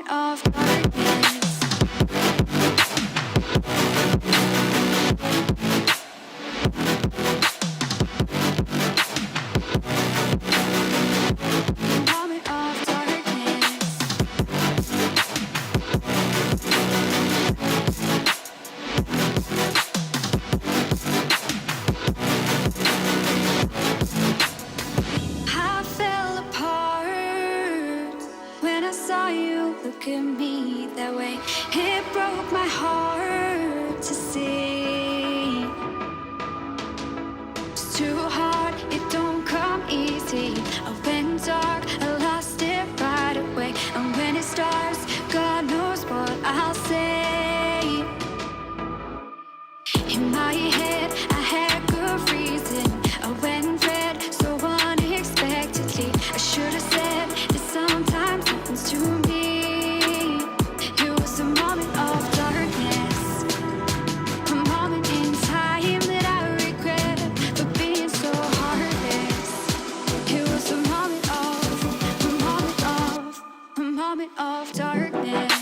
moment of darkness. Moment of darkness. I fell apart when I saw you look at me that way. It broke my heart to see. It's too hard, it don't come easy. I went dark, I lost it right away. And when it starts, God knows what I'll say. In my head, I had good reason. I went red so unexpectedly. I should have said that sometimes happens to me. It was a moment of darkness, a moment in time that I regret for being so heartless. It was a moment of darkness.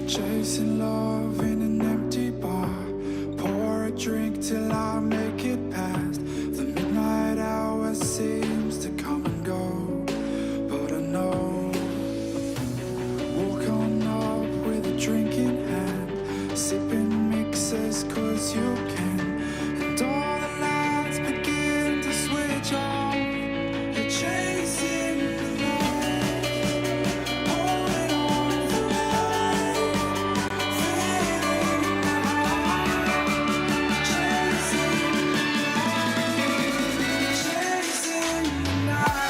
Chasing love in an empty bar. Pour a drink till I make it past. The midnight hour seems to come and go, but I know. Walk on up with a drink in hand, sipping mixes cause you can. And all the lights begin to switch off. You're chasing the light, holding on for life, fading the high, chasing the night,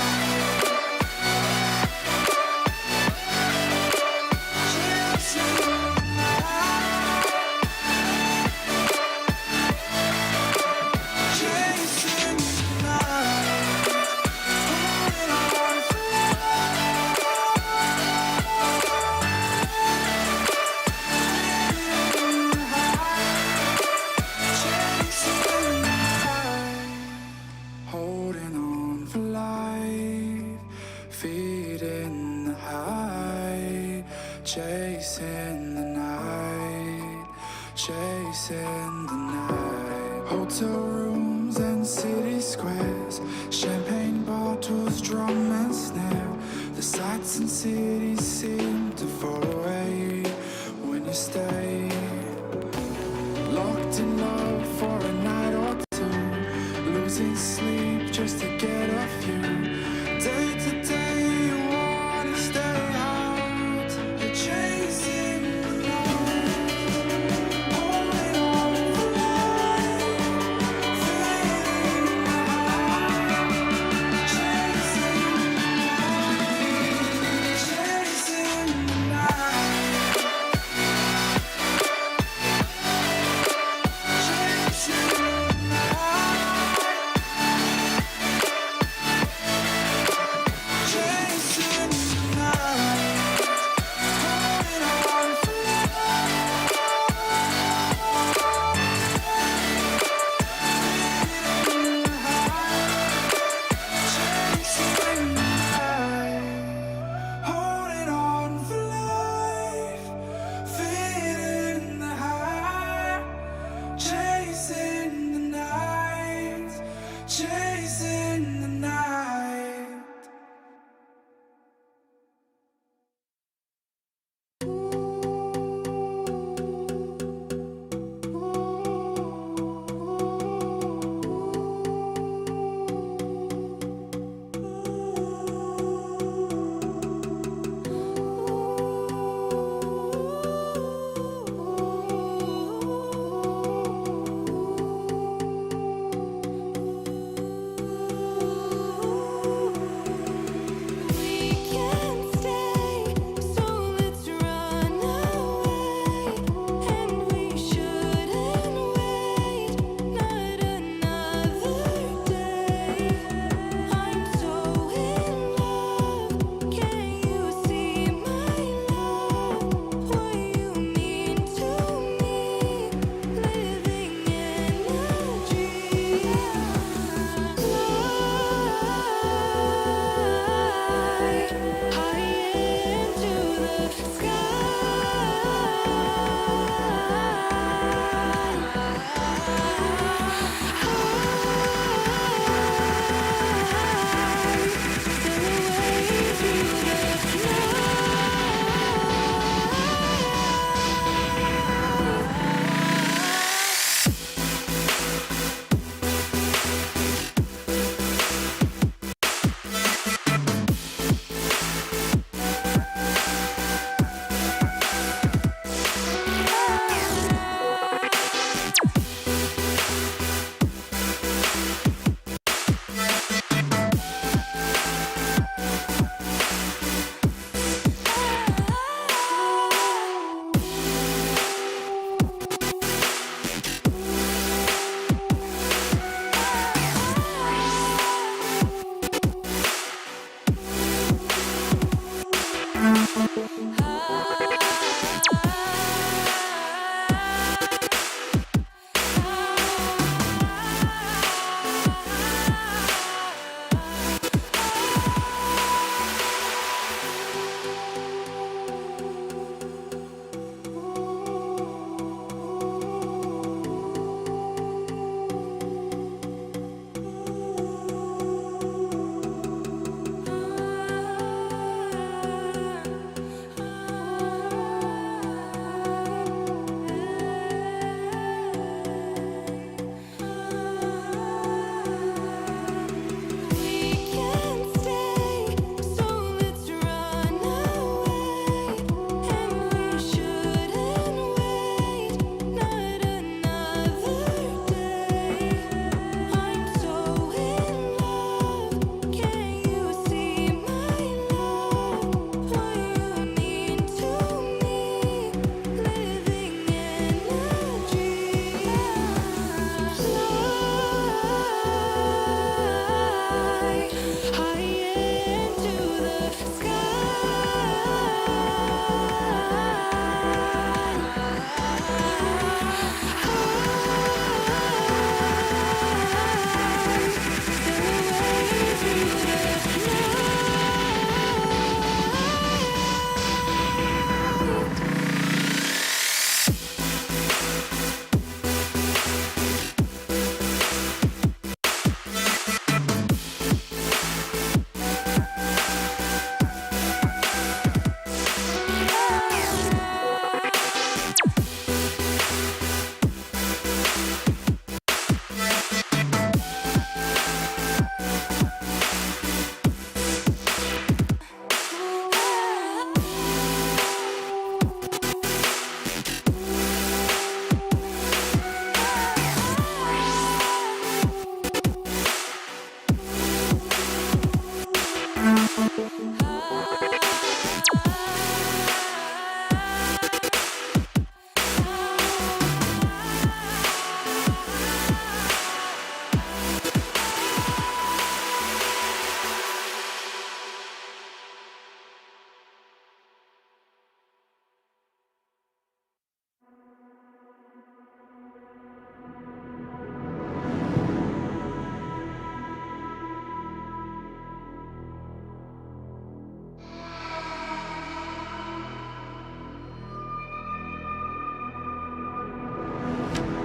chasing the holding on for life, feeding the high, chasing the night, chasing the night. Hotel rooms and city squares, champagne bottles, drum and snare. The sights and cities seem to fall away when you stay. Locked in love for a night or two, losing sleep just to get off you. Day to day you wanna stay out. You're chasing the light, holding on for life, fading the high, chasing the night, chasing the night, chasing the night.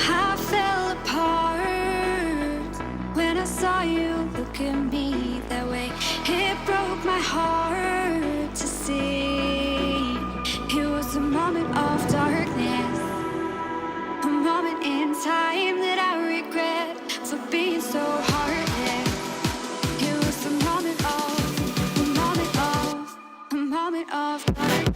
I fell apart when I saw you look at me that way. It broke my heart to see. It was a moment of darkness, a moment in time that I regret for being so heartless. It was a moment of darkness.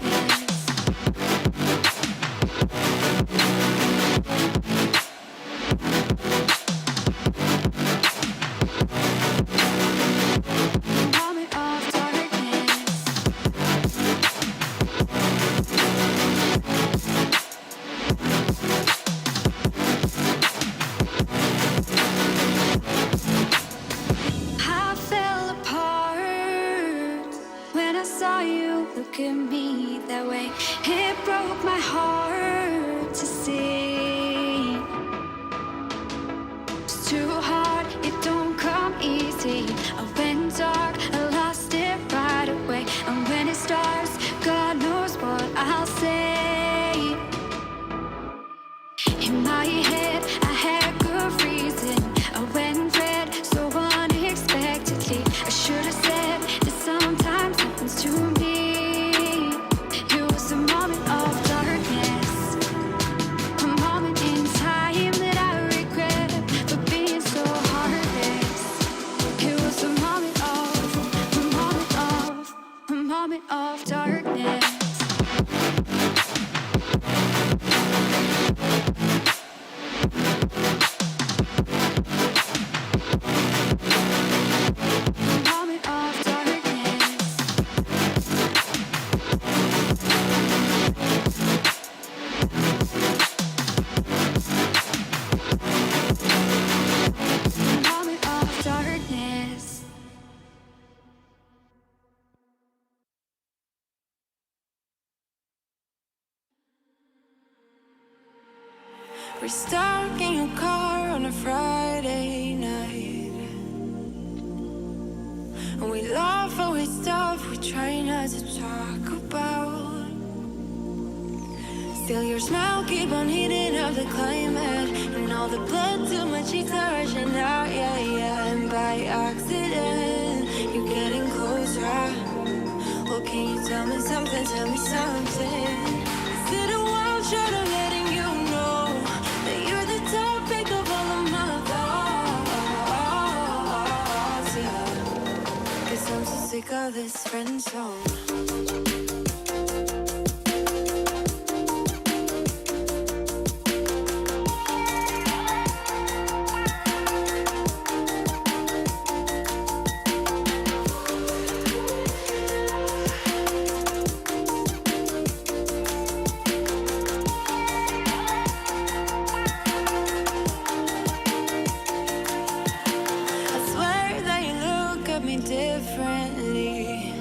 Look at me that way. It broke my heart to see. It's too hard, it don't come easy. I went dark, I lost it right away. And when it starts, God knows what I'll say. In my head, I had good reason. I went red so unexpectedly. I should have said that sometimes happens to me. A moment of darkness, a moment in time that I regret for being so heartless. It was a moment of darkness. We're stuck in your car on a Friday night, and we laugh over stuff we try not to talk about. Still your smile keep on heating up the climate, and all the blood to my cheeks are rushing out, yeah, yeah. And by accident, you're getting closer. Well, can you tell me something, tell me something? Is it a wild shot of letting you know that you're the topic of all of my thoughts, yeah? 'Cause I'm so sick of this friend zone. Differently,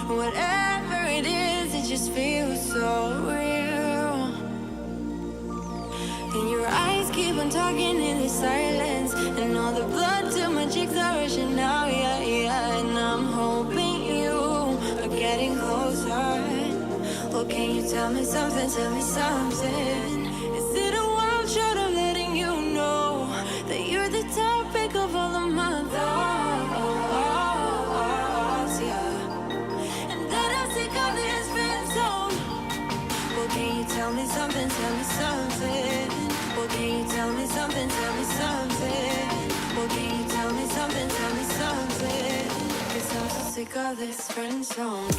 whatever it is, it just feels so real. And your eyes keep on talking in the silence, and all the blood to my cheeks are rushing now, yeah, yeah. And I'm hoping you are getting closer. Well, can you tell me something, tell me something? Is it a wild shot of letting you know that you're the topic of all of my thoughts, yeah? And that I'm sick of this friend zone. Well, can you tell me something, tell me something? Well, can you tell me something, tell me something? Well, can you tell me something, tell me something? 'Cause I'm so sick of this friend zone.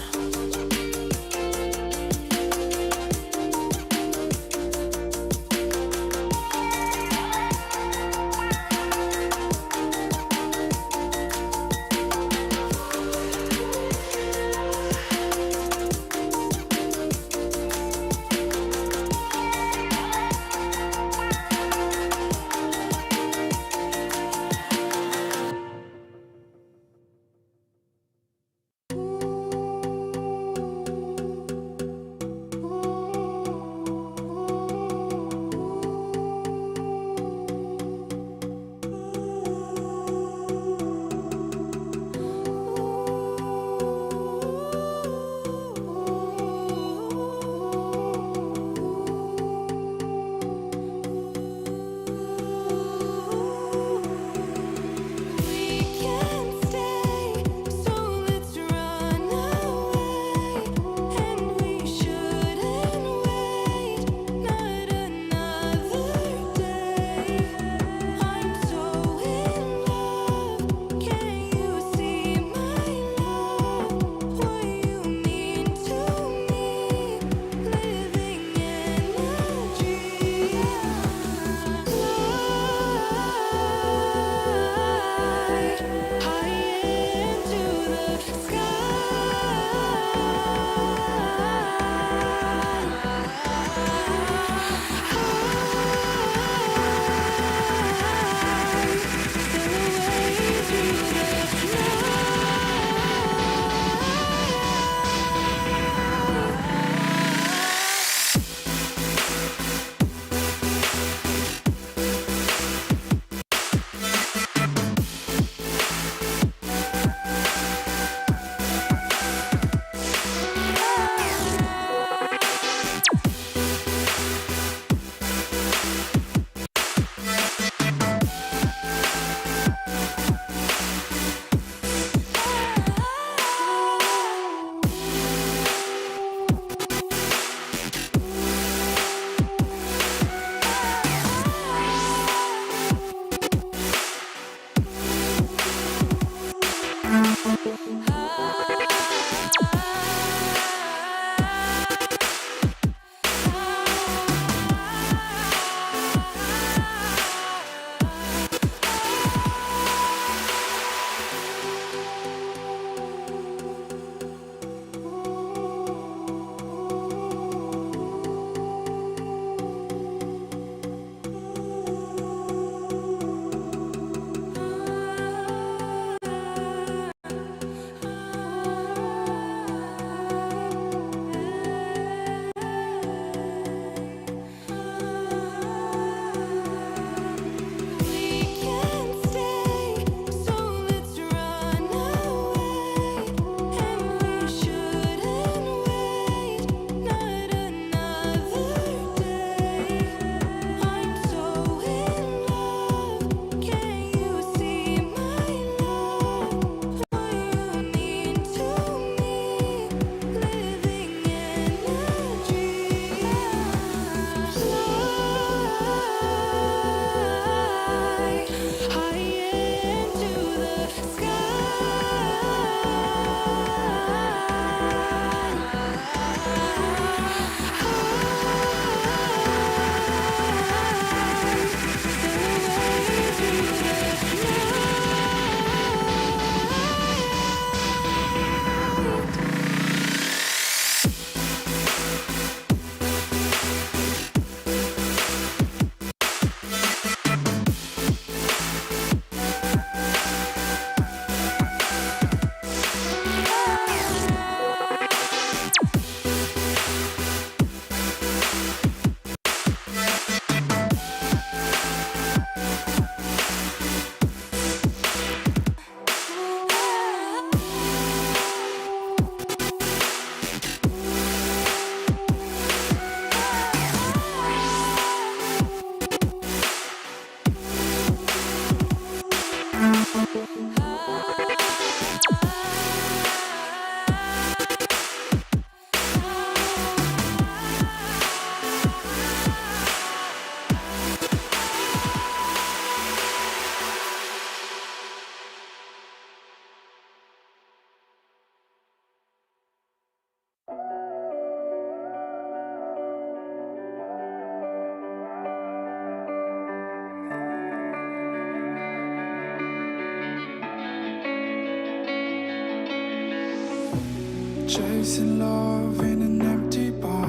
Chasing love in an empty bar.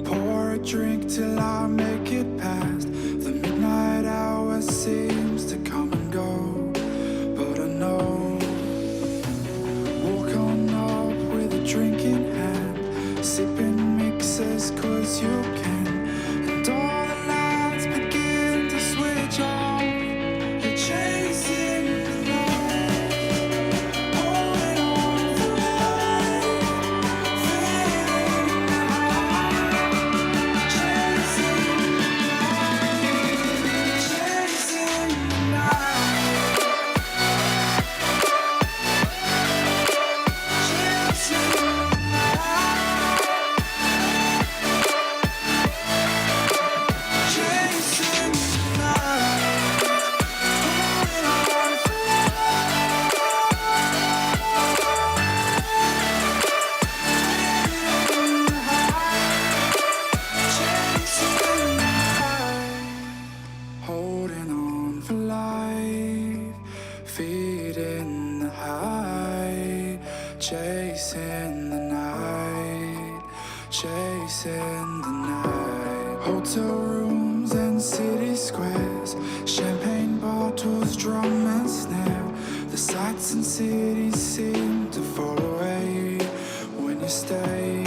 Pour a drink till I make it past. The midnight hour seems to come and go, but I know. Walk on up with a drink in hand, sipping mixes cause you can. And all the lights begin to switch off. You're chasing the night, holding on for life, feeling the high. Chasing the night, chasing the night, chasing the night, chasing the night, holding on for life, feeling the high. Chasing the night, holding on for life, feeding the high. Chasing the night, chasing the night. Hotel rooms and city squares, champagne bottles, drum and snare. The sights and cities seem to fall away when you stay.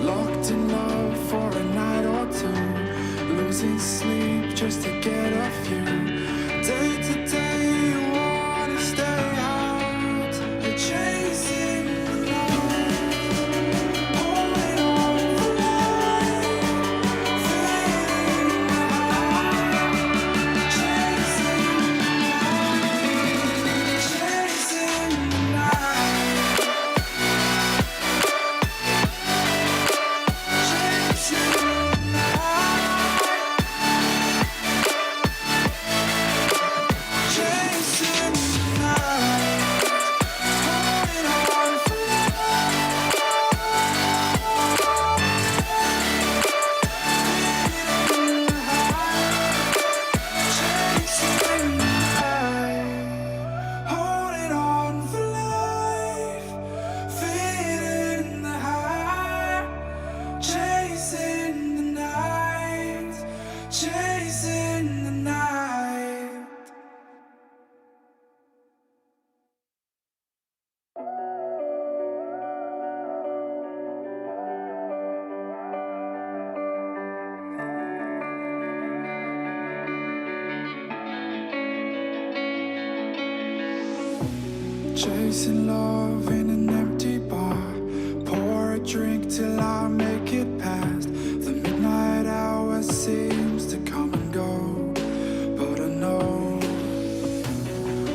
Locked in love for a night or two, losing sleep just to get off you. Day to day you wanna stay out. You're chasing the night, holding on for life, feeling the high. Chasing the night, chasing the night, chasing the night, chasing the night, holding on for life, feeling the high. Chasing the night, holding on for life, feeling the high. Chasing the night, chasing the night. Chasing love in an empty bar. Pour a drink till I make it past. The midnight hour seems to come and go, but I know.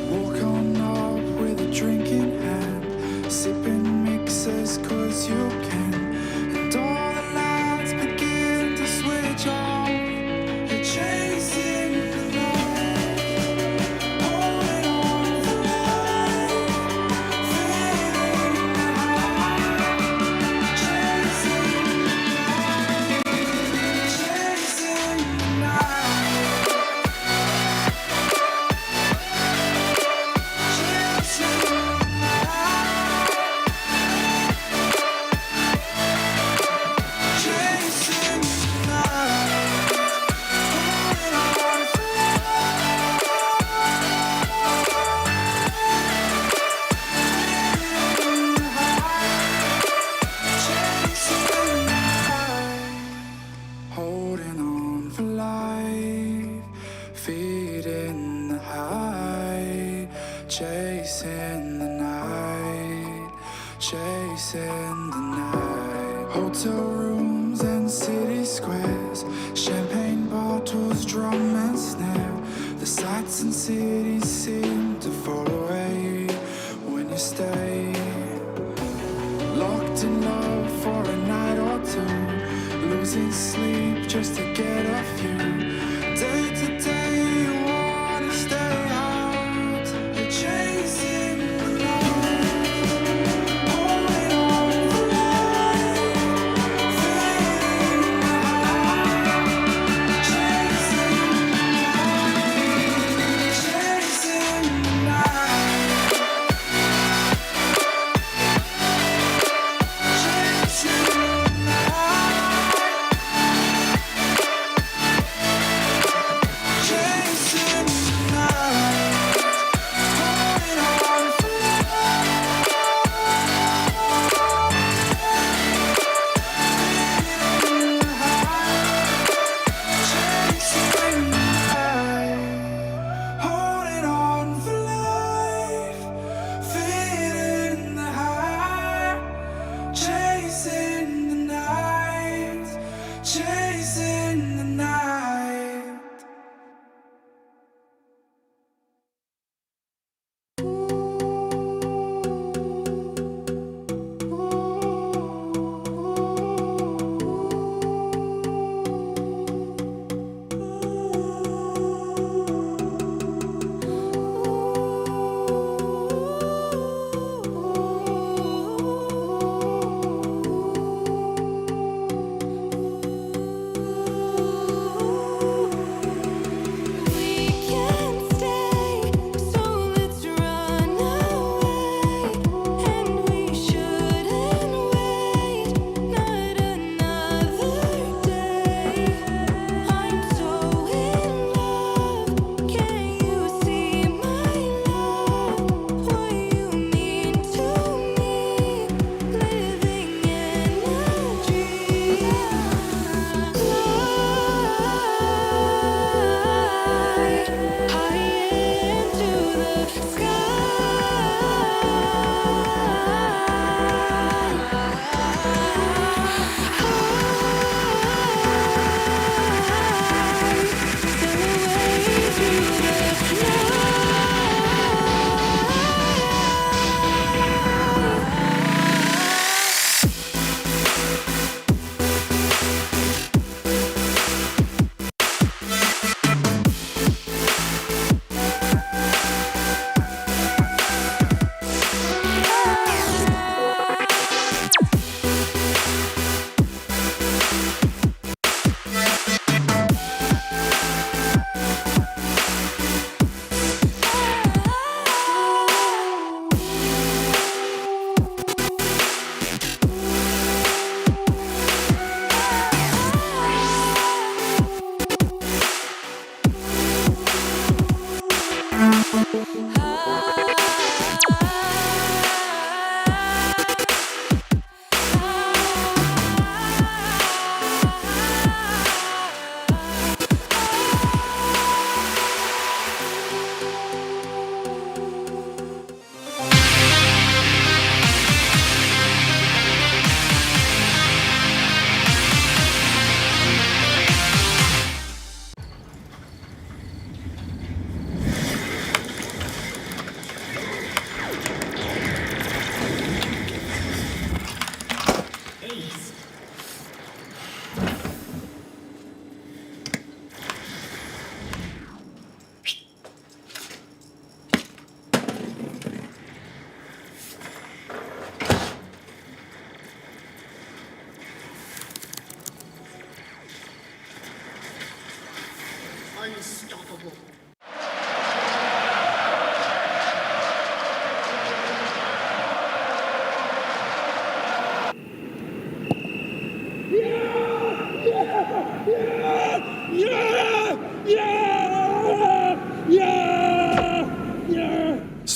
Walk on up with a drink in hand, sipping mixes cause you can. And all the lights begin to switch off. You're chasing the night, holding on for life, feeling the high. Chasing the night, chasing the night, chasing the night, chasing the night, holding on for life, feeling the high. Chasing the night, holding on for life, feeding the high. Chasing the night, chasing the night. Hotel rooms and city squares, champagne bottles, drum and snare. The sights and cities seem to fall away when you stay. Locked in love for a night or two, losing sleep just to get off you. Day to day you wanna stay out. You're chasing the night, holding on for life, feeling the high. Chasing the night, chasing the night,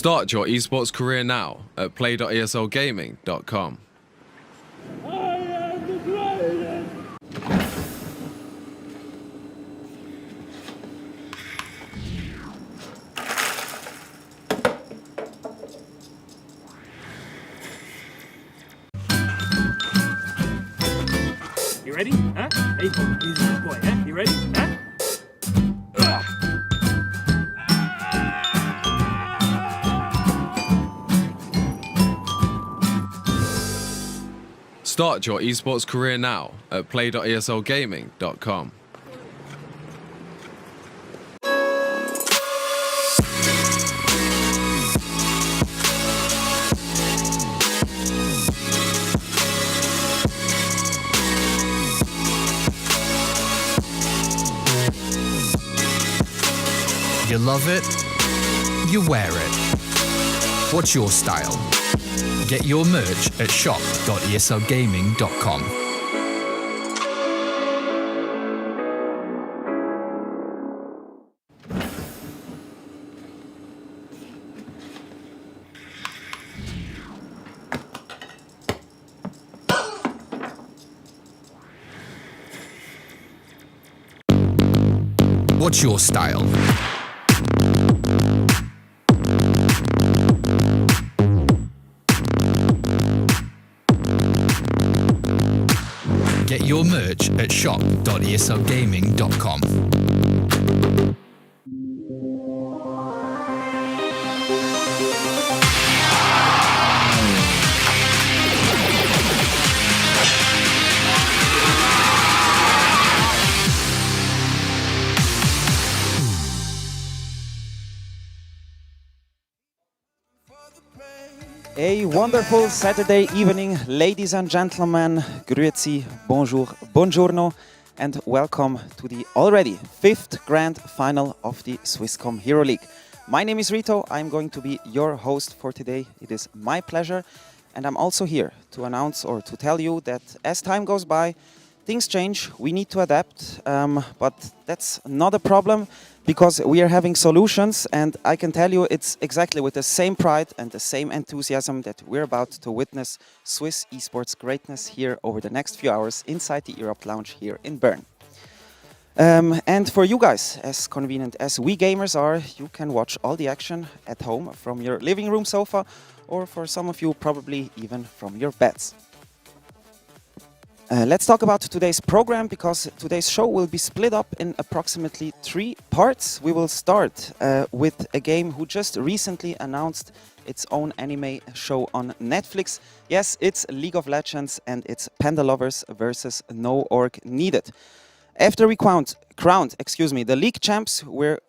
Start your esports career now at play.eslgaming.com. You ready? Huh? Hey, he's a good boy, huh? You ready? Huh? Start your esports career now at play.eslgaming.com. You love it, you wear it. What's your style? Get your merch at shop.eslgaming.com. What's your style? Get your merch at shop.eslgaming.com. A wonderful Saturday evening, ladies and gentlemen. Grüezi, bonjour, buongiorno, and welcome to the already fifth grand final of the Swisscom Hero League. My name is Rito. I'm going to be your host for today. It is my pleasure, and I'm also here to announce or to tell you that as time goes by, things change. We need to adapt, but that's not a problem, because we are having solutions, and I can tell you it's exactly with the same pride and the same enthusiasm that we're about to witness Swiss esports greatness here over the next few hours inside the Europe Lounge here in Bern. And for you guys, as convenient as we gamers are, you can watch all the action at home from your living room sofa, or for some of you probably even from your beds. Let's talk about today's program, because today's show will be split up in approximately 3 parts. We will start with a game who just recently announced its own anime show on Netflix. Yes, it's League of Legends, and it's Panda Lovers versus No Org Needed. After we crowned the league champs, we're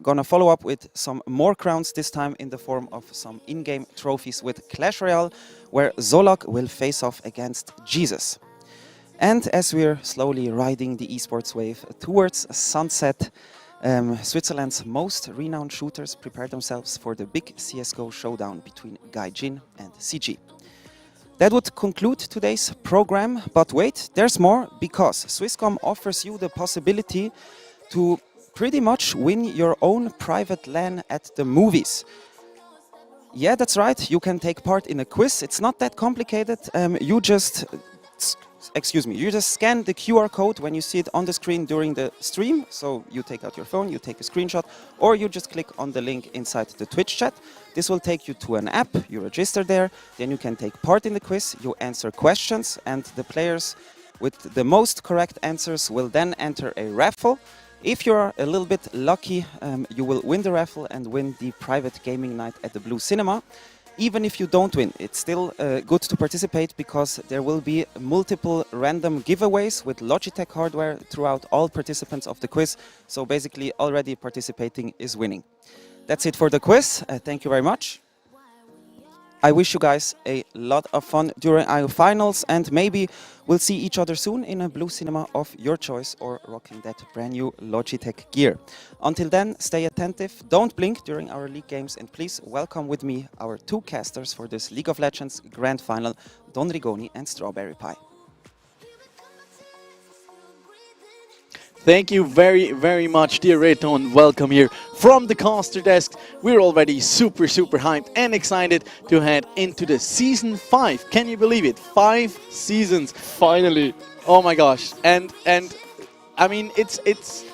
gonna follow up with some more crowns, this time in the form of some in-game trophies with Clash Royale, where Zolok will face off against Jesus. And as we're slowly riding the esports wave towards sunset, Switzerland's most renowned shooters prepare themselves for the big CSGO showdown between Gaijin and CG. That would conclude today's program, but wait, there's more, because Swisscom offers you the possibility to pretty much win your own private LAN at the movies. Yeah, that's right, you can take part in a quiz. It's not that complicated. You just scan the QR code when you see it on the screen during the stream. So you take out your phone, you take a screenshot, or you just click on the link inside the Twitch chat. This will take you to an app, you register there, then you can take part in the quiz, you answer questions, and the players with the most correct answers will then enter a raffle. If you're a little bit lucky, you will win the raffle and win the private gaming night at the Blue Cinema. Even if you don't win, it's still good to participate, because there will be multiple random giveaways with Logitech hardware throughout all participants of the quiz. So basically, already participating is winning. That's it for the quiz. Thank you very much. I wish you guys a lot of fun during our finals, and maybe we'll see each other soon in a Blue Cinema of your choice, or rocking that brand new Logitech gear. Until then, stay attentive, don't blink during our league games, and please welcome with me our 2 casters for this League of Legends Grand Final, Don Rigoni and Strawberry Pie. Thank you very, very much, dear Reto, and welcome here from the caster desk. We're already super hyped and excited to head into the season 5. Can you believe it? 5 seasons. Finally. Oh my gosh. And I mean, it's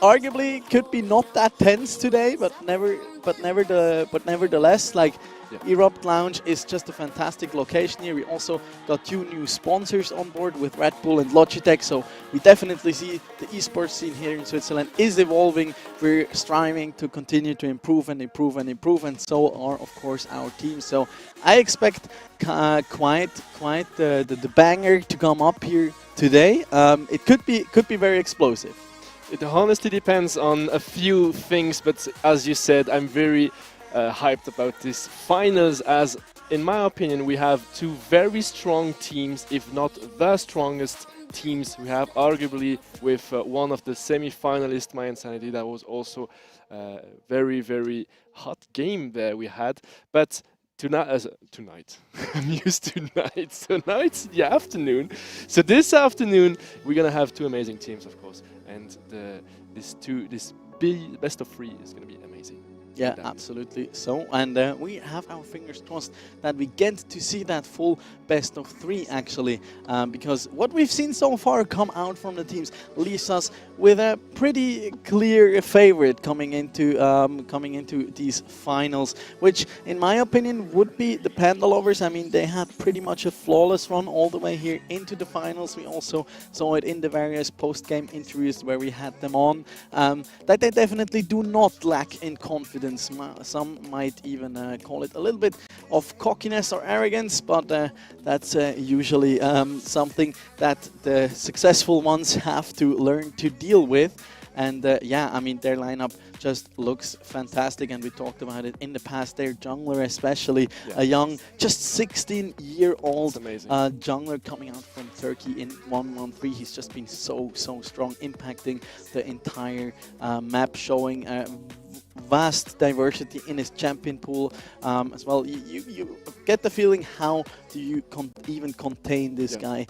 arguably could be not that tense today, but nevertheless, like, Erupt Lounge is just a fantastic location here. We also got 2 new sponsors on board with Red Bull and Logitech, so we definitely see the esports scene here in Switzerland is evolving. We're striving to continue to improve, and so are, of course, our teams. So I expect quite the banger to come up here today. It could be very explosive. It honestly depends on a few things, but as you said, I'm very hyped about this finals, as in my opinion we have 2 very strong teams, if not the strongest teams we have, arguably with one of the semi-finalists, My Insanity. That was also a very hot game there we had. But tonight I'm used to nights, so now it's the afternoon. So this afternoon we're gonna have 2 amazing teams, of course, and this best of 3 is gonna be amazing. Yeah, absolutely. So, and we have our fingers crossed that we get to see that full best of 3 actually, because what we've seen so far come out from the teams leaves us with a pretty clear favorite coming into these finals, which in my opinion would be the Panda Lovers. I mean, they had pretty much a flawless run all the way here into the finals. We also saw it in the various post-game interviews where we had them on, that they definitely do not lack in confidence. Some might even call it a little bit of cockiness or arrogance, but that's usually something that the successful ones have to learn to deal with. And yeah, I mean, their lineup just looks fantastic, and we talked about it in the past. Their jungler especially, a young, just 16-year-old jungler coming out from Turkey in 1-1-3. He's just been so strong, impacting the entire map, showing vast diversity in his champion pool as well. You get the feeling, how do you even contain this guy?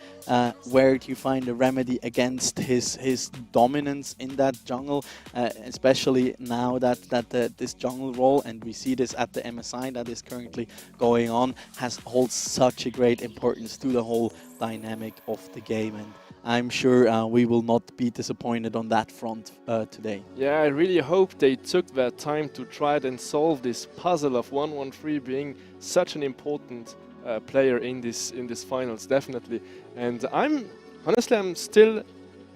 Where do you find a remedy against his dominance in that jungle, especially now that this jungle role, and we see this at the MSI that is currently going on, holds such a great importance to the whole dynamic of the game. And I'm sure we will not be disappointed on that front today. Yeah, I really hope they took their time to try and solve this puzzle of 1-1-3 being such an important player in this finals, definitely. And I'm still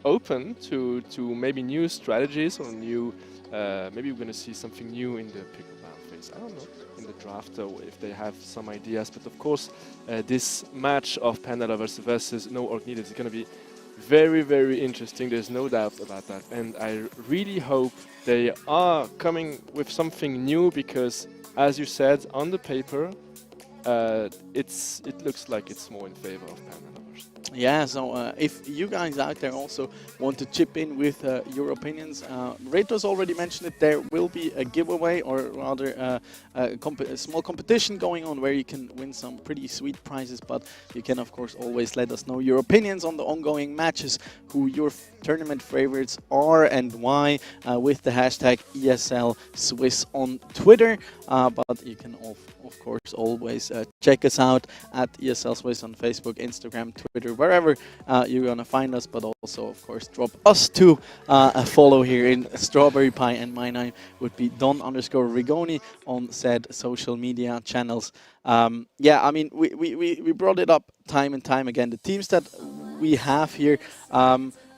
open to maybe new strategies, or new maybe we're going to see something new in the pick-up phase. I don't know, in the draft, though, if they have some ideas. But of course, this match of Panda Lovers versus No Orc Needed is going to be very interesting. There's no doubt about that, and I really hope they are coming with something new, because as you said, on the paper it looks like it's more in favor of Panda Lovers. Yeah, so if you guys out there also want to chip in with your opinions, Reito's already mentioned it, there will be a giveaway, or rather a small competition going on where you can win some pretty sweet prizes, but you can of course always let us know your opinions on the ongoing matches, who your tournament favorites are and why, with the hashtag ESL Swiss on Twitter, but you can of course always check us out at ESL Swiss on Facebook, Instagram, Twitter, wherever you're gonna find us, but also of course drop us to a follow here in Strawberry Pie, and my name would be Don_Rigoni on said social media channels. Yeah, I mean, we brought it up time and time again, the teams that we have here.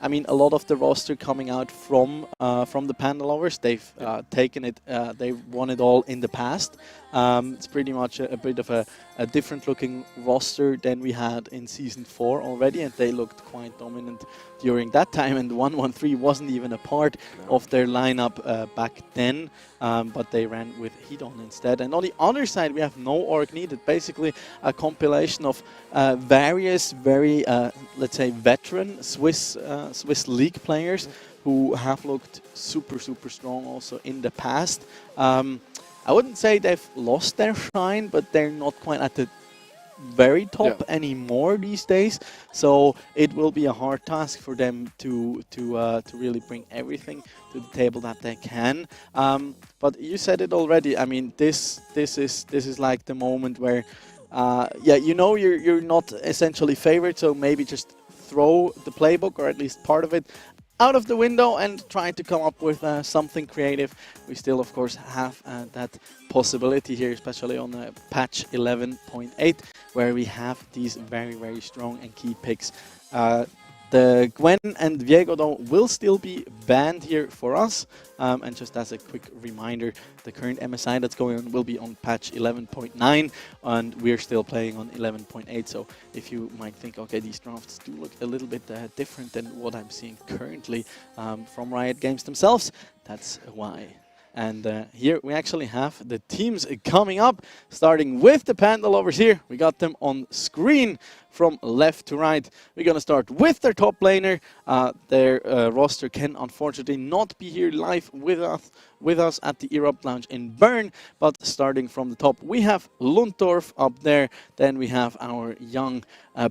I mean, a lot of the roster coming out from the Panda Lovers. They've taken it, they've won it all in the past. It's pretty much a bit of a different looking roster than we had in Season 4 already, and they looked quite dominant during that time, and 1-1-3 wasn't even a part of their lineup back then, but they ran with Hedon instead. And on the other side, we have No Orc Needed, basically a compilation of various very, let's say, veteran Swiss league players who have looked super strong also in the past. I wouldn't say they've lost their shine, but they're not quite at the very top anymore these days. So it will be a hard task for them to really bring everything to the table that they can. But you said it already. I mean, this is like the moment where, yeah, you know, you're not essentially favored. So maybe just throw the playbook, or at least part of it, out of the window and try to come up with something creative. We still, of course, have that possibility here, especially on patch 11.8, where we have these very, very strong and key picks. The Gwen and Viego, though, will still be banned here for us. And just as a quick reminder, the current MSI that's going on will be on patch 11.9, and we're still playing on 11.8. So if you might think, okay, these drafts do look a little bit different than what I'm seeing currently from Riot Games themselves, that's why. And here we actually have the teams coming up, starting with the Panda Lovers here. We got them on screen from left to right. We're going to start with their top laner. Their roster can unfortunately not be here live with us at the Erupt Lounge in Bern, but starting from the top, we have Lundorf up there. Then we have our young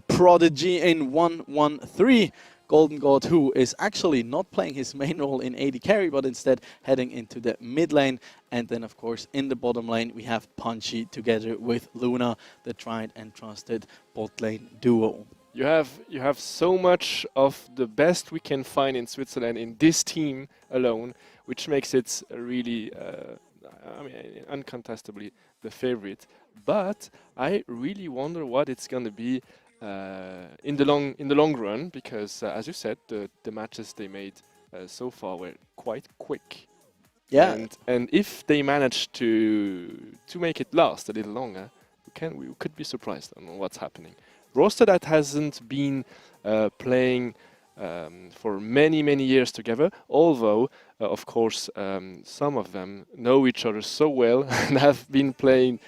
prodigy in 113. Golden God, who is actually not playing his main role in AD carry, but instead heading into the mid lane. And then, of course, in the bottom lane, we have Punchy together with Luna, the tried and trusted bot lane duo. You have so much of the best we can find in Switzerland in this team alone, which makes it really, I mean, uncontestably the favorite. But I really wonder what it's going to be in the long run, because as you said, the matches they made so far were quite quick. Yeah. And if they manage to make it last a little longer, we could be surprised on what's happening. Roster that hasn't been playing for many years together, although of course some of them know each other so well and have been playing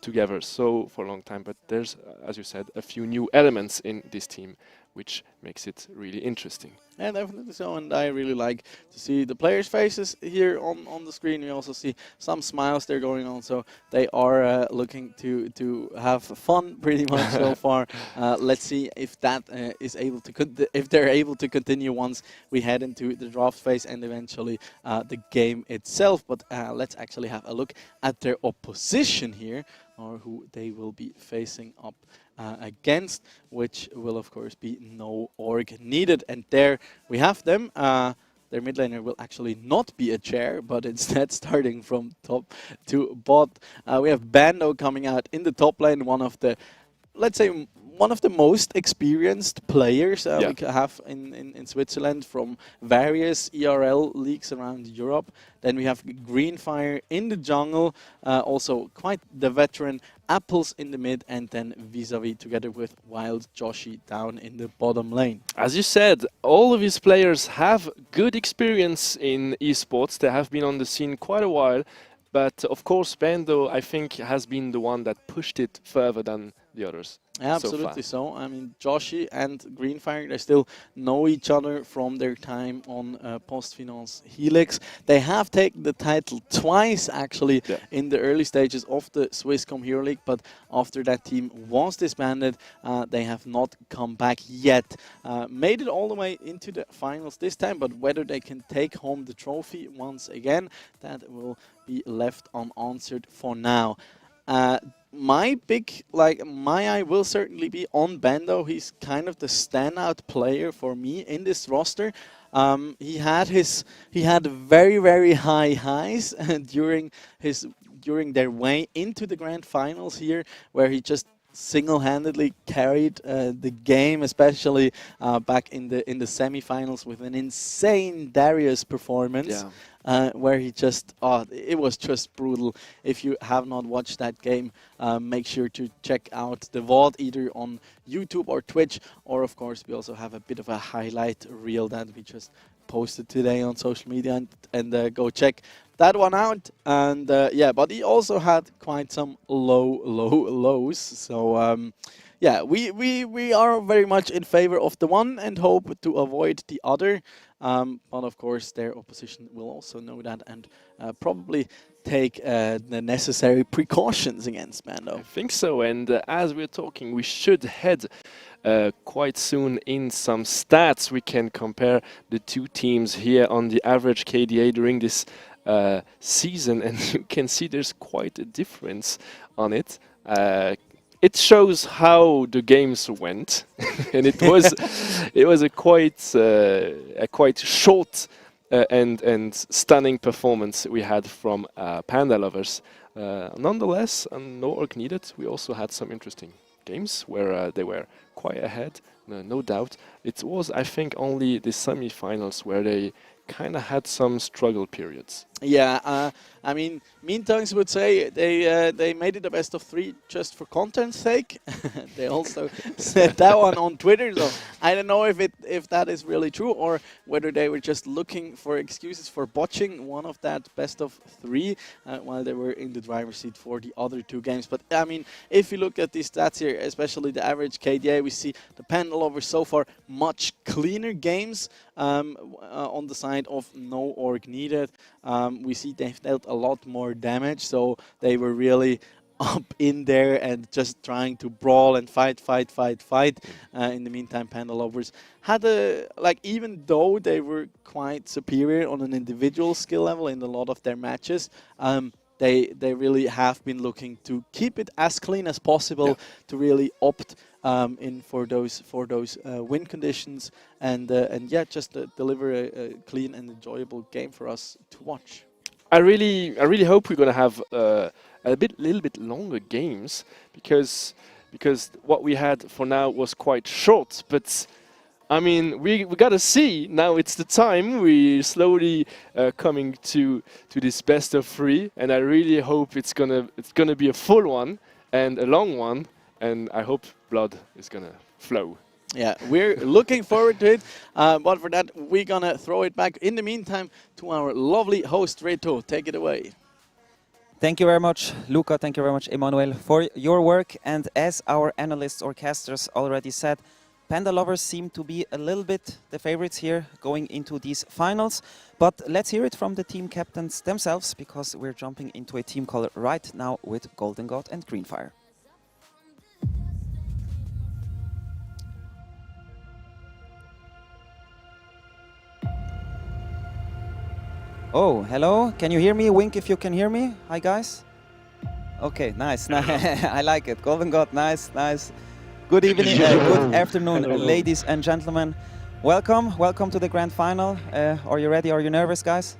together for a long time. But there's, as you said, a few new elements in this team, which makes it really interesting. Yeah, definitely so, and I really like to see the players' faces here on the screen. We also see some smiles there going on, so they are looking to have fun pretty much so far. Let's see if that is able to if they're able to continue once we head into the draft phase and eventually the game itself. But let's actually have a look at their opposition here, or who they will be facing up against, which will of course be no org needed. And there we have them. Their mid laner will actually not be a chair, but instead starting from top to bot. We have Bando coming out in the top lane, one of the, let's say, one of the most experienced players we have in Switzerland from various ERL leagues around Europe. Then we have Greenfire in the jungle, also quite the veteran. Apples in the mid, and then Vis-a-Vis together with Wild Joshi down in the bottom lane. As you said, all of these players have good experience in esports. They have been on the scene quite a while. But of course, Bando, I think, has been the one that pushed it further than the others. Absolutely so. I mean, Joshi and Greenfire, they still know each other from their time on Postfinance Helix. They have taken the title twice, actually, in the early stages of the Swisscom Hero League, but after that team was disbanded, they have not come back yet. Made it all the way into the finals this time, but whether they can take home the trophy once again, that will be left unanswered for now. My eye will certainly be on Bando. He's kind of the standout player for me in this roster. He had very high highs during their way into the grand finals here, where he just single-handedly carried the game, especially back in the semifinals with an insane Darius performance. Where he just, it was just brutal. If you have not watched that game, make sure to check out the VOD either on YouTube or Twitch, or of course we also have a bit of a highlight reel that we just posted today on social media, and go check that one out. And yeah, but he also had quite some lows. So yeah, we are very much in favor of the one and hope to avoid the other. but of course their opposition will also know that and probably take the necessary precautions against Mando. I think so, and as we're talking, we should head quite soon in some stats. We can compare the two teams here on the average KDA during this season, and you can see there's quite a difference on it. It shows how the games went, and it was a quite short and stunning performance we had from Panda Lovers. Nonetheless, no org needed. We also had some interesting games where they were quite ahead, no doubt. It was, I think, only the semi-finals where they kind of had some struggle periods. Yeah, I mean, Mean Tongues would say they made it a best of 3 just for content's sake. They also said that one on Twitter, so I don't know if that is really true or whether they were just looking for excuses for botching one of that best of 3 while they were in the driver's seat for the other 2 games. But I mean, if you look at these stats here, especially the average KDA, we see the Panda Lovers so far much cleaner games on the side of no org needed. We see they've dealt a lot more damage, so they were really up in there and just trying to brawl and fight. In the meantime, Panda Lovers had even though they were quite superior on an individual skill level in a lot of their matches, they really have been looking to keep it as clean as possible, to really opt in for those win conditions and just deliver a clean and enjoyable game for us to watch. I really hope we're gonna have little bit longer games because what we had for now was quite short. But I mean, we gotta see now. It's the time we slowly coming to this best of 3, and I really hope it's gonna be a full one and a long one, and I hope blood is gonna flow. Yeah, we're looking forward to it, but for that, we're gonna throw it back in the meantime to our lovely host, Reto. Take it away. Thank you very much, Luca. Thank you very much, Emmanuel, for your work. And as our analysts or casters already said, Panda Lovers seem to be a little bit the favorites here going into these finals. But let's hear it from the team captains themselves, because we're jumping into a team call right now with Golden God and Greenfire. Oh, hello. Can you hear me? Wink if you can hear me. Hi, guys. Okay, nice. I like it. Golden God, nice. Good evening, good afternoon, ladies and gentlemen. Welcome to the grand final. Are you ready? Are you nervous, guys?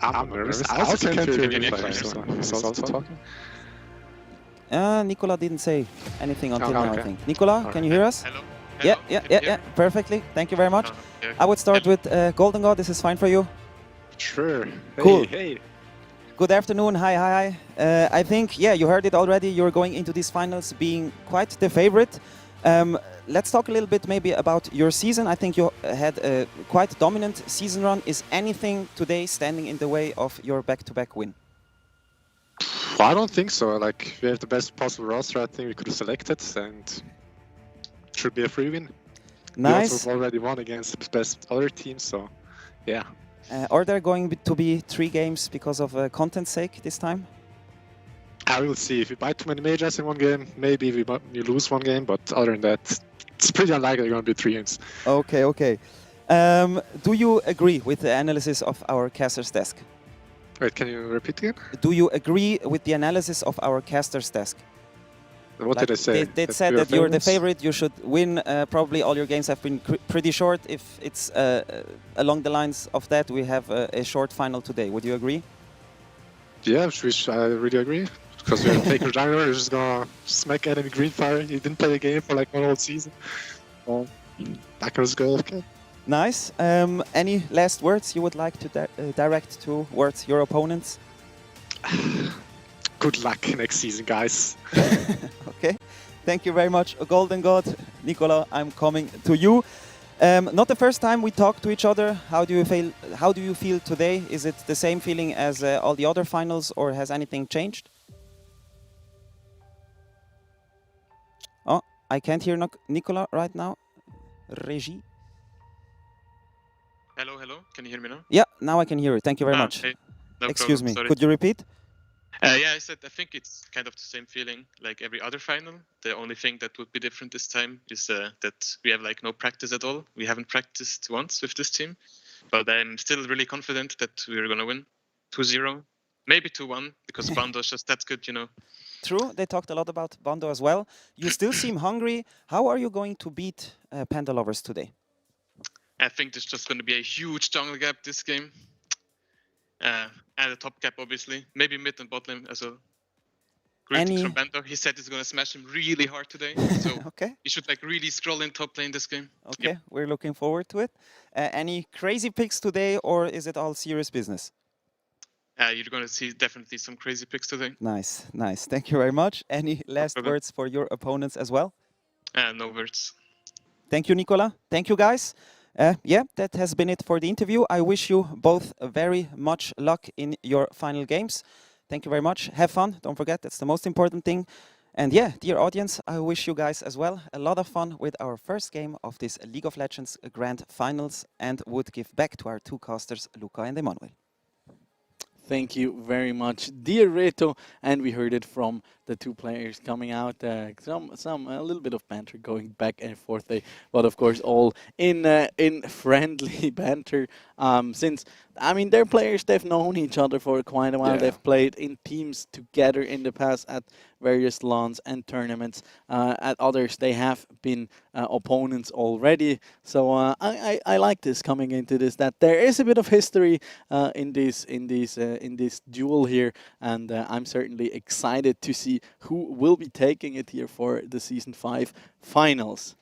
I'm nervous. I also can't hear you, so he's also talking. Nicola didn't say anything until now, I think. Nicola, can you hear us? Hello. Yeah, perfectly. Thank you very much. I would start with Golden God. This is fine for you? Sure. Cool. Hey. Good afternoon. Hi. I think, you heard it already. You're going into these finals being quite the favorite. Let's talk a little bit maybe about your season. I think you had a quite dominant season run. Is anything today standing in the way of your back-to-back win? Well, I don't think so. Like, we have the best possible roster I think we could have selected, and it should be a free win. Nice. We also already won against the best other teams, so yeah. Are there going to be 3 games because of content's sake this time? I will see. If we buy too many majors in one game, maybe we lose one game, but other than that, it's pretty unlikely there are going to be 3 games. Okay. Do you agree with the analysis of our caster's desk? Wait, can you repeat again? Do you agree with the analysis of our caster's desk? What did I say? They said that you're the favorite, you should win. Probably all your games have been pretty short. If it's along the lines of that, we have a short final today. Would you agree? Yeah, I really agree. Because we're Faker Jungler, we're just gonna smack enemy Greenfire. He didn't play the game for like 1 whole season. Well, backers go okay. Nice. Any last words you would like to direct towards your opponents? Good luck next season, guys. Okay. Thank you very much, Golden God. Nicola, I'm coming to you. Not the first time we talk to each other. How do you feel today? Is it the same feeling as all the other finals, or has anything changed? Oh, I can't hear Nicola right now. Regie. Hello, hello. Can you hear me now? Yeah, now I can hear you. Thank you very much. Okay. No Excuse problem. me. Sorry. Could you repeat? Yeah, I said I think it's kind of the same feeling like every other final. The only thing that would be different this time is that we have like no practice at all. We haven't practiced once with this team, but I'm still really confident that we're gonna win 2-0, maybe 2-1 because Bando is just that good, you know. True, they talked a lot about Bondo as well. You still seem hungry. How are you going to beat Panda Lovers today? I think there's just gonna be a huge jungle gap this game, and a top gap obviously, maybe mid and bot lane as well. Greetings from Bando. He said he's gonna smash him really hard today, so Okay. you should like really scroll in top lane this game. Okay, Yep. we're looking forward to it. Any crazy picks today, or is it all serious business? You're gonna see definitely some crazy picks today. Nice, nice. Thank you very much. Any last problem. words for your opponents as well? No words. Thank you, Nicola. Thank you, guys. Yeah, that has been it for the interview. I wish you both very much luck in your final games. Thank you very much. Have fun. Don't forget, that's the most important thing. And yeah, dear audience, I wish you guys as well a lot of fun with our first game of this League of Legends Grand Finals, and would give back to our two casters, Luca and Emanuel. Thank you very much, dear Reto. And we heard it from the two players coming out. A little bit of banter going back and forth, but of course all in friendly banter. Since I mean, they're players. They've known each other for quite a while. Yeah. They've played in teams together in the past at various LANs and tournaments. At others, they have been opponents already. So I like this coming into this, that there is a bit of history in this duel here, and I'm certainly excited to see who will be taking it here for the Season 5 finals.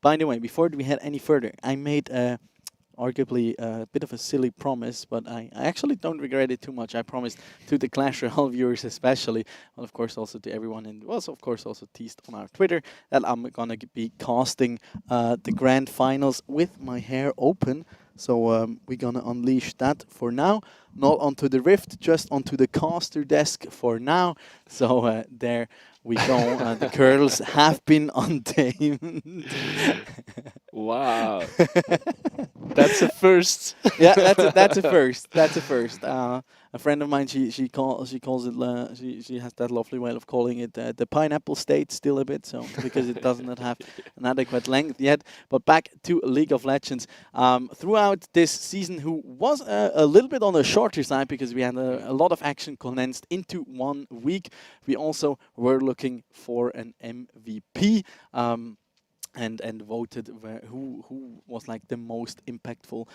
By the way, before we head any further, I made arguably a bit of a silly promise, but I actually don't regret it too much. I promised to the Clash Royale viewers especially, and of course also to everyone, and was of course also teased on our Twitter, that I'm gonna be casting the grand finals with my hair open. So we're gonna unleash that for now, not onto the Rift, just onto the caster desk for now. So there we go. The curls have been untamed. Wow. That's a first. Yeah, that's a first. That's a first. A friend of mine, she calls it. She has that lovely way of calling it the pineapple state still a bit, so because it does not have an adequate length yet. But back to League of Legends. Throughout this season, who was a little bit on the shorter side because we had a lot of action condensed into 1 week. We also were looking for an MVP. And voted who was like the most impactful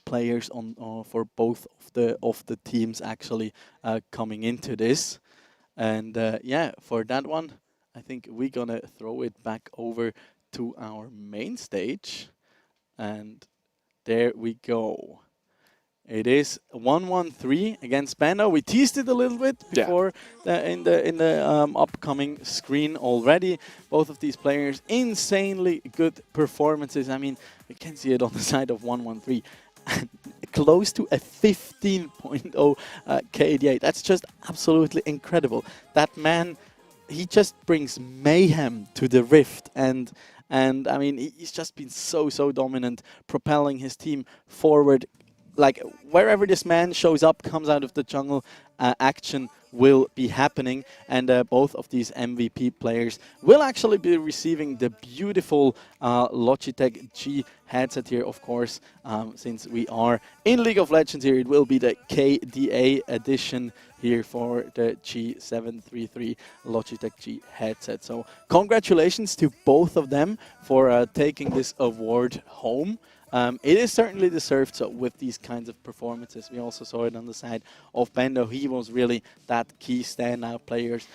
players on for both of the teams actually coming into this. And yeah, for that one, I think we're gonna throw it back over to our main stage, and there we go. It is 1-1-3 against Panda. We teased it a little bit before in the upcoming screen already. Both of these players, insanely good performances. I mean, you can see it on the side of 1-1-3. Close to a 15.0 KDA. That's just absolutely incredible. That man, he just brings mayhem to the Rift, and I mean, he's just been so dominant, propelling his team forward. Like, wherever this man shows up, comes out of the jungle, action will be happening. And both of these MVP players will actually be receiving the beautiful Logitech G headset here, of course. Since we are in League of Legends here, it will be the KDA edition here for the G733 Logitech G headset. So congratulations to both of them for taking this award home. It is certainly deserved. So with these kinds of performances, we also saw it on the side of Bendo. He was really that key standout players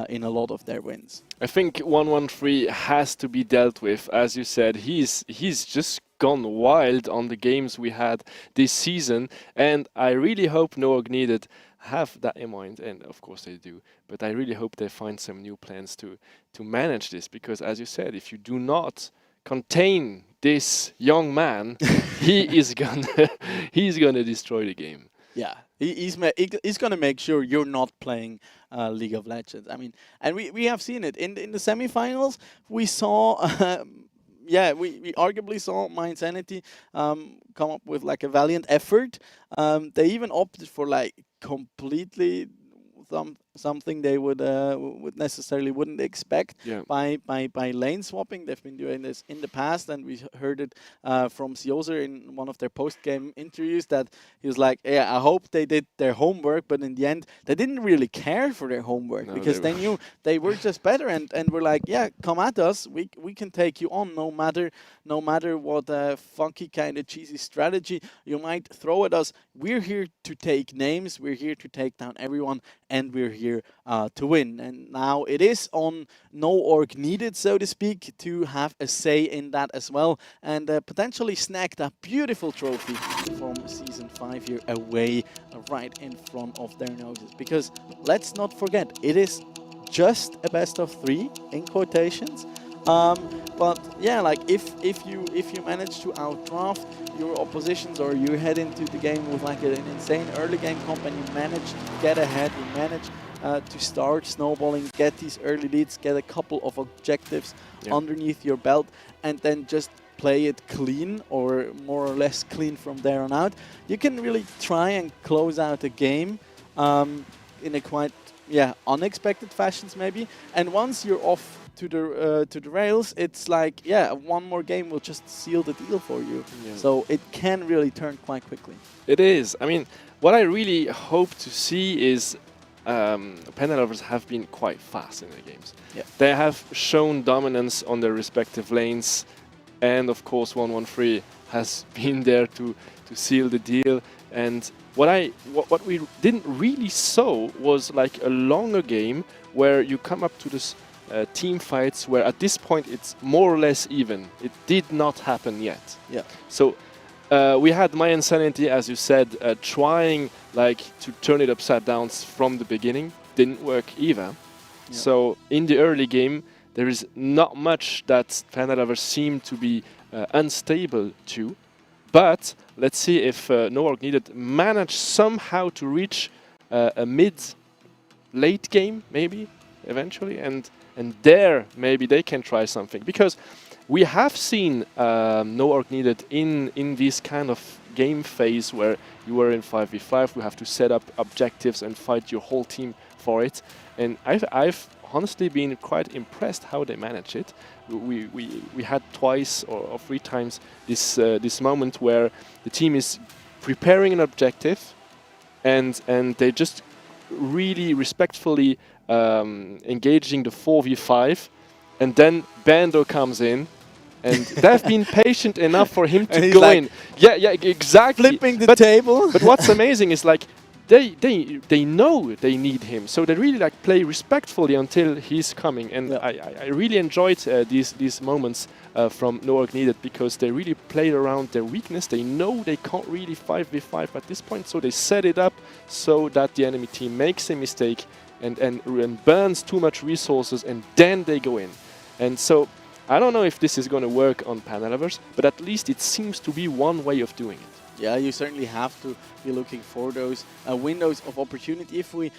in a lot of their wins. I think 1-1-3 has to be dealt with. As you said, he's just gone wild on the games we had this season, and I really hope Noog Needed have that in mind, and of course they do, but I really hope they find some new plans to manage this, because as you said, if you do not contain this young man, he's gonna destroy the game. Yeah, he's gonna make sure you're not playing League of Legends. I mean, and we have seen it in the semifinals. We saw yeah, we arguably saw My Insanity come up with like a valiant effort. They even opted for like completely something they would necessarily wouldn't expect Yeah. by lane swapping. They've been doing this in the past, and we heard it from Sioser in one of their post-game interviews that he was like, "Yeah, I hope they did their homework," but in the end, they didn't really care for their homework No, because they knew they were just better, and were like, "Yeah, come at us. We can take you on no matter what funky kind of cheesy strategy you might throw at us. We're here to take names. We're here to take down everyone, and we're here to win." And now it is on No Org Needed, so to speak, to have a say in that as well, and potentially snag that beautiful trophy from Season 5 here away right in front of their noses. Because let's not forget, it is just a best of 3 in quotations. But yeah, like if you manage to outdraft your oppositions, or you head into the game with like an insane early game comp and you manage to get ahead, you manage to start snowballing, get these early leads, get a couple of objectives underneath your belt, and then just play it clean, or more or less clean from there on out, you can really try and close out a game in a quite unexpected fashions maybe. And once you're off to the rails, it's like, yeah, one more game will just seal the deal for you. Yeah. So it can really turn quite quickly. It is. I mean, what I really hope to see is Panda Lovers have been quite fast in their games. Yeah. They have shown dominance on their respective lanes, and of course 113 has been there to seal the deal. And what we didn't really saw was like a longer game where you come up to this team fights where at this point it's more or less even. It did not happen yet. Yeah. So we had My Insanity, as you said, trying like to turn it upside down from the beginning. Didn't work either. Yeah. So in the early game, there is not much that Panda Lovers seem to be unstable to. But let's see if No Org Needed manage somehow to reach a mid-late game, maybe, eventually. And there, maybe they can try something. Because we have seen No Org Needed in this kind of game phase where you are in 5v5, you have to set up objectives and fight your whole team for it. And I've honestly been quite impressed how they manage it. We had twice or 3 times this moment where the team is preparing an objective, and they just really respectfully engaging the 4v5, and then Bando comes in, and they've been patient enough for him to go in. Yeah, exactly. Flipping the table. But what's amazing is like they know they need him, so they really like play respectfully until he's coming. And I really enjoyed these moments from No Org Needed, because they really played around their weakness. They know they can't really 5v5 at this point, so they set it up so that the enemy team makes a mistake and burns too much resources, and then they go in. And so I don't know if this is going to work on Panda Lovers, but at least it seems to be one way of doing it. Yeah, you certainly have to be looking for those windows of opportunity. If we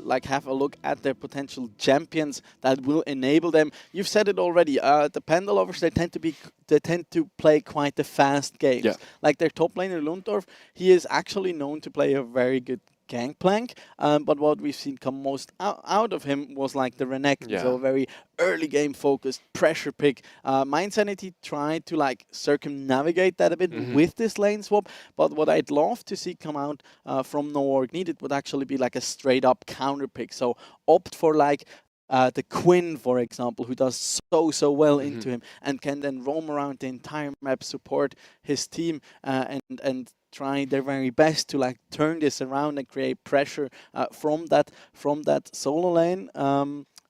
like have a look at their potential champions that will enable them, you've said it already. The Panda Lovers, they tend to play quite the fast games. Yeah. Like their top laner Lundorf, he is actually known to play a very good gangplank, but what we've seen come most out of him was like the Renekton, Yeah. so very early game focused pressure pick. My Insanity tried to like circumnavigate that a bit with this lane swap, but what I'd love to see come out from No Org Needed would actually be like a straight up counter pick. So opt for like the Quinn, for example, who does so well into him and can then roam around the entire map, support his team, and try their very best to like turn this around and create pressure from that solo lane.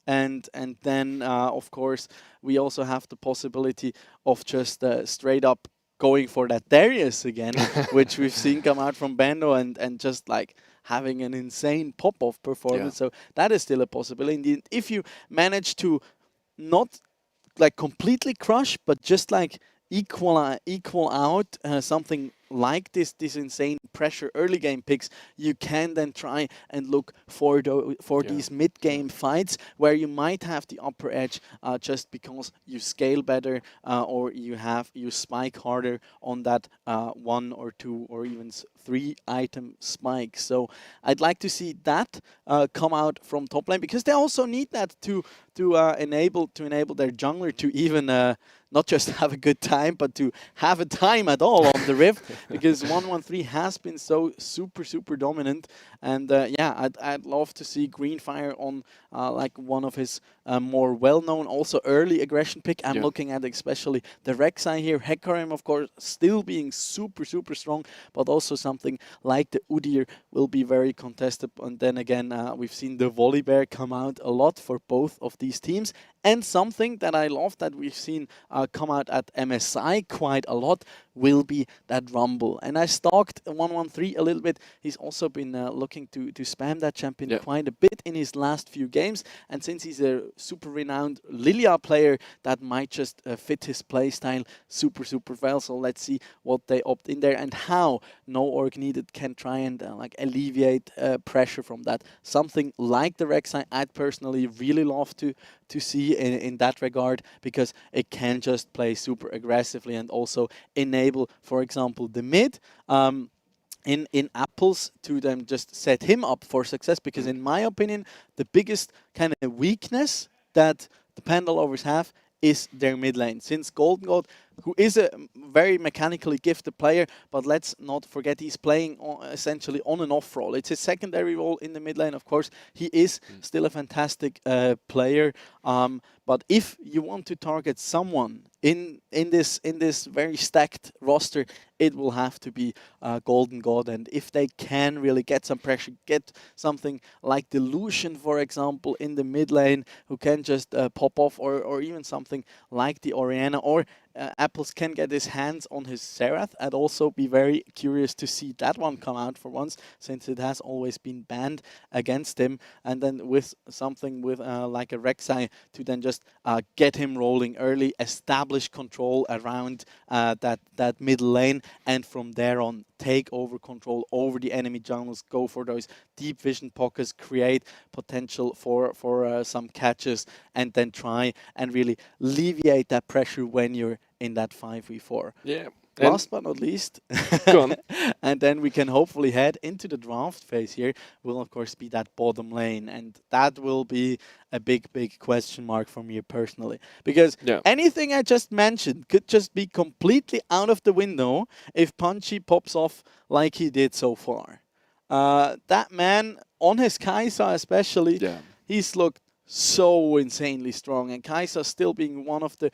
And then of course we also have the possibility of just straight up going for that Darius again, which we've seen come out from Bando, and just like having an insane pop-off performance. So that is still a possibility. Indeed, if you manage to not like completely crush, but just like equal out something like this insane pressure early game picks, you can then try and look for these mid game fights where you might have the upper edge just because you scale better or you spike harder on that 1 or 2 or even 3 item spike. So I'd like to see that come out from top lane, because they also need that to enable their jungler to even not just have a good time, but to have a time at all on the Rift, because 113 has been so super dominant. And yeah, I'd love to see Greenfire on like one of his more well-known, also early aggression pick. I'm looking at especially the Rek'Sai here. Hecarim, of course, still being super strong, but also something like the Udyr will be very contested. And then again, we've seen the Volibear come out a lot for both of these teams. And something that I love that we've seen come out at MSI quite a lot will be that Rumble. And I stalked 113 a little bit. He's also been looking to spam that champion quite a bit in his last few games. And since he's a super renowned Lilia player, that might just fit his playstyle super well. So let's see what they opt in there and how No Org Needed can try and like alleviate pressure from that. Something like the Rek'Sai I'd personally really love to see in that regard, because it can just play super aggressively and also enable, for example, the mid in Apples to then just set him up for success. Because in my opinion, the biggest kind of weakness that the Panda lovers have is their mid lane. Since Golden God, who is a very mechanically gifted player, but let's not forget he's playing essentially on and off role. It's his secondary role in the mid lane, of course. He is still a fantastic player. But if you want to target someone in this very stacked roster, it will have to be Golden God. And if they can really get some pressure, get something like the Lucian, for example, in the mid lane, who can just pop off, or even something like the Orianna, or Apples can get his hands on his Serath. I'd also be very curious to see that one come out for once, since it has always been banned against him. And then with something with like a Rek'Sai to then just get him rolling early, establish control around that middle lane, and from there on take over control over the enemy jungles, go for those deep vision pockets, create potential for some catches, and then try and really alleviate that pressure when you're in that 5v4. Yeah. Last but not least, Go on. and then we can hopefully head into the draft phase here, will of course be that bottom lane. And that will be a big question mark for me personally. Because anything I just mentioned could just be completely out of the window if Punchy pops off like he did so far. That man, on his Kai'Sa especially, he's looked so insanely strong. And Kai'Sa still being one of the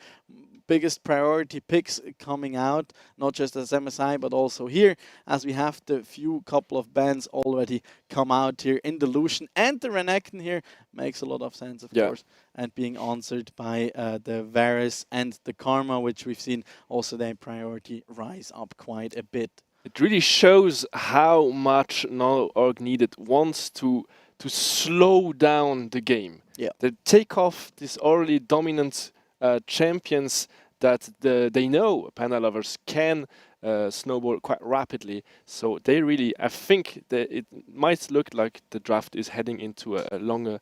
biggest priority picks coming out, not just as MSI, but also here, as we have the couple of bans already come out here in the Lucian. And the Renekton here makes a lot of sense, of course, and being answered by the Varus and the Karma, which we've seen also their priority rise up quite a bit. It really shows how much No Org Needed wants to slow down the game. They take off these early dominant champions that they know Panda lovers can snowball quite rapidly. So they really, I think that it might look like the draft is heading into a longer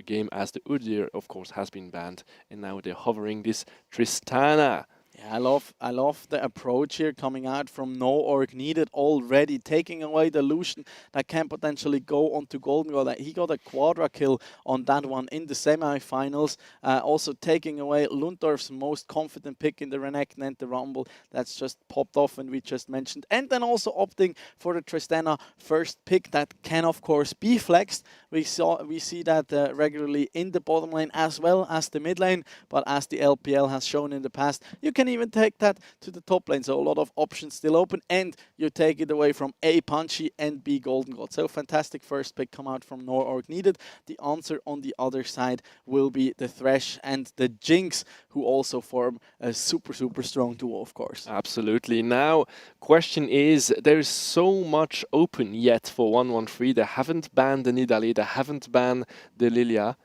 game, as the Udyr, of course, has been banned, and now they're hovering this Tristana. Yeah, I love the approach here coming out from No Org Needed already, taking away the Lucian that can potentially go onto Golden God. He got a quadra kill on that one in the semi-finals. Also taking away Lundorf's most confident pick in the Renekton and the Rumble. That's just popped off, and we just mentioned. And then also opting for the Tristana first pick that can, of course, be flexed. We see that regularly in the bottom lane as well as the mid lane. But as the LPL has shown in the past, you can even take that to the top lane. So a lot of options still open, and you take it away from A, Punchy, and B, Golden God. So fantastic first pick come out from No Org Needed. The answer on the other side will be the Thresh and the Jinx, who also form a super strong duo, of course. Absolutely. Now, question is, there is so much open yet for 113. They haven't banned the Nidalee, they haven't banned the Lilia.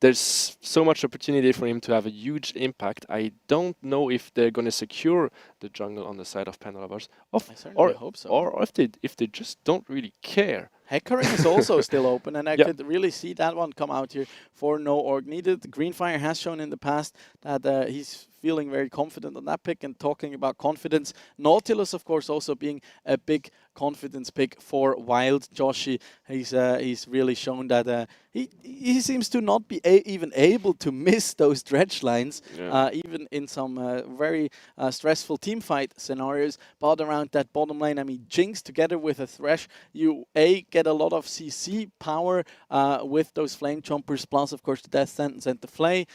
there's so much opportunity for him to have a huge impact. I don't know if they're going to secure the jungle on the side of Pendalovers, I certainly hope so. or if they just don't really care. Hecarim is also still open, and I Yeah. could really see that one come out here for no org needed. Greenfire has shown in the past that he's feeling very confident on that pick, and talking about confidence, Nautilus, of course, also being a big confidence pick for Wild. Joshi, he's really shown that he seems to not be even able to miss those dredge lines, even in some very stressful team fight scenarios. But around that bottom lane, I mean, Jinx together with a Thresh, you get a lot of CC power with those Flame Chompers, plus of course the Death Sentence and the Flay.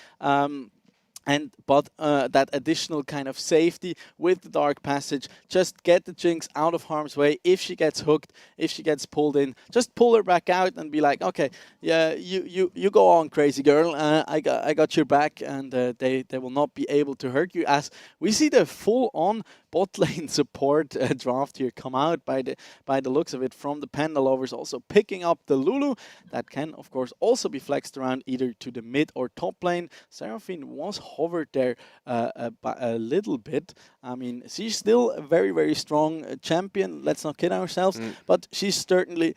But that additional kind of safety with the Dark Passage, just get the Jinx out of harm's way. If she gets hooked, if she gets pulled in, just pull her back out and be like, okay, yeah, you go on, crazy girl. I got your back, and they will not be able to hurt you. As we see the full-on bot lane support draft here come out by the looks of it from the Panda lovers, also picking up the Lulu that can of course also be flexed around either to the mid or top lane. Seraphine was hovered there a little bit. I mean, she's still a very, very strong champion, let's not kid ourselves, but she's certainly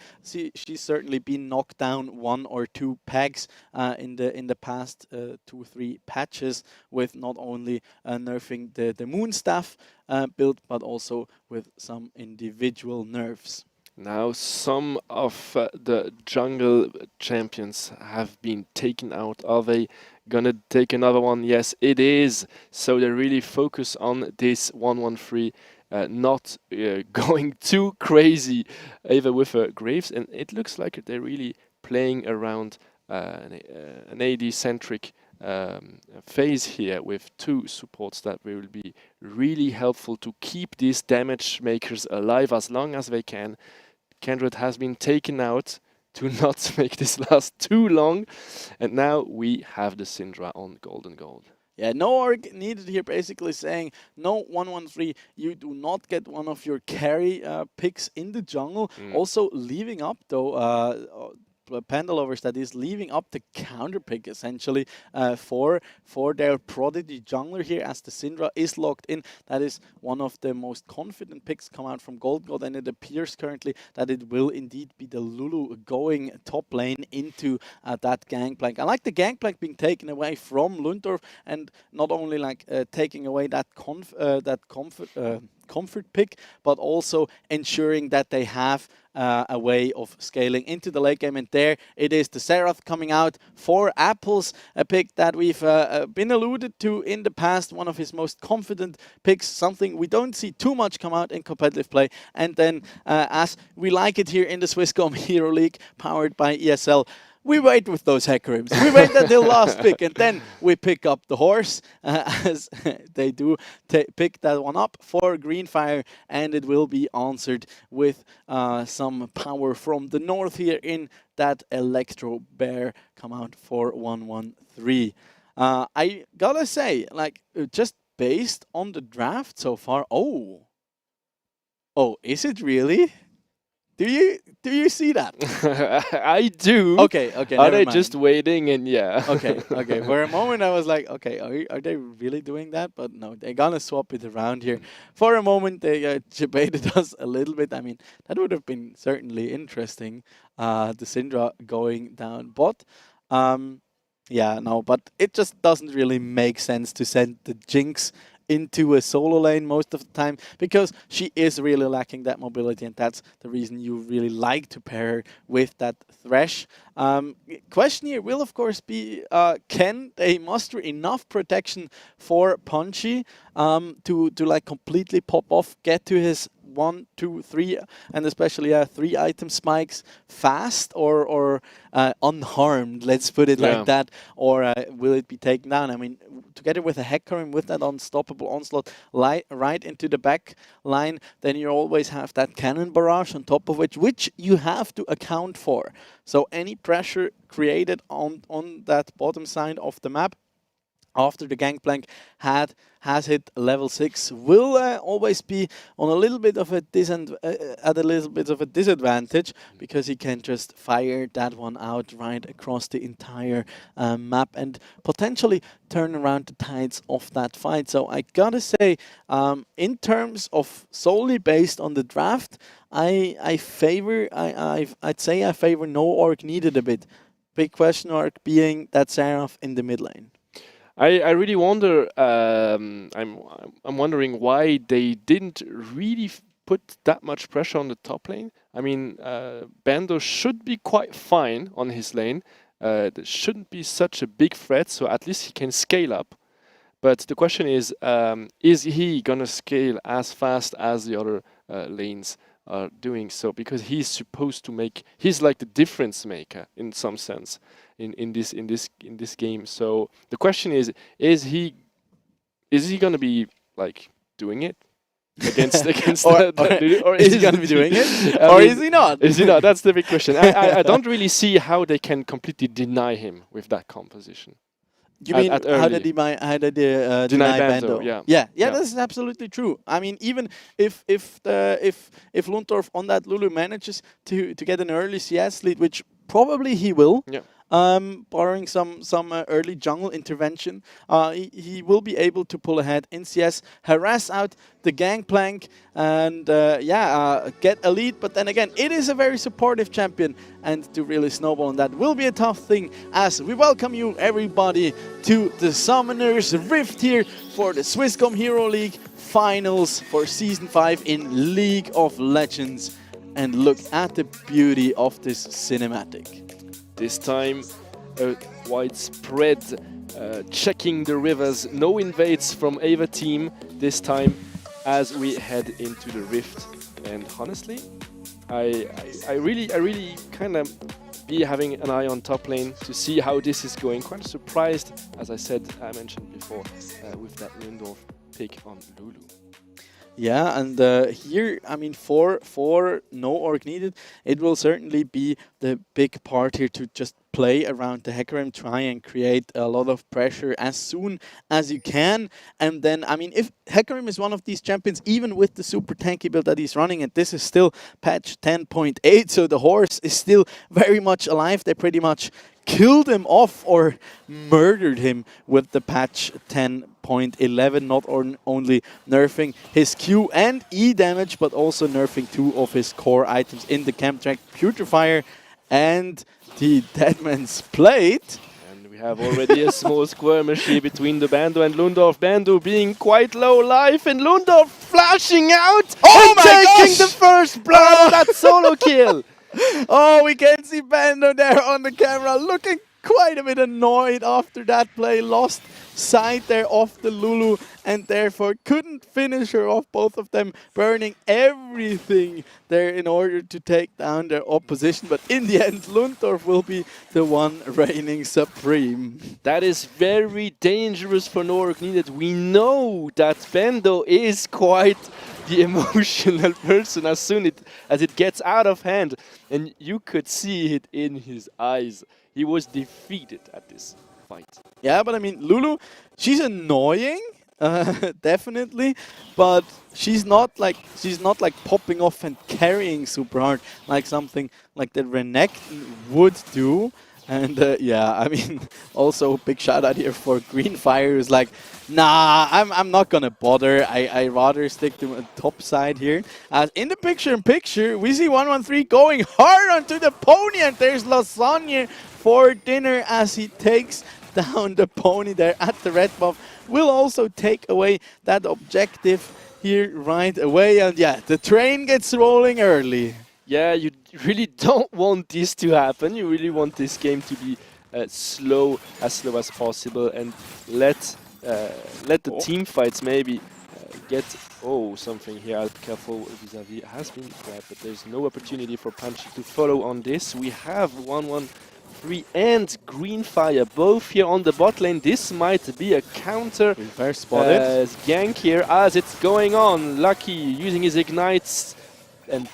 been knocked down 1 or 2 pegs in the past 2-3 patches, with not only nerfing the Moon Staff build, but also with some individual nerfs. Now some of the jungle champions have been taken out. Are they gonna take another one? Yes, it is. So they really focus on this 1-1-3, not going too crazy either with Graves, and it looks like they're really playing around an AD-centric phase here with 2 supports that will be really helpful to keep these damage makers alive as long as they can. Kindred has been taken out to not make this last too long, and now we have the Syndra on golden gold. Yeah, no org needed here, basically saying no 1-1-3, you do not get one of your carry picks in the jungle. Also leaving up though Panda lovers, that is leaving up the counter pick essentially for their prodigy jungler here, as the Syndra is locked in. That is one of the most confident picks come out from Gold God, and it appears currently that it will indeed be the Lulu going top lane into that gangplank. I like the gangplank being taken away from Lundorf, and not only like taking away that comfort pick, but also ensuring that they have a way of scaling into the late game. And there it is, the Serath coming out for Apples, a pick that we've been alluded to in the past, one of his most confident picks, something we don't see too much come out in competitive play. And then as we like it here in the Swisscom Hero League, powered by ESL, we wait with those Hecarims. We wait until last pick, and then we pick up the horse, as they do pick that one up for Greenfire, and it will be answered with some power from the north here in that Electro Bear come out for 1-1-3. I gotta say, like, just based on the draft so far, oh, is it really? Do you see that? I do. Okay. Are they just waiting? And yeah. Okay. For a moment, I was like, okay, are they really doing that? But no, they're gonna swap it around here. For a moment, they debated us a little bit. I mean, that would have been certainly interesting. The Syndra going down, but yeah, no, but it just doesn't really make sense to send the Jinx into a solo lane most of the time, because she is really lacking that mobility, and that's the reason you really like to pair her with that Thresh. Question here will of course be, can they muster enough protection for Punchy to like completely pop off, get to his 1, 2, 3, and especially 3 item spikes fast, or unharmed, let's put it like that, or will it be taken down? I mean, together with a Hecarim with that unstoppable onslaught right into the back line, then you always have that cannon barrage on top of which you have to account for. So any pressure created on that bottom side of the map, after the Gangplank has hit level 6 will always be on a little bit of a at a little bit of a disadvantage, because he can just fire that one out right across the entire map and potentially turn around the tides of that fight. So I gotta say, in terms of solely based on the draft, I'd say I favor no orc needed a bit. Big question mark being that Seraph in the mid lane. I really wonder. I'm wondering why they didn't really put that much pressure on the top lane. I mean, Bando should be quite fine on his lane. There shouldn't be such a big threat, so at least he can scale up. But the question is he gonna scale as fast as the other lanes are doing so? Because he's supposed to he's like the difference maker in some sense in this game. So the question is he gonna be like doing it against or is he gonna be doing it, or is he not? Is he not? That's the big question. I don't really see how they can completely deny him with that composition. You mean how did they deny Bando? Yeah, that's absolutely true. I mean, even if Lundorf on that Lulu manages to get an early CS lead, which probably he will, barring some early jungle intervention, he will be able to pull ahead in CS, harass out the Gangplank, and get a lead. But then again, it is a very supportive champion, and to really snowball on that will be a tough thing, as we welcome you everybody to the Summoner's Rift here for the Swisscom Hero League Finals for Season 5 in League of Legends. And look at the beauty of this cinematic. This time, a widespread checking the rivers. No invades from Ava team this time as we head into the Rift. And honestly, I really kind of be having an eye on top lane to see how this is going. Quite surprised, as I mentioned before, with that Lundorf pick on Lulu. Yeah, and here, I mean, for no orc needed, it will certainly be the big part here to just play around the Hecarim, try and create a lot of pressure as soon as you can. And then, I mean, if Hecarim is one of these champions, even with the super tanky build that he's running, and this is still patch 10.8, so the horse is still very much alive. They pretty much killed him off or murdered him with the patch 10.11, not only nerfing his Q and E damage, but also nerfing 2 of his core items in the camp track, Putrefier and the Deadman's Plate. And we have already a small skirmish here between the Bando and Lundorf. Bando being quite low life, and Lundorf flashing out and taking the first blood of that solo kill. Oh, we can see Bando there on the camera looking quite a bit annoyed after that play. Lost sight there of the Lulu and therefore couldn't finish her off. Both of them burning everything there in order to take down their opposition. But in the end, Lundorf will be the one reigning supreme. That is very dangerous for Norok needed. We know that Bando is quite the emotional person as soon as it gets out of hand. And you could see it in his eyes. He was defeated at this fight. Yeah, but I mean, Lulu, she's annoying, definitely, but she's not like popping off and carrying super hard like something like the Renekton would do. And yeah, I mean, also big shout out here for Greenfire, who's like, nah, I'm not gonna bother. I rather stick to the top side here. In the picture-in-picture, we see 113 going hard onto the pony, and there's Lasagna for dinner as he takes down the pony there at the red buff. Will also take away that objective here right away. And yeah, the train gets rolling early. Yeah, you really don't want this to happen. You really want this game to be as slow as possible, and let the team fights maybe get something here. Careful, vis-a-vis has been grabbed, but there's no opportunity for Punchy to follow on this. We have 113 and Greenfire both here on the bot lane. This might be a counter gank here as it's going on. Lucky using his ignites and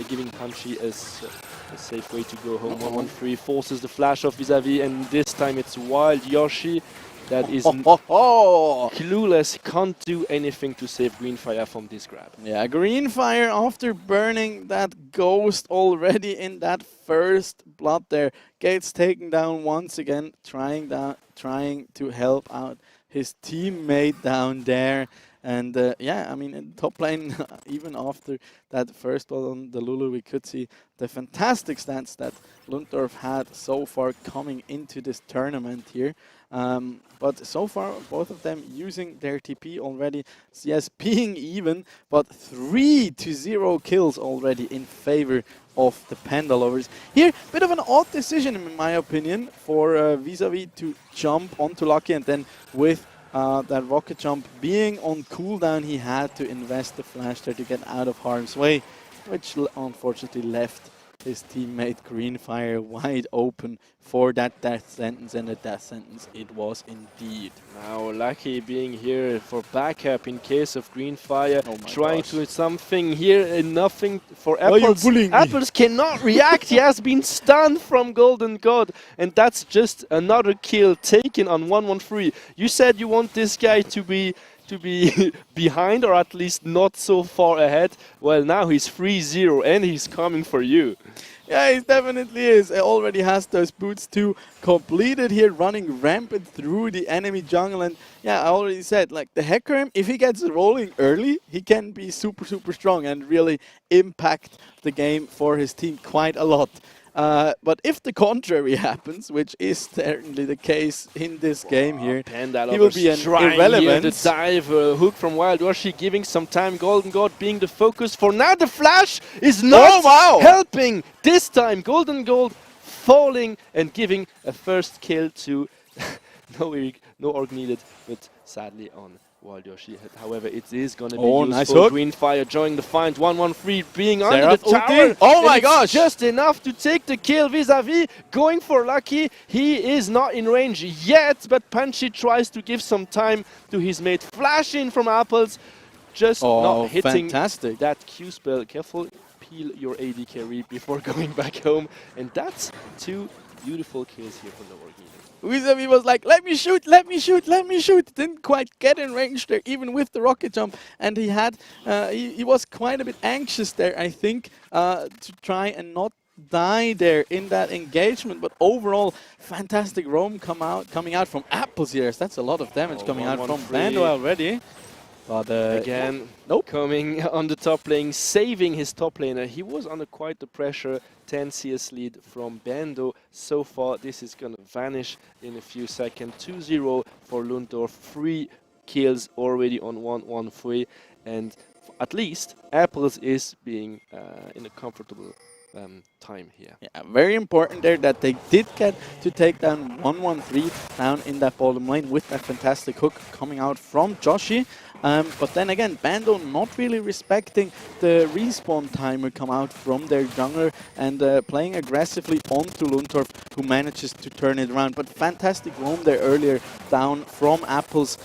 giving Punchy a safe way to go home. 113 forces the flash off vis-a-vis, and this time it's Wild Yoshi that is Oh, clueless, can't do anything to save Greenfire from this grab. yeah, Greenfire after burning that ghost already in that first blood there gets taken down once again, trying to help out his teammate down there. And yeah, I mean, in top lane, even after that first blood on the Lulu, we could see the fantastic stats that Lundorf had so far coming into this tournament here. But so far, both of them using their TP already. Yes, being even, but 3-0 kills already in favor of the Panda Lovers. Here, bit of an odd decision in my opinion for Vis-a-Vis to jump onto Lucky, and then with that rocket jump being on cooldown, he had to invest the flash there to get out of harm's way, which unfortunately left his teammate Greenfire wide open for that death sentence, and a death sentence it was indeed. Now Lucky being here for backup in case of Greenfire, trying to do something here and nothing for Apples. Apples cannot react, he has been stunned from Golden God, and that's just another kill taken on 113. You said you want this guy to be behind, or at least not so far ahead. Well, now he's 3-0 and he's coming for you. Yeah, he definitely is. He already has those boots too completed here, running rampant through the enemy jungle. And yeah, I already said, like, the Hecarim, if he gets rolling early, he can be super, super strong and really impact the game for his team quite a lot. But if the contrary happens, which is certainly the case in this game here, he will be an irrelevant. The dive hook from Wild Yoshi giving some time. Golden God being the focus for now. The flash is not helping this time. Golden Gold falling and giving a first kill to no org needed, but sadly on Wild Yoshi. However, it is going to be useful. Nice hook. Greenfire joining the fight. 113 being under the tower. Oh my gosh! Just enough to take the kill. Vis-a-Vis going for Lucky. He is not in range yet, but Punchy tries to give some time to his mate. Flash in from Apples. Just not hitting that Q spell. Careful, peel your AD carry before going back home. And that's two beautiful kills here from the org needed. Vis-a-Vis was like, let me shoot, let me shoot, let me shoot. Didn't quite get in range there, even with the rocket jump. And he had, he was quite a bit anxious there, I think, to try and not die there in that engagement. But overall, fantastic roam coming out from Apples here. That's a lot of damage coming out from Bando already. But again, coming on the top lane, saving his top laner. He was under quite the pressure. 10 CS lead from Bando. So far, this is going to vanish in a few seconds. 2-0 for Lundorf. 3 kills already on 113. And at least Apples is being in a comfortable time here. Yeah, very important there that they did get to take down 113 down in that bottom lane with that fantastic hook coming out from Joshi. But then again, Bando not really respecting the respawn timer come out from their jungler and playing aggressively onto Lundorf, who manages to turn it around. But fantastic roam there earlier down from Apples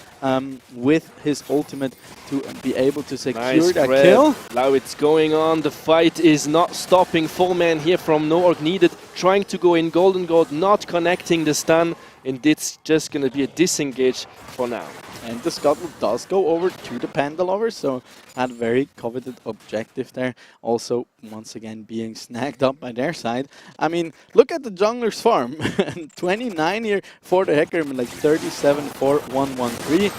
with his ultimate to be able to secure that kill. Now it's going on. The fight is not stopping. Full man here from No Org Needed, trying to go in. Golden God not connecting the stun, and it's just going to be a disengage for now. And the Scuttle does go over to the Panda Lovers, so had a very coveted objective there. Also, once again, being snagged up by their side. I mean, look at the jungler's farm. 29 here for the Hecarim, and like 37 for 113.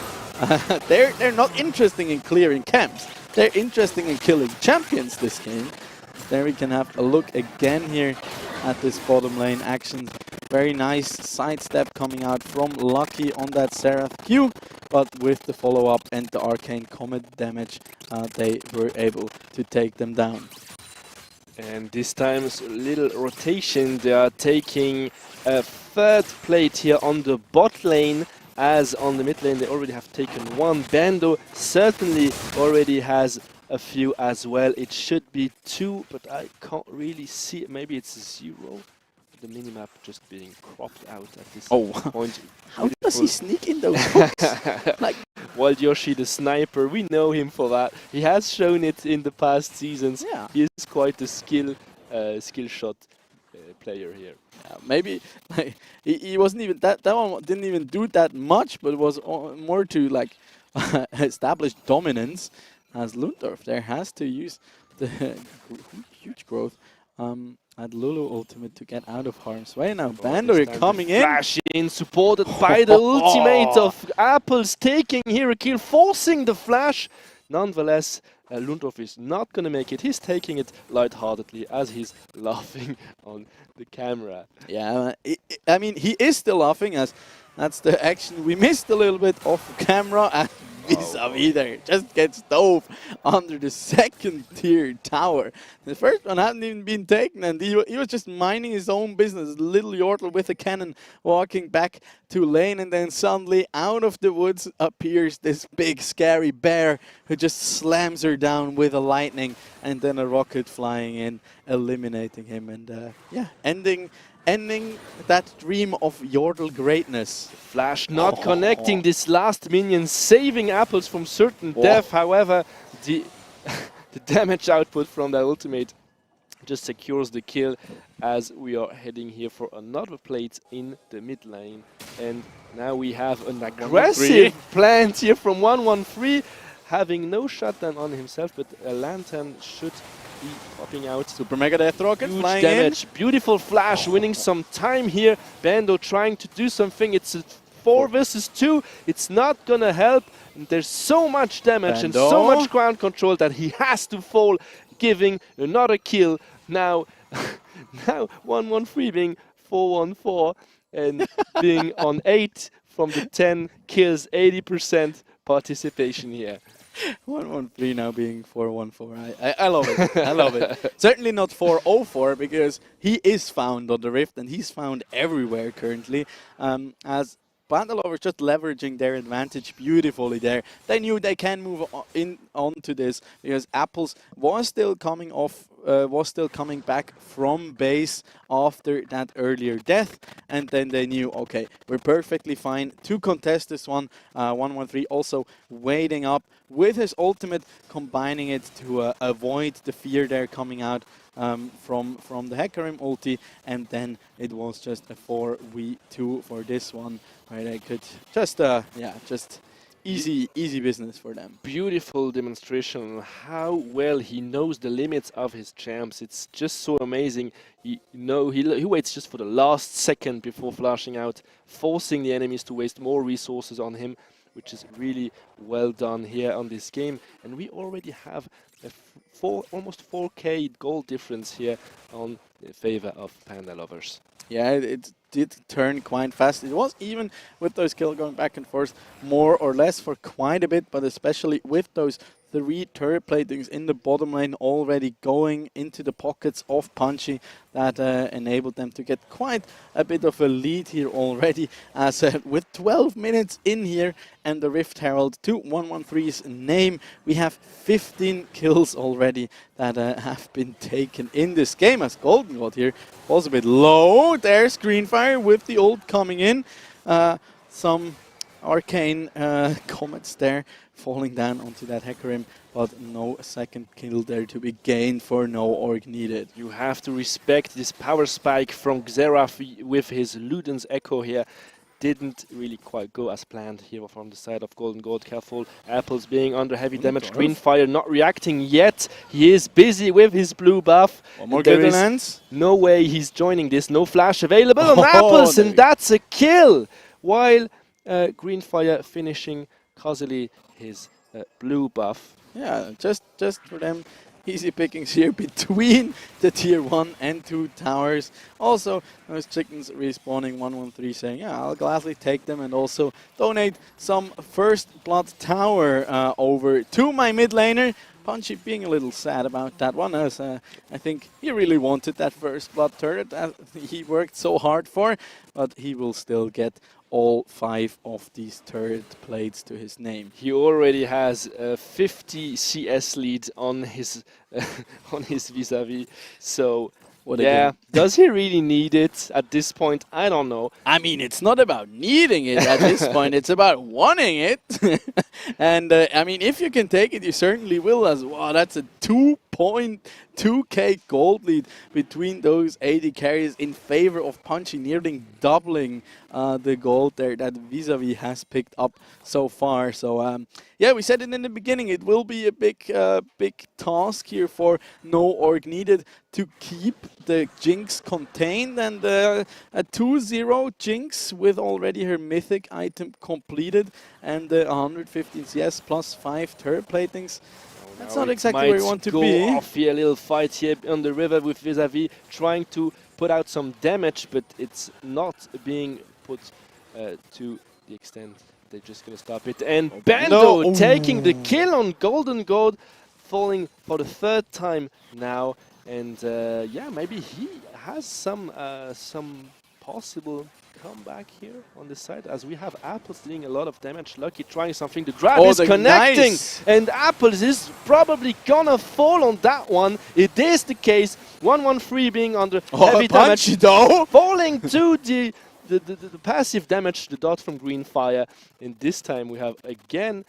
They're not interested in clearing camps. They're interested in killing champions this game. There we can have a look again here at this bottom lane action. Very nice sidestep coming out from Lucky on that Seraph Q, but with the follow-up and the Arcane Comet damage, they were able to take them down. And this time's little rotation, they are taking a third plate here on the bot lane, as on the mid lane they already have taken one. Bando certainly already has a few as well. It should be 2, but I can't really see it. Maybe it's 0. The minimap just being cropped out at this point. How does he sneak in those hooks? Like, Wild Yoshi the sniper, we know him for that. He has shown it in the past seasons. Yeah. He is quite a skill shot player here. Maybe like, he wasn't even that one didn't even do that much, but it was more to like establish dominance, as Lundorf there has to use the huge growth at Lulu ultimate to get out of harm's way. Now Bando coming in. Flash in, supported by the ultimate of Apples, taking here a kill, forcing the flash. Nonetheless, Lundorf is not going to make it. He's taking it lightheartedly as he's laughing on the camera. Yeah, I mean, he is still laughing, as that's the action we missed a little bit off camera, and vis-a-vis there just gets dove under the second tier tower. The first one hadn't even been taken, and he was just minding his own business. Little Yordle with a cannon walking back to lane, and then suddenly out of the woods appears this big scary bear who just slams her down with a lightning, and then a rocket flying in, eliminating him, and yeah, ending that dream of Yordle greatness. Flash not connecting this last minion, saving Apples from certain death. However, the damage output from that ultimate just secures the kill, as we are heading here for another plate in the mid lane. And now we have an aggressive plant here from 113, having no shutdown on himself, but a lantern should be popping out. Super Mega Death Rocket Huge flying damage. in. Beautiful flash, winning some time here. Bando trying to do something. It's a 4 versus 2. It's not gonna help. And there's so much damage and so much ground control that he has to fall, giving another kill. Now, now 113 being 414 and being on 8 from the 10 kills, 80% participation here. 113 now being 414. I love it. I love it. Certainly not 404, because he is found on the Rift and he's found everywhere currently. As Bandalovers just leveraging their advantage beautifully there. They knew they can move on to this, because Apples was still coming back from base after that earlier death, and then they knew, okay, we're perfectly fine to contest this one. 113 also waiting up with his ultimate, combining it to avoid the fear there coming out from the Hecarim ulti, and then it was just a 4v2 for this one, where they could just just easy business for them. Beautiful demonstration on how well he knows the limits of his champs. It's just so amazing. He waits just for the last second before flashing out, forcing the enemies to waste more resources on him, which is really well done here on this game. And we already have a almost 4k goal difference here on in favor of Panda Lovers. Yeah, it did turn quite fast. It was even with those kills going back and forth more or less for quite a bit, but especially with those 3 turret platings in the bottom lane already going into the pockets of Punchy, that enabled them to get quite a bit of a lead here already, as with 12 minutes in here and the Rift Herald to 113's name, we have 15 kills already that have been taken in this game, as Golden God here was a bit low. There's Greenfire with the ult coming in. Some arcane comets there falling down onto that Hecarim, but no second kill there to be gained for no org needed. You have to respect this power spike from Xerath with his Luden's Echo here. Didn't really quite go as planned here from the side of Golden Gold. Careful, Apples being under heavy damage. Greenfire not reacting yet. He is busy with his blue buff. One more good lands. No way he's joining this. No flash available on Apples, and that's a kill. While Greenfire finishing cozily his blue buff. Yeah, just for them, easy pickings here between the tier 1 and 2 towers. Also, those chickens respawning, 113 saying, yeah, I'll gladly take them, and also donate some first blood tower over to my mid laner. Punchy being a little sad about that one, as I think he really wanted that first blood turret that he worked so hard for, but he will still get all 5 of these turret plates to his name. He already has a 50 CS lead on his vis-a-vis. So does he really need it at this point? I don't know. I mean, it's not about needing it at this point. It's about wanting it. And I mean, if you can take it, you certainly will. As wow, that's a 2 1.2k gold lead between those AD carries in favor of Punchy, nearly doubling the gold there that Vis-a-Vis has picked up so far. So yeah, we said it in the beginning, it will be a big task here for No Org Needed to keep the Jinx contained, and a 2-0 Jinx with already her mythic item completed and 115 CS plus 5 turret platings. That's not exactly where you want to be. Off here, a little fight here on the river with Vis-a-Vis, trying to put out some damage, but it's not being put to the extent they're just going to stop it. And Bando taking the kill on Golden Gold, falling for the third time now. And yeah, maybe he has some possible comeback here on this side, as we have Apples dealing a lot of damage. Lucky trying something. The grab is connecting, and Apples is probably gonna fall on that one. It is the case. 113 being under heavy damage, falling to the passive damage, the dot from Green Fire. And this time we have again,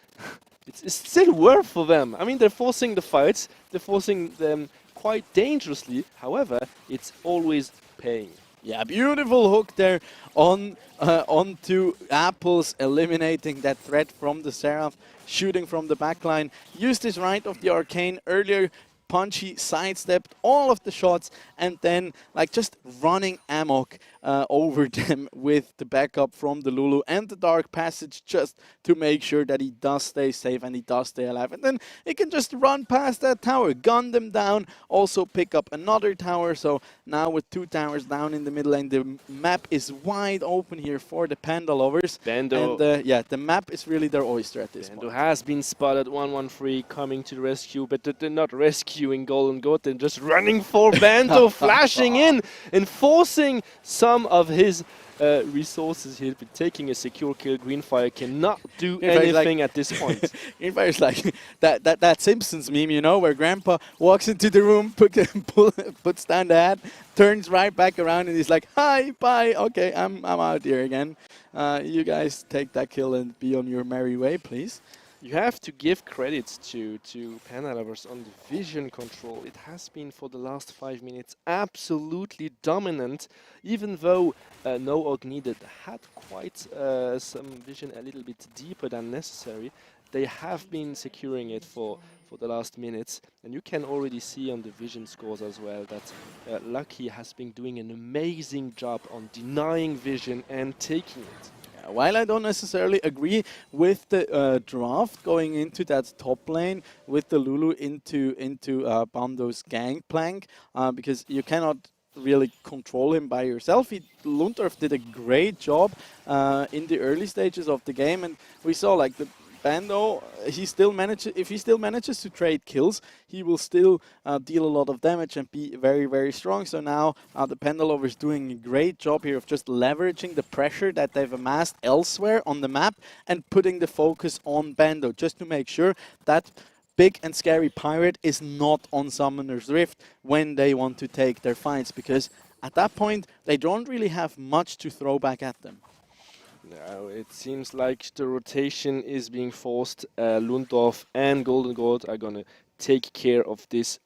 it's still worth for them. I mean, they're forcing the fights, they're forcing them quite dangerously. However, it's always paying. Yeah, beautiful hook there onto Apples, eliminating that threat from the Seraph, shooting from the backline. Used his right of the Arcane earlier. Punchy sidestepped all of the shots and then like just running amok over them with the backup from the Lulu and the Dark Passage, just to make sure that he does stay safe and he does stay alive. And then he can just run past that tower, gun them down, also pick up another tower. So now with 2 towers down in the middle lane, the map is wide open here for the Panda lovers. Bando. And yeah, the map is really their oyster at this point. Bando has been spotted, 113 coming to the rescue, but they're not rescuing Golden Goat, they're just running for Bando, flashing in and forcing some of his resources here, but taking a secure kill. Greenfire cannot do anything at this point. Greenfire's like that Simpsons meme, you know, where Grandpa walks into the room, puts down the hat, turns right back around, and he's like, "Hi, bye. Okay, I'm out here again. You guys take that kill and be on your merry way, please." You have to give credit to Panda lovers on the vision control. It has been for the last 5 minutes absolutely dominant, even though No Org Needed had quite some vision a little bit deeper than necessary. They have been securing it for the last minutes, and you can already see on the vision scores as well that Lucky has been doing an amazing job on denying vision and taking it. While I don't necessarily agree with the draft going into that top lane with the Lulu into Bando's gangplank, because you cannot really control him by yourself. Lundorf did a great job in the early stages of the game, and we saw like the Bando, if he still manages to trade kills, he will still deal a lot of damage and be very, very strong. So now the Panda Lover is doing a great job here of just leveraging the pressure that they've amassed elsewhere on the map and putting the focus on Bando, just to make sure that big and scary pirate is not on Summoner's Rift when they want to take their fights, because at that point they don't really have much to throw back at them. Now it seems like the rotation is being forced. Lundorf and Golden Gold are gonna take care of this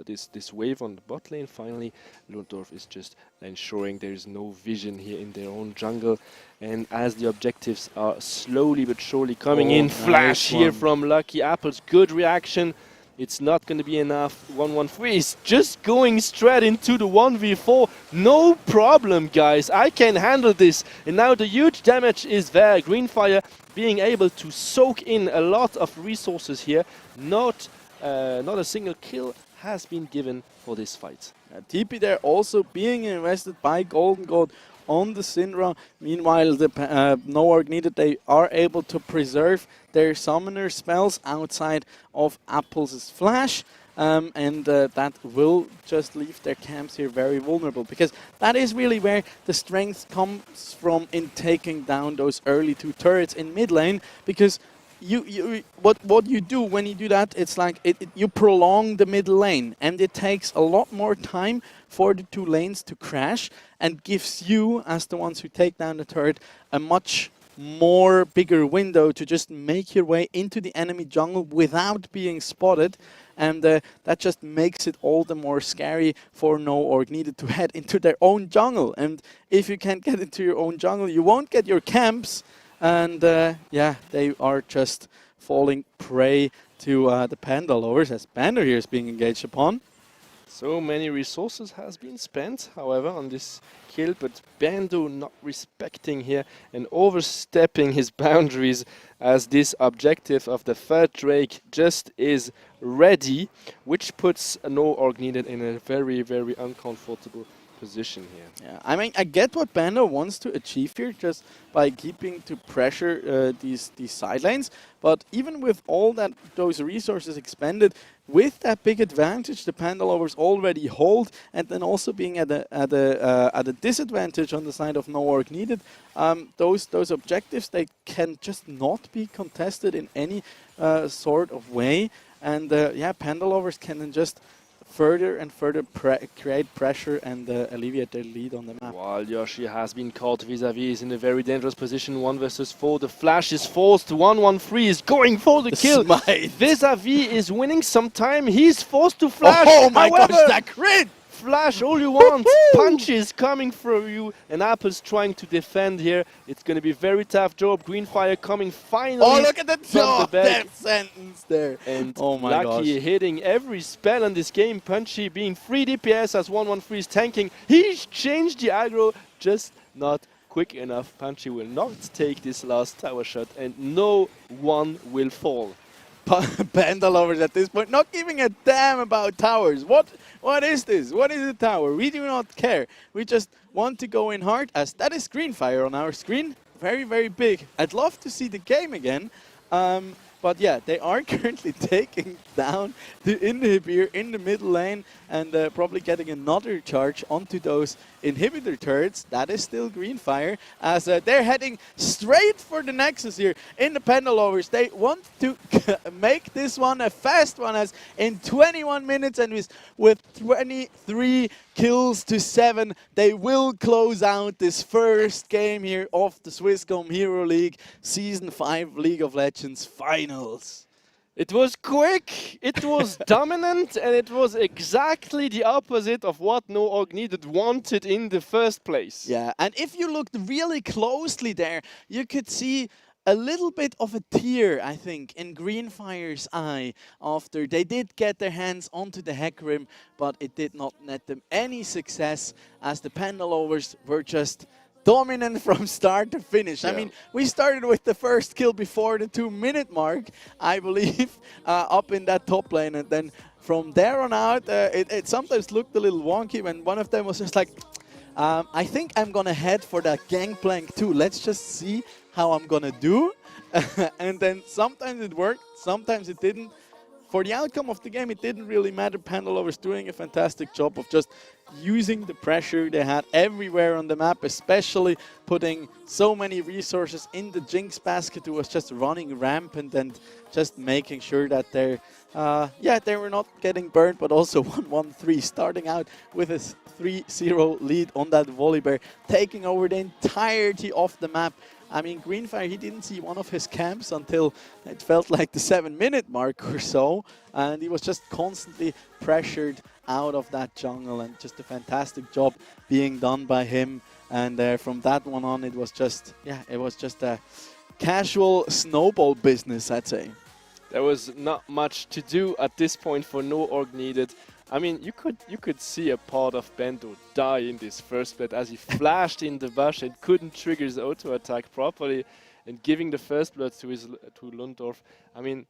this wave on the bot lane. Finally, Lundorf is just ensuring there is no vision here in their own jungle. And as the objectives are slowly but surely coming in, flash here from Lucky Apples, good reaction. It's not going to be enough. 113 is just going straight into the 1v4. No problem, guys. I can handle this. And now the huge damage is there. Greenfire being able to soak in a lot of resources here. Not a single kill has been given for this fight. TP there also being invested by Golden Gold on the Syndra. Meanwhile, the No Org Needed, they are able to preserve their summoner spells outside of Apples' flash, and that will just leave their camps here very vulnerable, because that is really where the strength comes from in taking down those early 2 turrets in mid lane, because what you do when you do that, it's like you prolong the middle lane, and it takes a lot more time for the 2 lanes to crash, and gives you, as the ones who take down the turret, a much more bigger window to just make your way into the enemy jungle without being spotted. And that just makes it all the more scary for No Org Needed to head into their own jungle. And if you can't get into your own jungle, you won't get your camps. And yeah, they are just falling prey to the Panda Lovers as Panda here is being engaged upon. So many resources has been spent, however, on this kill, but Bando not respecting here and overstepping his boundaries as this objective of the third Drake just is ready, which puts No Org Needed in a very, very uncomfortable position here. Yeah, I mean, I get what Bando wants to achieve here just by keeping to pressure these side lanes, but even with all those resources expended, with that big advantage the Panda Lovers already hold, and then also being at a disadvantage on the side of No Org Needed, those objectives, they can just not be contested in any sort of way, and yeah, Panda Lovers can then just further and further create pressure and alleviate their lead on the map. While Yoshi has been caught vis-a-vis in a very dangerous position, 1 versus 4, the Flash is forced, 1-1-3 is going for the kill. Vis-a-vis is winning some time, he's forced to flash. Oh my gosh, that crit! Flash all you want, punches coming through you, and Apple's trying to defend here. It's going to be very tough job. Greenfire coming finally. Oh, look at the top that sentence there. And oh my Lucky gosh, hitting every spell on this game. Punchy being 3 DPS as 1-1-3 is tanking. He's changed the aggro, just not quick enough. Punchy will not take this last tower shot, and no one will fall. Panda Lovers at this point not giving a damn about towers. What is this? What is a tower? We do not care. We just want to go in hard, as that is Greenfire on our screen. Very, very big. I'd love to see the game again. But yeah, they are currently taking down the inhibitor in the middle lane and probably getting another charge onto those inhibitor turrets. That is still Greenfire, as they're heading straight for the Nexus here in the Panda Lovers. They want to make this one a fast one, as in 21 minutes and with 23 kills to 7, they will close out this first game here of the Swisscom Hero League Season 5 League of Legends Finals. It was quick, it was dominant, and it was exactly the opposite of what No Org Needed wanted in the first place. Yeah, and if you looked really closely there, you could see a little bit of a tear, I think, in Greenfire's eye after they did get their hands onto the Hecarim, but it did not net them any success, as the Panda Lovers were just dominant from start to finish. Yeah. I mean, we started with the first kill before the 2-minute mark, I believe, up in that top lane, and then from there on out, it sometimes looked a little wonky when one of them was just like, I think I'm gonna head for that gangplank too. Let's just see how I'm gonna do. And then sometimes it worked, sometimes it didn't. For the outcome of the game, it didn't really matter. Panda Lovers doing a fantastic job of just using the pressure they had everywhere on the map, especially putting so many resources in the Jinx basket, who was just running rampant and just making sure that they're, they were not getting burned, but also 1-1-3, starting out with a 3-0 lead on that Volibear, taking over the entirety of the map. I mean, Greenfire, he didn't see one of his camps until it felt like the 7-minute mark or so, and he was just constantly pressured out of that jungle, and just a fantastic job being done by him. And from that one on, it was just, it was just a casual snowball business, I'd say. There was not much to do at this point for No Org Needed. I mean, you could see a part of Bando die in this first split as he flashed in the bush and couldn't trigger his auto attack properly, and giving the first blood to Lundorf. I mean,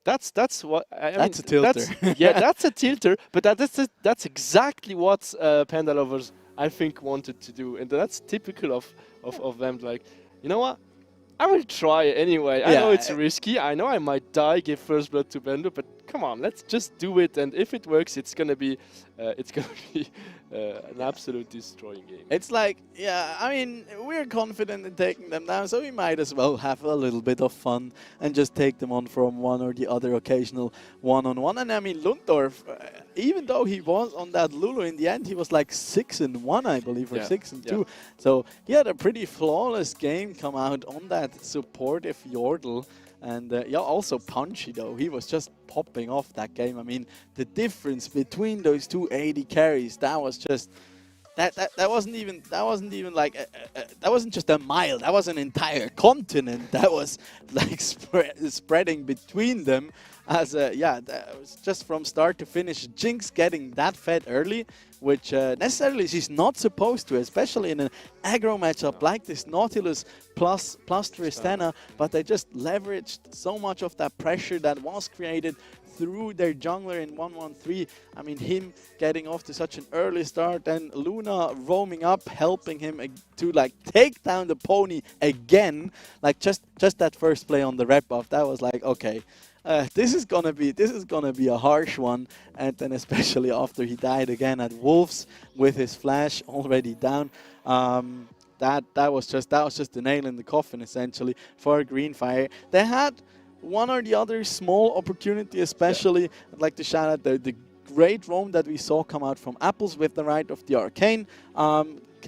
that's what that's a tilter. That's a tilter, but that's exactly what Panda Lovers, I think, wanted to do, and that's typical of them. Like, you know what? I will try it anyway. I know it's risky. I know I might die, give first blood to Bando, but come on, let's just do it, and if it works, it's gonna be an absolute destroying game. It's like, yeah, I mean, we're confident in taking them down, so we might as well have a little bit of fun and just take them on from one or the other occasional one-on-one. And I mean, Lundorf, even though he was on that Lulu, in the end, he was like 6-1, I believe, or 6-2. So he had a pretty flawless game come out on that supportive Yordle. And yeah, also Punchy though, he was just popping off that game. I mean, the difference between those two AD carries, that was just that wasn't even like that wasn't just a mile, that was an entire continent that was like spreading between them. As yeah, that was just from start to finish. Jinx getting that fed early, which necessarily she's not supposed to, especially in an aggro matchup like this Nautilus plus Tristana, but they just leveraged so much of that pressure that was created through their jungler in 1-1-3. I mean, him getting off to such an early start, and Luna roaming up, helping him to like take down the pony again. Like just that first play on the rep buff, that was like, okay. This is gonna be a harsh one, and then especially after he died again at Wolves with his flash already down. That was just the nail in the coffin essentially for Greenfire. They had one or the other small opportunity, especially. I'd like to shout out the great roam that we saw come out from Apples with the right of the Arcane.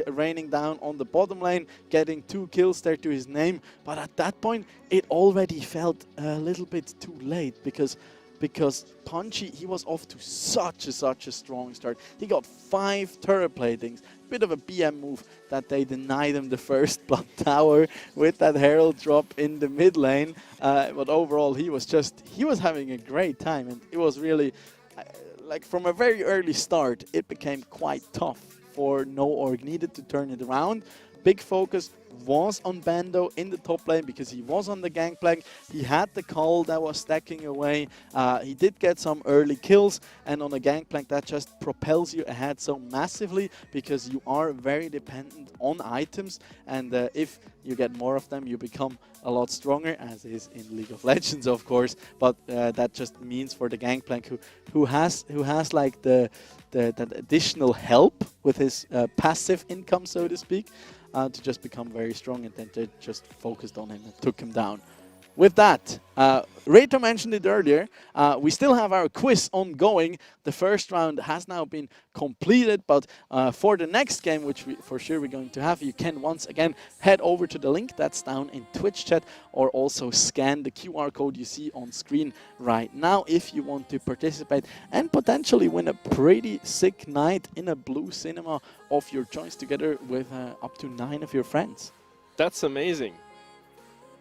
Raining down on the bottom lane, getting 2 kills there to his name, but at that point it already felt a little bit too late because Punchy, he was off to such a strong start. He got 5 turret platings, bit of a BM move that they denied him the first blood tower with that Herald drop in the mid lane, but overall he was having a great time, and it was really like from a very early start it became quite tough for No Org needed to turn it around. Big focus was on Bando in the top lane because he was on the gangplank. He had the call that was stacking away. He did get some early kills, and on a gangplank that just propels you ahead so massively because you are very dependent on items, and if you get more of them, you become a lot stronger, as is in League of Legends, of course. But that just means for the gangplank who has like that additional help with his passive income, so to speak, to just become very strong, and then they just focused on him and took him down. With that, Reito mentioned it earlier, we still have our quiz ongoing. The first round has now been completed, but for the next game, which for sure we're going to have, you can once again head over to the link that's down in Twitch chat, or also scan the QR code you see on screen right now if you want to participate and potentially win a pretty sick night in a blue cinema of your choice together with up to 9 of your friends. That's amazing.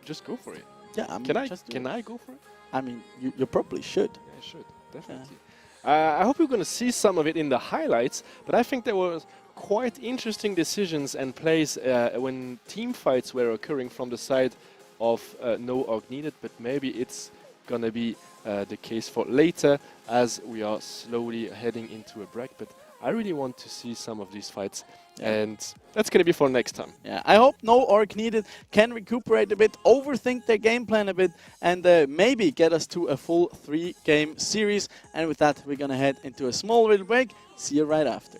Just go for it. Yeah, I mean, can I go for it? I mean, you probably should. Yeah, I should, definitely. I hope you're going to see some of it in the highlights, but I think there were quite interesting decisions and plays when team fights were occurring from the side of No Org Needed, but maybe it's going to be the case for later as we are slowly heading into a break. But I really want to see some of these fights, and that's going to be for next time. Yeah, I hope No Org Needed can recuperate a bit, overthink their game plan a bit, and maybe get us to a full 3-game series. And with that, we're going to head into a small little break. See you right after.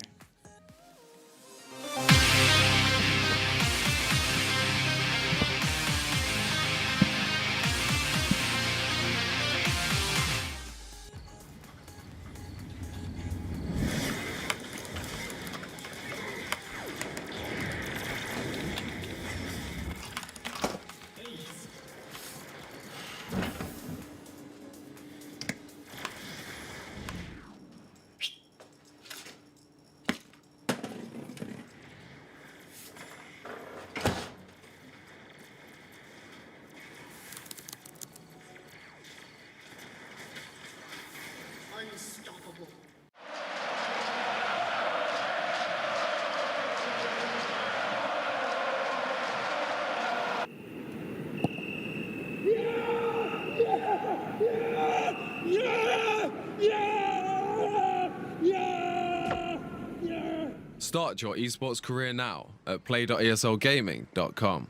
Start your esports career now at play.eslgaming.com.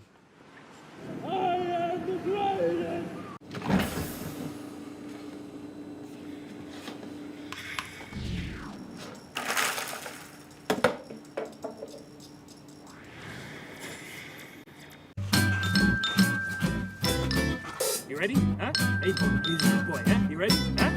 ready? Huh? Hey, he's a good boy, huh? You ready? Huh?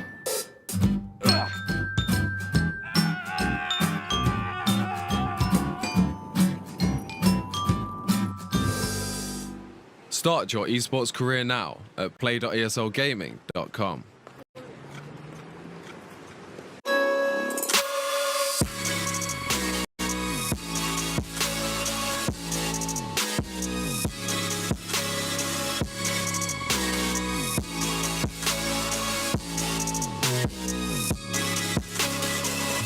Start your esports career now at play.eslgaming.com.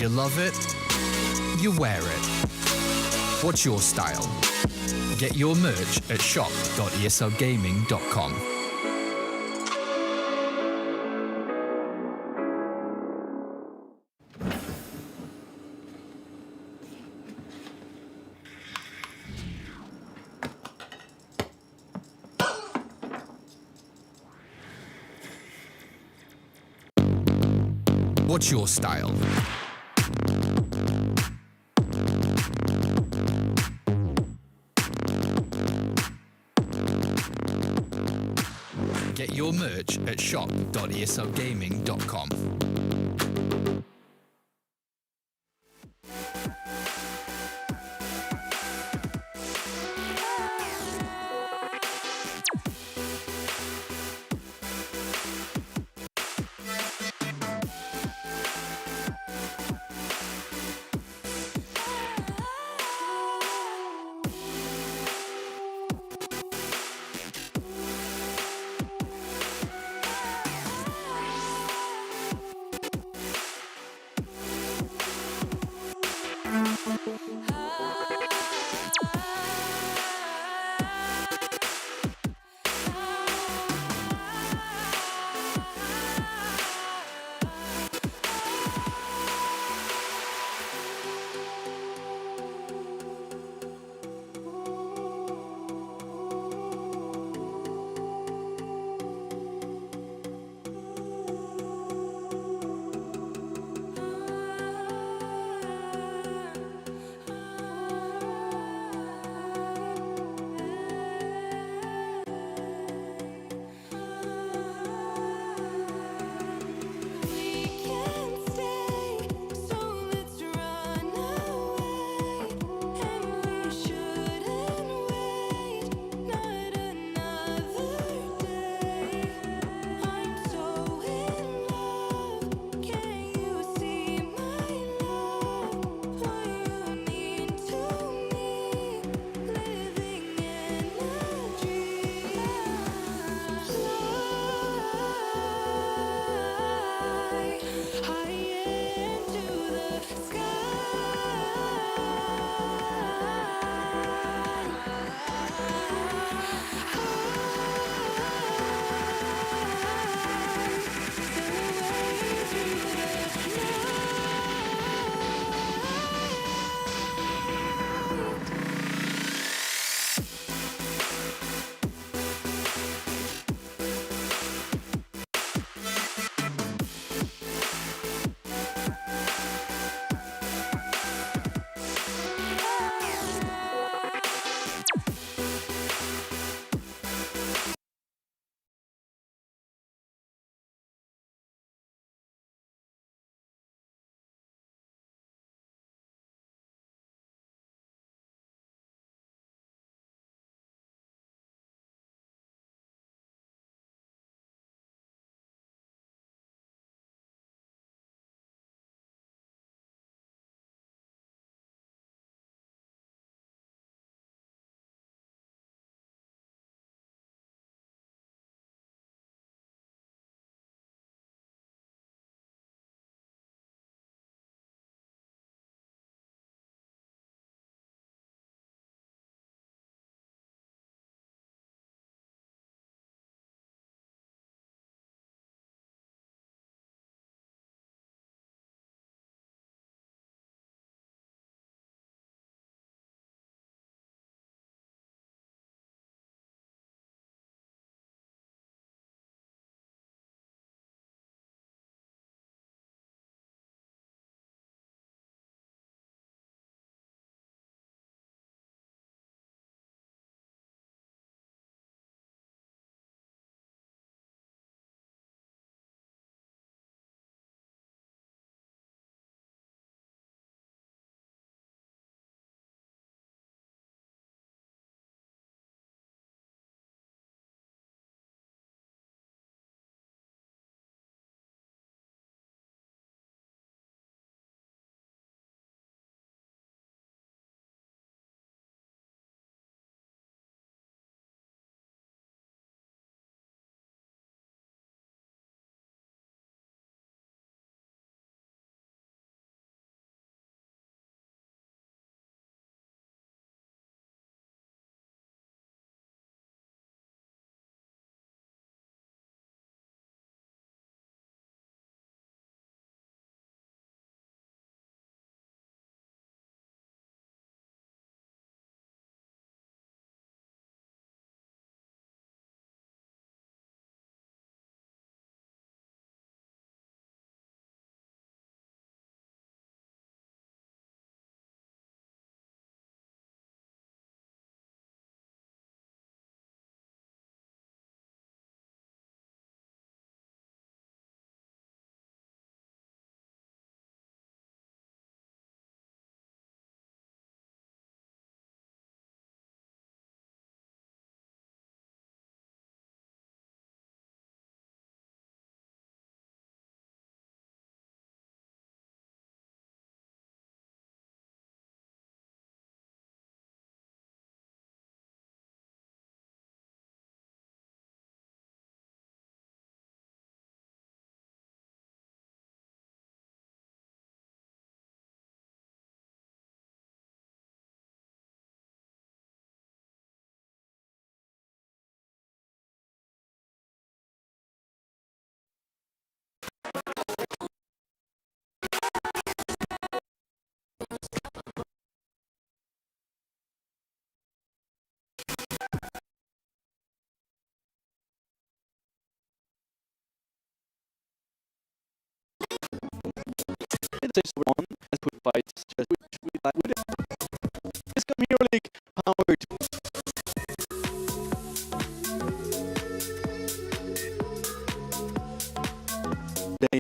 You love it, you wear it. What's your style? Get your merch at shop.eslgaming.com. What's your style? Get your merch at shop.eslgaming.com. saves one and put fights just which we like with it. Swisscom Hero League powered. They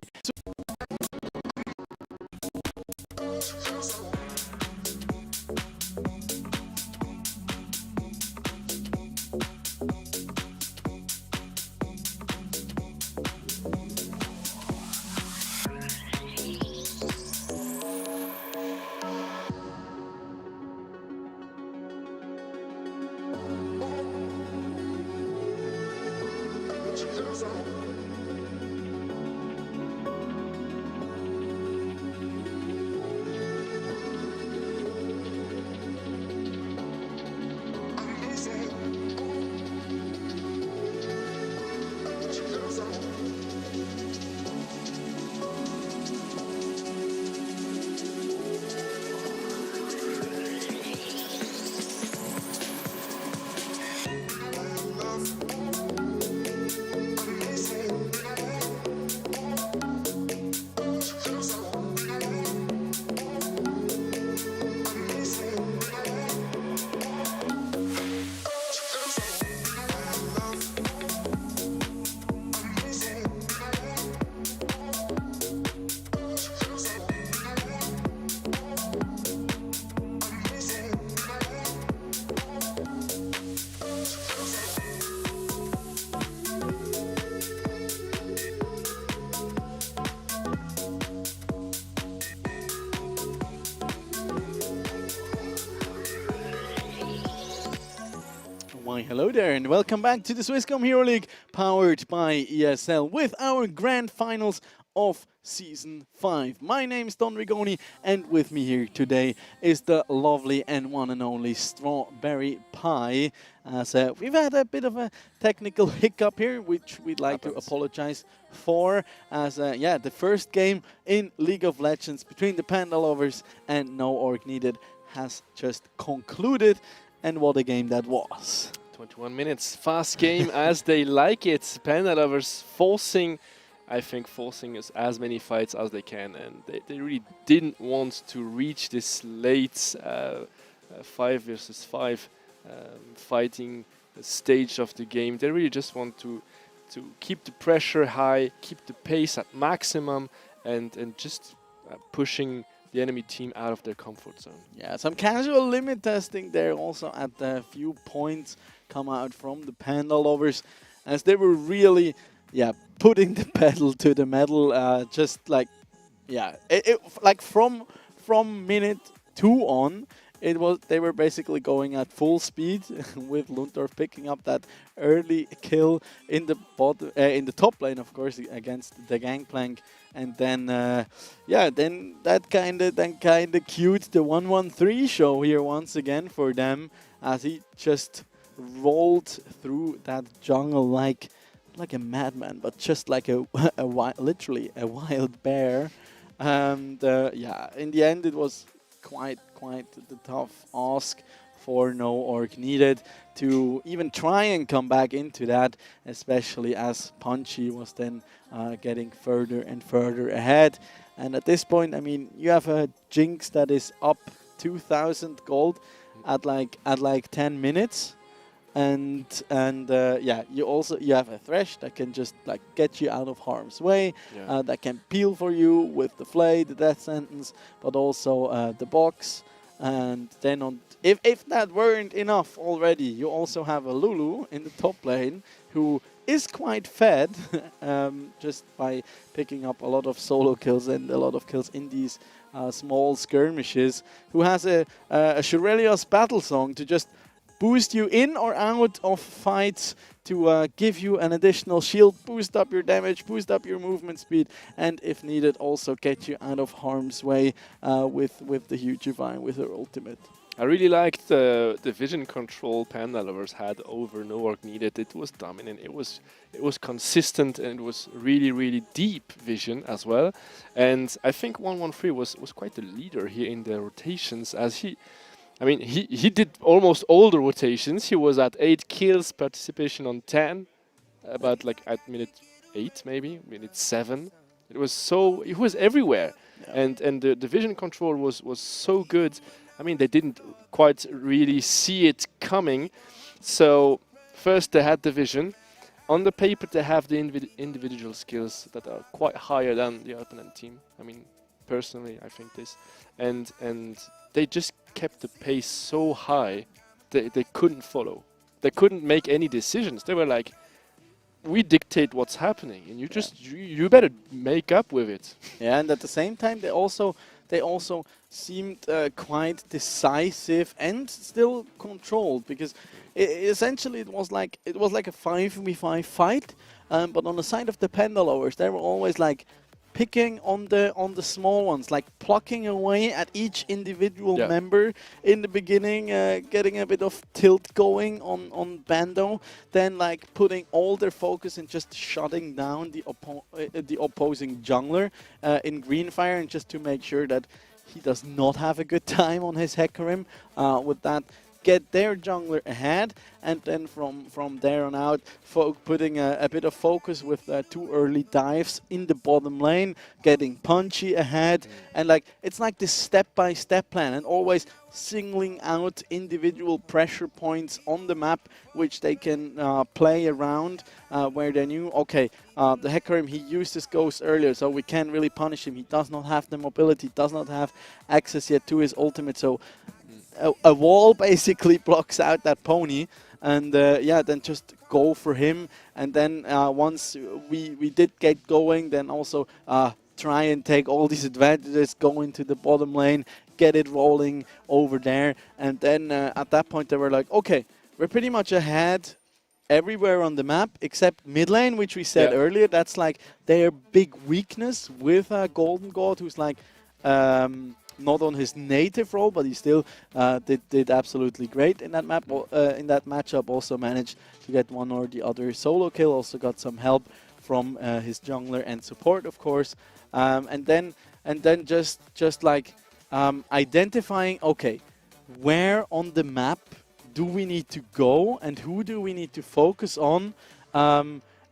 Why, hello there, and welcome back to the Swisscom Hero League, powered by ESL, with our grand finals of Season 5. My name is Don Rigoni, and with me here today is the lovely and one and only Strawberry Pie. As we've had a bit of a technical hiccup here, which we'd like to apologize for. As yeah, the first game in League of Legends between the Panda Lovers and No Org Needed has just concluded. And what a game that was. 21 minutes, fast game as they like it. Panda Lovers forcing as many fights as they can, and they really didn't want to reach this late 5 versus 5 fighting stage of the game. They really just want to keep the pressure high, keep the pace at maximum, and just pushing the enemy team out of their comfort zone. Yeah, some casual limit testing there also at a few points come out from the Panda Lovers, as they were really, yeah, putting the pedal to the metal. Just like, yeah, like from minute 2 on, they were basically going at full speed with Lundorf picking up that early kill in the top lane, of course, against the Gangplank, and then yeah, then that kind of cued the 1-1-3 show here once again for them, as he just rolled through that jungle like a madman, but just like literally a wild bear. And yeah, in the end it was quite the tough ask for No Org Needed to even try and come back into that, especially as Punchy was then getting further and further ahead. And at this point, I mean, you have a Jinx that is up 2,000 gold at like 10 minutes. And yeah, you have a Thresh that can just like get you out of harm's way, yeah. That can peel for you with the Flay, the Death Sentence, but also the box. And then if that weren't enough already, you also have a Lulu in the top lane who is quite fed just by picking up a lot of solo kills and a lot of kills in these small skirmishes, who has a Shurelios battle song to just boost you in or out of fights, to give you an additional shield, boost up your damage, boost up your movement speed, and if needed also get you out of harm's way with the huge Divine, with her ultimate. I really liked the vision control Panda Lovers had over No Org Needed. It was dominant, it was consistent, and it was really deep vision as well. And I think 113 was quite the leader here in the rotations, as he did almost all the rotations. He was at 8 kills, participation on 10, about like at minute 8 maybe, minute 7. He was everywhere. and the vision control was so good. I mean, they didn't quite really see it coming. So first they had the vision. On the paper, they have the individual skills that are quite higher than the opponent team. I mean, personally, I think this, and they just kept the pace so high, they couldn't follow. They couldn't make any decisions. They were like, we dictate what's happening, and you just you better make up with it. Yeah, and at the same time, they also seemed quite decisive and still controlled, because essentially it was like a 5v5 fight, but on the side of the Pendulowers, they were always like picking on the small ones, like plucking away at each individual member in the beginning, getting a bit of tilt going on Bando, then like putting all their focus in just shutting down the opposing jungler in Greenfire, and just to make sure that he does not have a good time on his Hecarim. With that, get their jungler ahead, and then from there on out, putting a bit of focus with 2 early dives in the bottom lane, getting punchy ahead, and like it's like this step-by-step plan, and always singling out individual pressure points on the map which they can play around, where they knew, okay, the Hecarim, he used his ghost earlier, so we can't really punish him. He does not have the mobility, does not have access yet to his ultimate, so a wall basically blocks out that pony, and then just go for him. And then once we did get going, then also try and take all these advantages, go into the bottom lane, get it rolling over there. And then at that point they were like, okay, we're pretty much ahead everywhere on the map except mid lane, which we said earlier. That's like their big weakness with Golden God, who's like not on his native role, but he still did absolutely great in that map. In that matchup, also managed to get one or the other solo kill. Also got some help from his jungler and support, of course. And then just like identifying, okay, where on the map do we need to go and who do we need to focus on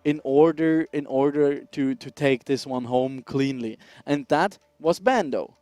in order to take this one home cleanly. And that was Bando,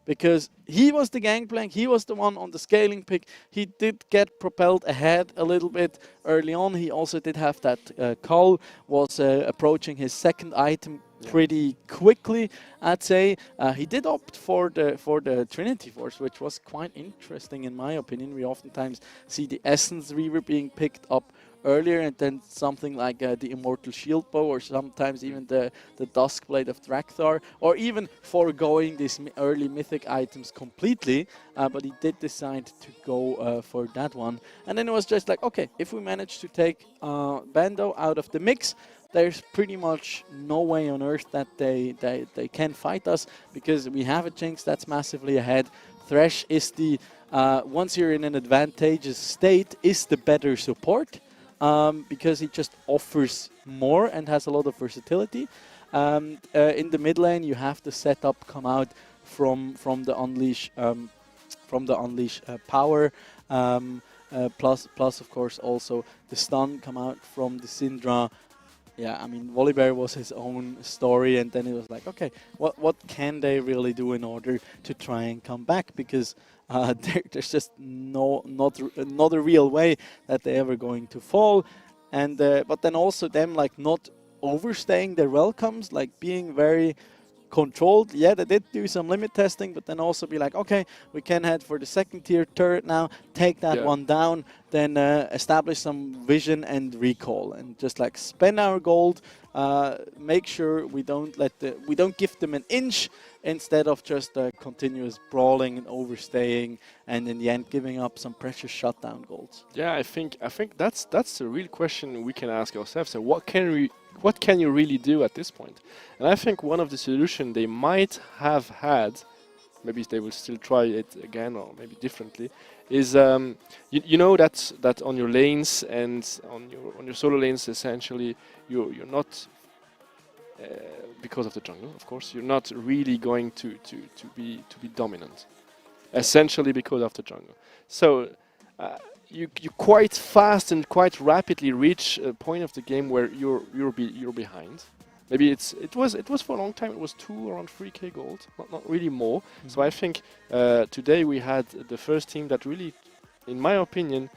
because he was the gangplank, he was the one on the scaling pick. He did get propelled ahead a little bit early on. He also did have that call, was approaching his second item pretty quickly, I'd say. He did opt for the Trinity Force, which was quite interesting in my opinion. We oftentimes see the Essence Reaver being picked up earlier, and then something like the Immortal Shield Bow, or sometimes even the Duskblade of Drakthar, or even foregoing these early mythic items completely, but he did decide to go for that one. And then it was just like, okay, if we manage to take Bando out of the mix, there's pretty much no way on earth that they can fight us, because we have a Jinx that's massively ahead. Thresh is the, once you're in an advantageous state, is the better support, because he just offers more and has a lot of versatility. In the mid lane, you have the setup come out from the Unleash power, plus of course also the stun come out from the Syndra. Yeah, I mean, Volibear was his own story, and then it was like, okay, what can they really do in order to try and come back? Because there's just not a real way that they're ever going to fall. And but then also them like not overstaying their welcomes, like being very controlled. Yeah, they did do some limit testing, but then also be like, okay, we can head for the second tier turret now, take that one down, then establish some vision and recall, and just like spend our gold, make sure we don't give them an inch, instead of just continuous brawling and overstaying, and in the end giving up some precious shutdown golds. Yeah, I think that's the real question we can ask ourselves. So what can you really do at this point? And I think one of the solutions they might have had, maybe they will still try it again or maybe differently, is you know that on your lanes and on your solo lanes, essentially you're not because of the jungle, of course, you're not really going to be dominant, essentially because of the jungle. So you quite fast and quite rapidly reach a point of the game where you're behind, maybe it was for a long time. It was around 3k gold, not really more. So I think today we had the first team that really, in my opinion,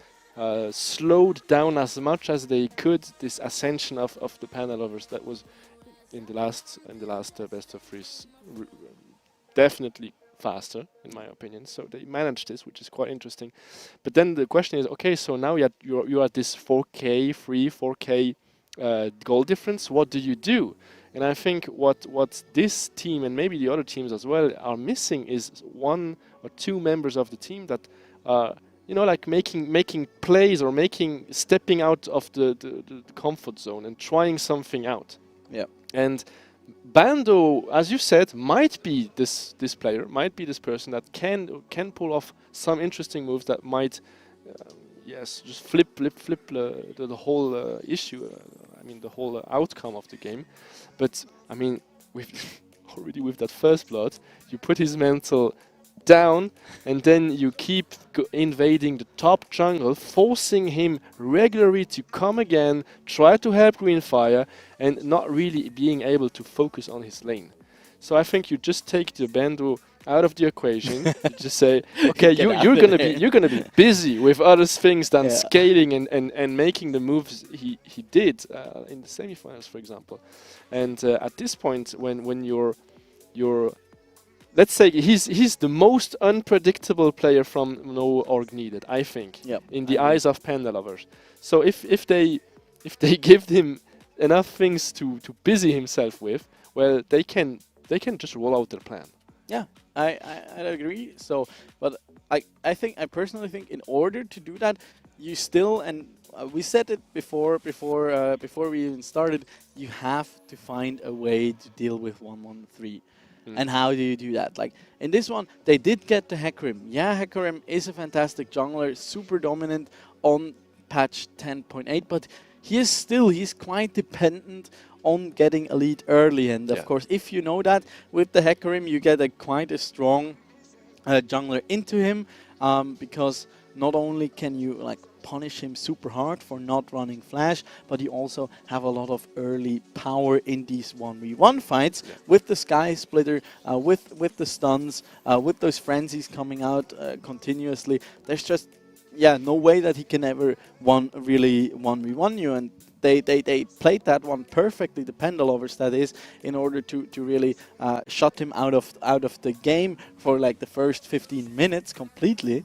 slowed down as much as they could this ascension of the Panda Lovers that was in the last best of threes definitely faster, in my opinion. So they managed this, which is quite interesting. But then the question is, okay, so now you're at this 4k goal difference. What do you do? And I think what this team and maybe the other teams as well are missing is one or two members of the team that like making plays or stepping out of the comfort zone and trying something out. Yeah. And Bando, as you said, might be this player, might be this person that can pull off some interesting moves that might, just flip the whole issue. The whole outcome of the game. But I mean, already with that first blood, you put his mental down, and then you keep invading the top jungle, forcing him regularly to come again, try to help Greenfire, and not really being able to focus on his lane. So I think you just take the Bando out of the equation. You just say, okay, you're gonna be busy with other things than scaling and making the moves he did in the semifinals, for example. And at this point, when you're let's say he's the most unpredictable player from No Org Needed, I think, in the eyes of Panda Lovers. So if they give him enough things to busy himself with, well, they can just roll out their plan. Yeah, I agree. So, but I personally think in order to do that, you still, and we said it before we even started, you have to find a way to deal with 113. And how do you do that? Like in this one, they did get the Hecarim. Yeah, Hecarim is a fantastic jungler, super dominant on patch 10.8, but he's quite dependent on getting a lead early. And of course, if you know that with the Hecarim, you get quite a strong jungler into him, because not only can you punish him super hard for not running flash, but you also have a lot of early power in these 1v1 fights with the Sky Splitter, with the stuns, with those frenzies coming out continuously. There's just no way that he can ever really 1v1 you, and they played that one perfectly, the Panda Lovers that is, in order to really shut him out of the game for the first 15 minutes completely.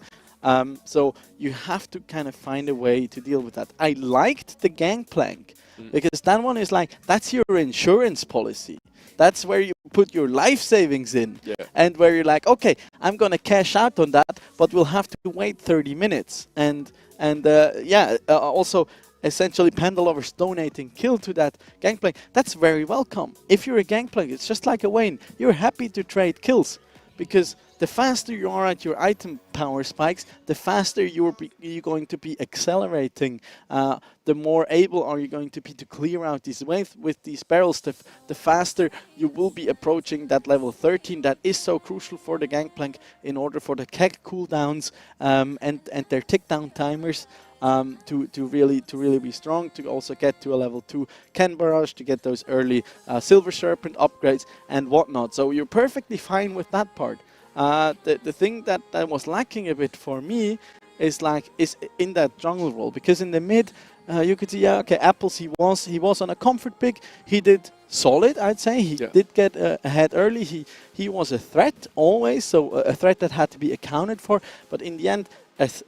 So you have to kind of find a way to deal with that. I liked the Gangplank because that one is that's your insurance policy. That's where you put your life savings in, and where you're like, okay, I'm gonna cash out on that, but we'll have to wait 30 minutes. And also essentially Panda Lovers donating kill to that Gangplank. That's very welcome. If you're a Gangplank, it's just like a Wayne. You're happy to trade kills, because the faster you are at your item power spikes, the faster you're going to be accelerating. The more able are you going to be to clear out these waves with these barrels. The faster you will be approaching that level 13 that is so crucial for the Gangplank in order for the keg cooldowns and their tick down timers. To really be strong, to also get to a level 2 Ken Barrage, to get those early Silver Serpent upgrades and whatnot. So you're perfectly fine with that part. The thing that was lacking a bit for me is in that jungle role, because in the mid you could see, Apples, he was on a comfort pick. He did solid, I'd say. He did get ahead early. He was a threat always, so a threat that had to be accounted for. But in the end,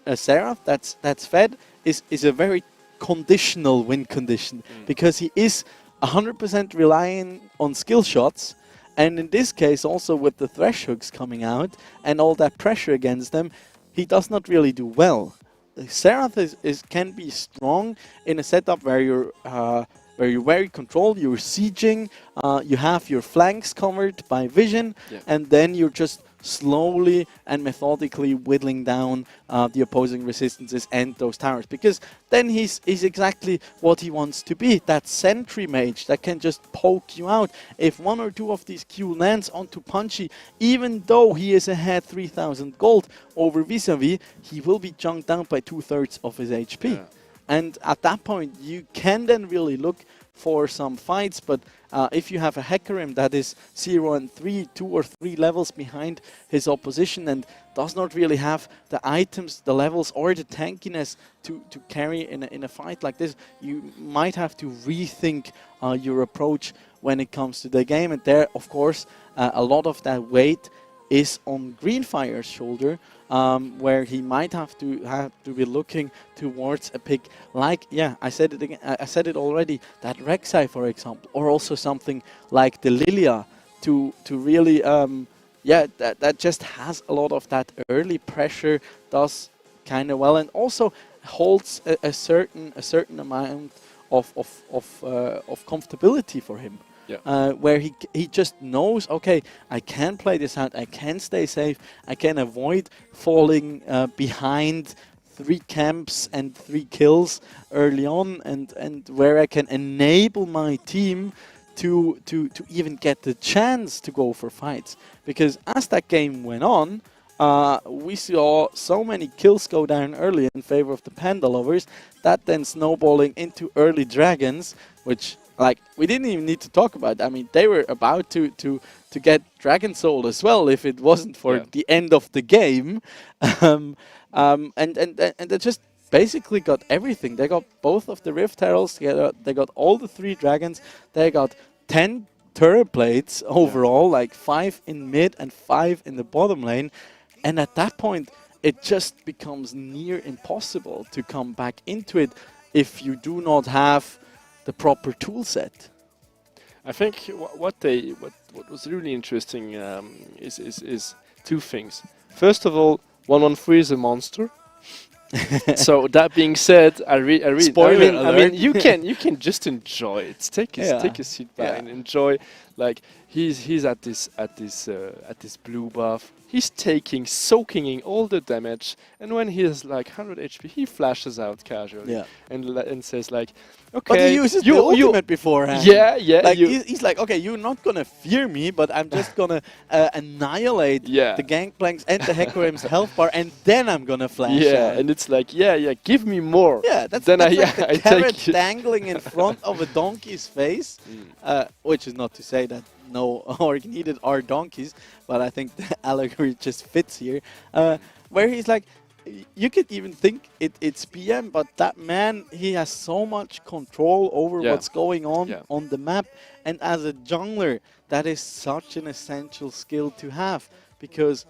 a Seraph that's fed is a very conditional win condition, because he is 100% relying on skill shots. And in this case, also with the Thresh hooks coming out and all that pressure against them, he does not really do well. Seraph can be strong in a setup where you're very controlled, you're sieging, you have your flanks covered by vision, and then you're just slowly and methodically whittling down the opposing resistances and those towers, because then he's exactly what he wants to be, that sentry mage that can just poke you out. If one or two of these Q lands onto Punchy, even though he is ahead 3000 gold over vis-a-vis, he will be junked down by 2/3 of his HP. And at that point, you can then really look for some fights, but if you have a Hecarim that is 0 and 3, 2 or 3 levels behind his opposition and does not really have the items, the levels or the tankiness to carry in a fight like this, you might have to rethink your approach when it comes to the game. And there, of course, a lot of that weight is on Greenfire's shoulder, where he might have to be looking towards a pick like, yeah, I said it again, I said it already, that Rek'Sai, for example, or also something like the Lilia to really, yeah, that just has a lot of that early pressure, does kind of well, and also holds a certain amount of comfortability for him. Yeah. Where he just knows, okay, I can play this out, I can stay safe, I can avoid falling behind 3 camps and 3 kills early on, and where I can enable my team to even get the chance to go for fights. Because as that game went on, we saw so many kills go down early in favor of the Panda lovers, that then snowballing into early dragons, which, like, we didn't even need to talk about. I mean, they were about to get Dragon Soul as well if it wasn't for the end of the game. And they just basically got everything. They got both of the Rift Heralds, they got all the 3 dragons, they got 10 turret plates overall, like 5 in mid and 5 in the bottom lane. And at that point, it just becomes near impossible to come back into it if you do not have the proper tool set. I think what was really interesting is 2 things. First of all, 113 is a monster. So that being said, I mean, you can just enjoy it. Take a seat back and enjoy. Like he's at this blue buff. He's soaking in all the damage, and when he has like 100 HP, he flashes out casually and says like, okay. But he uses the ultimate beforehand. Yeah. Like he's like, okay, you're not gonna fear me, but I'm just gonna annihilate the Gangplank's and the Hecarim's health bar, and then I'm gonna flash out. And it's like, give me more. Yeah, that's then like I the carrot take dangling in front of a donkey's face, which is not to say that no orc needed are donkeys, but I think the allegory just fits here, where he's like, you could even think it's PM, but that man, he has so much control over what's going on the map, and as a jungler, that is such an essential skill to have, because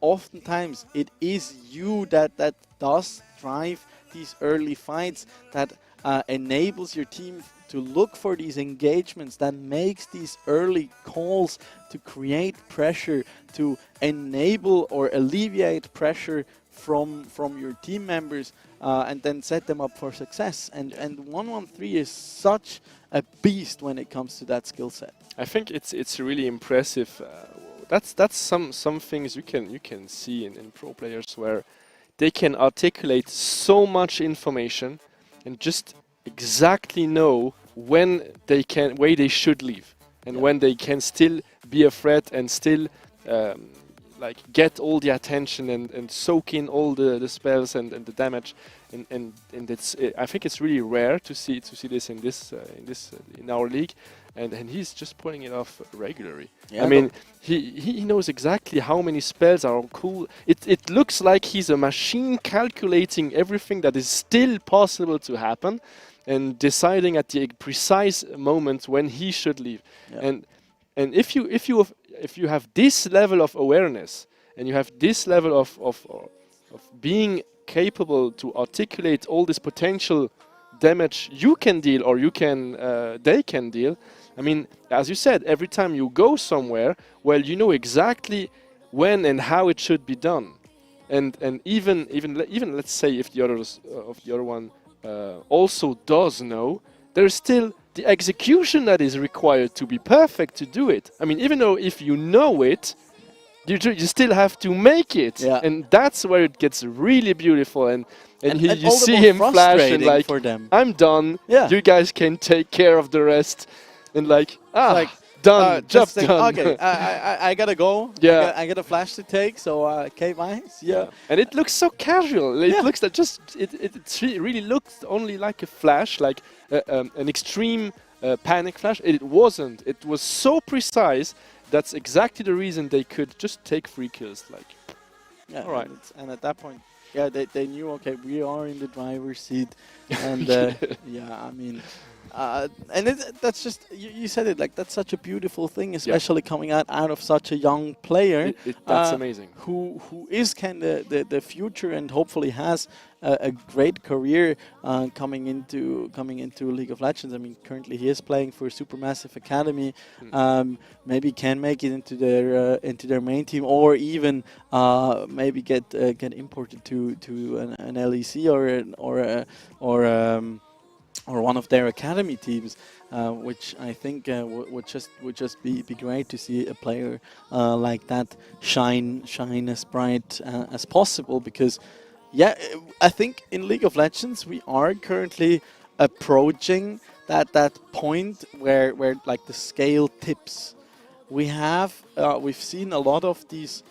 oftentimes it is you that does drive these early fights, that enables your team to look for these engagements, that makes these early calls to create pressure, to enable or alleviate pressure from your team members, and then set them up for success. And 113 is such a beast when it comes to that skill set. I think it's really impressive. That's some things you can see in pro players, where they can articulate so much information and just exactly know when they can, where they should leave, and when they can still be a threat and still like get all the attention and soak in all the spells and the damage, and it's I think it's really rare to see this in our league, and he's just pulling it off regularly. Yeah, I mean, he knows exactly how many spells are cool. It looks like he's a machine calculating everything that is still possible to happen, and deciding at the precise moment when he should leave. And if you have this level of awareness, and you have this level of being capable to articulate all this potential damage you can deal, or they can deal. I mean, as you said, every time you go somewhere, well, you know exactly when and how it should be done. And even let's say if the other one also does know, there's still the execution that is required to be perfect to do it. I mean, even though if you know it, you still have to make it, and that's where it gets really beautiful. And you see him flash and like, for them. I'm done. You guys can take care of the rest. And like, done, job done. Okay, I gotta go. I got a flash to take. So okay, bye. And it looks so casual. It looks that it really looks only like a flash, like an extreme panic flash. It wasn't. It was so precise. That's exactly the reason they could just take 3 kills. Like, Yeah, all right. and at that point, yeah, they knew, okay, we are in the driver's seat, and yeah, I mean, and that's just you said it, like that's such a beautiful thing, especially coming out of such a young player. That's amazing. Who is kind of the future and hopefully has a great career coming into League of Legends. I mean, currently he is playing for Supermassive Academy. Maybe can make it into their main team, or even maybe get imported to an LEC or one of their academy teams, which I think would just be great to see a player like that shine as bright as possible. Because, yeah, I think in League of Legends we are currently approaching that point where like the scale tips. We've seen a lot of these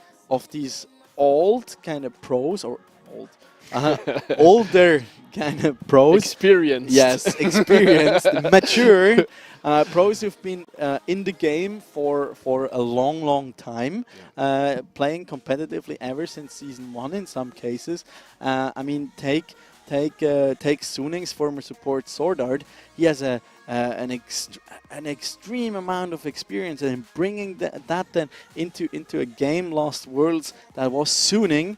old kind of pros, or older kind of pros. Experienced. Yes, experienced, mature pros who've been in the game for a long time, playing competitively ever since Season 1 in some cases. I mean, take Suning's former support Swordart. He has an extreme amount of experience, and bringing that then into a game Lost Worlds that was Suning,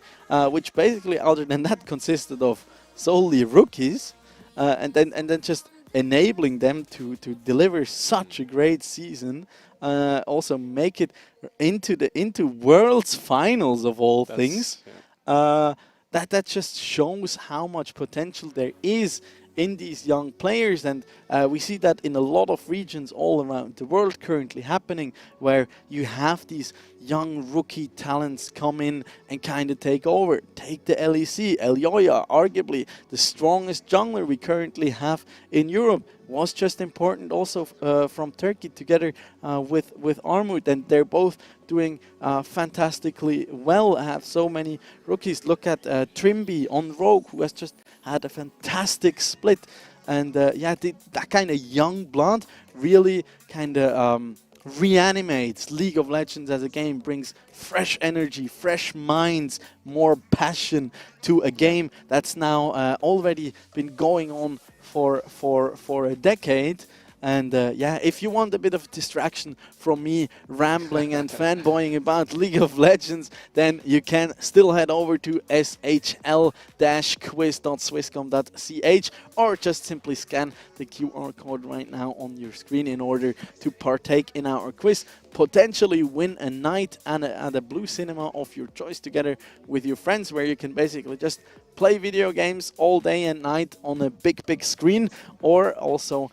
which basically, other than that, consisted of solely rookies, and then just enabling them to deliver such a great season, also make it into Worlds finals of all things. Yeah. That just shows how much potential there is in these young players, and we see that in a lot of regions all around the world currently happening, where you have these young rookie talents come in and kind of take over. Take the LEC, Elyoya, arguably the strongest jungler we currently have in Europe, was just important also from Turkey, together with Armut, and they're both doing fantastically well. Have so many rookies. Look at Trimby on Rogue, who has just had a fantastic split, and yeah, that kind of young blood really kind of reanimates League of Legends as a game, brings fresh energy, fresh minds, more passion to a game that's now already been going on for a decade. And yeah, if you want a bit of distraction from me rambling and fanboying about League of Legends, then you can still head over to shl-quiz.swisscom.ch, or just simply scan the QR code right now on your screen in order to partake in our quiz. Potentially win a night at a blue cinema of your choice together with your friends, where you can basically just play video games all day and night on a big screen, or also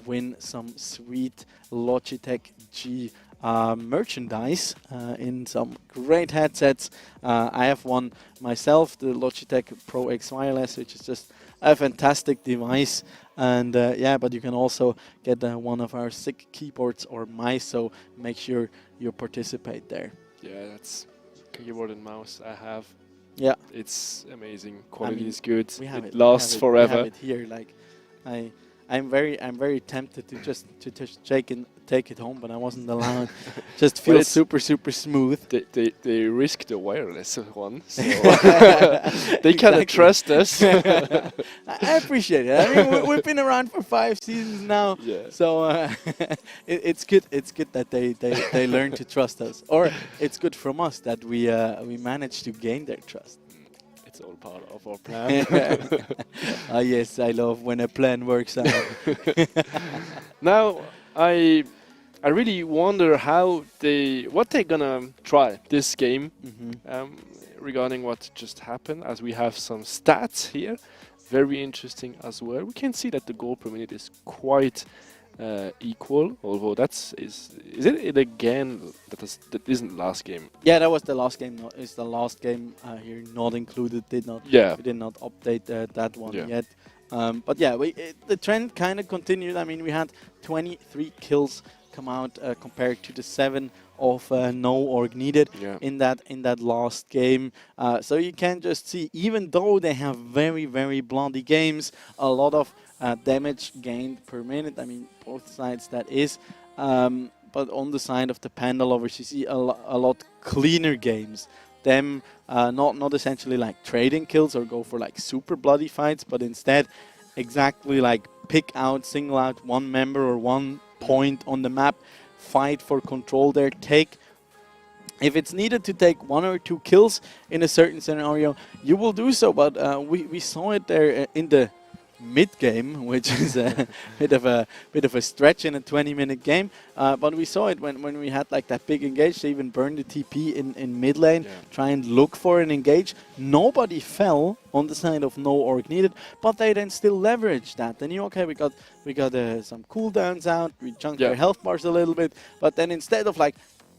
win some sweet Logitech G merchandise in some great headsets. I have one myself, the Logitech Pro X Wireless, which is just a fantastic device. And yeah, but you can also get one of our sick keyboards or mice, so make sure you participate there. Yeah, that's keyboard and mouse I have. Yeah, it's amazing. Quality is good. We have it lasts forever. We have it here. Like, I'm very tempted to just take it home, but I wasn't allowed. Just feels super smooth. They risk the wireless one, so they cannot trust us. I appreciate it. I mean, we've been around for 5 seasons now, so it's good. It's good that they learn to trust us, or it's good from us that we manage to gain their trust. It's all part of our plan. Yes, I love when a plan works out. Now, I really wonder what they're gonna try this game, regarding what just happened, as we have some stats here. Very interesting as well. We can see that the goal per minute is quite equal, although is it again that isn't last game? Yeah, that was the last game. It's the last game here, not included. We did not update that one yet. But yeah, the trend kind of continued. I mean, we had 23 kills come out compared to the 7 of no org needed in that last game. So you can just see, even though they have very bloody games, a lot of damage gained per minute. I mean, both sides that is. But on the side of the Panda Lovers, you see a lot cleaner games. Them not essentially like trading kills or go for like super bloody fights, but instead exactly like pick out, single out one member or one point on the map, fight for control there, take. If it's needed to take 1 or 2 kills in a certain scenario, you will do so. But we saw it there in the mid-game, which is a bit of a stretch in a 20-minute game. But we saw it when we had like that big engage. They even burned the TP in mid lane, try and look for an engage. Nobody fell on the side of no org needed, but they then still leveraged that. They knew, okay, we got some cooldowns out, we chunked their health bars a little bit, but then instead of like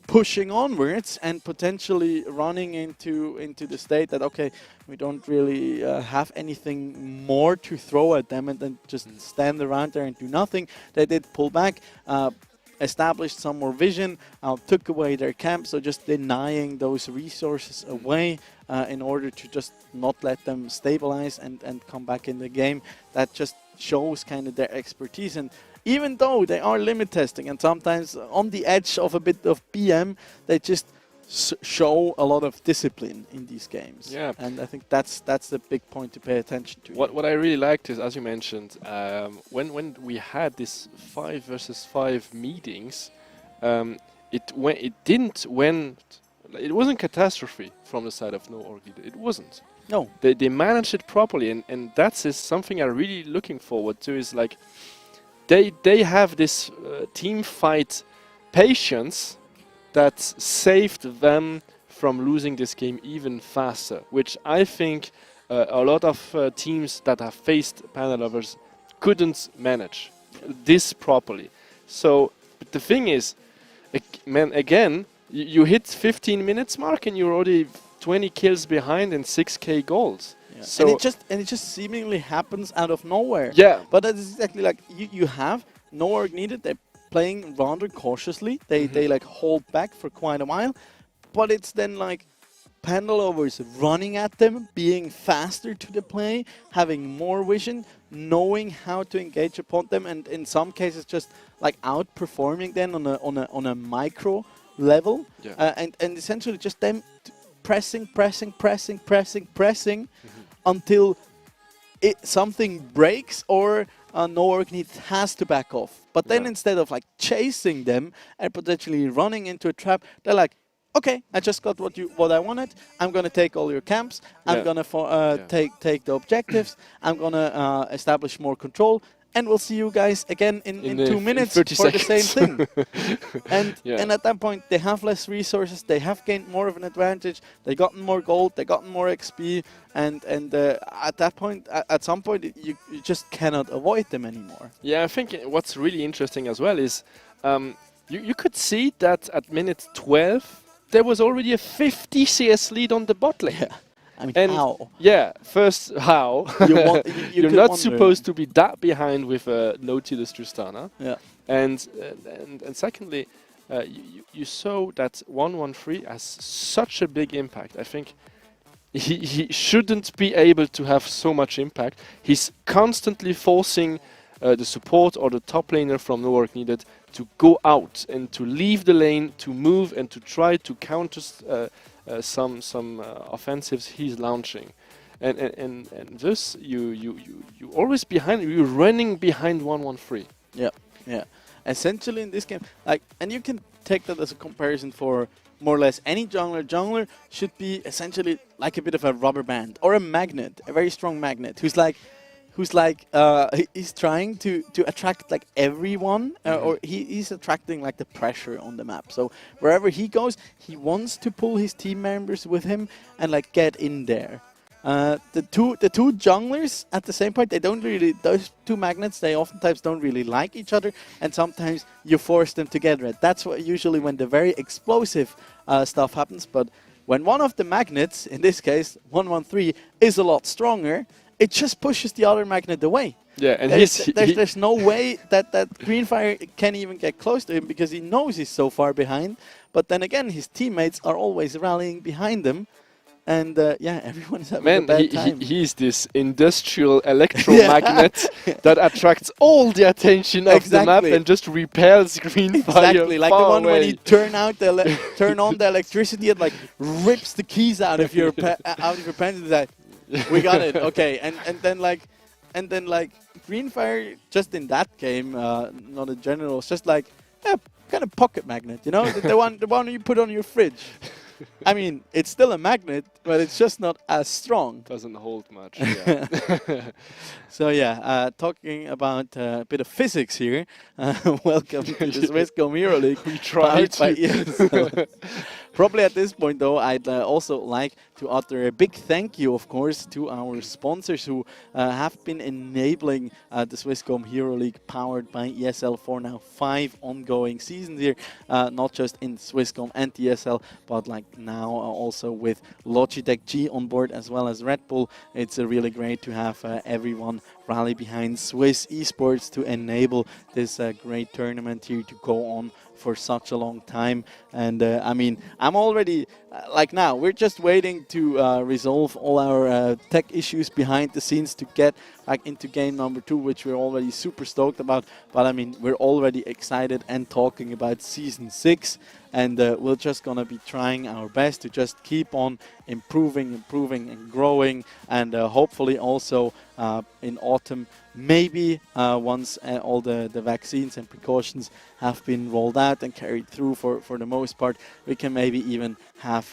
pushing onwards and potentially running into the state that, okay, we don't really have anything more to throw at them and then just stand around there and do nothing. They did pull back, established some more vision, took away their camp, so just denying those resources away in order to just not let them stabilize and come back in the game. That just shows kind of their expertise. And even though they are limit testing and sometimes on the edge of a bit of BM, they just show a lot of discipline in these games. Yeah. And I think that's the big point to pay attention to. What I really liked is, as you mentioned, when we had this 5 versus 5 meetings, it wasn't catastrophe from the side of no org. It wasn't. No. They managed it properly, and that's is something I'm really looking forward to. Is like they have this team fight patience that saved them from losing this game even faster, which I think a lot of teams that have faced Panda Lovers couldn't manage this properly. So but the thing is, again, you hit 15 minutes mark and you're already 20 kills behind and 6k goals. Yeah. So and it just seemingly happens out of nowhere. Yeah. But that's exactly like you have no org needed. They're playing rather cautiously. They like hold back for quite a while. But it's then like Panda Lovers running at them, being faster to the play, having more vision, knowing how to engage upon them, and in some cases just like outperforming them on a micro level. Yeah. And essentially just them pressing until something breaks or no org needs has to back off. But then instead of like chasing them and potentially running into a trap, they're like, okay, I just got what I wanted. I'm gonna take all your camps. I'm gonna take the objectives. I'm gonna establish more control, and we'll see you guys again in 2 minutes for the same thing. And at that point, they have less resources. They have gained more of an advantage. They gotten more gold. They gotten more XP. And at that point, at some point, you just cannot avoid them anymore. Yeah, I think what's really interesting as well is you could see that at minute 12 there was already a 50 CS lead on the bot lane. Yeah. I mean, how? Yeah, first, how? You're not supposed to be that behind with Nautilus Tristana. Yeah. And secondly, you saw that 113 has such a big impact. I think he shouldn't be able to have so much impact. He's constantly forcing the support or the top laner from no work needed to go out and to leave the lane, to move and to try to counter some offensives he's launching, and thus you always behind, you're running behind 113. Yeah. Essentially in this game, like, and you can take that as a comparison for more or less any jungler. Jungler should be essentially like a bit of a rubber band or a magnet, a very strong magnet, who's trying to attract like everyone, or he's attracting like the pressure on the map. So wherever he goes, he wants to pull his team members with him and like get in there. The two junglers at the same point, they don't really, those two magnets, they oftentimes don't really like each other, and sometimes you force them together. That's what usually when the very explosive stuff happens. But when one of the magnets, in this case 113, is a lot stronger, it just pushes the other magnet away. Yeah, and there's no way that Greenfire can even get close to him because he knows he's so far behind. But then again, his teammates are always rallying behind him. And yeah, everyone is having a Man, bad time. he's this industrial electromagnet that attracts all the attention of the map Exactly. and just repels green Exactly, fire like the far one when away. you turn on the electricity, it like rips the keys out of your out of your pants. And like, we got it, okay. And then like green fire, just in that game, not in general, it's just like kind of pocket magnet, you know, the one you put on your fridge. I mean, it's still a magnet, but it's just not as strong. Doesn't hold much. Yeah. So yeah, talking about a bit of physics here. Welcome to the Swisscom Hero League. We tried powered by to. ESL. Probably at this point, though, I'd also like to utter a big thank you, of course, to our sponsors who have been enabling the Swisscom Hero League powered by ESL for now 5 ongoing seasons here, not just in Swisscom and ESL, but like now also with Logitech G on board as well as Red Bull. It's really great to have everyone rally behind Swiss esports to enable this great tournament here to go on for such a long time. And I mean, I'm already like now we're just waiting to resolve all our tech issues behind the scenes to get back into game number 2, which we're already super stoked about. But I mean, we're already excited and talking about season 6, and we're just gonna be trying our best to just keep on improving and growing, and hopefully also in autumn, maybe once all the vaccines and precautions have been rolled out and carried through for the most part, we can maybe even have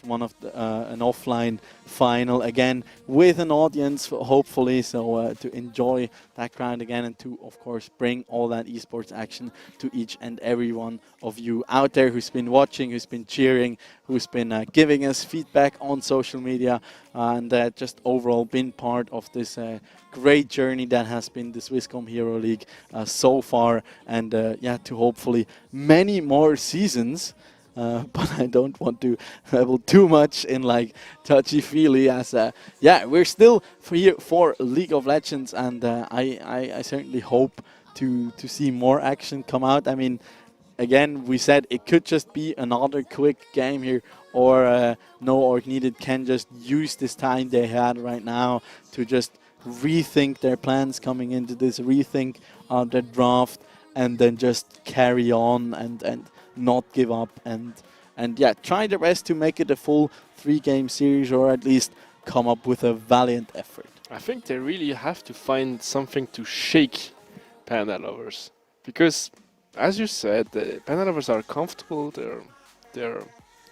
one of an offline final again with an audience, hopefully, so to enjoy that crowd again, and to of course bring all that esports action to each and every one of you out there who's been watching, who's been cheering, who's been giving us feedback on social media, and just overall been part of this great journey that has been the Swisscom Hero League so far, and yeah, to hopefully many more seasons. But I don't want to revel too much in like touchy-feely, as yeah, we're still here for League of Legends, and I certainly hope to see more action come out. I mean, again, we said it could just be another quick game here, or No Org Needed can just use this time they had right now to just rethink their plans coming into this, rethink their draft, and then just carry on and not give up, and yeah, try the rest to make it a full 3-game series, or at least come up with a valiant effort. I think they really have to find something to shake Panda lovers, because as you said, the Panda lovers are comfortable. They're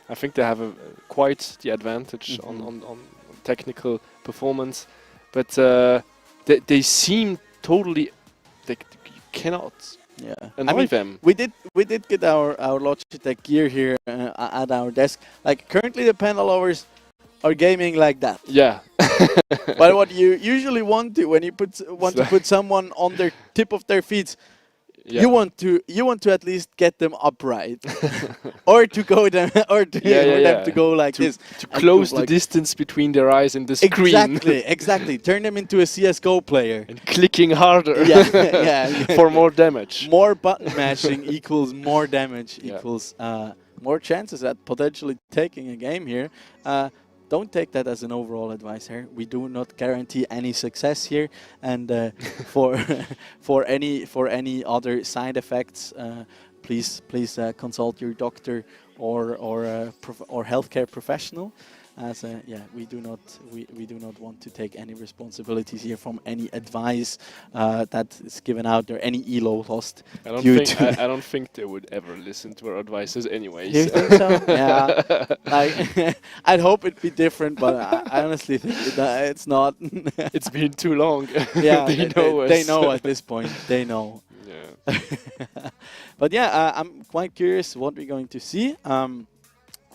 I think they have quite the advantage on technical performance, but they seem totally, you cannot annoy them. We did get our Logitech gear here at our desk. Like currently, the Panda lovers are gaming like that. Yeah. But what you usually want to when you want to put someone on their tip of their feet, yeah, you want to at least get them upright, or to go them, or to them to go like this, to close the distance between their eyes and the screen. Exactly. Turn them into a CS:GO player. And clicking harder. Yeah. For more damage. More button mashing equals more damage, equals more chances at potentially taking a game here. Don't take that as an overall advice here. We do not guarantee any success here, and for any other side effects, please consult your doctor or healthcare professional. As yeah, we do not want to take any responsibilities here from any advice that is given out, or any elo lost. I don't think they would ever listen to our advices anyways. You think so? Yeah. Like, I'd hope it'd be different, but I honestly think it's not. It's been too long. Yeah, they know at this point. They know. Yeah. But yeah, I'm quite curious what we're going to see.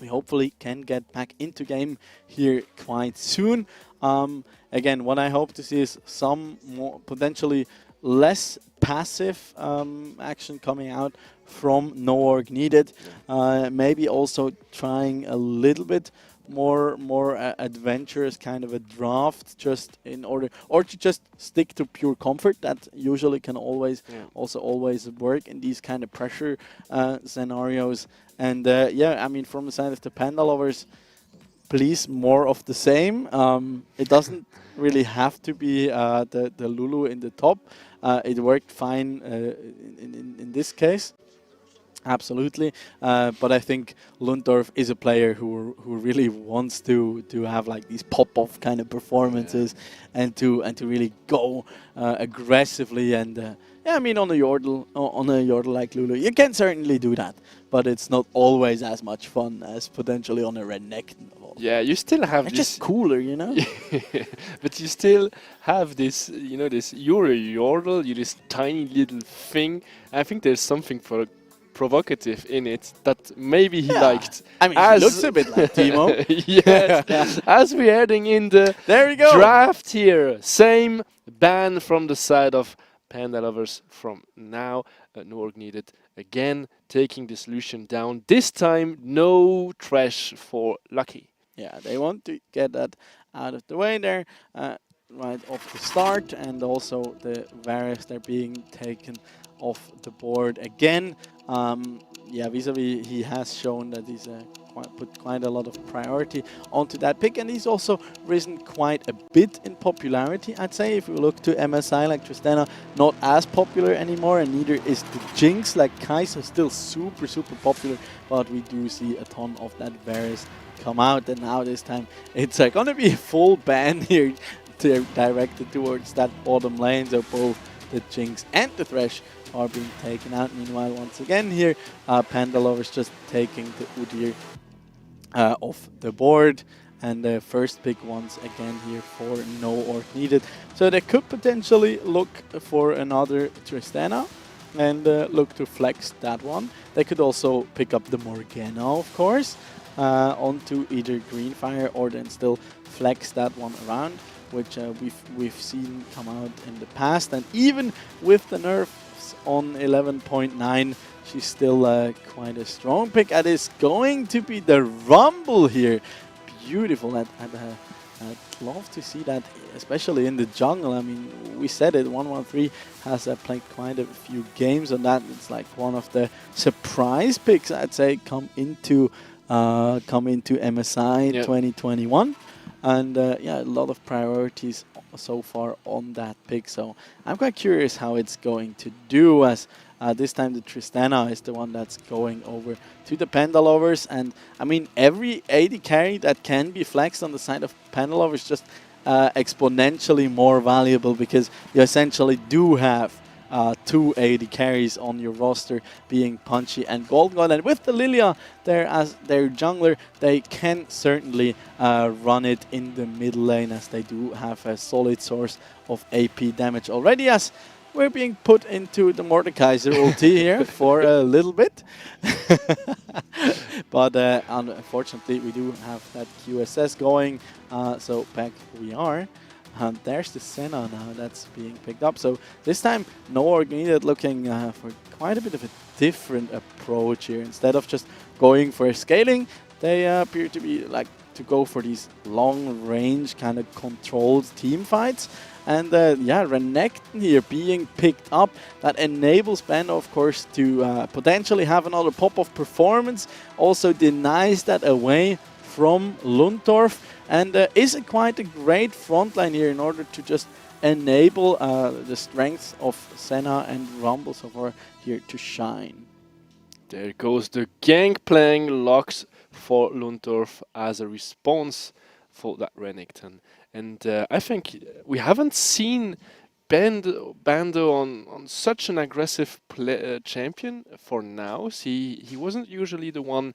We hopefully can get back into game here quite soon. Again, what I hope to see is some more potentially less passive action coming out from No Org Needed. Maybe also trying a little bit more adventurous kind of a draft, just in order, or to just stick to pure comfort. That usually can always always work in these kind of pressure scenarios. And yeah, I mean, from the side of the Panda lovers, please, more of the same. It doesn't really have to be the Lulu in the top. It worked fine in this case. Absolutely, but I think Lundorf is a player who really wants to have like these pop-off kind of performances, and to really go aggressively. And yeah, I mean on a yordle like Lulu, you can certainly do that, but it's not always as much fun as potentially on a Renekton. Yeah, you still have it's this. Just cooler, you know. But you still have this, you know, this. You're a yordle. You're this tiny little thing. I think there's something for provocative in it that maybe he liked. I mean, he looks a bit like Timo. Yes. As we're heading in the draft here, same ban from the side of Panda Lovers from now. No org needed. Again, taking the solution down. This time, no trash for Lucky. Yeah, they want to get that out of the way there. Right off the start, and also the Varus, they're being taken off the board again. Yeah, vis-a-vis, he has shown that he's put quite a lot of priority onto that pick, and he's also risen quite a bit in popularity, I'd say. If we look to MSI, like Tristana, not as popular anymore, and neither is the Jinx, like Kai'Sa, still super, super popular, but we do see a ton of that Varus come out, and now this time it's going to be a full ban here directed towards that bottom lane, so both the Jinx and the Thresh are being taken out. Meanwhile, once again here, Panda Lovers just taking the Udyr off the board, and the first pick once again here for no orc needed. So they could potentially look for another Tristana and look to flex that one. They could also pick up the Morgana, of course, onto either Greenfire, or then still flex that one around, which we've seen come out in the past. And even with the nerfs on 11.9, she's still quite a strong pick. And it's going to be the Rumble here. Beautiful. I'd love to see that, especially in the jungle. I mean, we said it, 113 has played quite a few games on that. It's like one of the surprise picks, I'd say, come into MSI 2021. And yeah, a lot of priorities so far on that pick. So I'm quite curious how it's going to do, as this time the Tristana is the one that's going over to the Panda Lovers. And I mean, every AD carry that can be flexed on the side of Panda Lovers just exponentially more valuable, because you essentially do have 2 AD carries on your roster, being Punchy and Golden. And with the Lilia there as their jungler, they can certainly run it in the middle lane, as they do have a solid source of AP damage already, as we're being put into the Mordekaiser ulti here for a little bit. But unfortunately, we do have that QSS going, so back we are. There's the Senna now that's being picked up. So this time, no org needed, looking for quite a bit of a different approach here. Instead of just going for scaling, they appear to be like to go for these long-range kind of controlled team fights. And yeah, Renekton here being picked up. That enables Panda, of course, to potentially have another pop-off performance. Also denies that away from Lundorf, and is quite a great frontline here in order to just enable the strength of Senna and Rumble so far here to shine. There goes the Gangplank locks for Lundorf as a response for that Renekton. And I think we haven't seen Bando on such an aggressive champion for now. He wasn't usually the one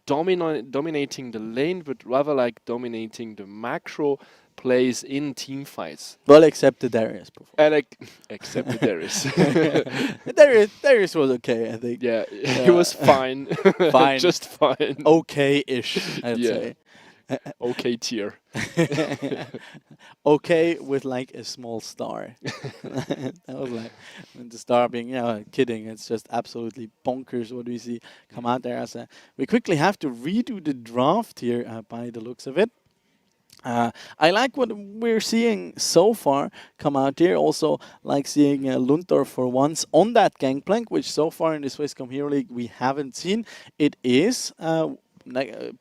dominating the lane, but rather like dominating the macro plays in team fights. Well, except the Darius performance. Except the Darius. Darius was okay, I think. Yeah, he was fine. Fine. Just fine. Okay-ish, I'd say. Okay tier. Okay with like a small star. That was like the star being, kidding. It's just absolutely bonkers what we see come out there. As we quickly have to redo the draft here by the looks of it. I like what we're seeing so far come out here. Also like seeing Lundorf for once on that Gangplank, which so far in the Swisscom Hero League we haven't seen. It is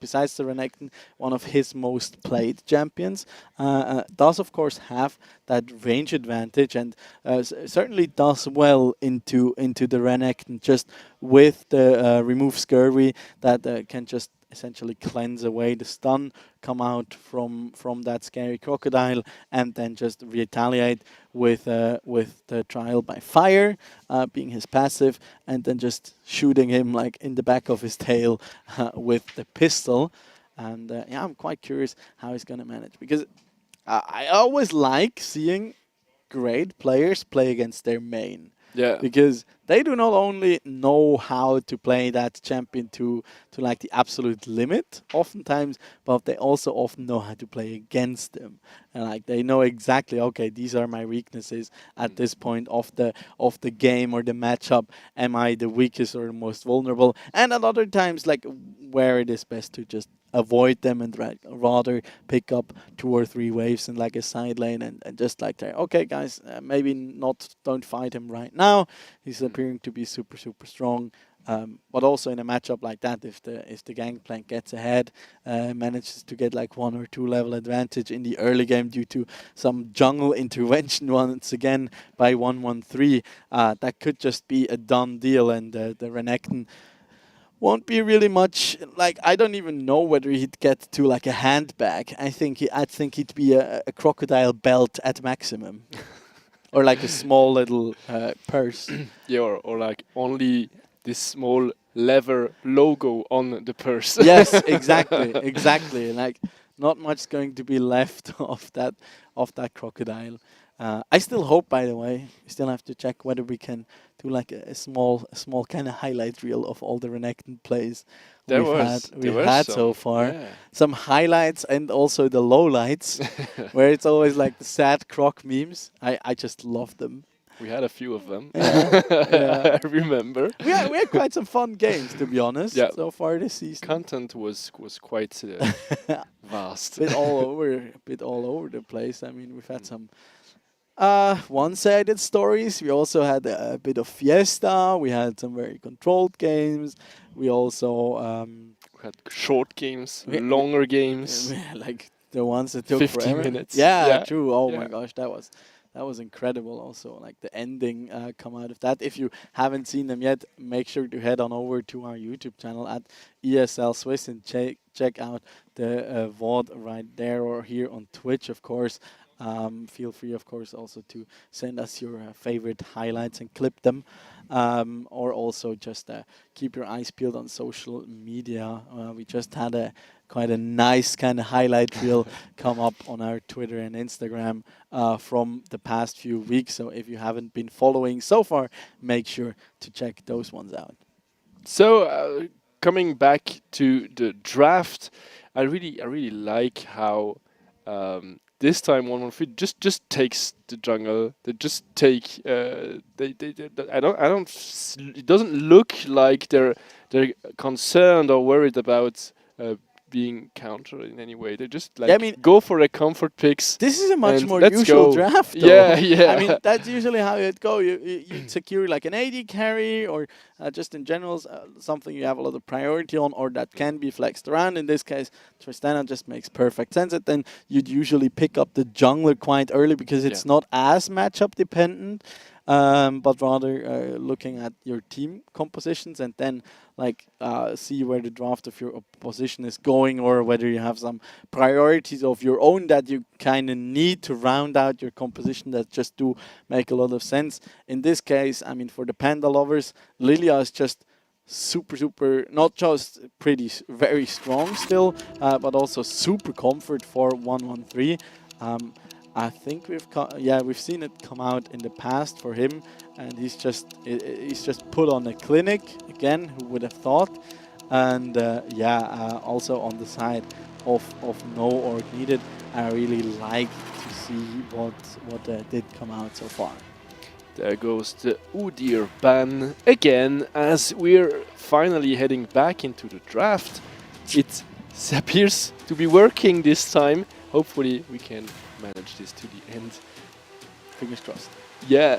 besides the Renekton, one of his most played champions. Does of course have that range advantage, and certainly does well into the Renekton, just with the remove scurvy that can just essentially cleanse away the stun, come out from that scary crocodile, and then just retaliate with the trial by fire, being his passive, and then just shooting him like in the back of his tail with the pistol. And yeah, I'm quite curious how he's gonna manage, because I always like seeing great players play against their main. Yeah. Because they do not only know how to play that champion to like the absolute limit oftentimes, but they also often know how to play against them. And like they know exactly, okay, these are my weaknesses at this point of the game or the matchup. Am I the weakest or the most vulnerable? And at other times, like where it is best to just avoid them and rather pick up 2 or 3 waves in like a side lane and just like, okay guys, maybe don't fight him right now. He's appearing to be super strong. But also in a matchup like that, if the Gangplank gets ahead, manages to get like 1 or 2 level advantage in the early game due to some jungle intervention once again by 113, that could just be a done deal, and the Renekton won't be really much, like, I don't even know whether he'd get to like a handbag. I think he'd be a crocodile belt at maximum. Or like a small little purse. Yeah, or like only this small lever logo on the purse. Yes, exactly. Like not much going to be left of that crocodile. I still hope, by the way, we still have to check whether we can do like a small kind of highlight reel of all the Renekton plays we've had so far. Yeah. Some highlights and also the lowlights, where it's always like the sad croc memes. I just love them. We had a few of them. Yeah. I remember. We had quite some fun games, to be honest, so far this season. Content was quite vast. Bit all over the place. I mean, we've had some one-sided stories. We also had a bit of fiesta. We had some very controlled games. We also had short games, longer games. Like the ones that took 50 forever. minutes. Yeah, true. Oh my gosh, that was incredible. Also, like the ending come out of that. If you haven't seen them yet, make sure to head on over to our YouTube channel at ESL Swiss and check out the VOD right there, or here on Twitch, of course. Feel free, of course, also to send us your favorite highlights and clip them, or also just keep your eyes peeled on social media. We just had quite a nice kind of highlight reel come up on our Twitter and Instagram from the past few weeks. So if you haven't been following so far, make sure to check those ones out. So coming back to the draft, I really like how this time 113 just takes the jungle. They just take. I don't. It doesn't look like they're concerned or worried about being countered in any way. They just like go for the comfort picks. This is a much more usual draft, though. Yeah. I mean, that's usually how it go. You secure like an AD carry, or just in general something you have a lot of priority on, or that can be flexed around. In this case, Tristana just makes perfect sense. And then you'd usually pick up the jungler quite early because it's not as matchup dependent. But rather looking at your team compositions, and then like see where the draft of your opposition is going, or whether you have some priorities of your own that you kind of need to round out your composition that just do make a lot of sense. In this case, I mean, for the Panda lovers, Lilia is just super, not just very strong still, but also super comfort for 113. I think we've seen it come out in the past for him, and he's just put on a clinic again. Who would have thought? And also on the side of no org needed, I really like to see what did come out so far. There goes the Udyr ban again, as we're finally heading back into the draft. It appears to be working this time. Hopefully we can manage this to the end. Fingers crossed. Yeah,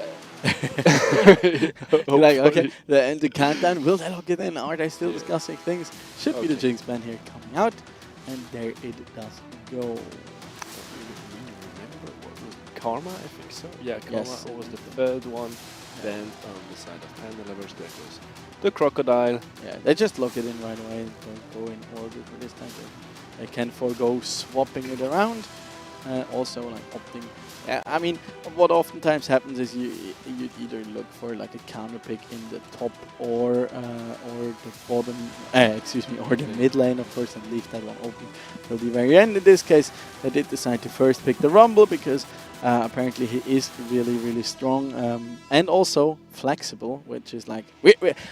Like, okay, and the countdown, will they lock it in? Are they still discussing things? Should be the Jinx ban here coming out. And there it does go. Remember what was it? Karma, I think so. Yeah, Karma Yes. was the third one. Then on the side of Panda Lovers, there goes the Crocodile. Yeah, they just lock it in right away and don't go in order for this time. They can forego swapping it around. Also, like opting. I mean, what oftentimes happens is you either look for like a counter pick in the top or the bottom. Excuse me, or the mid lane, of course, and leave that one open till the very end. In this case, they did decide to first pick the Rumble because apparently he is really strong and also flexible, which is like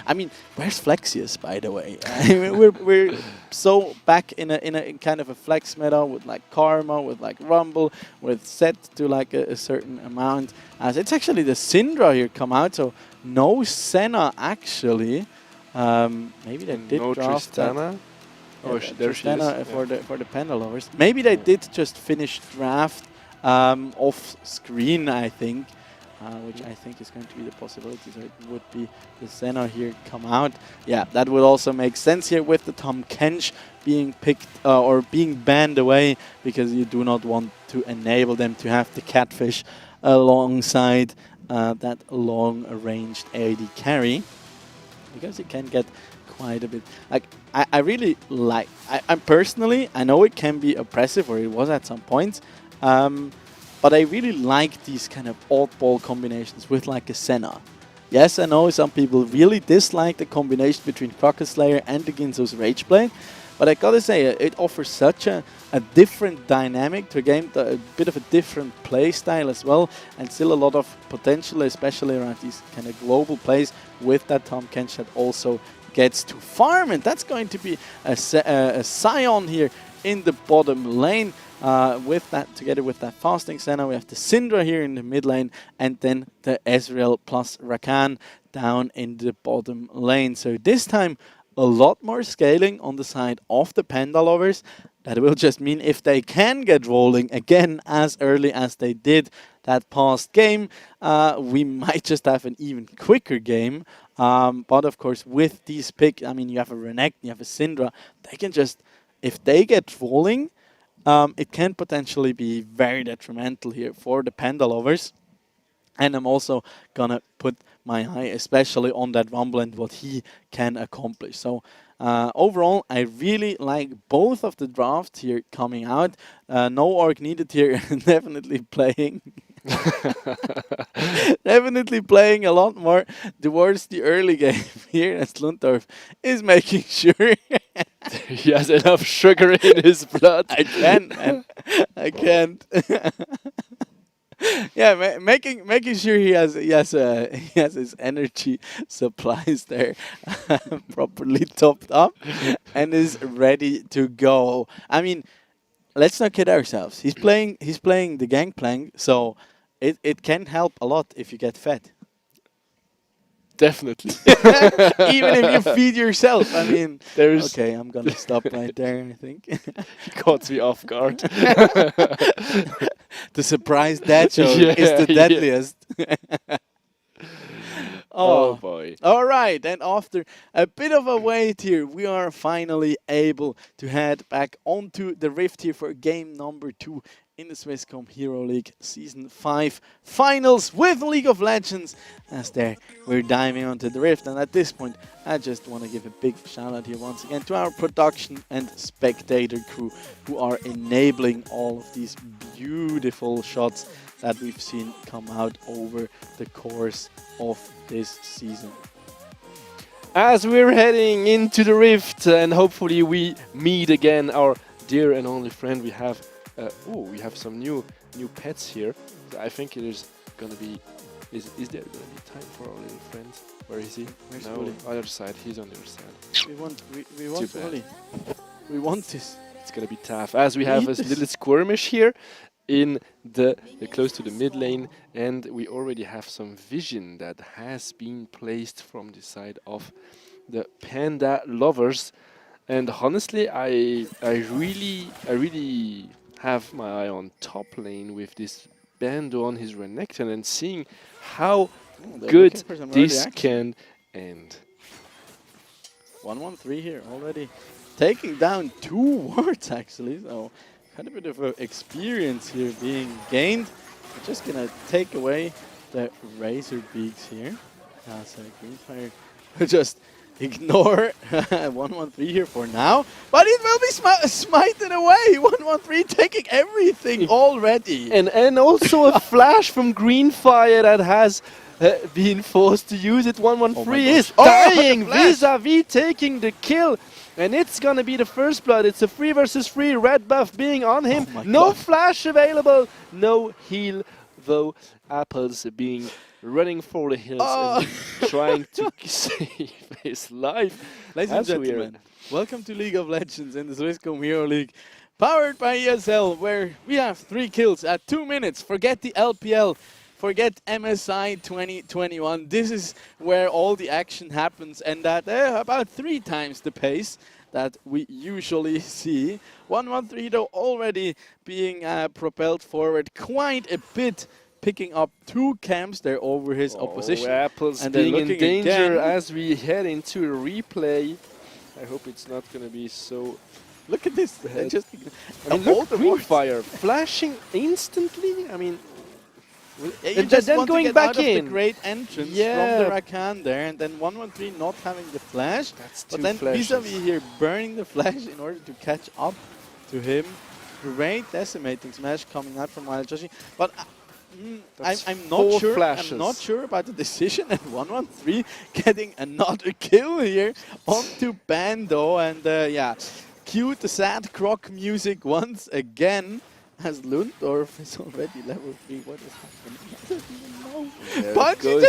I mean, where's Flexius, by the way? I mean, we're so back in a kind of a flex meta with like Karma, with like Rumble, with set to like a certain amount. As it's actually the Syndra here come out, so no Senna actually. Maybe they did No draft that. Tristana. Yeah, There she Tristana is. for the Panda Lovers. Maybe they did just finish draft off screen, I think, which I think is going to be the possibility. So it would be the Senna here come out. Yeah, that would also make sense here with the Tom Kench being picked or being banned away, because you do not want to enable them to have the Catfish alongside that long-ranged AD carry, because it can get quite a bit. Like I really like. I'm personally, I know it can be oppressive, or it was at some points. But I really like these kind of oddball combinations with like a Senna. Yes, I know some people really dislike the combination between Crocker Slayer and the Ginzo's Rage Blade, but I gotta say, it offers such a different dynamic to a game, a bit of a different play style as well, and still a lot of potential, especially around these kind of global plays with that Tom Kench that also gets to farm, and that's going to be a Scion here in the bottom lane. With that, together with that fasting Senna, we have the Syndra here in the mid lane, and then the Ezreal plus Rakan down in the bottom lane. So this time, a lot more scaling on the side of the Panda Lovers. That will just mean if they can get rolling again as early as they did that past game, we might just have an even quicker game. But of course, with these picks, I mean, you have a Renekton, you have a Syndra, they can just, if they get rolling, it can potentially be very detrimental here for the Panda Lovers. And I'm also gonna put my eye especially on that Rumble and what he can accomplish. So overall, I really like both of the drafts here coming out. No orc needed here, definitely playing. Definitely playing a lot more towards the early game here, as Lundorf is making sure he has enough sugar in his blood. I can, man. I can't. Yeah, making sure he has his energy supplies there properly topped up and is ready to go. I mean, let's not kid ourselves. He's playing the Gangplank, so it can help a lot if you get fed. Definitely. Even if you feed yourself. I mean, there's okay, I'm gonna stop right there, I think. He caught me off guard. The surprise dad joke is the deadliest. Oh boy. All right, and after a bit of a wait here, we are finally able to head back onto the Rift here for game number 2 in the Swisscom Hero League Season 5 finals with League of Legends. As there, we're diving onto the Rift, and at this point, I just want to give a big shout out here once again to our production and spectator crew who are enabling all of these beautiful shots that we've seen come out over the course of this season. As we're heading into the Rift, and hopefully we meet again our dear and only friend, we have some new pets here. So I think it is gonna be. Is there gonna be time for our little friend? Where is he? Where's no, Wooly? other side. He's on the other side. We want Too bad. Wooly. We want this. It's gonna be tough. As we have a little skirmish here in the close to the mid lane, and we already have some vision that has been placed from the side of the Panda Lovers. And honestly, I really have my eye on top lane with this Bando on his Renekton, and seeing how they're good looking for some early this action. can end. 1-1-3 here already. Taking down 2 wards actually, so quite a bit of experience here being gained. We're just gonna take away the Razor Beaks here. As Greenfire will just ignore 1-1-3 here for now. But it will be smited away! 1-1-3 taking everything already! And also a flash from Greenfire that has been forced to use it. 1-1-3 is dying, vis-a-vis taking the kill. And it's gonna be the first blood. It's a 3 versus 3, red buff being on him. No flash available, no heal though. Apples being running for the hills and trying to save his life. Ladies and gentlemen, welcome to League of Legends in the Swisscom Hero League. Powered by ESL, where we have 3 kills at 2 minutes. Forget the LPL. Forget MSI 2021. This is where all the action happens, and at about 3 times the pace that we usually see. 1-1-3 though already being propelled forward quite a bit, picking up 2 camps there over his opposition. Apples and being in danger again. as we head into a replay. I hope it's not going to be so. Look at this. Just and look, Greenfire flashing instantly. I mean, you just then want going to get back out of in. the great entrance from the Rakan there, and then 1-1-3 not having the flash. That's but 2 then flashes. vis-a-vis here burning the flash in order to catch up to him. Great decimating smash coming out from Wild Joshi. But I'm not sure. Flashes. I'm not sure about the decision at 1-1-3 getting another kill here onto Bando, and yeah, cue the sad croc music once again. As Lundorf is already level 3, what is happening? I don't even know. Punchy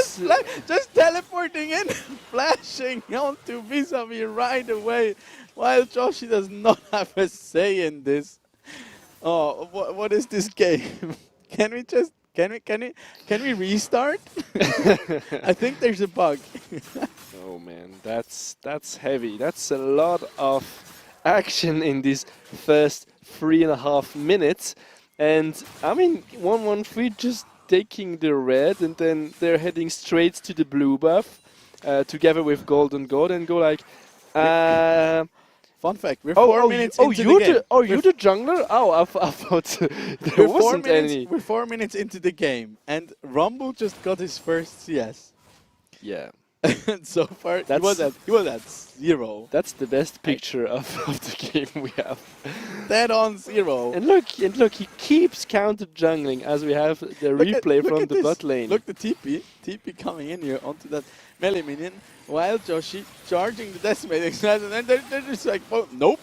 just teleporting in, flashing onto vis-a-vis right away, while Joshi does not have a say in this. Oh, what is this game? Can we restart? I think there's a bug. Oh man, that's heavy. That's a lot of action in these first 3.5 minutes, and I mean 1-1-3 just taking the red, and then they're heading straight to the blue buff together with Golden God, and go like fun fact, we're 4 minutes into the game. You the jungler? Oh, I thought there wasn't any. We're 4 minutes into the game, and Rumble just got his first CS. Yeah. And so far, he was at 0. That's the best picture of the game we have. Dead on 0. And look, he keeps counter jungling as we have the replay from the bot lane. Look, the TP coming in here onto that melee minion, while Joshi charging the decimating smash, and then they're just like, oh, nope,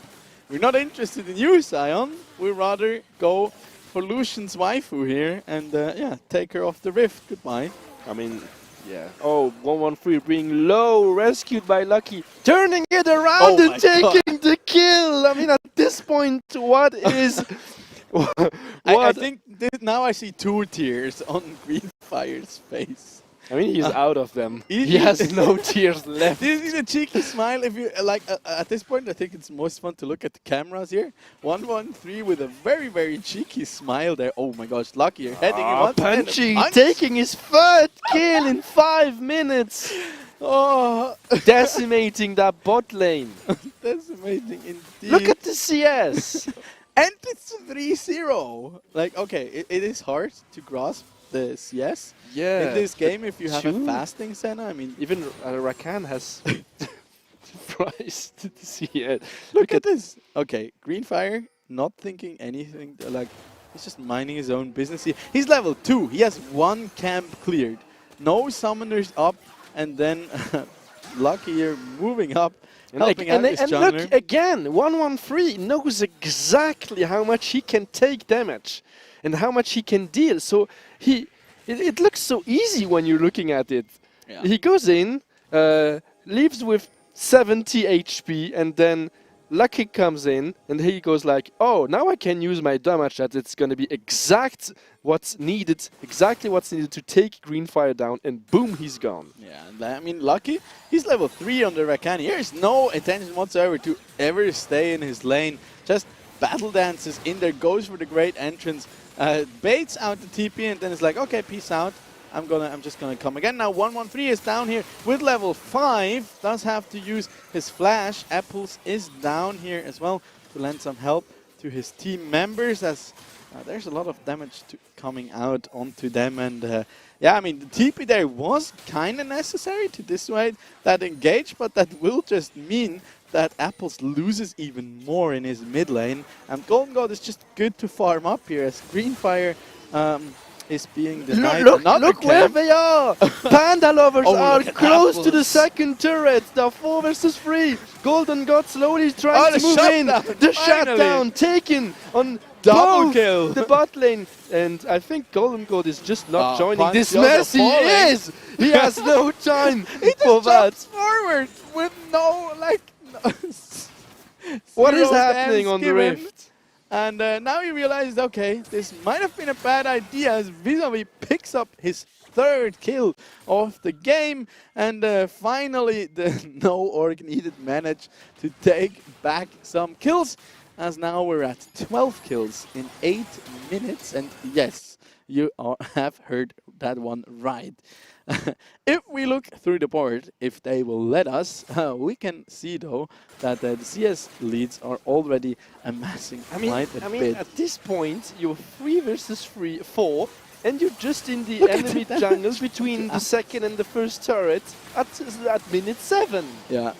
we're not interested in you, Sion. We'd rather go for Lucian's waifu here and yeah, take her off the rift. Goodbye. I mean. Yeah. Oh, 1-1-3 being low, rescued by Lucky, turning it around and taking the kill. I mean, at this point, what is? I think now I see 2 tears on Greenfire's face. I mean, he's out of them. He has no tears left. This is a cheeky smile. If you like, at this point, I think it's most fun to look at the cameras here. 1-1-3 with a very, very cheeky smile there. Oh my gosh, Lucky, you're heading in one Punchy taking his 3rd kill in 5 minutes. Oh, decimating that bot lane. Decimating indeed. Look at the CS. And it's 3-0. Like, okay, it is hard to grasp the CS. Yeah. In this game, if you have a fasting Senna, I mean, even Rakan has surprised to see it. Look at this. Okay, Greenfire not thinking anything. Like, he's just minding his own business here. He's level 2. He has 1 camp cleared. No summoners up, and then Lucky here moving up, helping out his jungler. And look again, 1-1-3 knows exactly how much he can take damage and how much he can deal. So it looks so easy when you're looking at it. Yeah. He goes in, leaves with 70 HP, and then Lucky comes in, and he goes like, oh, now I can use my damage that it's going to be exactly what's needed to take Greenfire down, and boom, he's gone. Yeah, and I mean, Lucky, he's level 3 on the Rakan. There's no intention whatsoever to ever stay in his lane. Just battle dances in there, goes for the great entrance, baits out the TP, and then it's like, okay, peace out. I'm just gonna come again. Now 113 is down here with level 5. Does have to use his flash. Apples is down here as well to lend some help to his team members, as there's a lot of damage coming out onto them. And yeah, I mean, the TP there was kind of necessary to dissuade that engage, but that will just mean that Apples loses even more in his mid lane. And Golden God is just good to farm up here, as Greenfire is being denied. Look where they are! Panda lovers are close to the Apples. second turret. They're 4 versus 3. Golden God slowly trying to the move in. shutdown, The finally. shutdown taken on Double both kill. the bot lane. And I think Golden God is just not joining Punch this the other mess. He falling. is! He has no time He for just that. jumps forward with no, like... What is zero happening stance on the given. Rift? And now he realizes, okay, this might have been a bad idea, as Visavi picks up his 3rd kill of the game. And finally, the No Org needed manage to take back some kills, as now we're at 12 kills in 8 minutes. And yes, you have heard that one right. If we look through the board, if they will let us, we can see though that the CS leads are already amassing quite a bit. At this point, you're 3 versus 4, and you're just in the enemy jungle between the second and the first turret at minute 7. Yeah.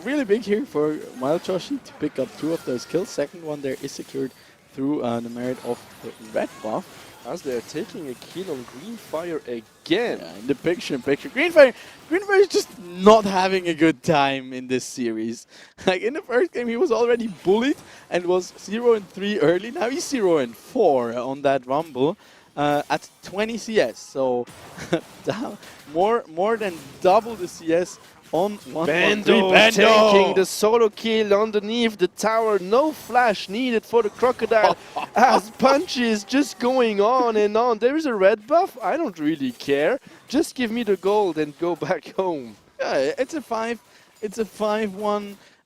Really big here for Wild Joshi to pick up 2 of those kills. Second one there is secured through the merit of the red buff. As they're taking a kill on Greenfire again. Yeah, in the picture. Greenfire is just not having a good time in this series. Like in the first game, he was already bullied and was 0-3 early. Now he's 0-4 on that Rumble at 20 CS. So more than double the CS on 1-1-3. Bando taking the solo kill underneath the tower. No flash needed for the Crocodile as punches just going on and on. There is a red buff. I don't really care. Just give me the gold and go back home. Yeah, it's a 5-1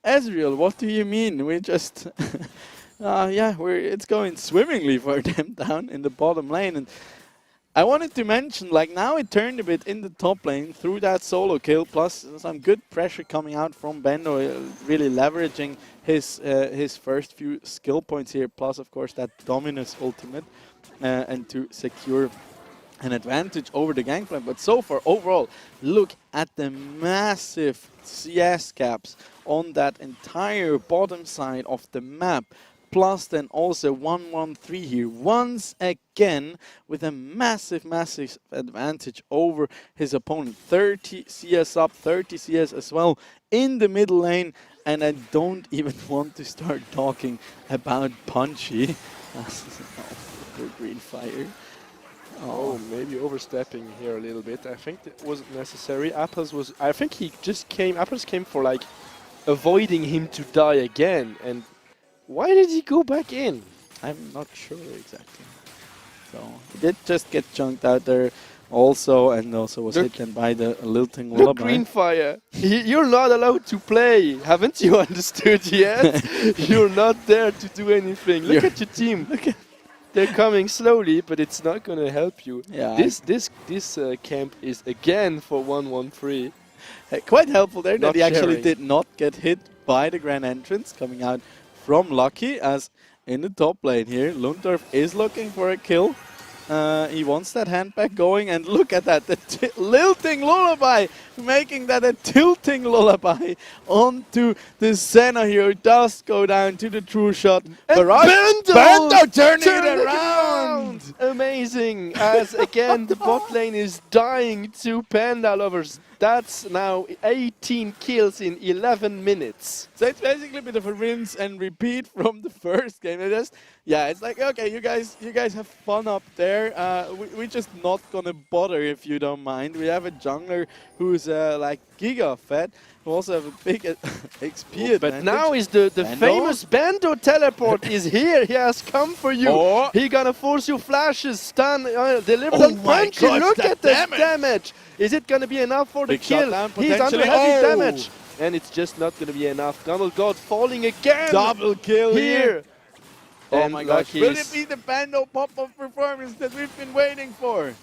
Ezreal. What do you mean? We just yeah, it's going swimmingly for them down in the bottom lane. And I wanted to mention, like, now it turned a bit in the top lane through that solo kill, plus some good pressure coming out from Bendo, really leveraging his first few skill points here, plus of course that Dominus ultimate, and to secure an advantage over the Gangplank. But so far, overall, look at the massive CS caps on that entire bottom side of the map. Plus then also 1-1-3 here once again with a massive advantage over his opponent. 30 CS up, 30 CS as well in the middle lane. And I don't even want to start talking about Punchy. For Greenfire. Oh, maybe overstepping here a little bit. I think that wasn't necessary. I think Apples came for like avoiding him to die again. And why did he go back in? I'm not sure exactly. So he did just get chunked out there also, and also was hit then by the lilting Look, lullaby. Greenfire, you're not allowed to play. Haven't you understood yet? You're not there to do anything. Look at your team. They're coming slowly, but it's not going to help you. Yeah. This camp is again for 1-1-3. Quite helpful there that he actually sharing. did not get hit by the Grand Entrance coming out from Lucky, as in the top lane here, Lundorf is looking for a kill. He wants that handback going, and look at that, the lilting lullaby, making that a tilting lullaby onto the Senna here. It does go down to the true shot. Bando turning it around! Amazing, as again the bot lane is dying to Panda lovers. That's now 18 kills in 11 minutes. So it's basically a bit of a rinse and repeat from the first game. It's like, okay, you guys have fun up there. We're just not gonna bother if you don't mind. We have a jungler who's like giga fed, who also have a big XP advantage. But now is the famous Bando teleport is here. He has come for you. He gonna force you flashes, stun, deliver on punch. Look at the damage. Is it gonna be enough for the kill? He's under heavy damage. And it's just not gonna be enough. Donald God falling again. Double kill here. Oh And my gosh. Lucky Will it be the Bando pop-up performance that we've been waiting for?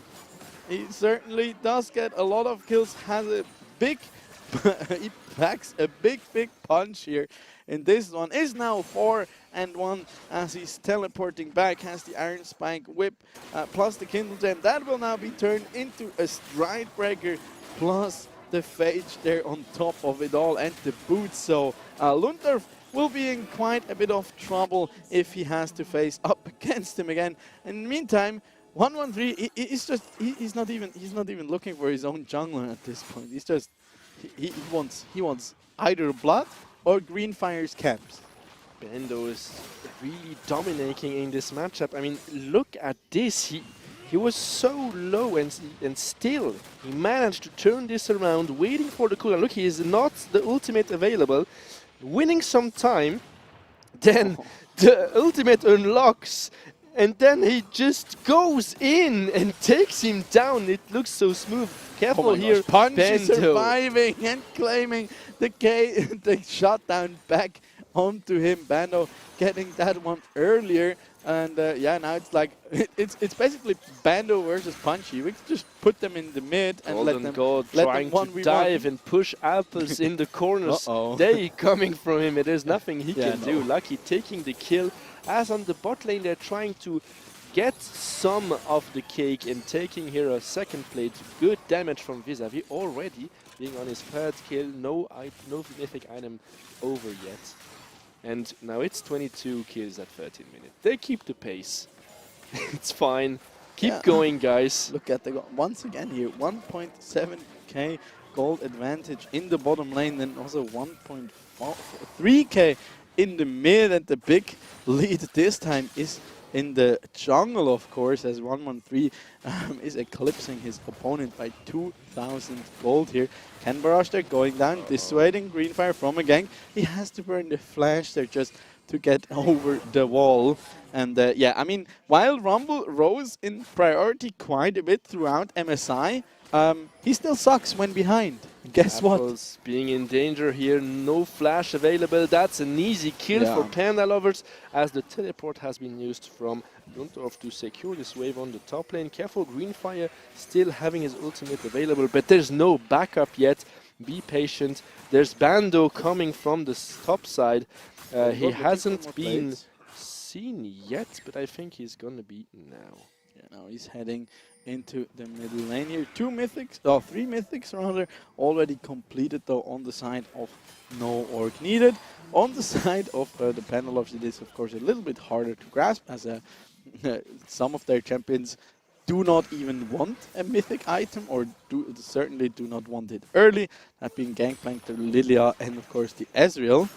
He certainly does get a lot of kills, has a big, he packs a big punch here. In this one is now 4-1 as he's teleporting back, has the Iron Spike whip plus the Kindle Gem. That will now be turned into a Stride Breaker plus the Phage there on top of it all and the boots. So Lundorf will be in quite a bit of trouble if he has to face up against him again. In the meantime, 113, he's not even looking for his own jungler at this point. He's just he wants either blood or Green Fire's camps. Bando is really dominating in this matchup. I mean, look at this. He was so low and still he managed to turn this around, waiting for the cooldown. Look, he is not the ultimate available, winning some time. Then the ultimate unlocks, and then he just goes in and takes him down. It looks so smooth. Careful here, Punch Bando. surviving and claiming the shutdown back onto him. Bando getting that one earlier. And yeah, now it's like, it's basically Bando versus Punchy. We can just put them in the mid and let them trying to dive and push apples in the corners. They coming from him. There's nothing he can do. Lucky taking the kill. As on the bot lane, they're trying to get some of the cake and taking here a second plate. Good damage from Vis-a-Vis already, being on his third kill. No mythic item over yet. And now it's 22 kills at 13 minutes. They keep the pace. It's fine. Keep going, guys. Look at the once again here, 1.7k gold advantage in the bottom lane, then also 1.3k in the mid, and the big lead this time is in the jungle, of course, as 113 is eclipsing his opponent by 2,000 gold here. Ken Barrage there going down, dissuading Greenfire from a gank. He has to burn the flash there just to get over the wall. And yeah, I mean, while Rumble rose in priority quite a bit throughout MSI, he still sucks when behind. Guess Apples what? Being in danger here, no flash available. That's an easy kill for Panda Lovers, as the teleport has been used from Lundorf to secure this wave on the top lane. Careful, Greenfire still having his ultimate available, but there's no backup yet. Be patient. There's Bando coming from the top side. He hasn't been seen yet, but I think he's gonna be now. Yeah, now he's heading into the middle lane here. 3 mythics rather, already completed though on the side of no orc needed. On the side of the Panda Lovers, it is of course a little bit harder to grasp, as some of their champions do not even want a mythic item, or certainly do not want it early. That being Gangplank, the Lilia, and of course the Ezreal.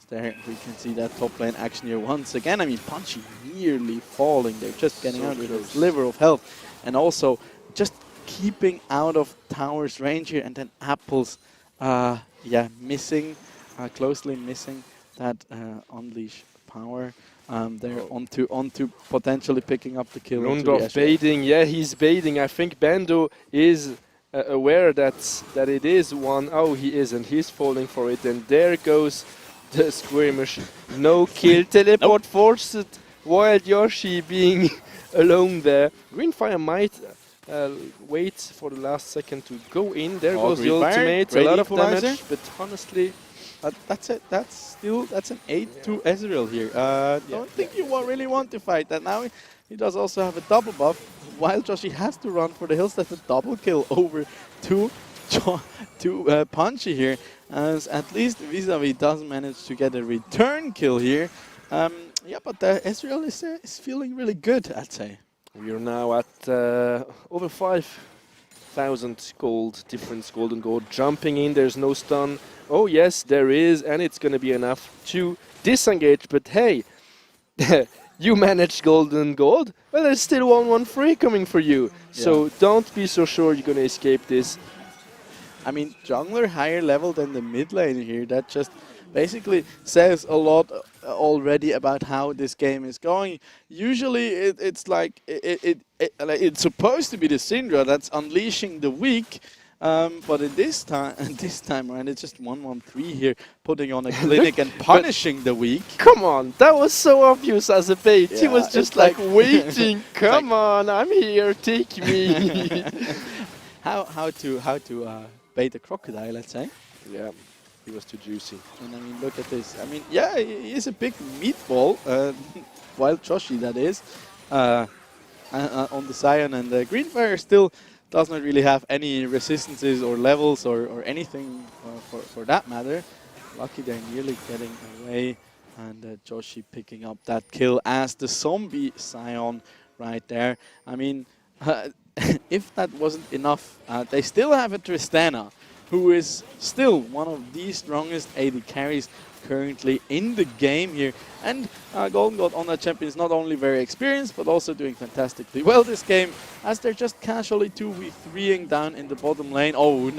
There we can see that top lane action here once again. I mean, Punchy nearly falling. They're just getting out with a sliver of health. And also just keeping out of Tower's range here. And then Apples, yeah, missing, closely missing that unleash power. They're onto potentially picking up the kill. Lundorf baiting, yeah, he's baiting. I think Bando is aware that it is one. Oh, he isn't. He's falling for it. And there goes the skirmish. No kill. Teleport forced. Wild Yoshi being alone there. Greenfire might wait for the last second to go in. There goes the ultimate. A lot of damage, but honestly, that's it. That's an 8 to Ezreal here. Don't think you really want to fight that. Now he does also have a double buff. Wild Yoshi has to run for the hills. That's a double kill over to Punchy here, as at least Vis-a-Vis does manage to get a return kill here. Yeah, but Ezreal is feeling really good, I'd say. We are now at over 5,000 gold, difference gold and gold. Jumping in, there's no stun. Oh yes, there is, and it's going to be enough to disengage. But hey, you managed gold and gold. Well, there's still 113 coming for you. So don't be so sure you're going to escape this. I mean, jungler higher level than the mid lane here. That just basically says a lot already about how this game is going. Usually it's like it's supposed to be the Syndra that's unleashing the weak, But in this time around, it's just 1-1-3 here, putting on a clinic and punishing the weak. Come on, that was so obvious as a bait. He Yeah, was just it's like like- waiting. Come on, I'm here, take me. how to bait a crocodile, let's say. Yeah, he was too juicy. And I mean, look at this. I mean, yeah, he is a big meatball, Wild Joshi that is, on the Scion, and the Greenfire still does not really have any resistances or levels or anything for that matter. Lucky they're nearly getting away, and Joshi picking up that kill as the zombie Scion right there. I mean, if that wasn't enough, they still have a Tristana, who is still one of the strongest AD carries currently in the game here. And Golden God on that champion is not only very experienced, but also doing fantastically well this game, as they're just casually 2v3ing down in the bottom lane. Oh,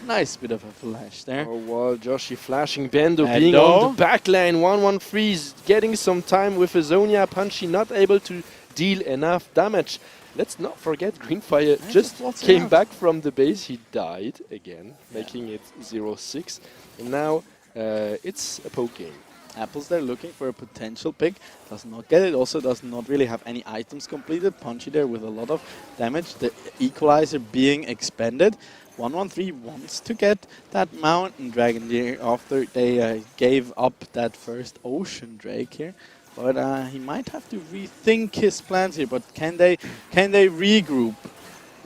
nice bit of a flash there. Oh, well, Joshi flashing Bendo being on the back lane. 1-1-3 is getting some time with Azonia. Punchy not able to deal enough damage. Let's not forget Greenfire just came back from the base. He died again, making it 0-6. And now it's a poke game. Apples there looking for a potential pick. Does not get it. Also does not really have any items completed. Punchy there with a lot of damage. The equalizer being expended. 1-1-3 wants to get that Mountain Dragon here after they gave up that first Ocean Drake here. But he might have to rethink his plans here. But can they regroup?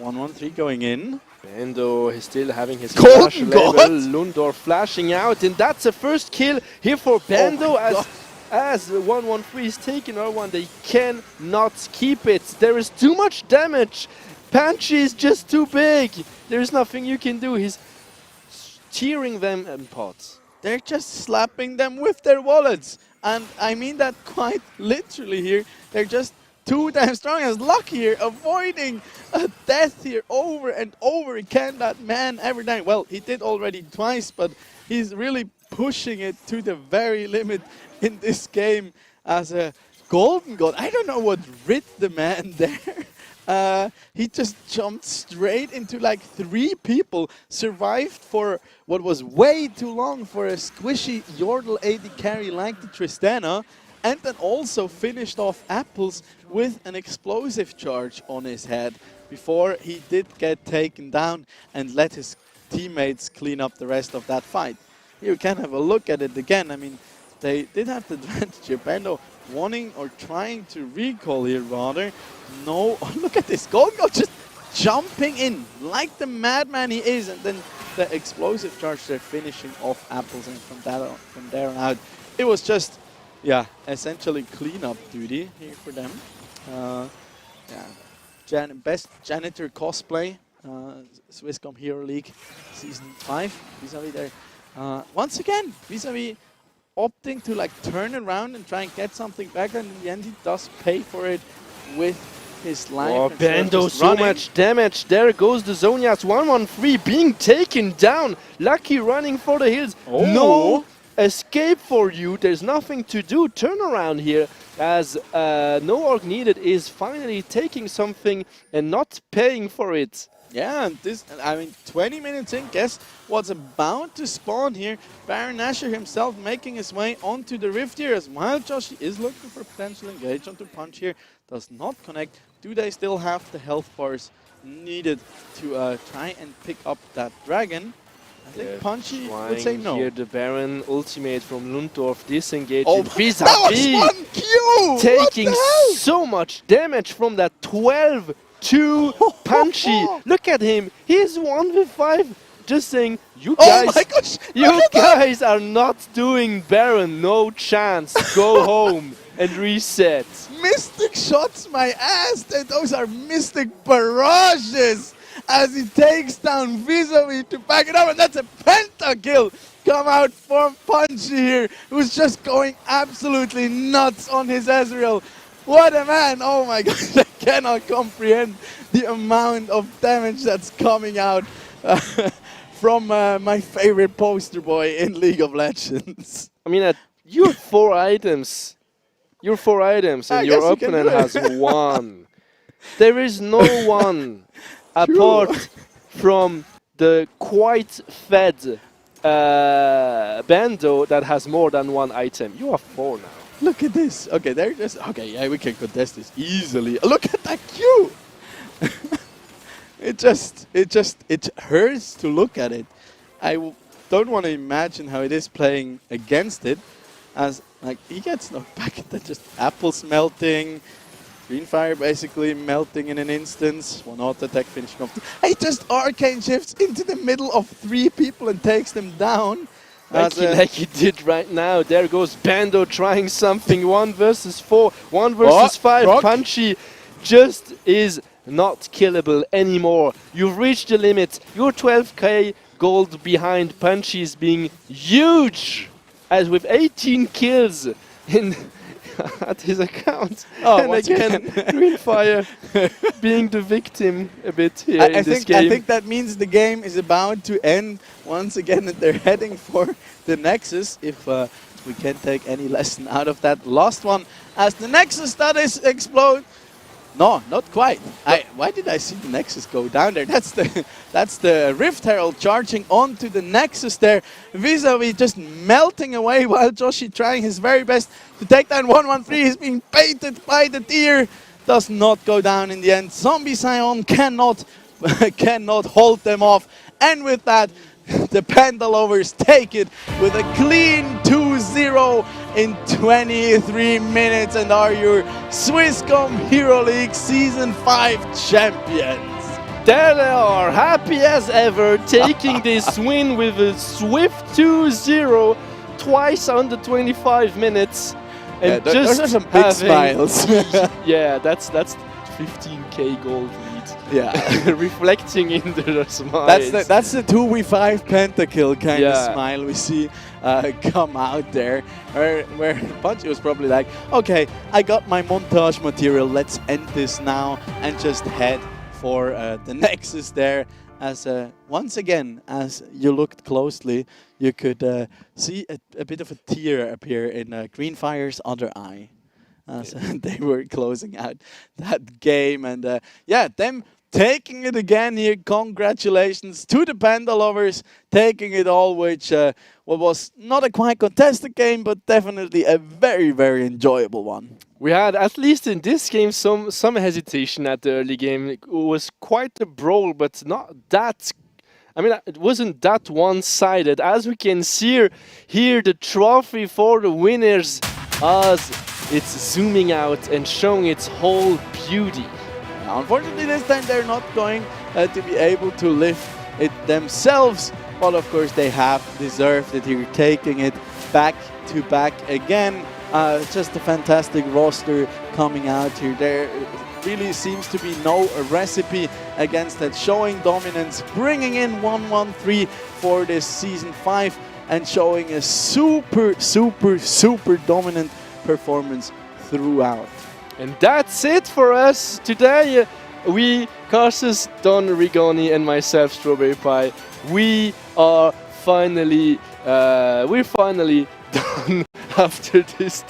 1-1-3 going in. Bendo is still having his flash level. Lundorf flashing out, and that's a first kill here for Bendo as 1-1-3 is taking R1. They cannot keep it. There is too much damage. Punchy is just too big. There's nothing you can do. He's tearing them in pots. They're just slapping them with their wallets. And I mean that quite literally here. They're just too damn strong, as Lucky here, avoiding a death here over and over. Can that man ever die? Well, he did already twice, but he's really pushing it to the very limit in this game as a Golden God. I don't know what rid the man there. He just jumped straight into like 3 people, survived for what was way too long for a squishy Yordle AD carry like the Tristana, and then also finished off Apples with an explosive charge on his head before he did get taken down and let his teammates clean up the rest of that fight. Here we can have a look at it again. I mean, they did have the advantage here. Bendo wanting or trying to recall here rather. No, look at this. Golden God just jumping in like the madman he is, and then the explosive charge there finishing off Apples, and from there on out, it was just, yeah, essentially cleanup duty here for them. Yeah, best janitor cosplay, Swisscom Hero League Season 5, vis-a-vis there. Once again, vis-a-vis opting to like turn around and try and get something back, and in the end he does pay for it with his life. Oh, Bendo, so much damage. There goes the Zonias. 1-1-3 being taken down. Lucky running for the hills. Oh. No escape for you. There's nothing to do. Turn around here as No Org Needed is finally taking something and not paying for it. Yeah, and this, I mean, 20 minutes in, guess what's about to spawn here? Baron Nashor himself making his way onto the rift here, as Wild Joshi is looking for potential engage onto Punch here. Does not connect. Do they still have the health bars needed to try and pick up that dragon? I think Punchy would say no. Here the Baron ultimate from Lundorf disengaging. Oh, that was 1 Q! Taking so much damage from that 12-2 Punchy. Look at him. He's 1v5. Just saying, you guys, my gosh, you guys are not doing Baron. No chance. Go home and reset. Mystic shots my ass. Those are mystic barrages as he takes down vis-a-vis to back it up, and that's a pentakill come out from Punchy here, who's just going absolutely nuts on his Ezreal. What a man! Oh my gosh, I cannot comprehend the amount of damage that's coming out from my favorite poster boy in League of Legends. I mean, you're 4 items. You're 4 items, and your opponent has 1. There is no one apart from the quite fed Bando that has more than one item. You are 4 now. Look at this. Okay, they're just okay. Yeah, we can contest this easily. Look at that queue. it hurts to look at it. Don't want to imagine how it is playing against it, as like he gets knocked back and then just apples melting, green fire basically melting in an instance. One auto attack finishing off. He just arcane shifts into the middle of 3 people and takes them down. Like he did right now. There goes Bando trying something. 1 versus 4, 1 versus 5. Rock. Punchy just is not killable anymore. You've reached the limit. You're 12k gold behind. Punchy is being huge, as with 18 kills in at his account. Oh, and again, Greenfire being the victim a bit here in this game. I think that means the game is about to end once again, and they're heading for the Nexus. If we can take any lesson out of that last one, as the Nexus does explode. No, not quite. Why did I see the Nexus go down there? That's the Rift Herald charging onto the Nexus there. Vis-a-vis just melting away while Joshi trying his very best to take down 113. He's being baited by the deer. Does not go down in the end. Zombie Scion cannot hold them off. And with that, the Panda Lovers take it with a clean 2-0 in 23 minutes and are your Swisscom Hero League Season 5 champions. There they are, happy as ever, taking this win with a swift 2-0 twice under 25 minutes. And yeah, those are some big smiles. Yeah, that's 15k gold lead. Yeah, reflecting in their smiles. That's the 2v5 pentakill kind of smile we see come out there. Where Punchy was probably like, okay, I got my montage material. Let's end this now and just head for the Nexus there. As once again, as you looked closely, you could see a bit of a tear appear in Greenfire's other eye. As they were closing out that game, and yeah, them taking it again here. Congratulations to the Panda Lovers, taking it all, which what was not a quite contested game, but definitely a very, very enjoyable one. We had, at least in this game, some hesitation at the early game. It was quite a brawl, but not that. I mean, it wasn't that one-sided. As we can see here, the trophy for the winners, as it's zooming out and showing its whole beauty. Now, unfortunately, this time they're not going to be able to lift it themselves, but of course they have deserved it here, taking it back to back again. Just a fantastic roster coming out here. There really seems to be no recipe against that, showing dominance, bringing in 113 for this Season 5 and showing a super dominant performance throughout. And that's it for us today. We, Carsus, Don Rigoni, and myself, Strawberry Pie, we are finally, we're finally done after this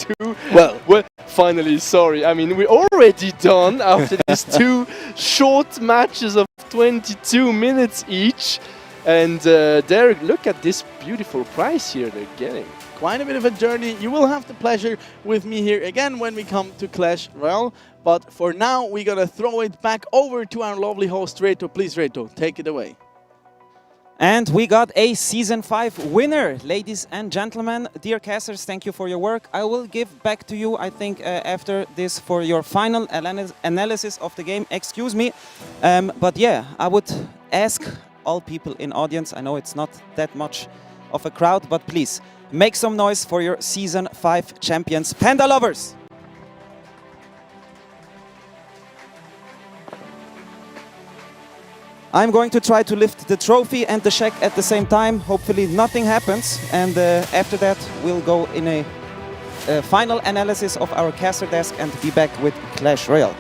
Well, finally, sorry. I mean, we're already done after these 2 short matches of 22 minutes each. And there, look at this beautiful prize here they're getting. Quite a bit of a journey. You will have the pleasure with me here again when we come to Clash Royale. But for now, we're going to throw it back over to our lovely host, Reto. Please, Reto, take it away. And we got a Season 5 winner, ladies and gentlemen. Dear casters, thank you for your work. I will give back to you, I think, after this for your final analysis of the game. Excuse me. But yeah, I would ask all people in audience, I know it's not that much of a crowd, but please, make some noise for your Season 5 champions, Panda Lovers! I'm going to try to lift the trophy and the shack at the same time. Hopefully nothing happens. And after that, we'll go in a final analysis of our caster desk and be back with Clash Royale.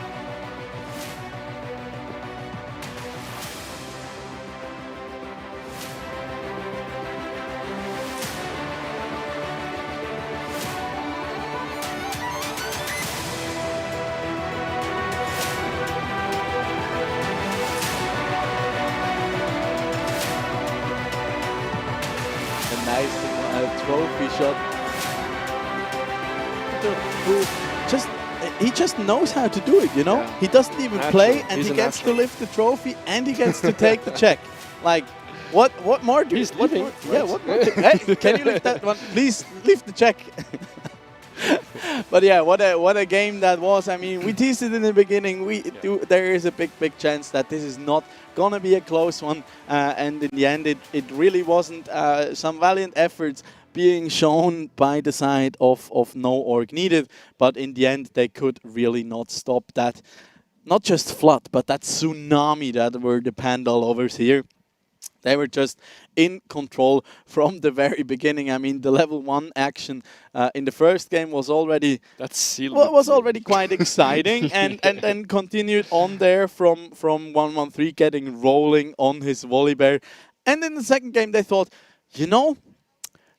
trophy shot. He just knows how to do it, you know? Yeah. He doesn't even Natural. play, and He's he a gets natural. to lift the trophy, and he gets to take the check. Like, what more do He's what living, more- right? Yeah, what more? Hey, can you lift that one? Please lift the check. But yeah, what a game that was. I mean, we teased it in the beginning. There is a big chance that this is not gonna be a close one, and in the end, it really wasn't. Some valiant efforts being shown by the side of no org needed, but in the end, they could really not stop that. Not just flood, but that tsunami that were the Panda lovers here. They were just in control from the very beginning. I mean, the level 1 action in the first game was already quite exciting, and then continued on there from 113 getting rolling on his Volibear. And in the second game, they thought, you know,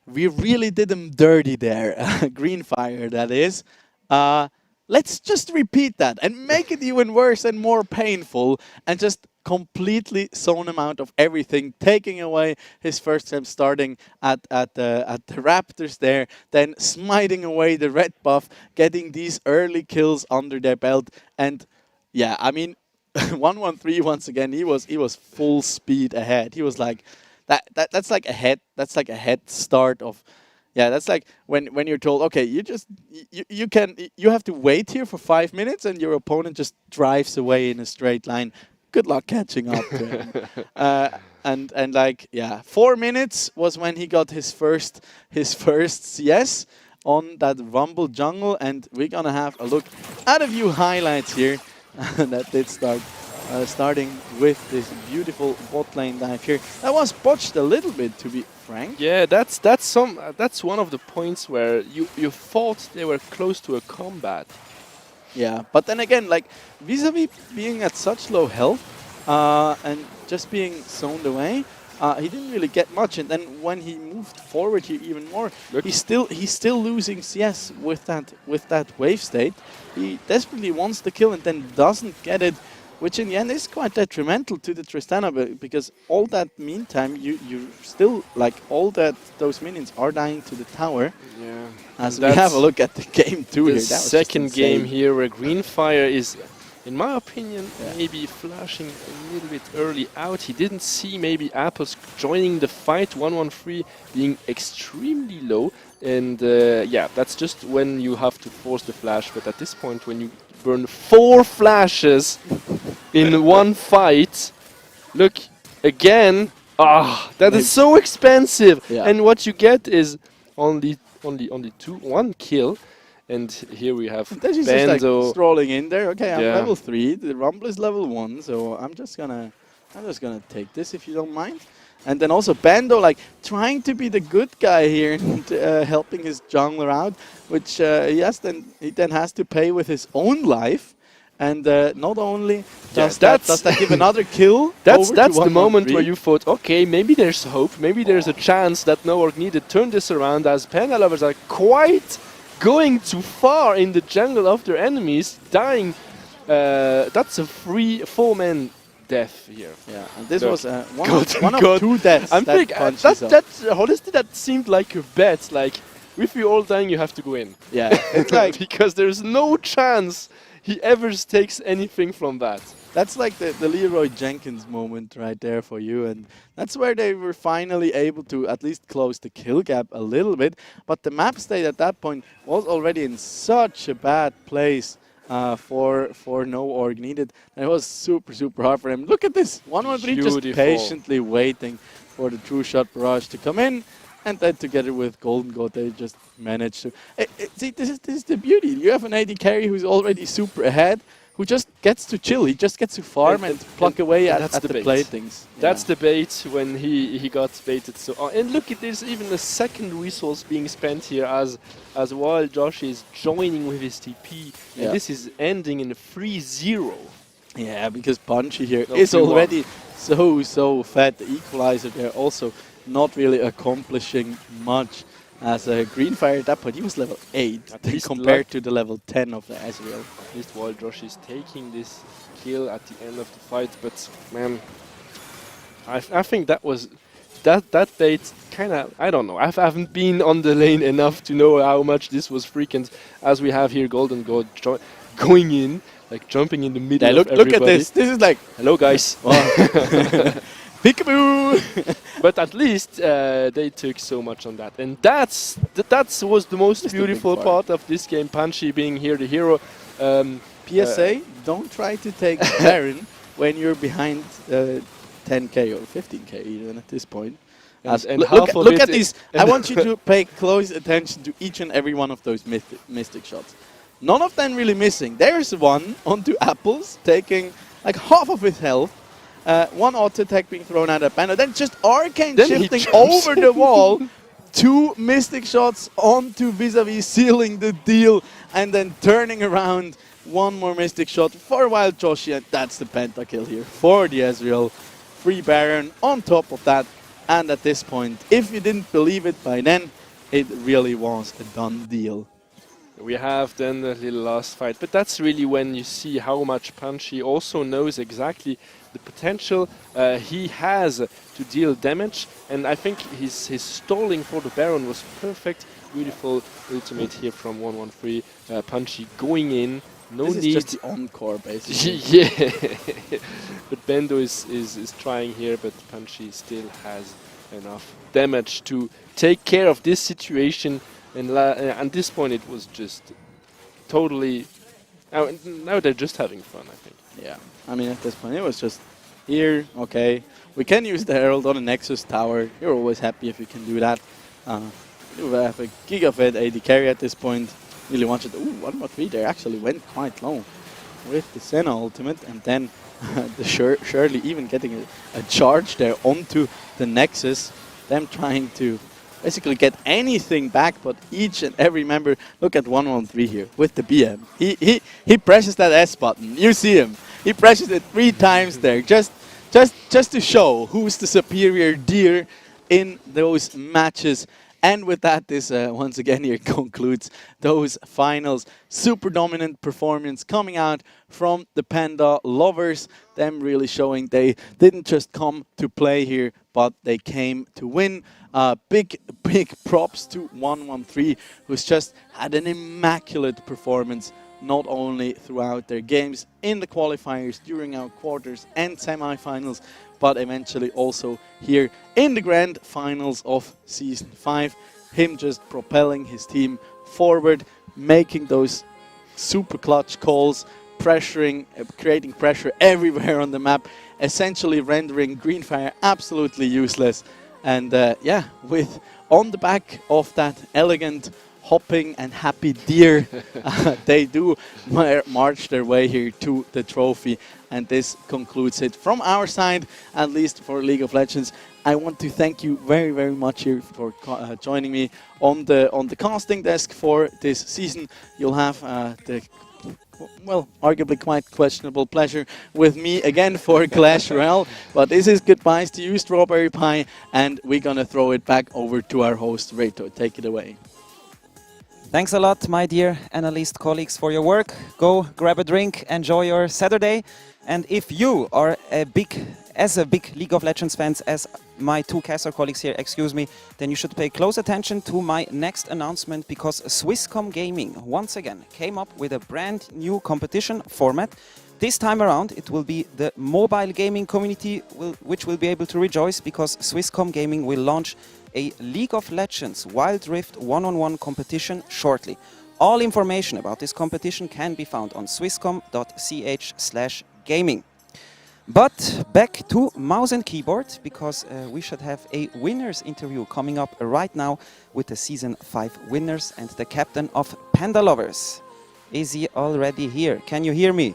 we really did them dirty there. Greenfire, that is. Let's just repeat that and make it even worse and more painful, and just completely zone him out of everything, taking away his first time starting at the Raptors there, then smiting away the red buff, getting these early kills under their belt. And yeah, I mean, 113 once again, he was full speed ahead. He was like that's like a head start of. Yeah, that's like when you're told, okay, you have to wait here for 5 minutes, and your opponent just drives away in a straight line. Good luck catching up to him. And like, yeah, 4 minutes was when he got his first CS on that Rumble jungle, and we're gonna have a look at a few highlights here that did start. Starting with this beautiful bot lane dive here. That was botched a little bit, to be frank. Yeah, that's one of the points where you thought they were close to a combat. Yeah, but then again, like, vis-a-vis being at such low health and just being zoned away, he didn't really get much. And then when he moved forward here even more, he's still losing CS with that wave state. He desperately wants the kill and then doesn't get it, which in the end is quite detrimental to the Tristana, because all that meantime you still, like, those minions are dying to the tower. Yeah. As we have a look at the game too here. The That was second just game insane. here where Greenfire is, in my opinion, maybe flashing a little bit early out. He didn't see maybe Apples joining the fight, 113 being extremely low. And yeah, that's just when you have to force the flash. But at this point, when you burn 4 flashes in one fight, look, again, that is so expensive. Yeah. And what you get is only 1 kill. And here we have Then she's just like Bando. strolling in there. Okay, I'm Yeah. level 3. The Rumble is level 1, so I'm just gonna take this if you don't mind. And then also Bando, like, trying to be the good guy here and helping his jungler out, which he then has to pay with his own life. And not only does that give another kill. That's over to the moment 113. where you thought, okay, maybe there's hope, maybe there's a chance that no org needed. Turn this around, as Panda lovers are quite going too far in the jungle of their enemies, dying. That's a 4-man death here. Yeah, and this Look. was one God. of 2 deaths. I'm that thinking punches up. honestly, that seemed like a bet. Like, if you all dying, you have to go in. Yeah, it's like because there's no chance he ever takes anything from that. that's like the Leroy Jenkins moment right there for you, and that's where they were finally able to at least close the kill gap a little bit. But the map state at that point was already in such a bad place for no org needed. And it was super hard for him. Look at this, 113 just Beautiful. patiently waiting for the true shot barrage to come in. And then together with Golden Goat, they just managed to... See, this is the beauty. You have an AD carry who's already super ahead, who just gets to chill. He just gets to farm and pluck away at the bait. playthings. That's the bait when he got baited. So and look, there's even a second resource being spent here as Royal Josh is joining with his TP. Yeah. And this is ending in a 3-0. Yeah, because Punchy here No, is 3-1. already so fat. The equalizer there also not really accomplishing much. As a Greenfire at that point, he was level 8 At least compared to the level 10 of the Ezreal. At least while Josh is taking this kill at the end of the fight, but man, I think that was that bait kind of, I don't know. I haven't been on the lane enough to know how much this was frequent. As we have here, Golden God going in, like jumping in the middle. Yeah, of look everybody. at this. This is like, hello guys. peekaboo. But at least they took so much on that, and that was the most beautiful part of this game. Punchy being here the hero. PSA: don't try to take Baron when you're behind 10k or 15k even at this point. And look at these. I want you to pay close attention to each and every one of those mystic shots. None of them really missing. There's one onto Apples, taking like half of his health. One auto attack being thrown out at Panda. Then just arcane shifting over the wall. 2 mystic shots onto vis-a-vis, sealing the deal, and then turning around. One more mystic shot for Wild Joshi, and that's the pentakill here for the Ezreal. Free Baron on top of that. And at this point, if you didn't believe it by then, it really was a done deal. We have then the little last fight, but that's really when you see how much Punchy also knows exactly the potential he has to deal damage, and I think his stalling for the Baron was perfect. Beautiful ultimate here from 113. Punchy going in, no this need. Is just the encore basically. Yeah, but Bendo is trying here, but Punchy still has enough damage to take care of this situation. And at this point, it was just totally. Now they're just having fun, I think. Yeah, I mean, at this point, it was just here. Okay, we can use the Herald on a Nexus tower. You're always happy if you can do that. You have a Gigafed AD carry at this point. Really wanted. Ooh, 1 there actually went quite low with the Senna ultimate, and then the Shirley even getting a charge there onto the Nexus. Them trying to basically get anything back, but each and every member. Look at 113 here with the BM. He presses that S button. You see him. He presses it 3 times there, just to show who's the superior deer in those matches. And with that, this once again here concludes those finals. Super dominant performance coming out from the Panda lovers. Them really showing they didn't just come to play here, but they came to win. Big props to 113, who's just had an immaculate performance, not only throughout their games in the qualifiers, during our quarters and semi-finals, but eventually also here in the grand finals of Season 5. Him just propelling his team forward, making those super clutch calls, pressuring, creating pressure everywhere on the map, essentially rendering Greenfire absolutely useless. And yeah, with on the back of that elegant hopping and happy deer, they do march their way here to the trophy, and this concludes it from our side, at least for League of Legends. I want to thank you very, very much here for joining me on the casting desk for this season. You'll have the arguably quite questionable pleasure with me again for Clash Royale, but this is goodbyes to you, Strawberry Pie, and we're gonna throw it back over to our host, Reto. Take it away. Thanks a lot, my dear analyst colleagues, for your work. Go grab a drink, enjoy your Saturday. And if you are a big League of Legends fans as my 2 caster colleagues here, excuse me, then you should pay close attention to my next announcement, because Swisscom Gaming once again came up with a brand new competition format. This time around it will be the mobile gaming community which will be able to rejoice, because Swisscom Gaming will launch a League of Legends Wild Rift one-on-one competition shortly. All information about this competition can be found on swisscom.ch/gaming. But back to mouse and keyboard, because we should have a winners interview coming up right now with the Season 5 winners and the captain of Panda Lovers. Is he already here? Can you hear me?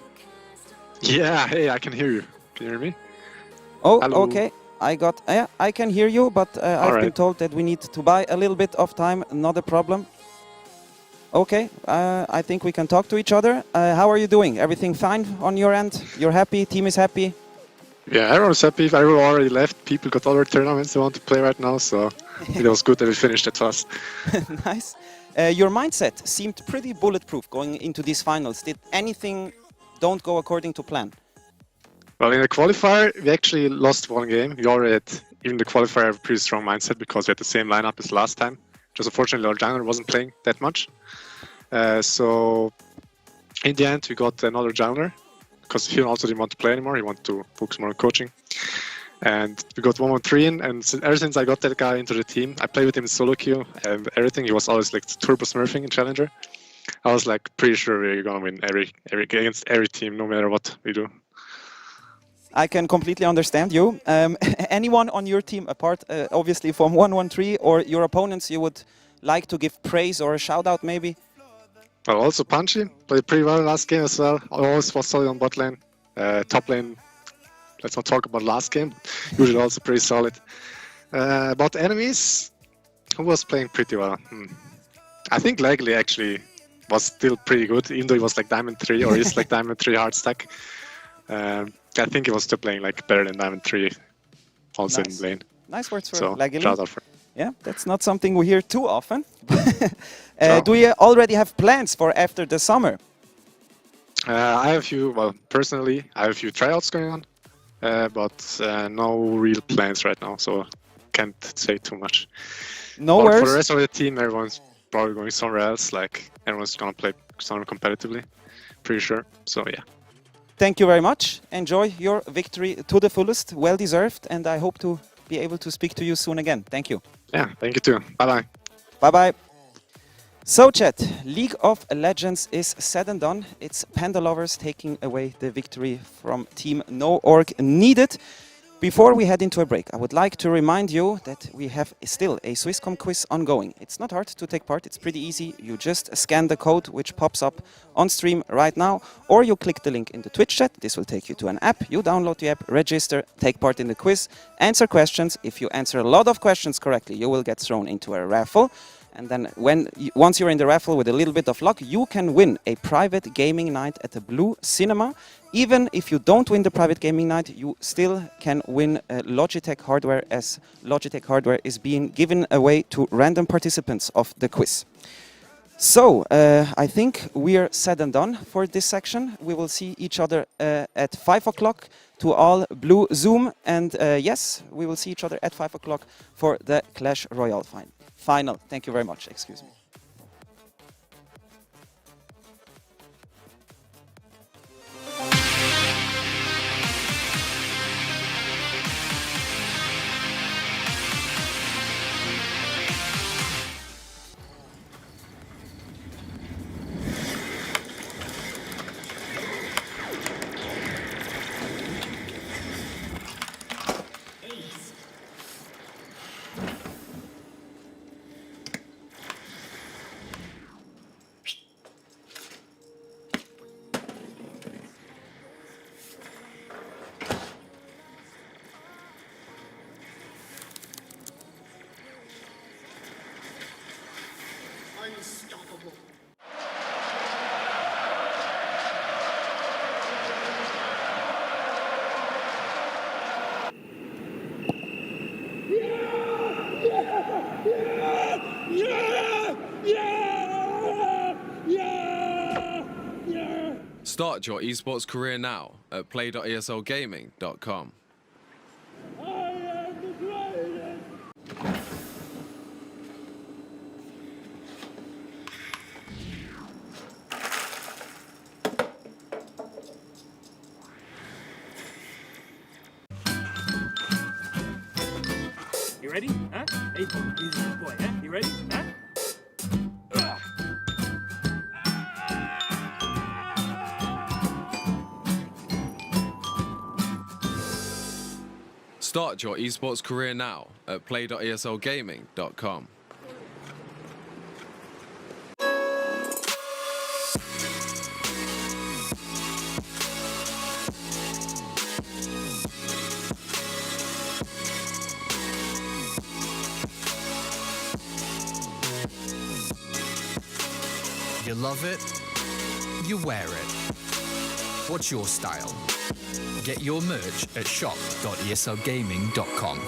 Yeah, hey, I can hear you. Can you hear me? Oh, Hello. okay. I can hear you, but I've been told that we need to buy a little bit of time. Not a problem. Okay, I think we can talk to each other. How are you doing? Everything fine on your end? You're happy? Team is happy? Yeah, everyone's happy. Everyone already left. People got other tournaments they want to play right now, so it was good that we finished it fast. Nice. Your mindset seemed pretty bulletproof going into these finals. Did anything don't go according to plan? Well, in the qualifier, we actually lost 1 game. We already had even the qualifier have a pretty strong mindset because we had the same lineup as last time. Just unfortunately, our jungler wasn't playing that much. So in the end, we got another jungler because he also didn't want to play anymore. He wanted to focus more on coaching. And we got 1-1-3 in, and ever since I got that guy into the team, I played with him in solo queue and everything. He was always like turbo smurfing in Challenger. I was like pretty sure we're gonna win against every team, no matter what we do. I can completely understand you. Anyone on your team, apart obviously from 1-1-3 or your opponents, you would like to give praise or a shout out maybe? Well, also Punchy played pretty well last game as well. Always was solid on bot lane. Top lane, let's not talk about last game. Usually also pretty solid. About enemies, who was playing pretty well? I think Legally actually was still pretty good, even though he was like Diamond 3 or is like Diamond 3 hard stack. I think he was still playing like better than Diamond 3 also in lane. Nice words for So, Legally. shout out for him. Yeah, that's not something we hear too often. Do you already have plans for after the summer? I have a few, well, personally, I have a few tryouts going on, but no real plans right now, so can't say too much. No but worries. For the rest of the team, everyone's probably going somewhere else, like everyone's gonna play somewhere competitively, pretty sure, so yeah. Thank you very much. Enjoy your victory to the fullest, well deserved, and I hope to be able to speak to you soon again. Thank you. Yeah, thank you too. Bye-bye. Bye-bye. So chat, League of Legends is said and done. It's Panda Lovers taking away the victory from Team No Org Needed. Before we head into a break, I would like to remind you that we have still a Swisscom quiz ongoing. It's not hard to take part, it's pretty easy. You just scan the code which pops up on stream right now, or you click the link in the Twitch chat. This will take you to an app. You download the app, register, take part in the quiz, answer questions. If you answer a lot of questions correctly, you will get thrown into a raffle. And then once you're in the raffle with a little bit of luck, you can win a private gaming night at the Blue Cinema. Even if you don't win the private gaming night, you still can win Logitech hardware, as Logitech hardware is being given away to random participants of the quiz. So, I think we're said and done for this section. We will see each other at 5 o'clock to all Blue Zoom. And yes, we will see each other at 5 o'clock for the Clash Royale final. Thank you very much. Excuse me. Start your esports career now at play.eslgaming.com. You ready? Huh? Hey, he's a good boy, huh? You ready? Huh? Start your esports career now at play.eslgaming.com. You love it, you wear it. What's your style? Get your merch at shop.eslgaming.com.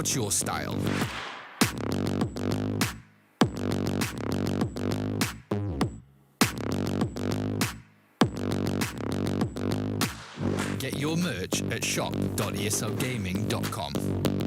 What's your style? Get your merch at shop.esogaming.com.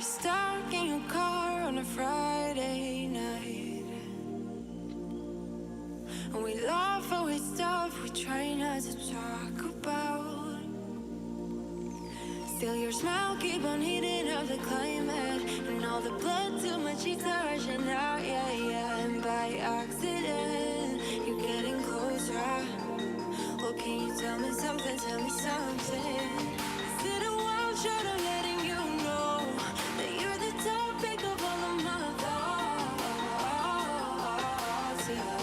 stuck in your car on a Friday night, and we laugh away stuff we try not to talk about. Still your smile keep on heating up the climate, and all the blood to my cheeks are rushing out, yeah, yeah. And by accident, you're getting closer. Well, can you tell me something, tell me something? Is it a wild shot of letting you know that you're the topic of all of my thoughts, yeah?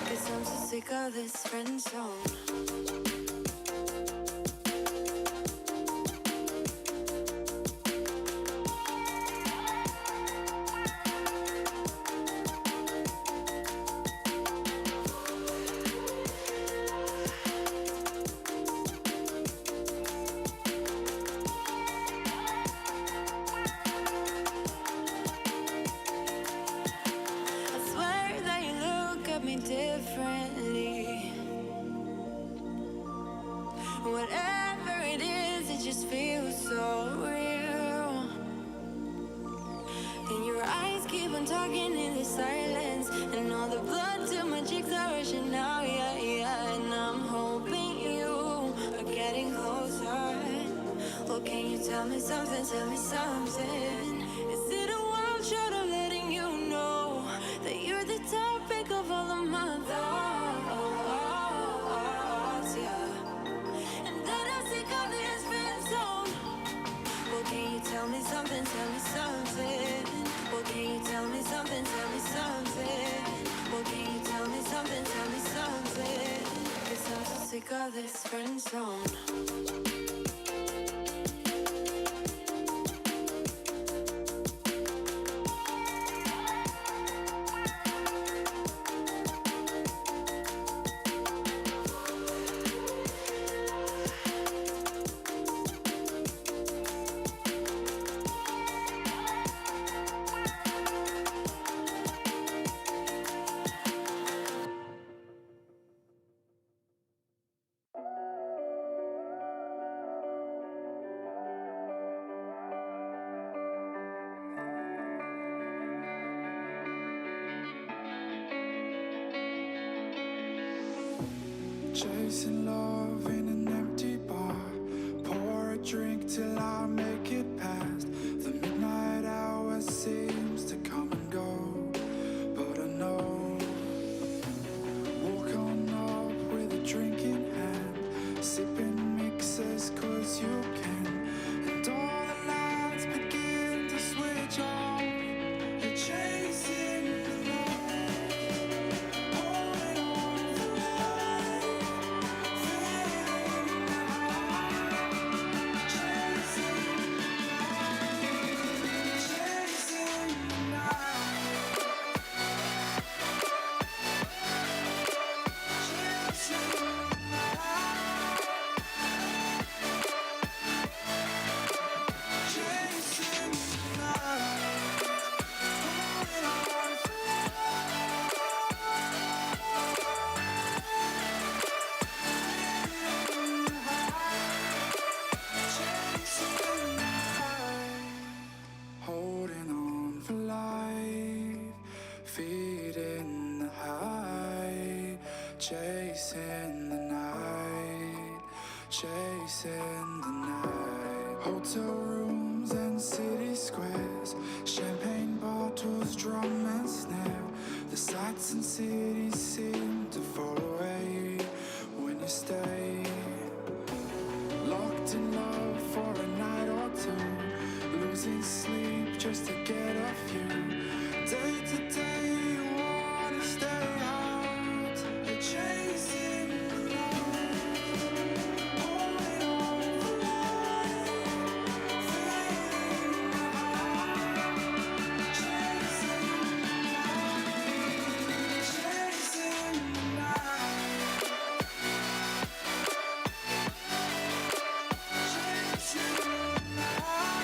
'Cause I'm so sick of this friend zone. Differently, whatever it is, it just feels so real. And your eyes keep on talking in the silence, and all the blood to my cheeks are rushing now, yeah, yeah. And I'm hoping you are getting closer. Well, can you tell me something, tell me something? Is it a wild shot of letting you know that you're the topic of all of my thoughts, yeah? And that I'm sick of this friend zone. Well, can you tell me something, tell me something? Well, can you tell me something, tell me something? Well, can you tell me something, tell me something? 'Cause I'm so sick of this friend zone. Chasing love in an empty bar. Pour a drink till I make it past. The midnight hour seems to come and go, but I know. Walk on up with a drink in hand, sipping mixers 'cause you can. And all the lights begin to switch off. You're chasing the light, holding on for life. Holding on for life, feeding the high, chasing the night, chasing the night. Hotel rooms and city squares, champagne bottles, drum and snare. The sights and cities seem to fall away when you stay. Locked in love for a night or two, losing sleep just to get off you. Day to day you wanna stay out. You're chasing the light, holding on for life, feeling the high, chasing the night, chasing the night, chasing the night.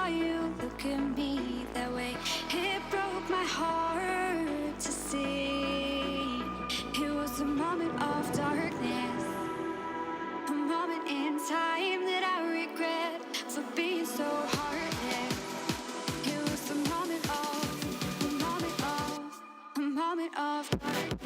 saw you look at me that way, it broke my heart to see. It was a moment of darkness, a moment in time that I regret for being so heartless. It was a moment of darkness.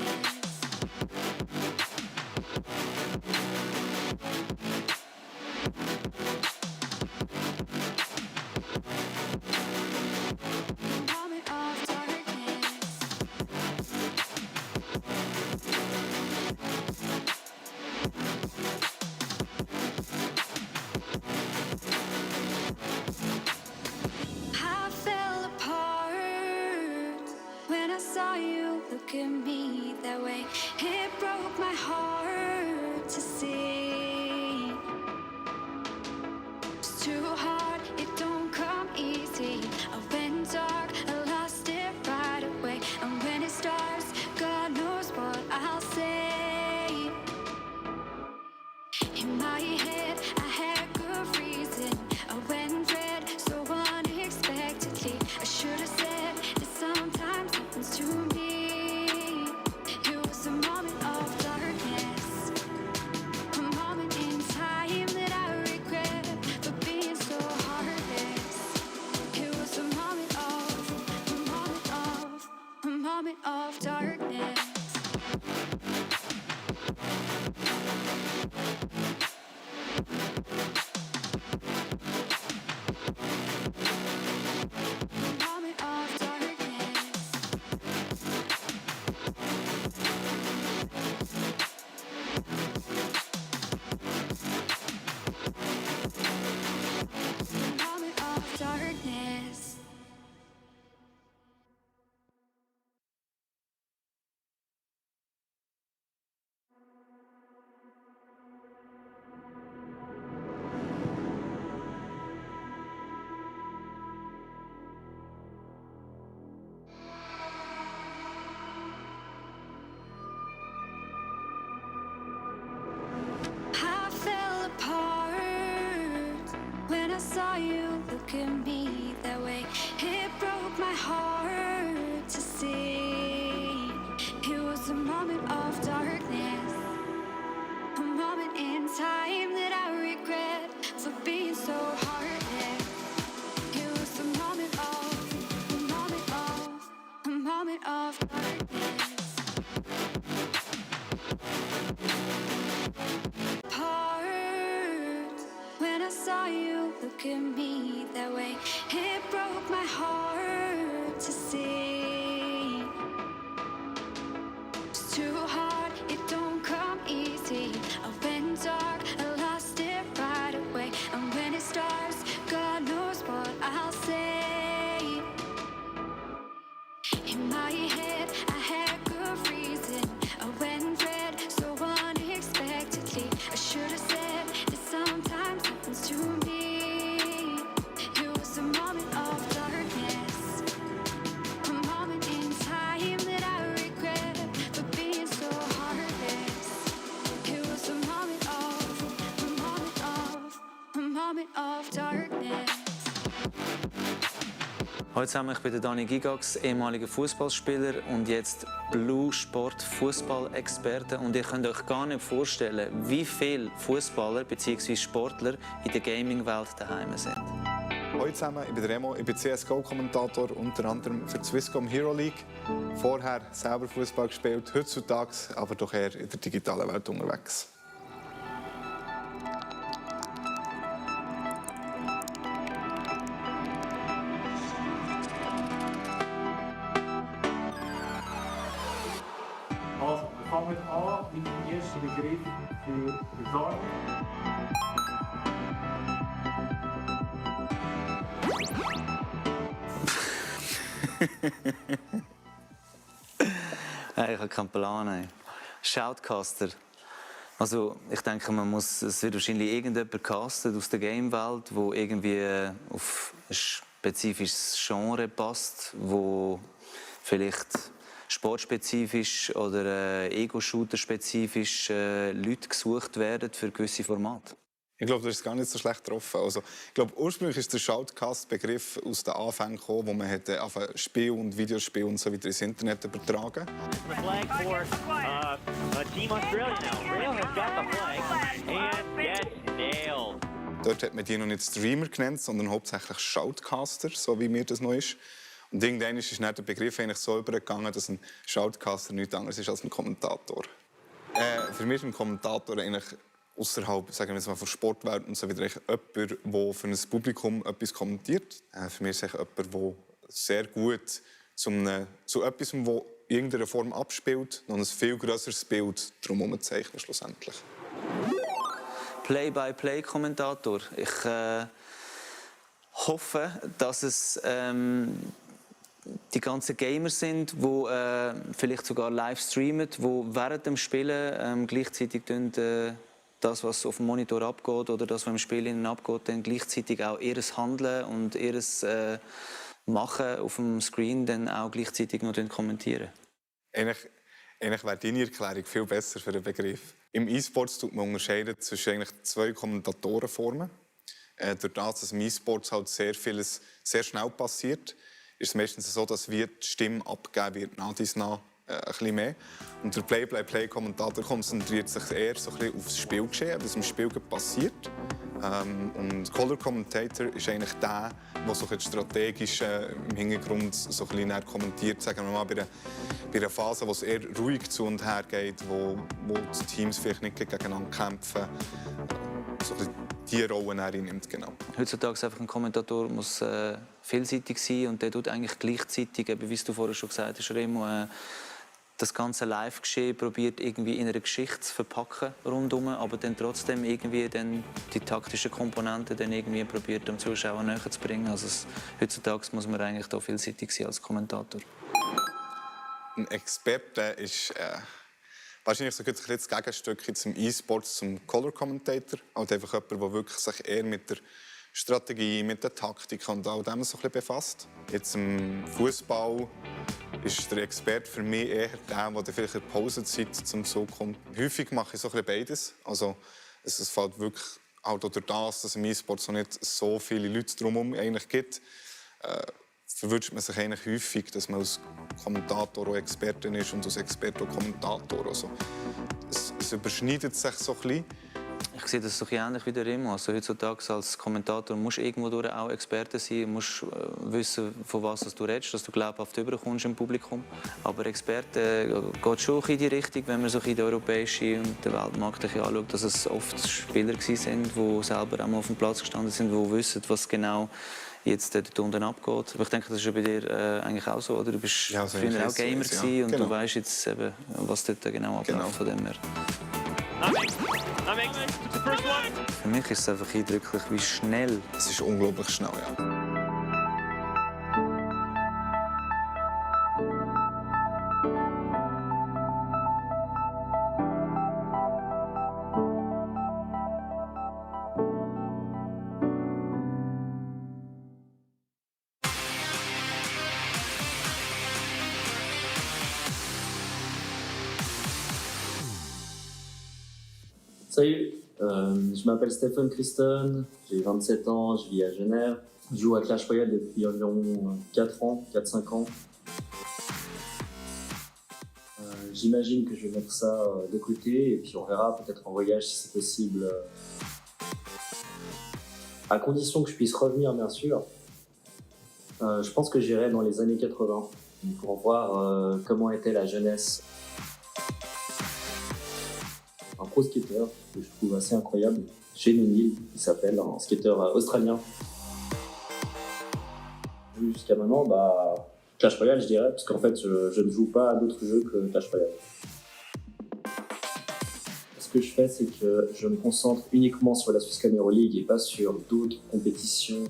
Look at me that way, it broke my heart to see. It's too hard, it don't come easy. I went dark, I lost it right away. And when it starts, God knows what I'll say. In my head, I had good reason. I went red so unexpectedly. I should have said that sometimes happens to me. A moment of darkness, a moment in time that I regret for being so heartless. It was a moment of darkness. I saw you look at me that way, it broke my heart to see. It was a moment of darkness, a moment in time that I regret for being so heartless. It was a moment of darkness. When I saw you look at me that way, it broke my heart to see. It's too hard, it don't come easy. I went dark, I lost it right away. And when it starts, God knows what I'll say. In my head, I had good reason. I went red so unexpectedly. I should have said that sometimes happens to me. It was a moment of darkness, a moment in time that I regret for being so heartless. It was a moment of darkness. Hallo zusammen, ich bin der Dani Gigax, ehemaliger Fußballspieler und jetzt Blue-Sport-Fußball-Experte. Und ihr könnt euch gar nicht vorstellen, wie viele Fußballer bzw. Sportler in der Gaming-Welt daheim sind. Hallo zusammen, ich bin Remo, ich bin CSGO-Kommentator, unter anderem für die Swisscom Hero League. Vorher selber Fußball gespielt, heutzutage aber doch eher in der digitalen Welt unterwegs. Also, wir fangen an mit dem ersten Begriff für Regard. Ich habe keinen Plan. Shoutcaster. Also ich denke, es wird wahrscheinlich irgendjemand castet aus der Game-Welt, wo irgendwie auf ein spezifisches Genre passt, wo vielleicht sportspezifisch oder Ego-Shooter-spezifisch Leute gesucht werden für gewisse Formate. Ich glaube, das ist gar nicht so schlecht getroffen. Also, ich glaube, ursprünglich ist der Shoutcast-Begriff aus den Anfängen gekommen, wo man Spiel und Videospiel und so weiter ins Internet übertragen. Dort hat man die noch nicht Streamer genannt, sondern hauptsächlich Shoutcaster, so wie mir das noch ist. Und irgendwann ist der Begriff eigentlich so übergegangen, dass ein Shoutcaster nichts anderes ist als ein Kommentator. Für mich ist ein Kommentator eigentlich außerhalb, sagen wir jetzt mal, von Sportwelt und so wieder jemand, der für ein Publikum etwas kommentiert. Für mich ist es jemand, der sehr gut zu etwas, das in irgendeiner Form abspielt, noch ein viel grösseres Bild drumherum zeichnet schlussendlich. Play-by-Play-Kommentator. Ich hoffe, dass es die ganzen Gamer sind, die vielleicht sogar live streamen, die während dem Spielen gleichzeitig das, was auf dem Monitor abgeht oder das, was im Spiel abgeht, dann gleichzeitig auch ihr Handeln und ihr Machen auf dem Screen dann auch gleichzeitig noch kommentieren. Eigentlich wäre deine Erklärung viel besser für den Begriff. Im E-Sports tut man unterscheiden zwischen eigentlich 2 Kommentatorenformen. Durch das, dass im E-Sports halt sehr vieles sehr schnell passiert, ist es meistens so, dass die Stimme abgegeben wird nach dies nach ein bisschen mehr. Und der Play-by-Play-Kommentator konzentriert sich eher so ein bisschen auf das Spielgeschehen, was im Spiel passiert. Und Color Commentator ist eigentlich der so ein strategisch im Hintergrund so ein bisschen kommentiert, sagen wir mal, bei einer Phase, wo es eher ruhig zu und her geht, wo die Teams vielleicht nicht gegeneinander kämpfen. So diese Rolle einnimmt, genau. Heutzutage einfach ein Kommentator muss vielseitig sein und der tut eigentlich gleichzeitig, wie du vorher schon gesagt hast, Remo, das ganze Live-Geschehen probiert irgendwie in einer Geschichte zu verpacken rundum, aber dann trotzdem irgendwie dann die taktischen Komponenten dann irgendwie probiert dem Zuschauer näher zu bringen. Also heutzutage muss man eigentlich da vielseitig sein als Kommentator. Ein Experte ist wahrscheinlich so ein bisschen das Gegenstück zum E-Sports, zum Color Commentator. Also einfach jemand, der wirklich sich eher mit der Strategie, mit der Taktik und all dem so ein bisschen befasst. Jetzt im Fußball ist der Experte für mich eher der vielleicht in der Pausenzeit zum Zug kommt. Häufig mache ich so ein bisschen beides. Also es fällt wirklich auch durch das, dass im E-Sport nicht so viele Leute drumherum eigentlich gibt, verwünscht man sich eigentlich häufig, dass man als Kommentator auch Expertin ist und als Experte auch Kommentator. Also es überschneidet sich so ein bisschen. Ich sehe das so ähnlich wie der Remo. Also heutzutage als Kommentator musst du irgendwo auch Experte sein, du musst wissen, von was du redest, dass du glaubhaft rüberkommst im Publikum. Aber Experte geht schon in die Richtung, wenn man so in den europäischen und den Weltmarkt anschaut, dass es oft Spieler sind, die selber auch mal auf dem Platz gestanden sind, die wissen, was genau jetzt dort unten abgeht. Aber ich denke, das ist ja bei dir eigentlich auch so, oder? Du bist früher auch Gamer und du weißt jetzt eben, was dort genau abläuft von dem her. Für mich ist es einfach eindrücklich, wie schnell. Es ist unglaublich schnell, ja. Salut, je m'appelle Stephen Christen, j'ai 27 ans, je vis à Genève. Je joue à Clash Royale depuis environ 4-5 ans. J'imagine que je vais mettre ça de côté et puis on verra peut-être en voyage si c'est possible. À condition que je puisse revenir bien sûr. Je pense que j'irai dans les années 80 pour voir comment était la jeunesse. Un pro skater que je trouve assez incroyable, Shane O'Neill, qui s'appelle un skater australien. Jusqu'à maintenant, Clash Royale, je dirais, parce qu'en fait, je ne joue pas à d'autres jeux que Clash Royale. Ce que je fais, c'est que je me concentre uniquement sur la Swisscom Euroleague et pas sur d'autres compétitions.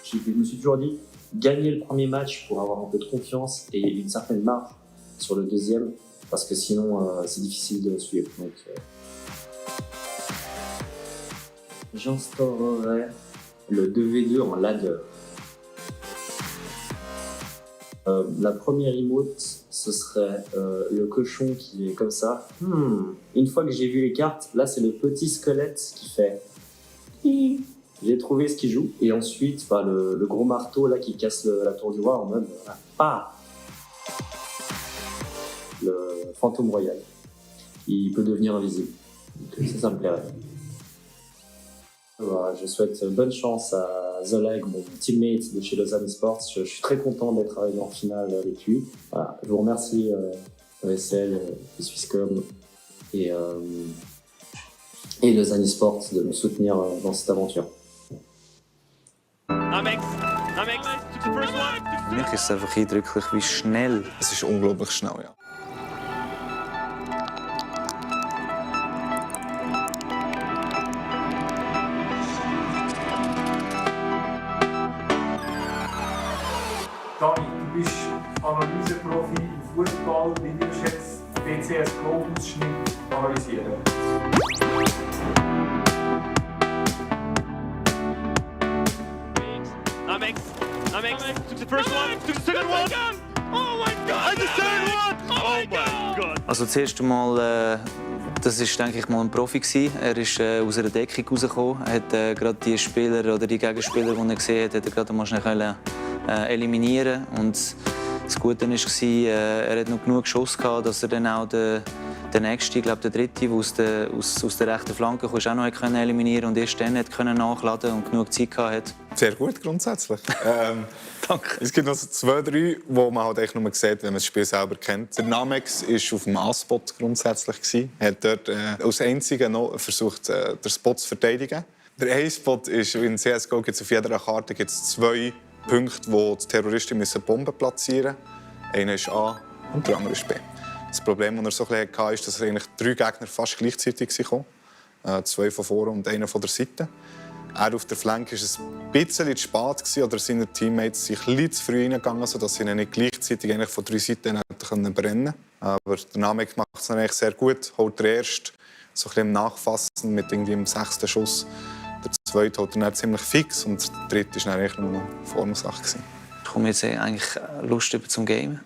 Je me suis toujours dit, gagner le premier match pour avoir un peu de confiance et une certaine marge sur le deuxième, parce que sinon c'est difficile de suivre. Donc, j'instaurerai le 2v2 en ladder. La première emote, ce serait le cochon qui est comme ça. Une fois que j'ai vu les cartes, là c'est le petit squelette qui fait. J'ai trouvé ce qu'il joue. Et ensuite, le gros marteau là qui casse la tour du roi en mode. Le fantôme royal. Il peut devenir invisible. Donc, ça me plairait. Voilà, je souhaite bonne chance à Zoleg, mon teammate de chez Lausanne Esports. Je suis très content d'être arrivé en finale avec lui. Voilà, je vous remercie ESL, Swisscom et Lausanne Esports de me soutenir dans cette aventure. Für mich ist es einfach eindrücklich, wie schnell. Es ist unglaublich schnell, ja. Dani, du bist Analyseprofi im Fußball. Wie würdest du jetzt BCS Globus-Schnitt analysieren? Amex took the first one, took the second one. Oh my god! And the third one! Oh my god! Also zuerst einmal, das ist denke ich mal ein Profi gewesen. Er ist aus einer Deckung rausgekommen. Er hat gerade die Spieler oder die Gegenspieler, die er gesehen hat, er gerade mal schnell eliminieren. Und das Gute war, er hat noch genug Geschoss gehabt, dass er dann auch den nächsten, ich glaube der dritte, der aus der rechten Flanke kam, auch noch eliminieren konnte und erst dann nachladen konnte und genug Zeit hatte. Sehr gut grundsätzlich. Danke. Es gibt noch 2, 3, die man halt echt nur sieht, wenn man das Spiel selber kennt. Der Namex war auf dem A-Spot grundsätzlich. Er hat dort als einziger noch versucht, den Spot zu verteidigen. Der A-Spot ist, in CSGO gibt es auf jeder Karte 2 Punkte, wo die Terroristen Bomben platzieren müssen. Einer ist A und der andere ist B. Das Problem, das er so hatte, ist, dass eigentlich 3 Gegner fast gleichzeitig kamen. 2 von vorne und einer von der Seite. Er auf der Flanke war es ein bisschen zu spät oder seine Teammates sind ein bisschen zu früh reingegangen, sodass sie ihn nicht gleichzeitig eigentlich von 3 Seiten brennen konnten. Aber der Namek macht es eigentlich sehr gut. Holt der erste so ein bisschen im Nachfassen mit irgendwie dem 6. Schuss. Der zweite holt er ziemlich fix und der dritte war eigentlich nur eine Formsache. Ich komme jetzt eigentlich Lust über zum Game.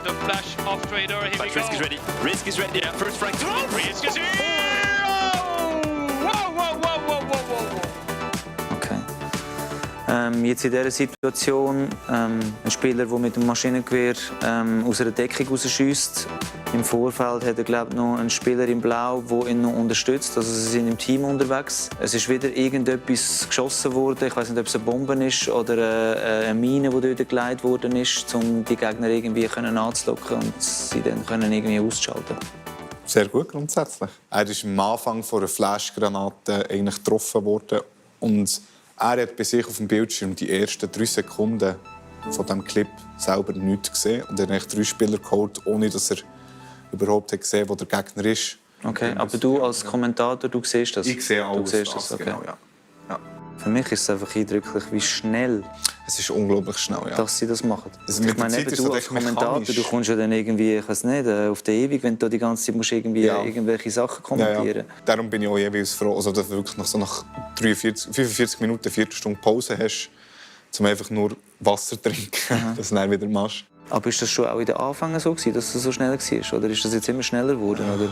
The flash off trader. Here we go. Risk is ready. Risk is ready. Yeah, first frag. Risk is here. Whoa. Okay. Jetzt in dieser Situation ein Spieler, der mit dem Maschinengewehr aus einer Deckung rausschießt. Im Vorfeld hat er glaube noch einen Spieler in Blau, der ihn noch unterstützt. Also sie sind im Team unterwegs. Es ist wieder irgendetwas geschossen worden. Ich weiß nicht, ob es eine Bombe ist oder eine Mine, die dort gelegt worden ist, um die Gegner irgendwie anzulocken und sie dann irgendwie auszuschalten. Sehr gut grundsätzlich. Er ist am Anfang von einer Flashgranate eigentlich getroffen worden und er hat bei sich auf dem Bildschirm die ersten 3 Sekunden von diesem Clip selber nichts gesehen und er hat 3 Spieler geholt, ohne dass er überhaupt gesehen hat, wo der Gegner ist. Okay, aber du als Kommentator, du siehst das? Ich sehe alles, Okay. Genau, ja. Für mich ist es einfach eindrücklich, wie schnell es ist unglaublich schnell, ja. dass sie das machen. Also ich meine, du als Kommentator, du kommst ja dann irgendwie, ich weiß nicht, auf die Ewig, wenn du die ganze Zeit musst irgendwelche Sachen kommentieren. Ja. Darum bin ich auch jeweils froh, also, dass du wirklich nach 45 Minuten, 4 Stunden Pause hast, um einfach nur Wasser zu trinken, dass du dann wieder machst. Aber ist das schon auch in den Anfängen so gewesen, dass es so schnell war? Oder ist das jetzt immer schneller geworden? Oder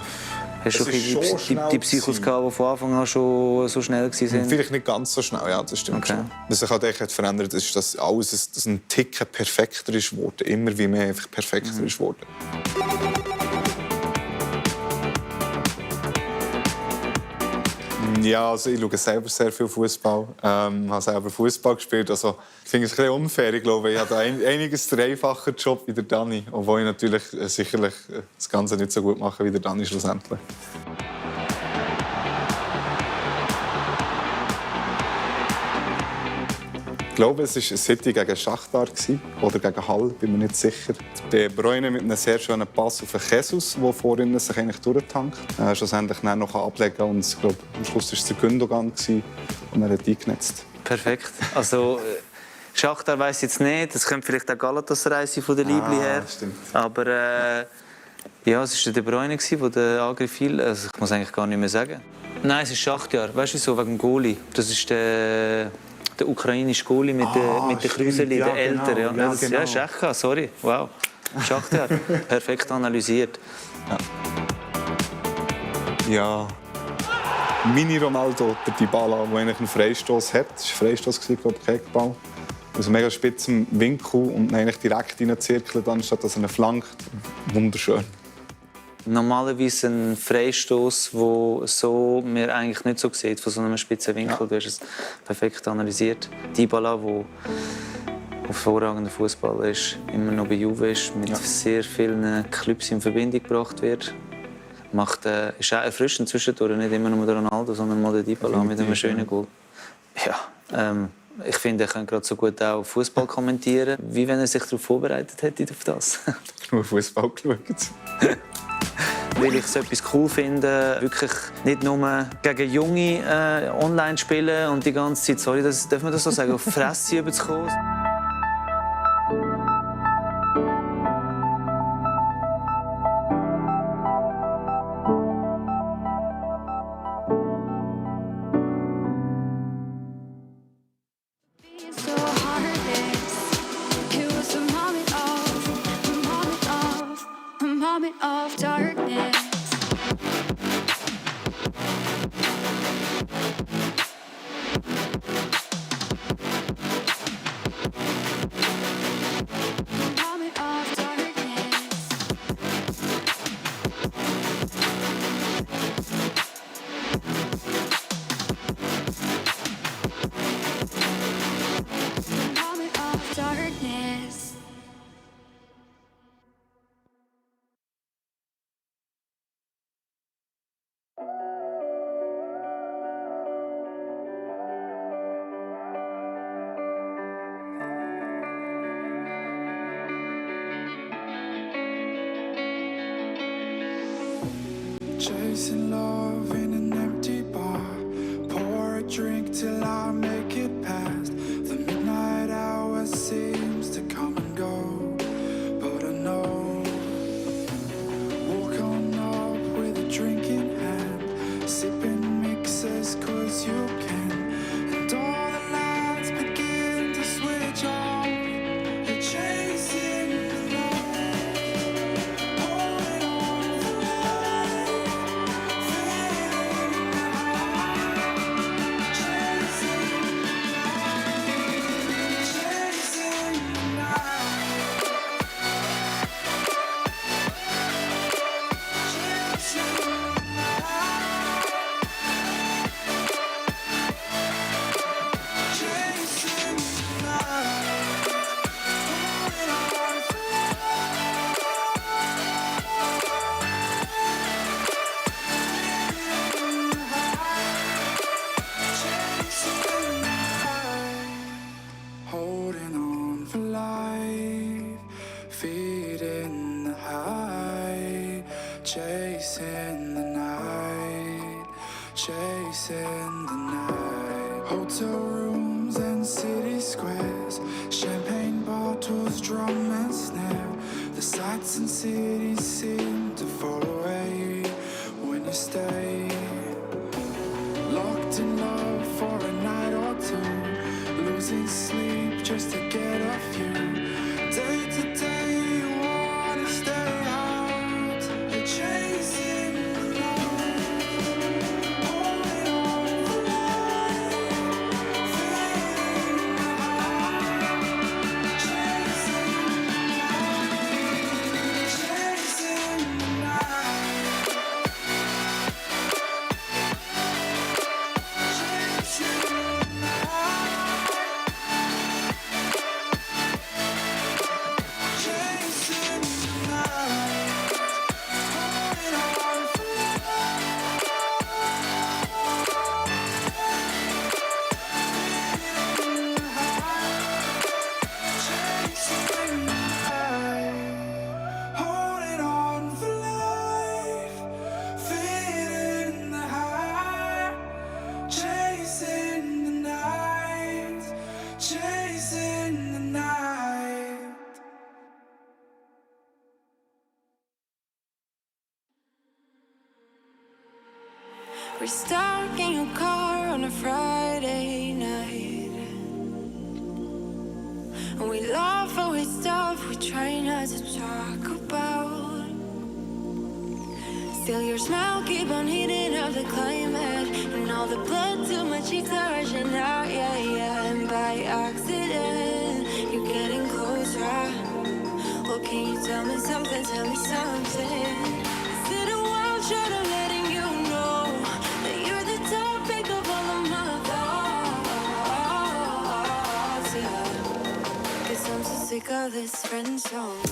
hast du die Psychos gehabt, die von Anfang an schon so schnell waren? Vielleicht nicht ganz so schnell, ja, das stimmt schon. Was sich halt echt verändert ist, dass alles dass ein Ticken perfekter ist geworden. Immer wie mehr einfach perfekter ist geworden. Ja, also ich schaue selber sehr viel Fußball. Ich habe selber Fußball gespielt. Also, ich finde es ein bisschen unfair. Ich glaube, ich habe einiges einfacher Job wie der Dani. Obwohl ich natürlich sicherlich das Ganze nicht so gut mache wie der Dani schlussendlich. Ich glaube, es war ein City gegen Schachtar oder gegen Hall, bin mir nicht sicher. De Bruyne mit einem sehr schönen Pass auf den Jesus, der vorhin sich eigentlich durchtankt. Schlussendlich dann noch ablegen und ich glaube, am Schluss war es der Gündogan und er hat eingenetzt. Perfekt. Also Schachtar weiss jetzt nicht, das könnte vielleicht auch Galatasaray sein von der Liebli her. Stimmt. Aber ja, es war der De Bruyne, der den Angriff fiel. Also, ich muss eigentlich gar nicht mehr sagen. Nein, es ist Schachtar. Weißt du wieso? Wegen dem Goalie. Das ist der der ukrainische Goalie mit den Krüseli, der Ältere. Genau. Ja, das ist echt krass, sorry. Wow. Schachtheater. Perfekt analysiert. Ja. Mini Ronaldo, der Dybala, der eigentlich einen Freistoß hat. Das war ein Freistoß, glaube ich, Eckball. Aus einem mega spitzen Winkel und eigentlich direkt reinzirkelt, anstatt dass er ihn flankt. Wunderschön. Normalerweise ein Freistoß, wo so man eigentlich nicht so sieht, von so einem spitzen Winkel. Ja. Du hast es perfekt analysiert. Dybala, der hervorragender Fußballer ist, immer noch bei Juve ist, mit sehr vielen Clubs in Verbindung gebracht wird. Ist auch erfrischend zwischendurch, nicht immer nur der Ronaldo, sondern mal der Dybala mit einem schönen Goal. Ja, ich finde, er kann gerade so gut auch Fußball kommentieren, wie wenn er sich darauf vorbereitet hätte auf das. Nur Fußball geschaut. Weil ich so etwas cool finde, wirklich nicht nur gegen Junge online spielen und die ganze Zeit, sorry, darf man das so sagen, auf Fresse überzukommen. Of darkness. Chasing love in an empty bar. Pour a drink till I make it past. The midnight hour seems to come and go, but I know. Walk on up with a drink in hand, sipping mixers 'cause you can. And all the lights begin to switch off. You're chasing the light, holding on for life. Holding on for life, feet in the high, chasing the night, chasing the night. Hotel rooms and city squares, champagne bottles, drum and snare. The sights and cities seem to fall away when you stay. Locked in love for a night or two, losing sleep just to get off you. Day to day you wanna stay out. You're chasing the light, holding on for life, feeling the high, chasing the light, chasing the night, chasing the night. Chasing the night, holding on for life, feeling the high, chasing the night, holding on for life, feeling the high, chasing the night, chasing the night. We're stuck in your car on a Friday night. Feel your smile keep on heating up the climate, and all the blood to my cheeks are rushing out, yeah, yeah. And by accident, you're getting closer. Well, can you tell me something, tell me something? Is it a wild shot of letting you know that you're the topic of all of my thoughts, yeah. 'Cause I'm so sick of this friend zone.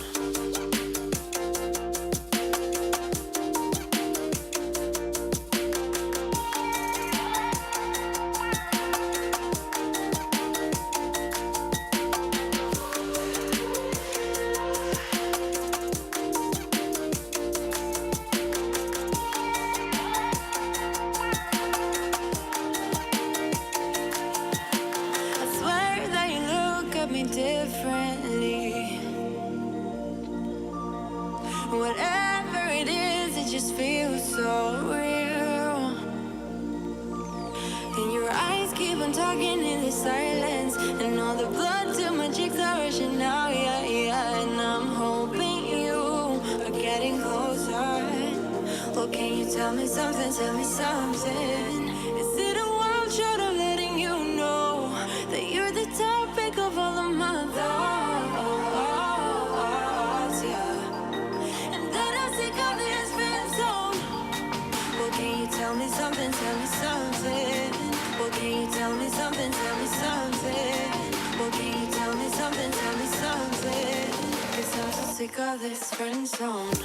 I swear that you look at me differently. Whatever it is, it just feels so real. And your eyes keep on talking in the silence, and all the blood to my cheeks are rushing now, yeah, yeah. And I'm hoping you are getting closer. Well, can you tell me something, tell me something? Is it a wild shot of letting you know that you're the topic of all of my thoughts, yeah. And that I'm sick of this friend zone. Well, can you tell me something, tell me something? Well, can you tell me something, tell me something? Well, can you tell me something, tell me something? 'Cause I'm so sick of this friend zone.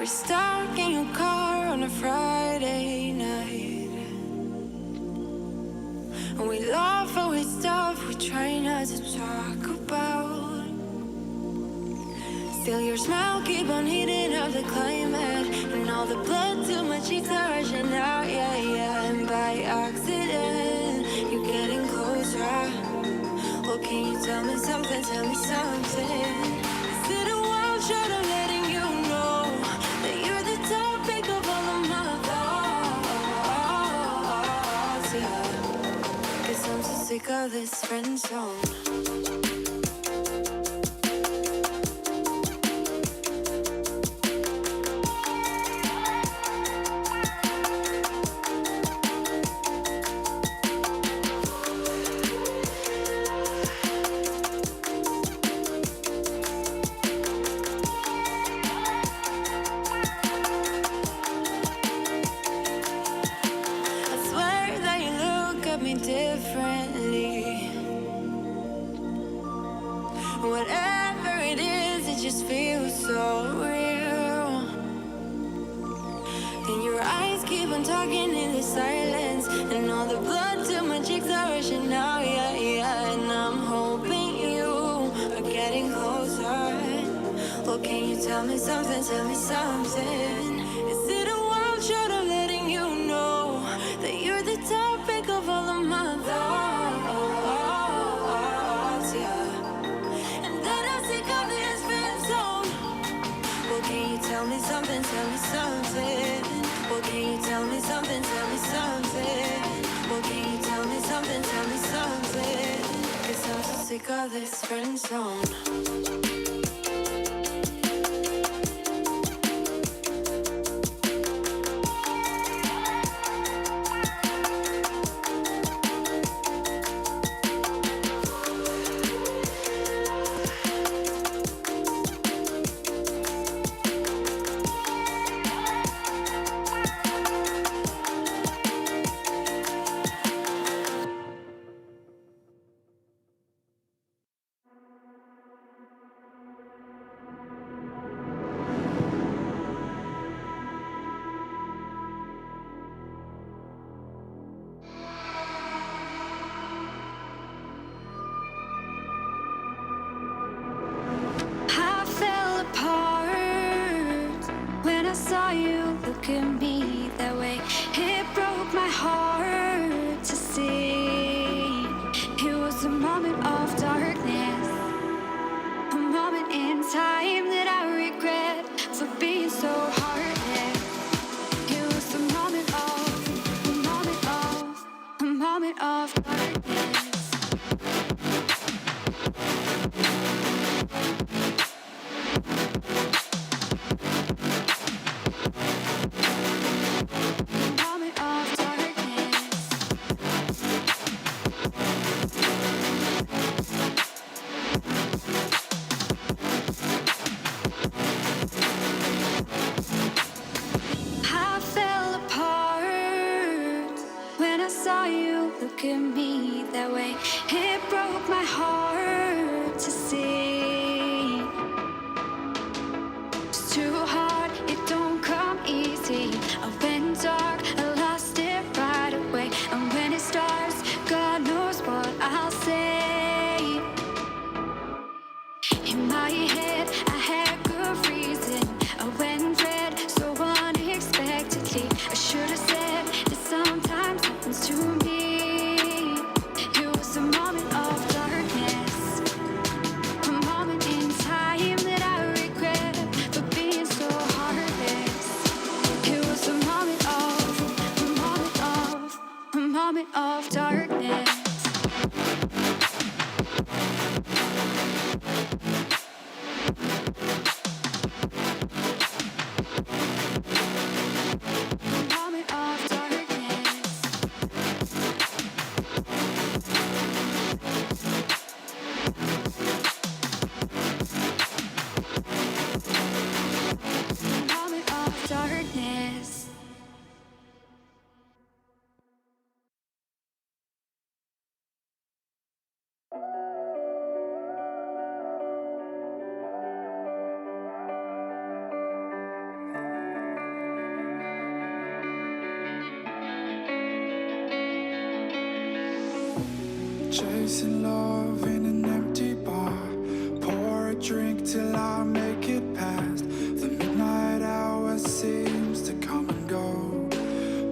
stuck in your car on a Friday night. And we laugh away stuff we try not to talk about. Still your smile keep on heating up the climate. And all the blood to my cheeks are rushing out, yeah, yeah. And by accident, you're getting closer. Well, can you tell me something, tell me something? Is it a wild shot of letting you know that you're the topic of all of my thoughts, yeah. 'Cause I'm so sick of this friend zone. Differently. Whatever it is, it just feels so real. And your eyes keep on talking in the silence. And all the blood to my cheeks are rushing now, yeah, yeah. And I'm hoping you are getting closer. Well, can you tell me something, tell me something? Is it a wild shot of letting you know that you're the topic of all of my thoughts, yeah. And that I'm sick of this friend zone. Well, can you tell me something, tell me something? Well, can you tell me something, tell me something? Well, can you tell me something, tell me something? 'Cause I'm so sick of this friend zone. Saw you look at me that way. It broke my heart to see. It was a moment of darkness, a moment in time that I regret for being so heartless. It was a moment of darkness. Look at me that way. It broke my heart to see. It's too hard, it don't come easy. I went dark, I lost it right away. And when it starts, God knows what I'll say. In my head, I had good reason. I went red so unexpectedly. I should have said that sometimes happens to me. A moment of darkness, Chasing love in an empty bar. Pour a drink till I make it past. The midnight hour seems to come and go,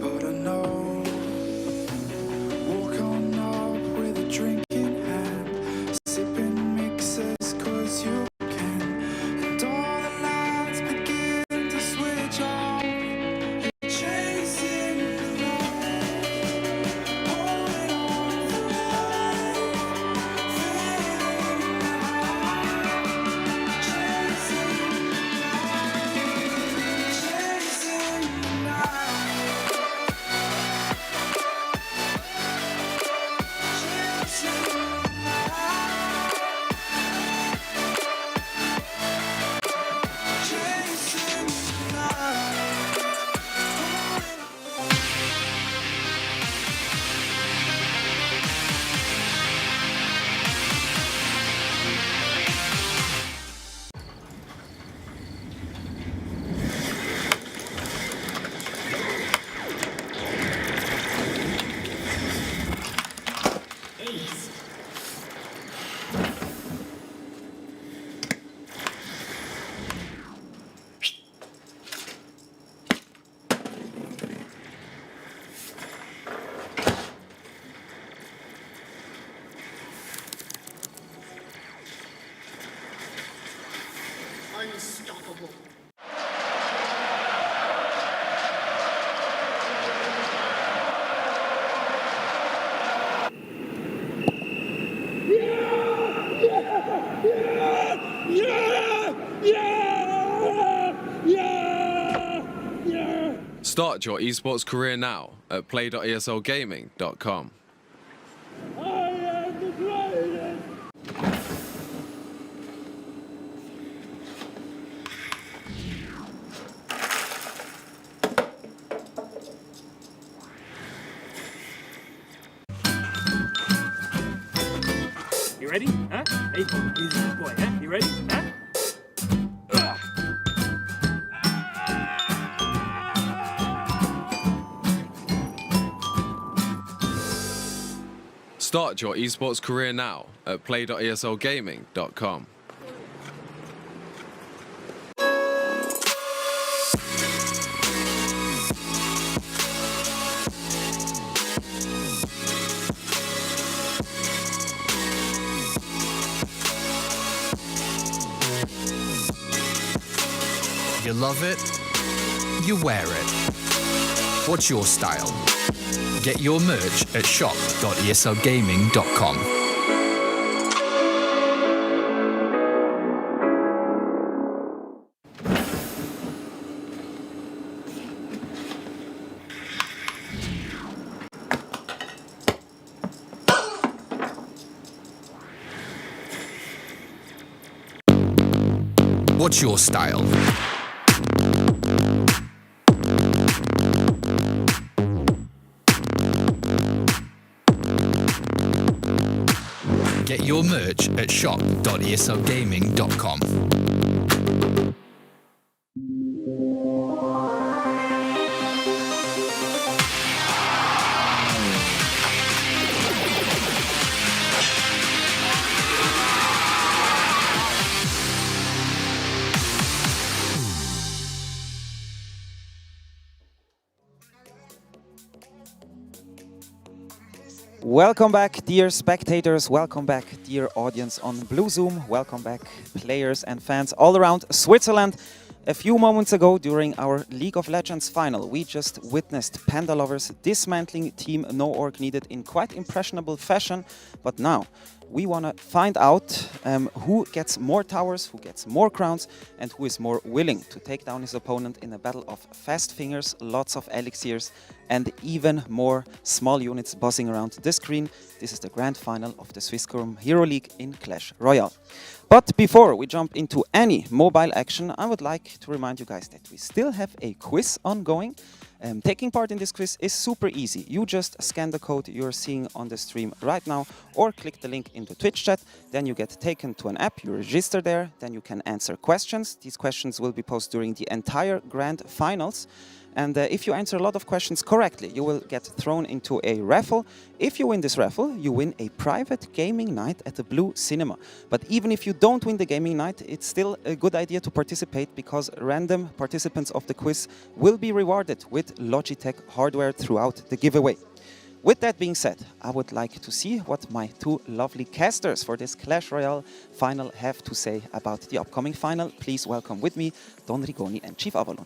but I know. Walk on up with a drink in hand, sipping mixes 'cause you can. And all the lights begin to switch off. You're chasing love, holding on for life, feeling alive. Chasing the night. Unstoppable. Start your esports career now at play.eslgaming.com. You ready? Huh? Hey, easy boy, huh? You ready? Huh? Start your esports career now at play.eslgaming.com. You love it, you wear it. What's your style? Get your merch at shop.eslgaming.com. What's your style? Get your merch at shop.eslgaming.com. Welcome back, dear spectators. Welcome back, dear audience on Blue Zoom. Welcome back, players and fans all around Switzerland. A few moments ago, during our League of Legends final, we just witnessed Panda Lovers dismantling Team No Org Needed in quite impressionable fashion. But now, we want to find out who gets more towers, who gets more crowns, and who is more willing to take down his opponent in a battle of fast fingers, lots of elixirs, and even more small units buzzing around the screen. This is the grand final of the Swisscom Hero League in Clash Royale. But before we jump into any mobile action, I would like to remind you guys that we still have a quiz ongoing. Taking part in this quiz is super easy. You just scan the code you're seeing on the stream right now or click the link in the Twitch chat. Then you get taken to an app, you register there, then you can answer questions. These questions will be posed during the entire grand finals. And if you answer a lot of questions correctly, you will get thrown into a raffle. If you win this raffle, you win a private gaming night at the Blue Cinema. But even if you don't win the gaming night, it's still a good idea to participate because random participants of the quiz will be rewarded with Logitech hardware throughout the giveaway. With that being said, I would like to see what my two lovely casters for this Clash Royale final have to say about the upcoming final. Please welcome with me Don Rigoni and Chief Avalon.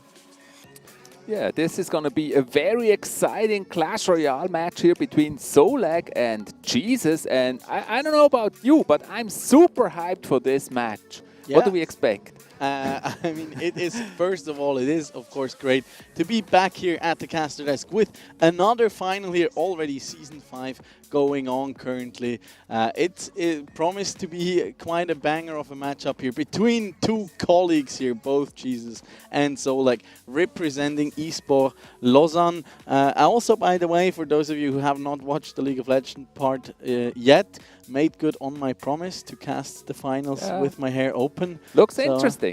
Yeah, this is going to be a very exciting Clash Royale match here between Solak and Jesus. And I don't know about you, but I'm super hyped for this match. Yeah. What do we expect? I mean, it is, first of all, it is, of course, great to be back here at the caster desk with another final here, already Season 5 going on currently. It promised to be quite a banger of a matchup here between two colleagues here, both Jesus and Solak, representing eSport Lausanne. Also, by the way, for those of you who have not watched the League of Legends part yet, made good on my promise to cast the finals with my hair open. Looks interesting.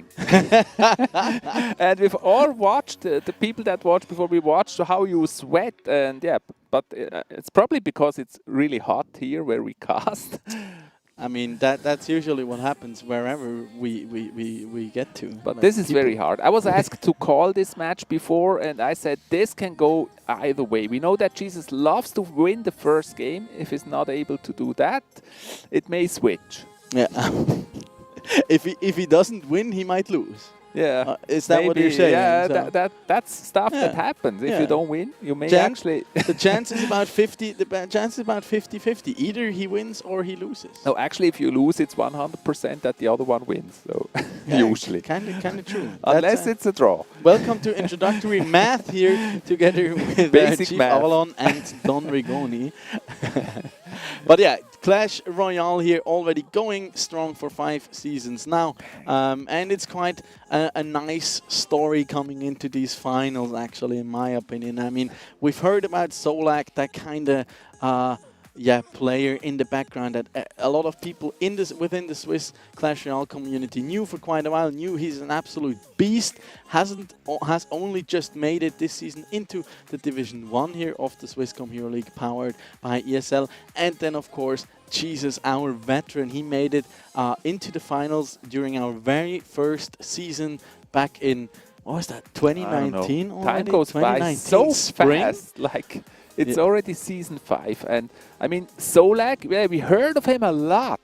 And we've all watched, the people that watched before we watched, how you sweat. And yeah, but it's probably because it's really hot here where we cast. I mean, that's usually what happens wherever we get to. But like this is very hard. I was asked to call this match before, and I said this can go either way. We know that Jesus loves to win the first game. If he's not able to do that, it may switch. Yeah. If he doesn't win, he might lose. Yeah, is that maybe, what you're saying? Yeah, so that's stuff that happens. If you don't win, you may actually. The chance is about 50. The chance is about 50-50. Either he wins or he loses. No, actually, if you lose, it's 100% that the other one wins. So usually, kind of true. Unless it's a draw. Welcome to introductory math here, together with Basic Chief math. Avalon and Don Rigoni. But yeah, Clash Royale here already going strong for 5 seasons now, and it's quite a nice story coming into these finals, actually, in my opinion. I mean, we've heard about Solak, that kind of player in the background that a lot of people within the Swiss Clash Royale community knew for quite a while, knew he's an absolute beast, has only just made it this season into the Division 1 here of the Swisscom Hero League, powered by ESL. And then, of course, Jesus, our veteran, he made it into the finals during our very first season back in, what was that, 2019 already? Time goes by so spring. fast, like it's already Season 5. And I mean, Solak, yeah, we heard of him a lot.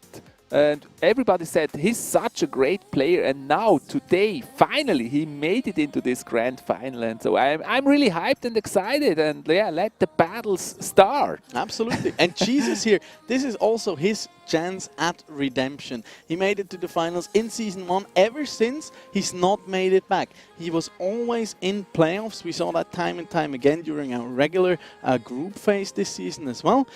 And everybody said he's such a great player, and now today finally he made it into this grand final, and so I'm really hyped and excited, and yeah, let the battles start. Absolutely. And Jesus here, this is also his chance at redemption. He made it to the finals in Season 1. Ever since, he's not made it back. He was always in playoffs. We saw that time and time again during our regular group phase this season as well.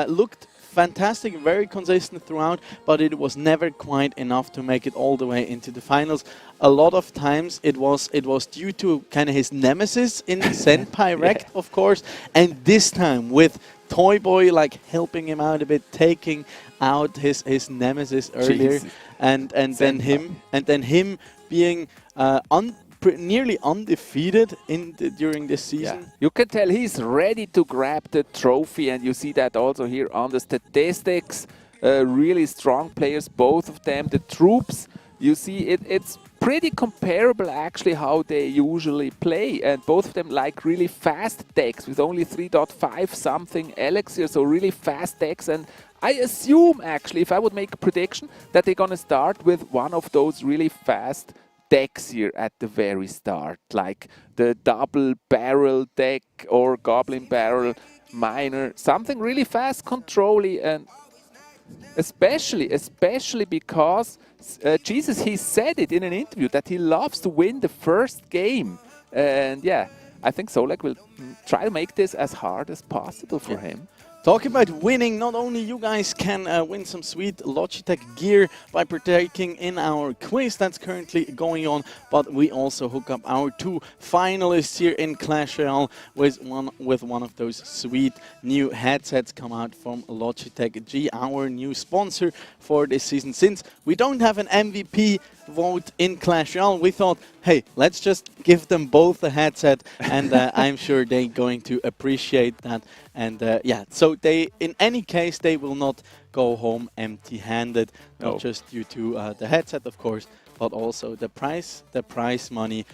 Looked fantastic, very consistent throughout, but it was never quite enough to make it all the way into the finals. A lot of times it was due to kind of his nemesis in Senpai Rect, of course, and this time with Toy Boy like helping him out a bit, taking out his nemesis earlier, and then him being nearly undefeated during this season. Yeah. You can tell he's ready to grab the trophy, and you see that also here on the statistics. Really strong players, both of them. The troops, you see it's pretty comparable actually how they usually play, and both of them like really fast decks with only 3.5 something elixir, so really fast decks. And I assume actually, if I would make a prediction, that they're gonna start with one of those really fast decks here at the very start, like the double barrel deck or goblin barrel miner, something really fast controlly, and especially because Jesus, he said it in an interview that he loves to win the first game, and yeah, I think Solak will try to make this as hard as possible for him. Talking about winning, not only you guys can win some sweet Logitech gear by partaking in our quiz that's currently going on, but we also hook up our 2 finalists here in Clash Royale with one of those sweet new headsets come out from Logitech G, our new sponsor for this season. Since we don't have an MVP vote in Clash Royale, we thought, hey, let's just give them both a headset, and I'm sure they're going to appreciate that. And yeah, so they, in any case, they will not go home empty-handed, not just due to the headset, of course, but also the prize money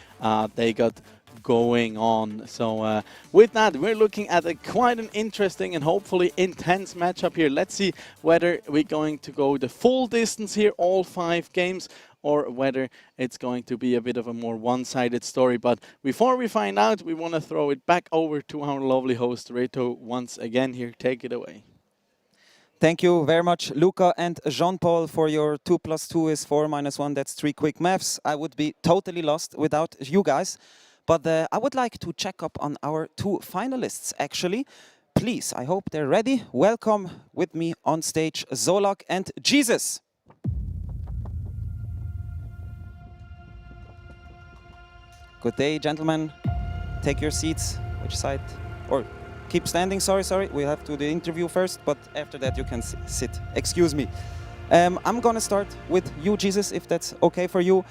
they got going on. So with that, we're looking at quite an interesting and hopefully intense matchup here. Let's see whether we're going to go the full distance here, all 5 games, or whether it's going to be a bit of a more one-sided story. But before we find out, we want to throw it back over to our lovely host, Reto, once again here. Take it away. Thank you very much, Luca and Jean-Paul, for your 2 + 2 is 4 - 1. That's 3 quick maths. I would be totally lost without you guys. But I would like to check up on our 2 finalists, actually. Please, I hope they're ready. Welcome with me on stage, Zolak and Jesus. Good day, gentlemen. Take your seats. Which side? Or keep standing, sorry. We have to do the interview first, but after that you can sit. Excuse me. I'm gonna start with you, Jesus, if that's okay for you.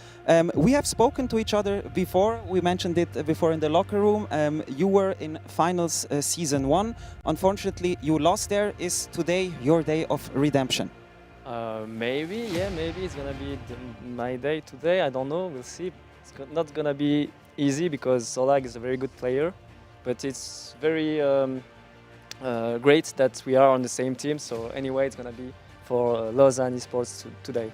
We have spoken to each other before. We mentioned it before in the locker room. You were in finals season 1. Unfortunately, you lost there. Is today your day of redemption? Maybe it's gonna be my day today. I don't know. We'll see. It's not gonna be easy because Solag is a very good player, but it's very great that we are on the same team. So anyway, it's gonna be for Lausanne Esports today.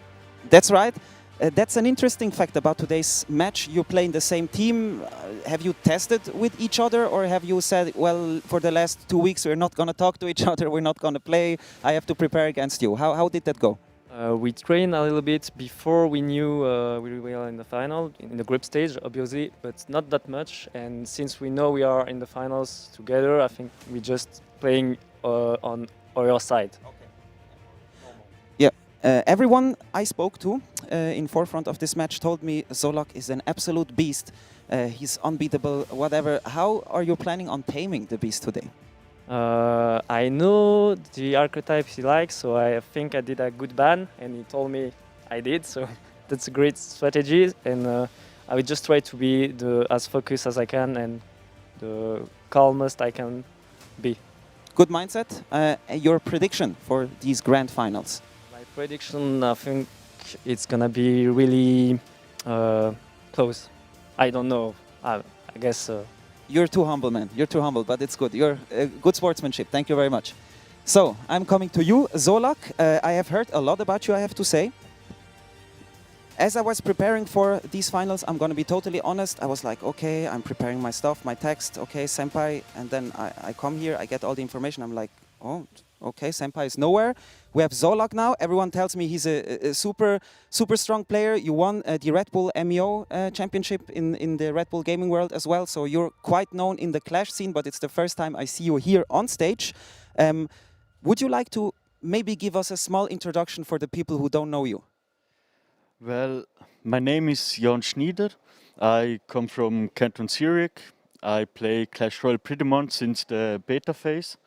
That's right. That's an interesting fact about today's match. You play in the same team. Have you tested with each other, or have you said, well, for the last 2 weeks we're not going to talk to each other, we're not going to play, I have to prepare against you? How did that go? We trained a little bit before we knew we were in the final, in the group stage, obviously, but not that much. And since we know we are in the finals together, I think we're just playing on our side. Yeah, everyone I spoke to in forefront of this match told me Zolak is an absolute beast. He's unbeatable, whatever. How are you planning on taming the beast today? I know the archetypes he likes, so I think I did a good ban, and he told me I did, so that's a great strategy. And I will just try to be as focused as I can and the calmest I can be. Good mindset. Your prediction for these grand finals? My prediction, I think it's gonna be really close. I don't know. I guess. You're too humble, man. You're too humble, but it's good. You're good sportsmanship. Thank you very much. So, I'm coming to you, Zolak. I have heard a lot about you, I have to say. As I was preparing for these finals, I'm going to be totally honest. I was like, okay, I'm preparing my stuff, my text, okay, senpai. And then I come here, I get all the information. I'm like, oh, okay, senpai is nowhere. We have Zolak now. Everyone tells me he's a super strong player. You won the Red Bull MEO championship in the Red Bull gaming world as well. So you're quite known in the Clash scene, but it's the first time I see you here on stage. Would you like to maybe give us a small introduction for the people who don't know you? Well, my name is Jan Schneider. I come from Canton Zurich. I play Clash Royale pretty much since the beta phase.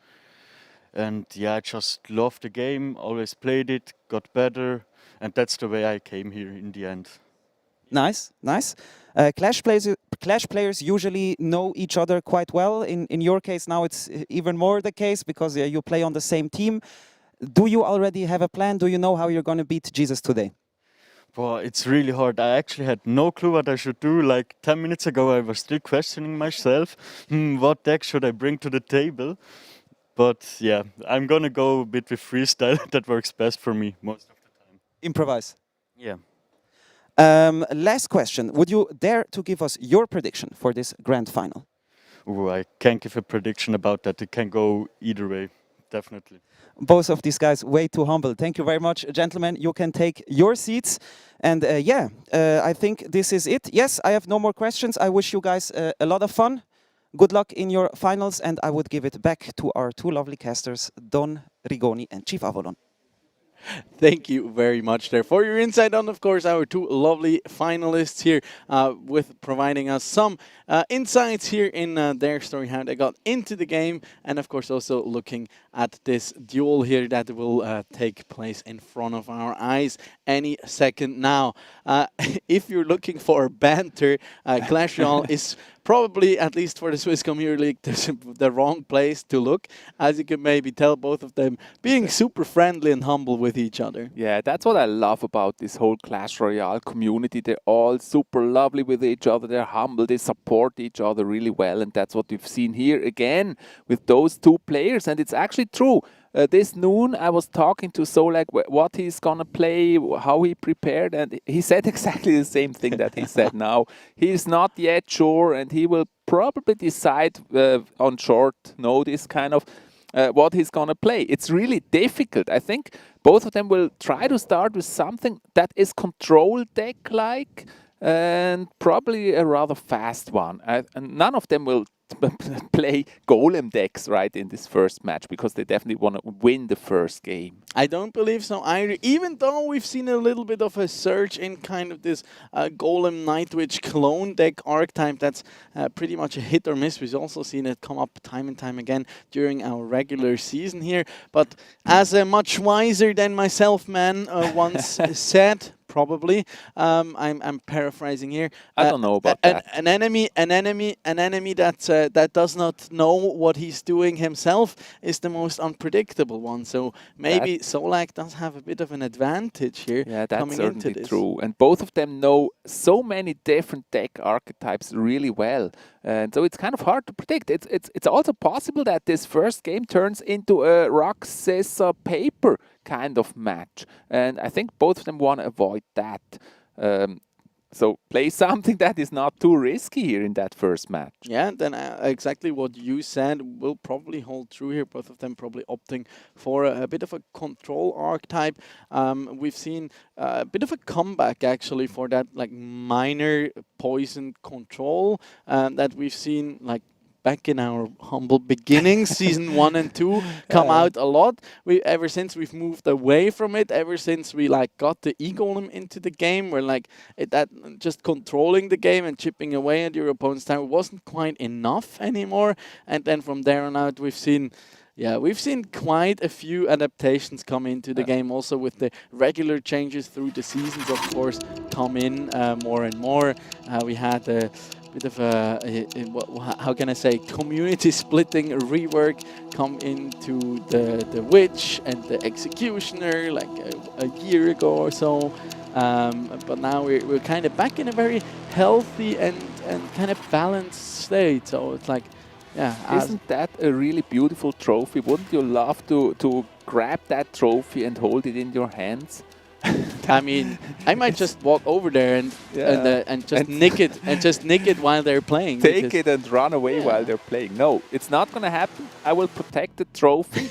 And yeah, I just love the game, always played it, got better, and that's the way I came here in the end. Nice, nice. Clash players usually know each other quite well. In your case now it's even more the case because you play on the same team. Do you already have a plan? Do you know how you're going to beat Jesus today? Well, it's really hard. I actually had no clue what I should do. Like 10 minutes ago I was still questioning myself. What deck should I bring to the table? But yeah, I'm gonna go a bit with freestyle. That works best for me most of the time. Improvise. Yeah. Last question. Would you dare to give us your prediction for this grand final? Ooh, I can't give a prediction about that. It can go either way, definitely. Both of these guys way too humble. Thank you very much, gentlemen. You can take your seats. And I think this is it. Yes, I have no more questions. I wish you guys a lot of fun. Good luck in your finals, and I would give it back to our 2 lovely casters, Don Rigoni and Chief Avalon. Thank you very much there for your insight on, of course, our two lovely finalists here with providing us some insights here in their story, how they got into the game, and of course also looking at this duel here that will take place in front of our eyes any second now. If you're looking for banter, Clash Royale is probably, at least for the Swisscom League, the wrong place to look. As you can maybe tell, both of them being super friendly and humble with each other. Yeah, that's what I love about this whole Clash Royale community. They're all super lovely with each other. They're humble. They support each other really well. And that's what we've seen here again with those two players. And it's actually true. This noon, I was talking to Solak what he's going to play, how he prepared, and he said exactly the same thing that he said now. He's not yet sure, and he will probably decide on short notice kind of what he's going to play. It's really difficult. I think both of them will try to start with something that is control deck-like and probably a rather fast one. And none of them will play golem decks right in this first match because they definitely want to win the first game. I don't believe so either, even though we've seen a little bit of a surge in kind of this golem Nightwitch clone deck archetype that's pretty much a hit or miss. We've also seen it come up time and time again during our regular season here. But as a much wiser than myself man once said, probably. I'm paraphrasing here. I don't know about that. An enemy that does not know what he's doing himself is the most unpredictable one. So maybe Solak does have a bit of an advantage here. Yeah, that's coming certainly into this. true. And both of them know so many different deck archetypes really well. And so it's kind of hard to predict. It's also possible that this first game turns into a rock, scissors, paper kind of match. And I think both of them want to avoid that. So play something that is not too risky here in that first match. Yeah, then exactly what you said will probably hold true here. Both of them probably opting for a bit of a control archetype. We've seen a bit of a comeback actually for that like minor poison control that we've seen like back in our humble beginnings, season 1 and 2 come out a lot. Ever since we've moved away from it, ever since we like got the e-golem into the game, where like that just controlling the game and chipping away at your opponent's tower wasn't quite enough anymore. And then from there on out, we've seen quite a few adaptations come into the game, also with the regular changes through the seasons, of course, come in more and more. We had a bit of how can I say, community splitting rework come into the Witch and the Executioner like a year ago or so. But now we're kind of back in a very healthy and kind of balanced state. So it's like, yeah. Isn't that a really beautiful trophy? Wouldn't you love to grab that trophy and hold it in your hands? I mean, I might just walk over there and nick it while they're playing. Take it and run away while they're playing. No, it's not going to happen. I will protect the trophy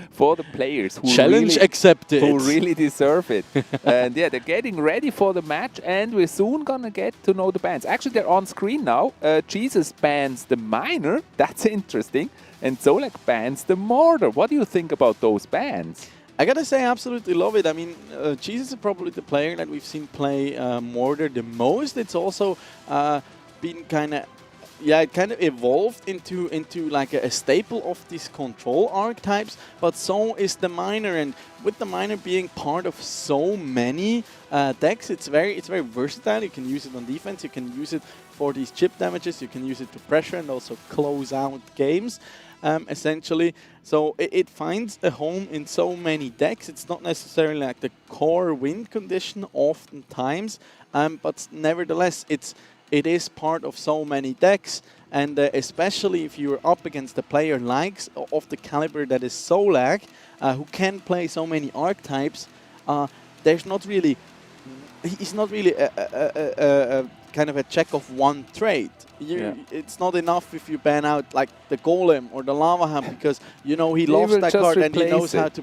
for the players who challenge accepted, who really deserve it. And yeah, they're getting ready for the match, and we're soon going to get to know the bans. Actually, they're on screen now. Jesus bans the Miner. That's interesting. And Solak bans the Mortar. What do you think about those bans? I gotta say, I absolutely love it. I mean, Jesus is probably the player that we've seen play Mortar the most. It's also been kind of, it kind of evolved into like a staple of these control archetypes. But so is the Miner, and with the Miner being part of so many decks, it's very versatile. You can use it on defense. You can use it for these chip damages. You can use it to pressure and also close out games. Essentially, so it finds a home in so many decks. It's not necessarily like the core win condition oftentimes, but nevertheless, it is part of so many decks, and especially if you're up against a player of the caliber that is Solak, who can play so many archetypes. He's not really a kind of a check of one trait. It's not enough if you ban out like the Golem or the Lava Ham, because you know he loves that card and he knows how to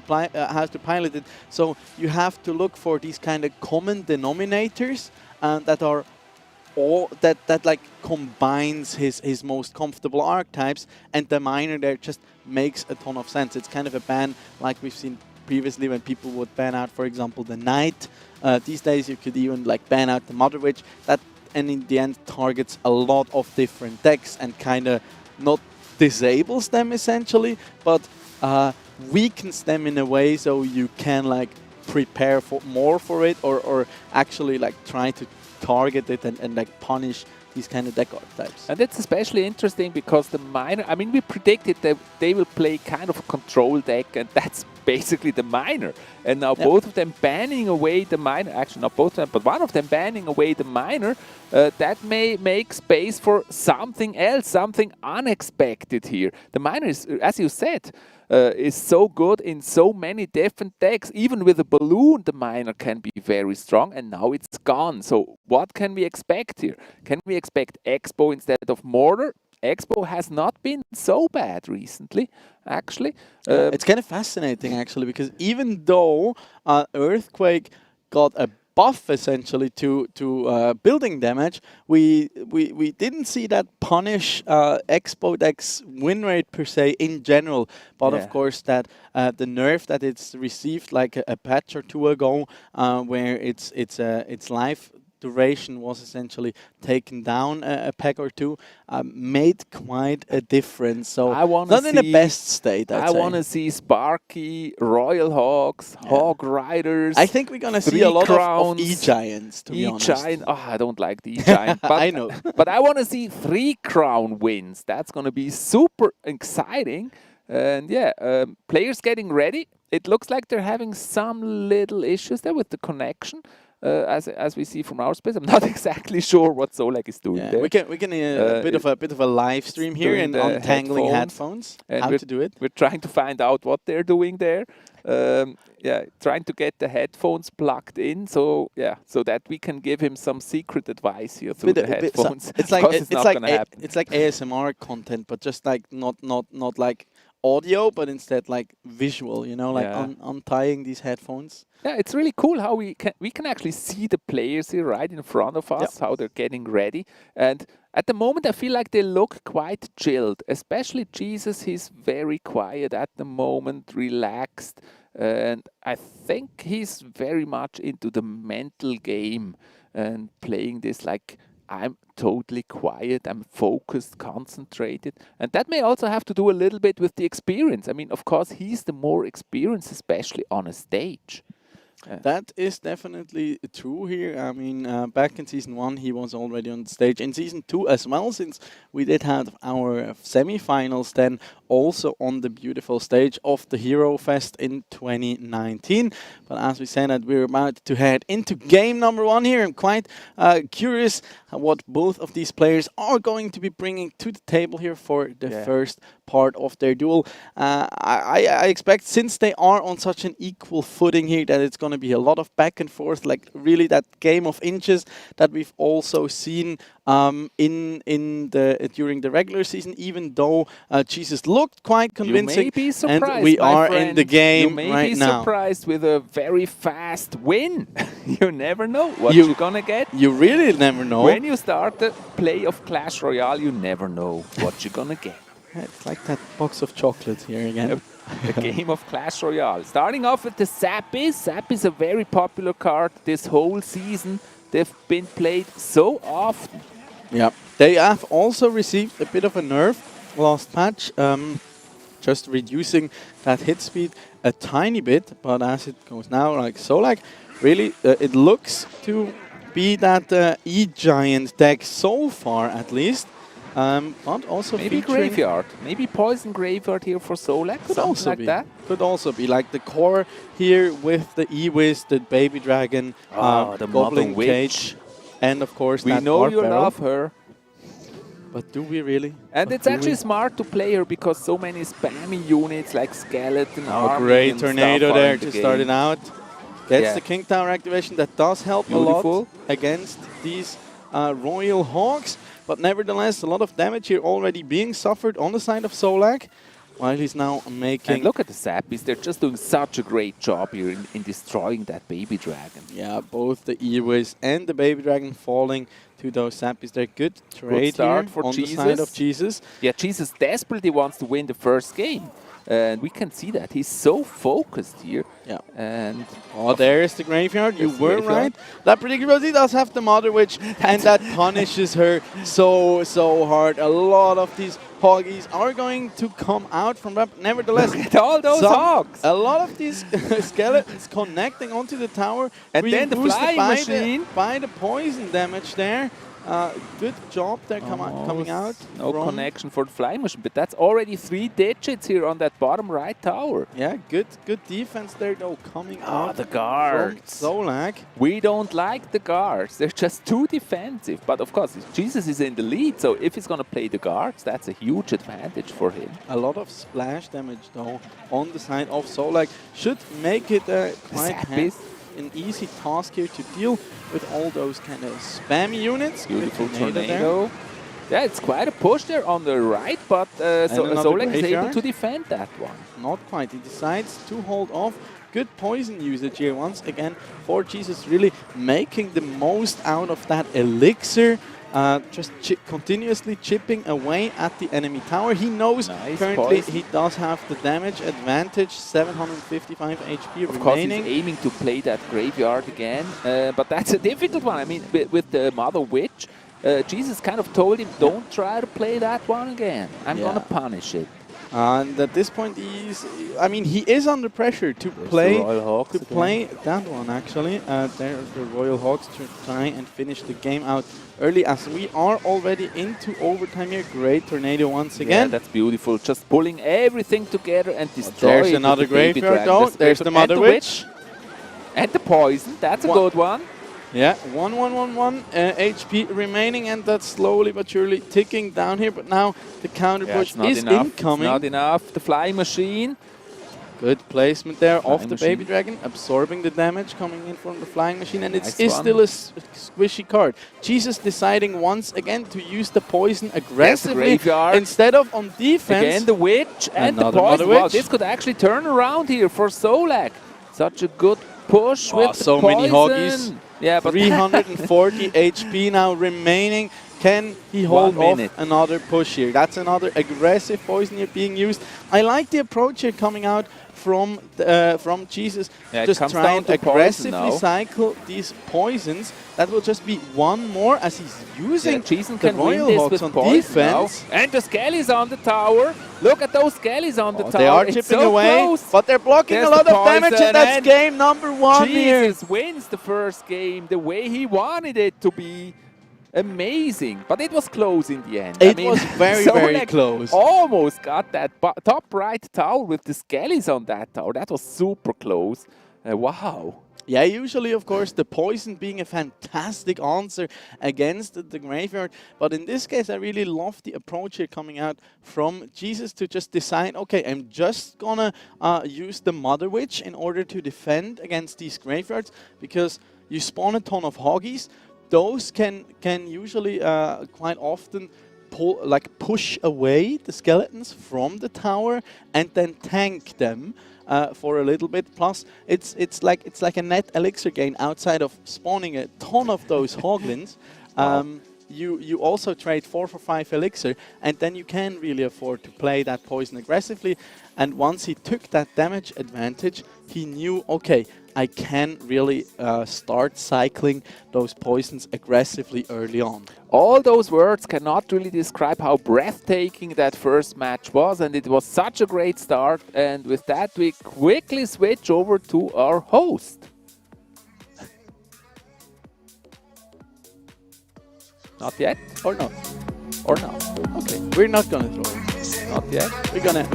pilot it. So you have to look for these kind of common denominators that are all that like combines his most comfortable archetypes, and the Miner there just makes a ton of sense. It's kind of a ban like we've seen previously when people would ban out, for example, the Knight. These days you could even like ban out the Mother Witch. That, and in the end, targets a lot of different decks and kind of not disables them essentially, but weakens them in a way so you can like prepare for more for it, or actually like try to target it and like punish these kind of deck archetypes. And it's especially interesting because the Miner, I mean, we predicted that they will play kind of a control deck, and that's basically the Miner. And now both of them banning away the Miner, actually not both of them, but one of them banning away the Miner, that may make space for something else, something unexpected here. The Miner is, as you said, is so good in so many different decks. Even with a balloon, the Miner can be very strong, and now it's gone. So what can we expect here? Can we expect Expo instead of Mortar? Expo has not been so bad recently, actually. It's kind of fascinating, actually, because even though Earthquake got a buff essentially to building damage, we didn't see that punish Expo deck's win rate per se in general, but of course that the nerf that it's received like a patch or two ago, where its life duration was essentially taken down a peg or two, made quite a difference. So not in the best state, I want to see Sparky, Royal Hawks, Hawk Riders. I think we're going to see a lot of E-Giants, to be honest. E-Giant, I don't like the E-Giant. But, I know. But I want to see 3 crown wins. That's going to be super exciting. And yeah, players getting ready. It looks like they're having some little issues there with the connection. As we see from our space, I'm not exactly sure what Solak is doing there. We can a bit of a live stream here and untangling headphones. And how to do it? We're trying to find out what they're doing there. Trying to get the headphones plugged in, so that we can give him some secret advice here through the headphones. It's like it's like ASMR content, but just like not like audio, but instead like visual, you know, like untying these headphones. Yeah, it's really cool how we can actually see the players here right in front of us, how they're getting ready. And at the moment, I feel like they look quite chilled, especially Jesus. He's very quiet at the moment, relaxed. And I think he's very much into the mental game and playing this like, I'm totally quiet, I'm focused, concentrated. And that may also have to do a little bit with the experience. I mean, of course, he's the more experienced, especially on a stage. That is definitely true here. I mean, back in Season 1, he was already on the stage. In Season 2 as well, since we did have our semi-finals then also on the beautiful stage of the Hero Fest in 2019. But as we said, that we're about to head into game number 1 here. I'm quite curious what both of these players are going to be bringing to the table here for the first part of their duel. I expect, since they are on such an equal footing here, that it's going to be a lot of back and forth, like really that game of inches that we've also seen during the regular season. Even though Jesus looked quite convincing, you may be surprised, and we are in the game right now. You may be surprised with a very fast win. You never know what you're gonna get. You really never know. When you start the play of Clash Royale, you never know what you're gonna get. It's like that box of chocolates here again. The game of Clash Royale. Starting off with the Zappies. Zappies a very popular card this whole season. They've been played so often. Yeah, they have also received a bit of a nerf last patch, just reducing that hit speed a tiny bit. But as it goes now, like Solak, really, it looks to be that E-Giant deck so far, at least. But also maybe Graveyard, maybe Poison Graveyard here for Solak, could something also like be. that. Could also be like the core here with the E-Wiz, the Baby Dragon, the Goblin Mother Cage, and of course we that know Dark you Barrel. love her. But do we really? And it's actually smart to play her because so many spammy units like Skeleton, Army, great and tornado stuff are there in the to game. start it out. Gets the King Tower activation. That does help a lot Beautiful. against these Royal Hawks. But nevertheless, a lot of damage here already being suffered on the side of Solak, while he's now making... And look at the Zappies, they're just doing such a great job here in destroying that Baby Dragon. Yeah, both the E-Wiz and the Baby Dragon falling to those Zappies. They're good trade Good start here for on Jesus. the side of Jesus. Yeah, Jesus desperately wants to win the first game. And we can see that he's so focused here. Yeah. And there's the graveyard. You There's the were graveyard. right. That predictable. He does have the Mother Witch, and that punishes her so hard. A lot of these Hoggies are going to come out from that. Nevertheless, look at all those hogs. A lot of these skeletons connecting onto the tower. And being then the boosted flying by machine. by the poison damage there. Good job there coming out. No from- connection for the flying machine, but that's already 3 digits here on that bottom right tower. Yeah, good defense there though coming out. The guards. From Solak. We don't like the guards. They're just too defensive. But of course, Jesus is in the lead, so if he's going to play the guards, that's a huge advantage for him. A lot of splash damage though on the side of Solak should make it quite an easy task here to deal with all those kind of spammy units. Beautiful Tornado tornado. Yeah, it's quite a push there on the right, but Solak is able graveyard. to defend that one. Not quite. He decides to hold off. Good poison usage here once again for Jesus, really making the most out of that elixir. Just continuously chipping away at the enemy tower. He knows currently poison. he does have the damage advantage, 755 HP Of course, remaining. he's aiming to play that graveyard again, but that's a difficult one. I mean, with the Mother Witch, Jesus kind of told him, don't try to play that one again. I'm going to punish it. And at this point, he is under pressure to play that one actually. There's the Royal Hawks to try and finish the game out early, as we are already into overtime here. Great tornado once again. Yeah, that's beautiful. Just pulling everything together and destroying. There's another graveyard though. There's the Mother Witch. And the poison. That's a good one. Yeah, 1 HP remaining, and that's slowly but surely ticking down here. But now the counter push is incoming. It's not enough. The flying machine. Good placement there of the Baby Dragon, absorbing the damage coming in from the flying machine, and it is still a squishy card. Jesus deciding once again to use the poison aggressively instead of on defense. Again, the witch and the poison. Wow, this could actually turn around here for Solak. Such a good push with the so poison. Many Hoggies. Yeah, but 340 HP now remaining. Can he hold off another push here? That's another aggressive poison here being used. I like the approach here coming out from Jesus. Yeah, just try and aggressively cycle these poisons. That will just be one more as he's using the Royal Hawks on defense. Now. And the Skellies on the tower. Look at those Skellies on the tower. They are chipping away, but they're blocking a lot of damage, and that's game number 1 here. Jesus wins the first game the way he wanted it to be. Amazing, but it was close in the end. It was very close. Almost got that top right tower with the Skellies on that tower. That was super close. Wow. Yeah, usually, of course, the poison being a fantastic answer against the graveyard. But in this case, I really love the approach here coming out from Jesus to just decide, okay, I'm just gonna use the Mother Witch in order to defend against these graveyards, because you spawn a ton of Hoggies. Those can usually quite often push away the skeletons from the tower and then tank them for a little bit. Plus, it's like a net elixir gain outside of spawning a ton of those hoglins. You also trade 4 for 5 elixir, and then you can really afford to play that poison aggressively. And once he took that damage advantage, he knew, okay, I can really start cycling those poisons aggressively early on. All those words cannot really describe how breathtaking that first match was, and it was such a great start. And with that, we quickly switch over to our host. Not yet? Or not? Or not? Okay, we're not gonna throw it. Not yet? We're gonna...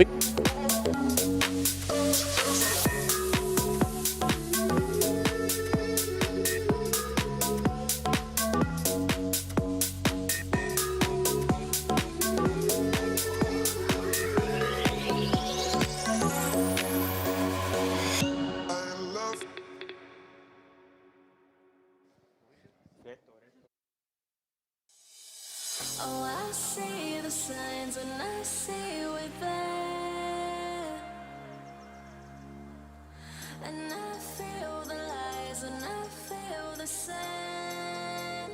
Oh, I see the signs and I see we're there. And I feel the lies and I feel the sand.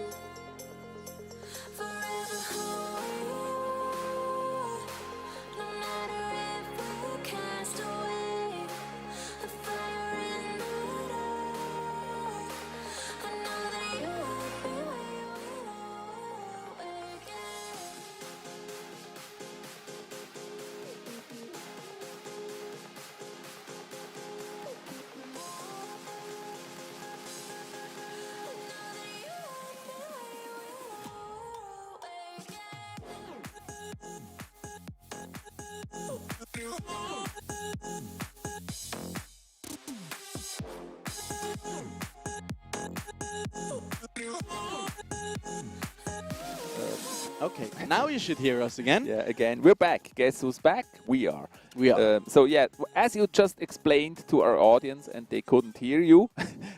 Forever hold, no matter if we can. Okay, now you should hear us again. Yeah, again, we're back. Guess who's back? We are. We are. So yeah, as you just explained to our audience and they couldn't hear you,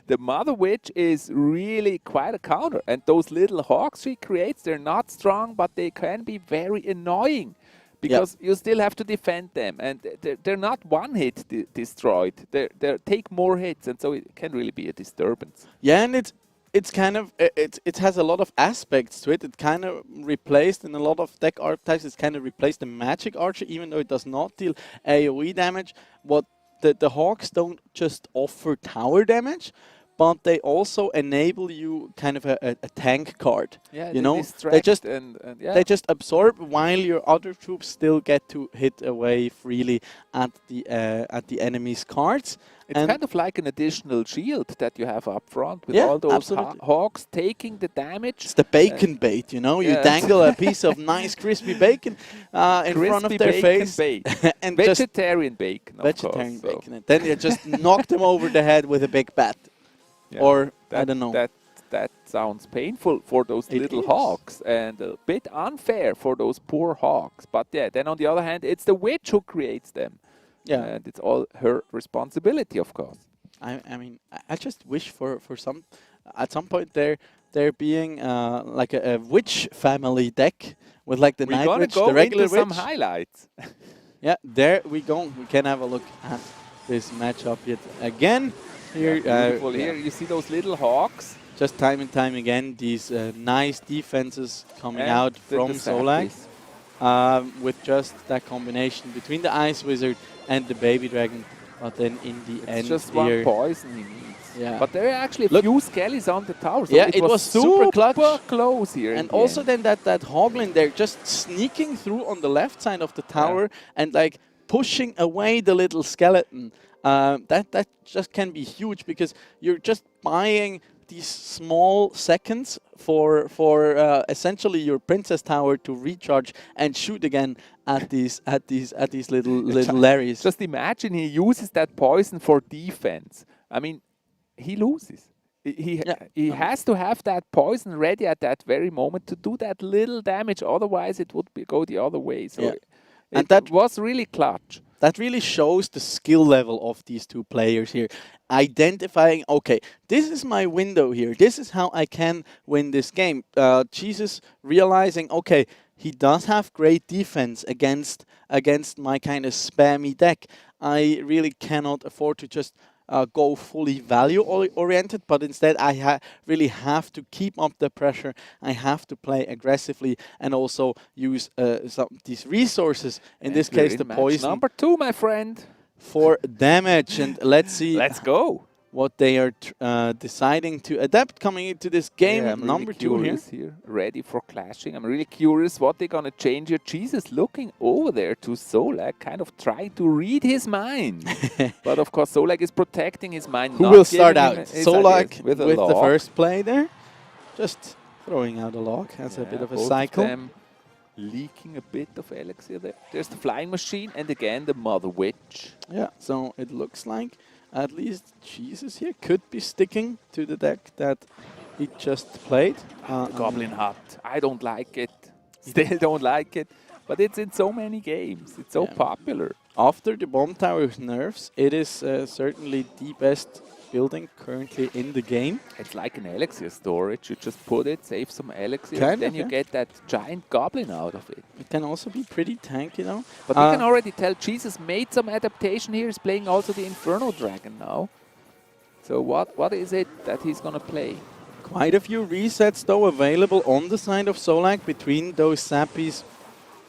the Mother Witch is really quite a counter. And those little hawks she creates, they're not strong, but they can be very annoying. Because you still have to defend them. And they're not one hit destroyed. They take more hits, and so it can really be a disturbance. Yeah, and it's kind of it has a lot of aspects to it. It kind of replaced in a lot of deck archetypes. It's kind of replaced the Magic Archer, even though it does not deal AOE damage. What the Hawks don't just offer tower damage, but they also enable you kind of a tank card. Yeah, you know, they just yeah. they just absorb while your other troops still get to hit away freely at the enemy's cards. It's kind of like an additional shield that you have up front with all those hawks taking the damage. It's the bacon bait, you know. You dangle a piece of nice crispy bacon in front of their face. And vegetarian bacon, of vegetarian course, bacon. And then you just knock them over the head with a big bat. Yeah, or, I don't know. That sounds painful for those little hawks and a bit unfair for those poor hawks. But yeah, then on the other hand, it's the witch who creates them. Yeah. And it's all her responsibility, of course. I mean, I just wish for some, at some point there being like a witch family deck with like the Night Witch, the regular witch. Some highlights. Yeah, there we go. We can have a look at this matchup yet again. Here, beautiful. Here you see those little hawks. Just time and time again, these nice defenses coming out from Solak. With just that combination between the Ice Wizard and the Baby Dragon, but then in the end, it's just one poison he needs. Yeah. But there are actually a few skellies on the tower. So yeah, it was super clutch. Close here. And also then that Hoglin there just sneaking through on the left side of the tower and like pushing away the little skeleton. That just can be huge because you're just buying these small seconds for essentially your princess tower to recharge and shoot again at these little Larrys. Just imagine he uses that poison for defense. I mean, he loses. He has to have that poison ready at that very moment to do that little damage. Otherwise, it would go the other way. So and that was really clutch. That really shows the skill level of these two players here. Identifying, okay, this is my window here. This is how I can win this game. Jesus realizing, okay, he does have great defense against my kind of spammy deck. I really cannot afford to just go fully value-oriented, but instead I really have to keep up the pressure. I have to play aggressively and also use these resources, in this case the poison. Number 2, my friend. For damage, and let's see. Let's go. What they are deciding to adapt coming into this game. I'm number really 2 here. Ready for clashing. I'm really curious what they're going to change here. Jesus looking over there to Solak, kind of trying to read his mind. But of course, Solak is protecting his mind. Who will start out? Solak with the first play there. Just throwing out a log as a bit of a cycle. Of them leaking a bit of elixir there. There's the flying machine and again the Mother Witch. Yeah, so it looks like at least Jesus here could be sticking to the deck that he just played. Goblin Hut. I don't like it. Still don't like it. But it's in so many games. It's so popular. After the Bomb Tower's nerfs, it is certainly the best building currently in the game. It's like an elixir storage. You just put it, save some elixir, Kind and then of, you get that giant goblin out of it. It can also be pretty tanky, though. But we can already tell Jesus made some adaptation here. He's playing also the Inferno Dragon now. So what is it that he's going to play? Quite a few resets, though, available on the side of Solak between those Sappies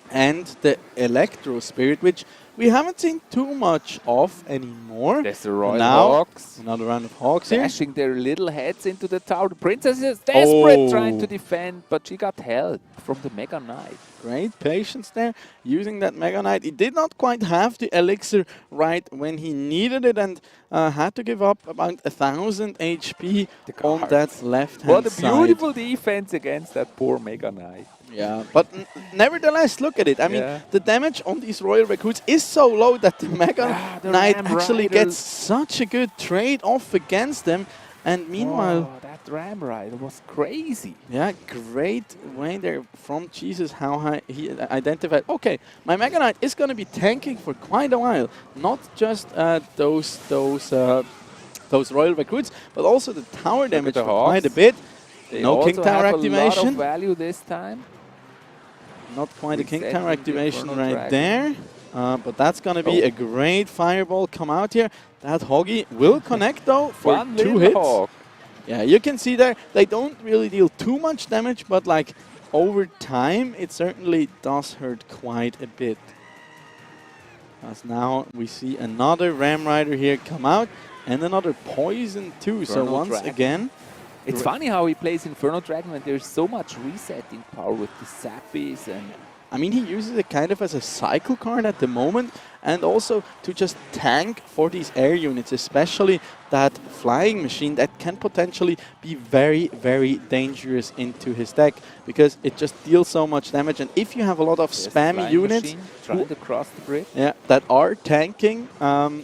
and the Electro Spirit, which we haven't seen too much of anymore. There's the Royal now, Hawks. Another round of Hawks here. Dashing their little heads into the tower. The princess is desperate trying to defend, but she got help from the Mega Knight. Great patience there, using that Mega Knight. He did not quite have the elixir right when he needed it and had to give up about 1,000 HP on that left-hand side. What a beautiful defense against that poor Mega Knight. Yeah, but nevertheless, look at it. I mean, the damage on these Royal Recruits is so low that the Mega Knight actually gets such a good trade off against them. And meanwhile... Whoa, that Ram Rider was crazy. Yeah, great way there from Jesus how he identified, okay, my Mega Knight is going to be tanking for quite a while. Not just those Royal Recruits, but also the tower damage for quite a bit. No King Tower activation. A lot of value this time. Not quite a King Tower activation right there. But that's going to be a great fireball come out here. That Hoggy will connect though for 2 hits. Hog. Yeah, you can see there, they don't really deal too much damage, but like over time, it certainly does hurt quite a bit. As now we see another Ram Rider here come out and another poison too. Inferno so once Dragon. again, it's funny how he plays Inferno Dragon when there's so much resetting power with the Zappies and... I mean, he uses it kind of as a cycle card at the moment, and also to just tank for these air units, especially that flying machine that can potentially be very, very dangerous into his deck, because it just deals so much damage. And if you have a lot of spammy units trying to cross the bridge, that are tanking,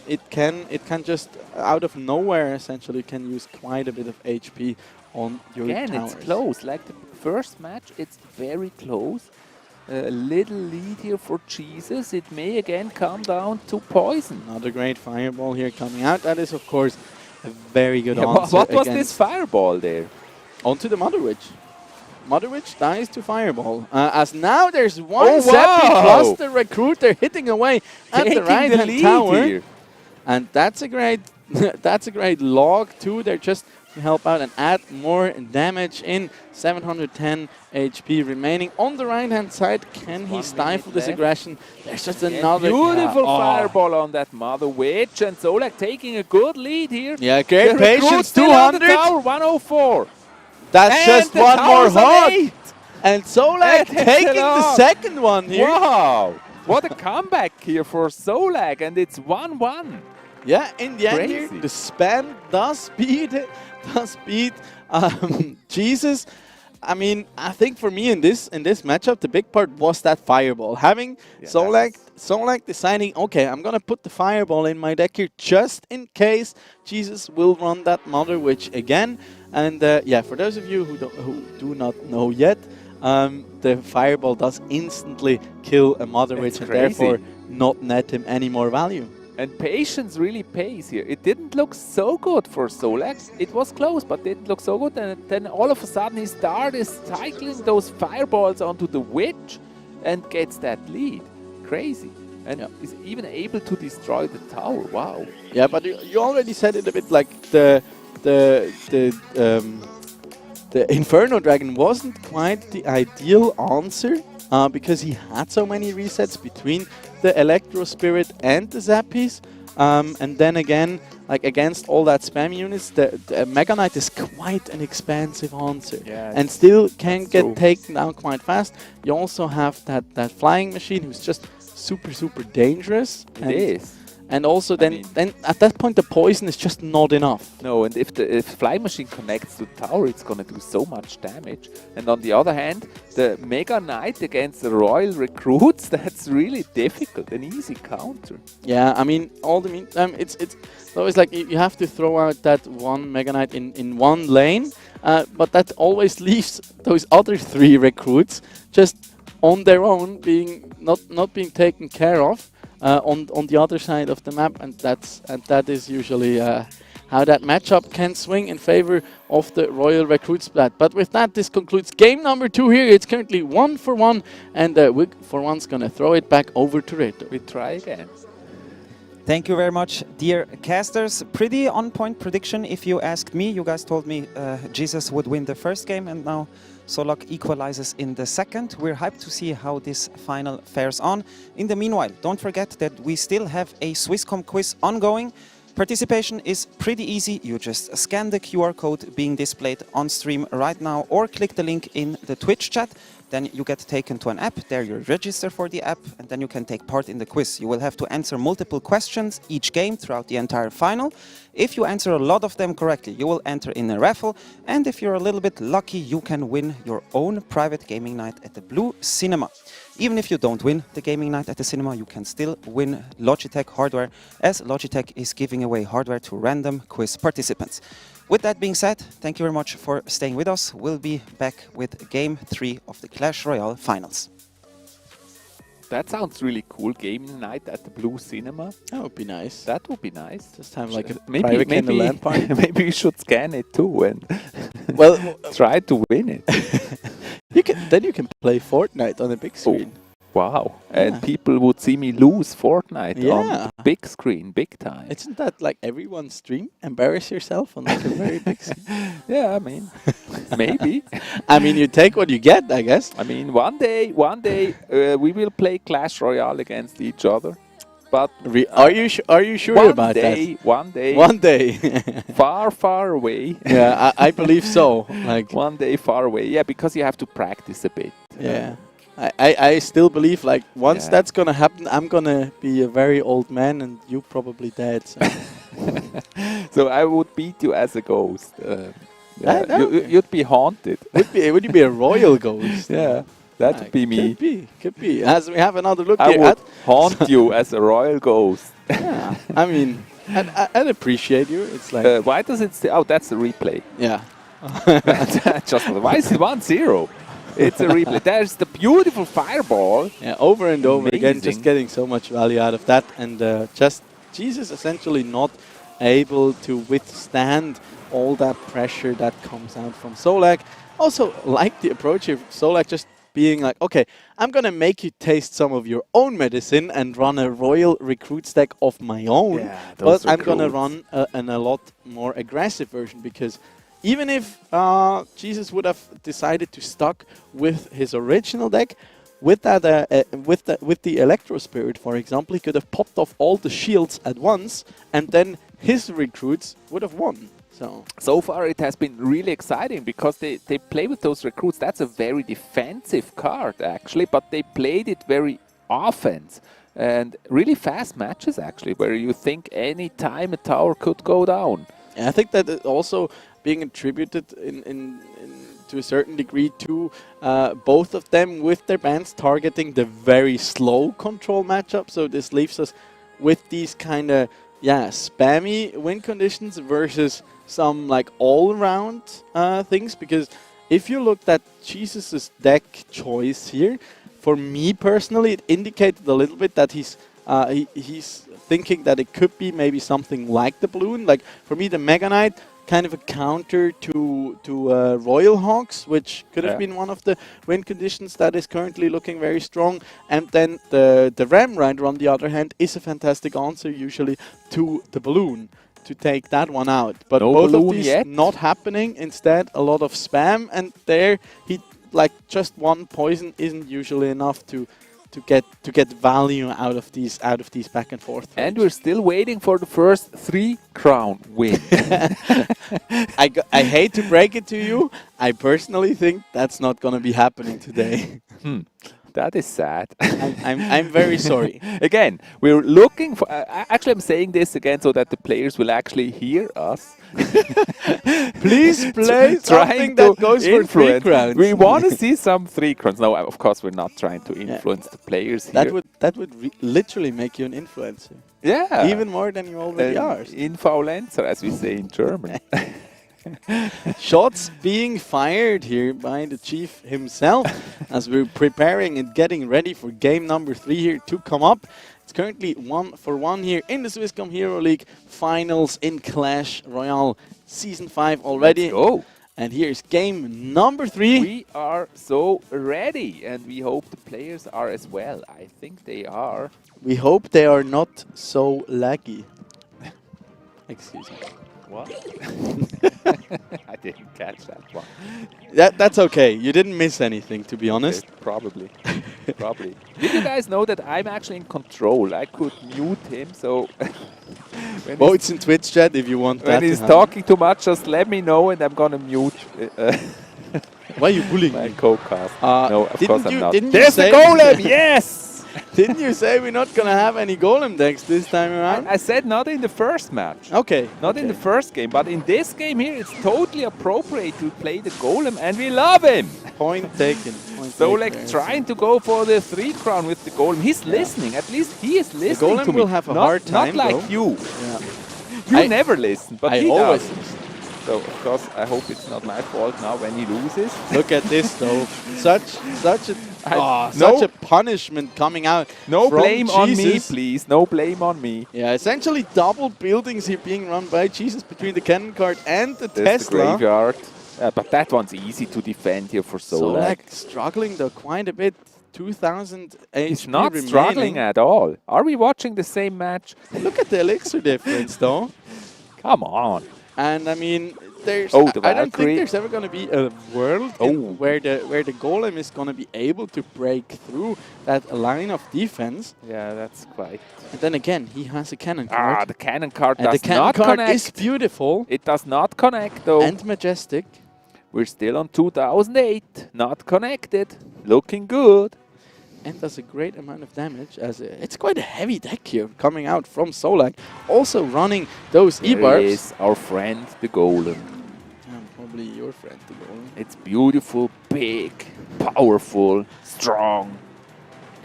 it can just out of nowhere essentially can use quite a bit of HP on your towers. It's close. Like the first match, it's very close. A little lead here for Jesus. It may again come down to poison. Another great fireball here coming out. That is, of course, a very good answer. What was this fireball there? Onto the Mother Witch. Mother Witch dies to fireball. As now there's one Zeppy plus the Recruiter hitting away at the right-hand tower. Here. And that's a great log too. They're just to help out and add more damage in. 710 HP remaining on the right hand side. Can he stifle this aggression? There's just another beautiful fireball on that Mother Witch, and Solak taking a good lead here. Yeah, great patience. 200. Tower, 104. That's and just one more hog. 8. And Solak taking the second one here. Wow, what a comeback here for Solak, and it's 1-1. Yeah, in the end here, the spam does beat Jesus. I mean, I think for me in this matchup, the big part was that fireball. Having Solak deciding, okay, I'm gonna put the fireball in my deck here just in case Jesus will run that Mother Witch again. And yeah, for those of you who do not know yet, the fireball does instantly kill a Mother Witch and therefore not net him any more value. And patience really pays here. It didn't look so good for Solak. It was close, but didn't look so good. And then all of a sudden he started cycling those fireballs onto the Witch and gets that lead. Crazy. And is even able to destroy the tower. Wow. Yeah, but you already said it a bit, like the Inferno Dragon wasn't quite the ideal answer because he had so many resets between the Electro Spirit and the Zappies. And then again, like against all that spam units, the Mega Knight is quite an expensive answer. Yeah, and still can get taken down quite fast. You also have that flying machine who's just super, super dangerous. It is. And also then at that point the poison is just not enough. No, and if flying machine connects to tower, it's gonna do so much damage. And on the other hand, the Mega Knight against the Royal Recruits, that's really difficult, an easy counter. Yeah, I mean, all the meantime, it's always like you have to throw out that one Mega Knight in one lane, but that always leaves those other 3 recruits just on their own, being not being taken care of. On the other side of the map, and that is usually how that matchup can swing in favor of the Royal Recruit splat. But with that, this concludes game number 2 here. It's currently 1-1, and Wig for once gonna throw it back over to Reto. We try again. Thank you very much, dear casters. Pretty on-point prediction if you asked me. You guys told me Jesus would win the first game, and now Solak equalizes in the second. We're hyped to see how this final fares on. In the meanwhile, don't forget that we still have a Swisscom quiz ongoing. Participation is pretty easy. You just scan the QR code being displayed on stream right now or click the link in the Twitch chat. then you get taken to an app. There you register for the app, and then you can take part in the quiz. You will have to answer multiple questions each game throughout the entire final. If you answer a lot of them correctly, you will enter in a raffle, and if you're a little bit lucky, you can win your own private gaming night at the Blue Cinema. Even if you don't win the gaming night at the cinema, you can still win Logitech hardware, as Logitech is giving away hardware to random quiz participants. With that being said, thank you very much for staying with us. We'll be back with Game 3 of the Clash Royale finals. That sounds really cool. Gaming night at the Blue Cinema. That would be nice. That would be nice. Just have like a maybe private LAN party. Maybe we should scan it too and well, try to win it. Then you can play Fortnite on a big screen. Wow. Yeah. And people would see me lose Fortnite on Yeah. the big screen, big time. Isn't that like everyone's dream? Embarrass yourself on like a very big screen. Yeah, I mean, maybe. I mean, you take what you get, I guess. I mean, one day, we will play Clash Royale against each other. But are you sure about that? One day. One day. far, far away. Yeah, I believe so. Like one day far away. Yeah, because you have to practice a bit. Yeah. I still believe like once that's gonna happen, I'm gonna be a very old man and you probably dead. So, so I would beat you as a ghost. You'd be haunted. Would you be a royal ghost? Yeah, that would be me. Could be. As we have another look I here would haunt you as a royal ghost. Yeah, I mean, I'd appreciate you. It's like why does it? Oh, that's the replay. Yeah. Just why is it 1-0? It's a replay. There's the beautiful fireball. Yeah, over and over again, Amazing. just getting so much value out of that. And just Jesus essentially not able to withstand all that pressure that comes out from Solak. Also, like the approach here, Solak just being like, okay, I'm going to make you taste some of your own medicine and run a royal recruit stack of my own. Yeah, but those I'm going to recruits. run a lot more aggressive version because even if Jesus would have decided to stuck with his original deck, with the Electro Spirit, for example, he could have popped off all the shields at once, and then his recruits would have won. So far, it has been really exciting because they play with those recruits. That's a very defensive card, actually, but they played it very offense. And really fast matches, actually, where you think any time a tower could go down. And I think that it also being attributed to a certain degree to both of them with their bans targeting the very slow control matchup. So this leaves us with these kind of spammy win conditions versus some like all-around things. Because if you looked at Jesus' deck choice here, for me personally, it indicated a little bit that he's thinking that it could be maybe something like the balloon. Like for me, the Mega Knight, kind of a counter to Royal Hawks, which could have been one of the win conditions that is currently looking very strong. And then the Ram Rider, on the other hand, is a fantastic answer usually to the balloon to take that one out. But no both of balloon these yet. not happening. Instead, a lot of spam, and there he like just one poison isn't usually enough to get value out of these back and forth. And we're still waiting for the first 3-crown win. I hate to break it to you. I personally think that's not going to be happening today. That is sad. I'm very sorry. Again, we're looking for... actually, I'm saying this again so that the players will actually hear us. Please play something that goes for 3 crowns. We want to see some 3 crowns. No, of course, we're not trying to influence the players here. That would literally make you an influencer. Yeah. Even more than you already are. Influencer, as we say in German. Shots being fired here by the chief himself as we're preparing and getting ready for game number 3 here to come up. It's currently 1-1 here in the Swisscom Hero League finals in Clash Royale Season 5 already. Let's go. And here's game number 3. We are so ready, and we hope the players are as well. I think they are. We hope they are not so laggy. Excuse me. What? I didn't catch that one. That's okay. You didn't miss anything, to be honest. Probably. Probably. Did you guys know that I'm actually in control? I could mute him, so... Votes in Twitch chat if you want that. When he's talking too much, just let me know and I'm gonna mute. Why are you bullying my me? co-cast. No, of course I'm not. Didn't you There's the say golem, yes! Didn't you say we're not gonna have any golem decks this time around? I said not in the first match. Okay. Not in the first game, but in this game here, it's totally appropriate to play the golem, and we love him. Point taken. So like trying to go for the 3 crown with the golem. He's listening. At least he is listening golem to me. will have a hard time, Not like though. you. Yeah. You never listen, but I he always does. listen. So of course, I hope it's not my fault now when he loses. Look at this though. such No- a punishment coming out. No from blame on me, Jesus. please. No blame on me. Yeah, essentially double buildings here being run by Jesus between the cannon card and the There's the Tesla. graveyard. But that one's easy to defend here for Solak. Solak struggling though quite a bit. 2,000 HP He's not remaining. struggling at all. Are we watching the same match? Look at the elixir difference though. Come on. And I mean, there's Oh, the I don't Valkyrie. think there's ever going to be a world where the golem is going to be able to break through that line of defense. Yeah, that's quite. And then again, he has a cannon card. Ah, the cannon card And does the cannon not card connect. is beautiful. It does not connect though. And majestic. We're still on 2008. Not connected. Looking good. And does a great amount of damage. It's quite a heavy deck here coming out from Solak. Also running those There E-barbs. is our friend, the golem. Probably your friend, the golem. It's beautiful, big, powerful, strong,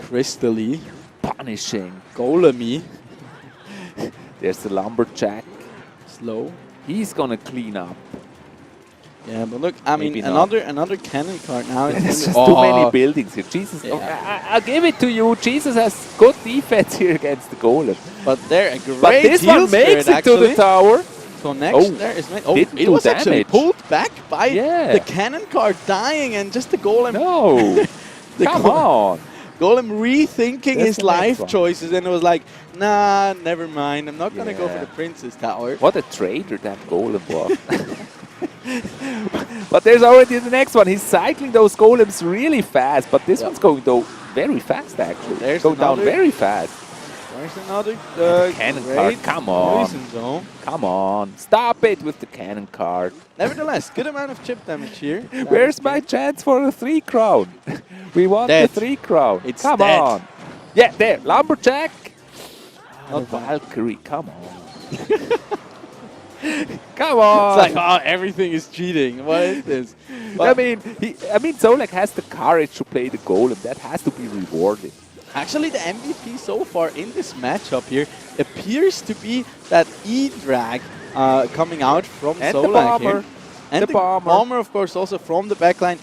crystally, punishing, golemy. There's the lumberjack. Slow. He's gonna clean up. Yeah, but look, I Maybe mean, not. another cannon card now. There's just too many buildings here. Jesus, Yeah. I'll give it to you. Jesus has good defense here against the golem. But they're a great But this heal one makes spirit, it to the actually. tower. Connection there is made. Oh, didn't it do was actually damage. pulled back by Yeah. the cannon card dying and just the golem. No. The Come golem- on. Golem rethinking That's his the next life one. choices and it was like, nah, never mind. I'm not going to go for Yeah. the Princess Tower. What a traitor that golem was. But there's already the next one. He's cycling those golems really fast, but this one's going though very fast actually. There's going down another- very fast. There's another Cannon great card, come on. poison zone. Come on. Stop it with the cannon card. Nevertheless, good amount of chip damage here. Where's my chance for a 3 crown? We want Dead. the 3 crown. It's come dead. on. Yeah, there. Lumberjack. Not Valkyrie, come on. Come on. It's like, oh, everything is cheating. What is this? I mean, Solak has the courage to play the golem. That has to be rewarded. Actually, the MVP so far in this matchup here appears to be that E-Drag coming out from And the Solak bomber. here. And The the bomber. bomber, of course, also from the backline,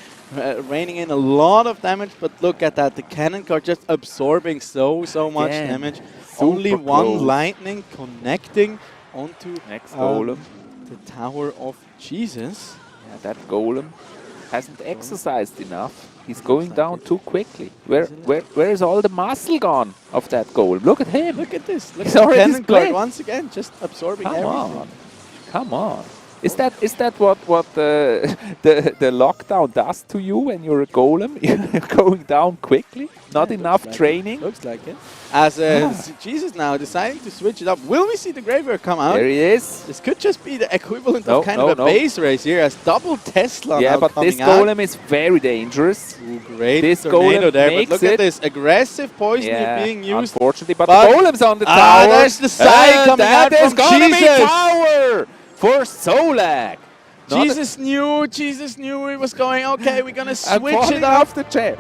raining in a lot of damage. But look at that, the cannon card just absorbing so much Again, damage. super Only one close. lightning connecting onto Next golem. the Tower of Jesus. Yeah, that golem hasn't exercised enough. He's going down too quickly. Where is all the muscle gone of that golem? Look at him. Look at this. Look He's at the already cannon card split. once again, just absorbing Come everything. on. Come on. Is that what the lockdown does to you when you're a golem? You're going down quickly? Not enough training? Looks like it. As Jesus now deciding to switch it up. Will we see the graveyard come out? There he is. This could just be the equivalent No, of kind no, of a no. base race here as double Tesla Yeah, now but coming this out. golem is very dangerous. Ooh, great This tornado golem there, but makes look it. at this aggressive poison Yeah, here being used. unfortunately, but the golem's on the tower. There's the side And coming out that is from gonna be Jesus. tower for Solak. Not Jesus knew it was going, okay, we're going to I'm switch falling it up. off the chair.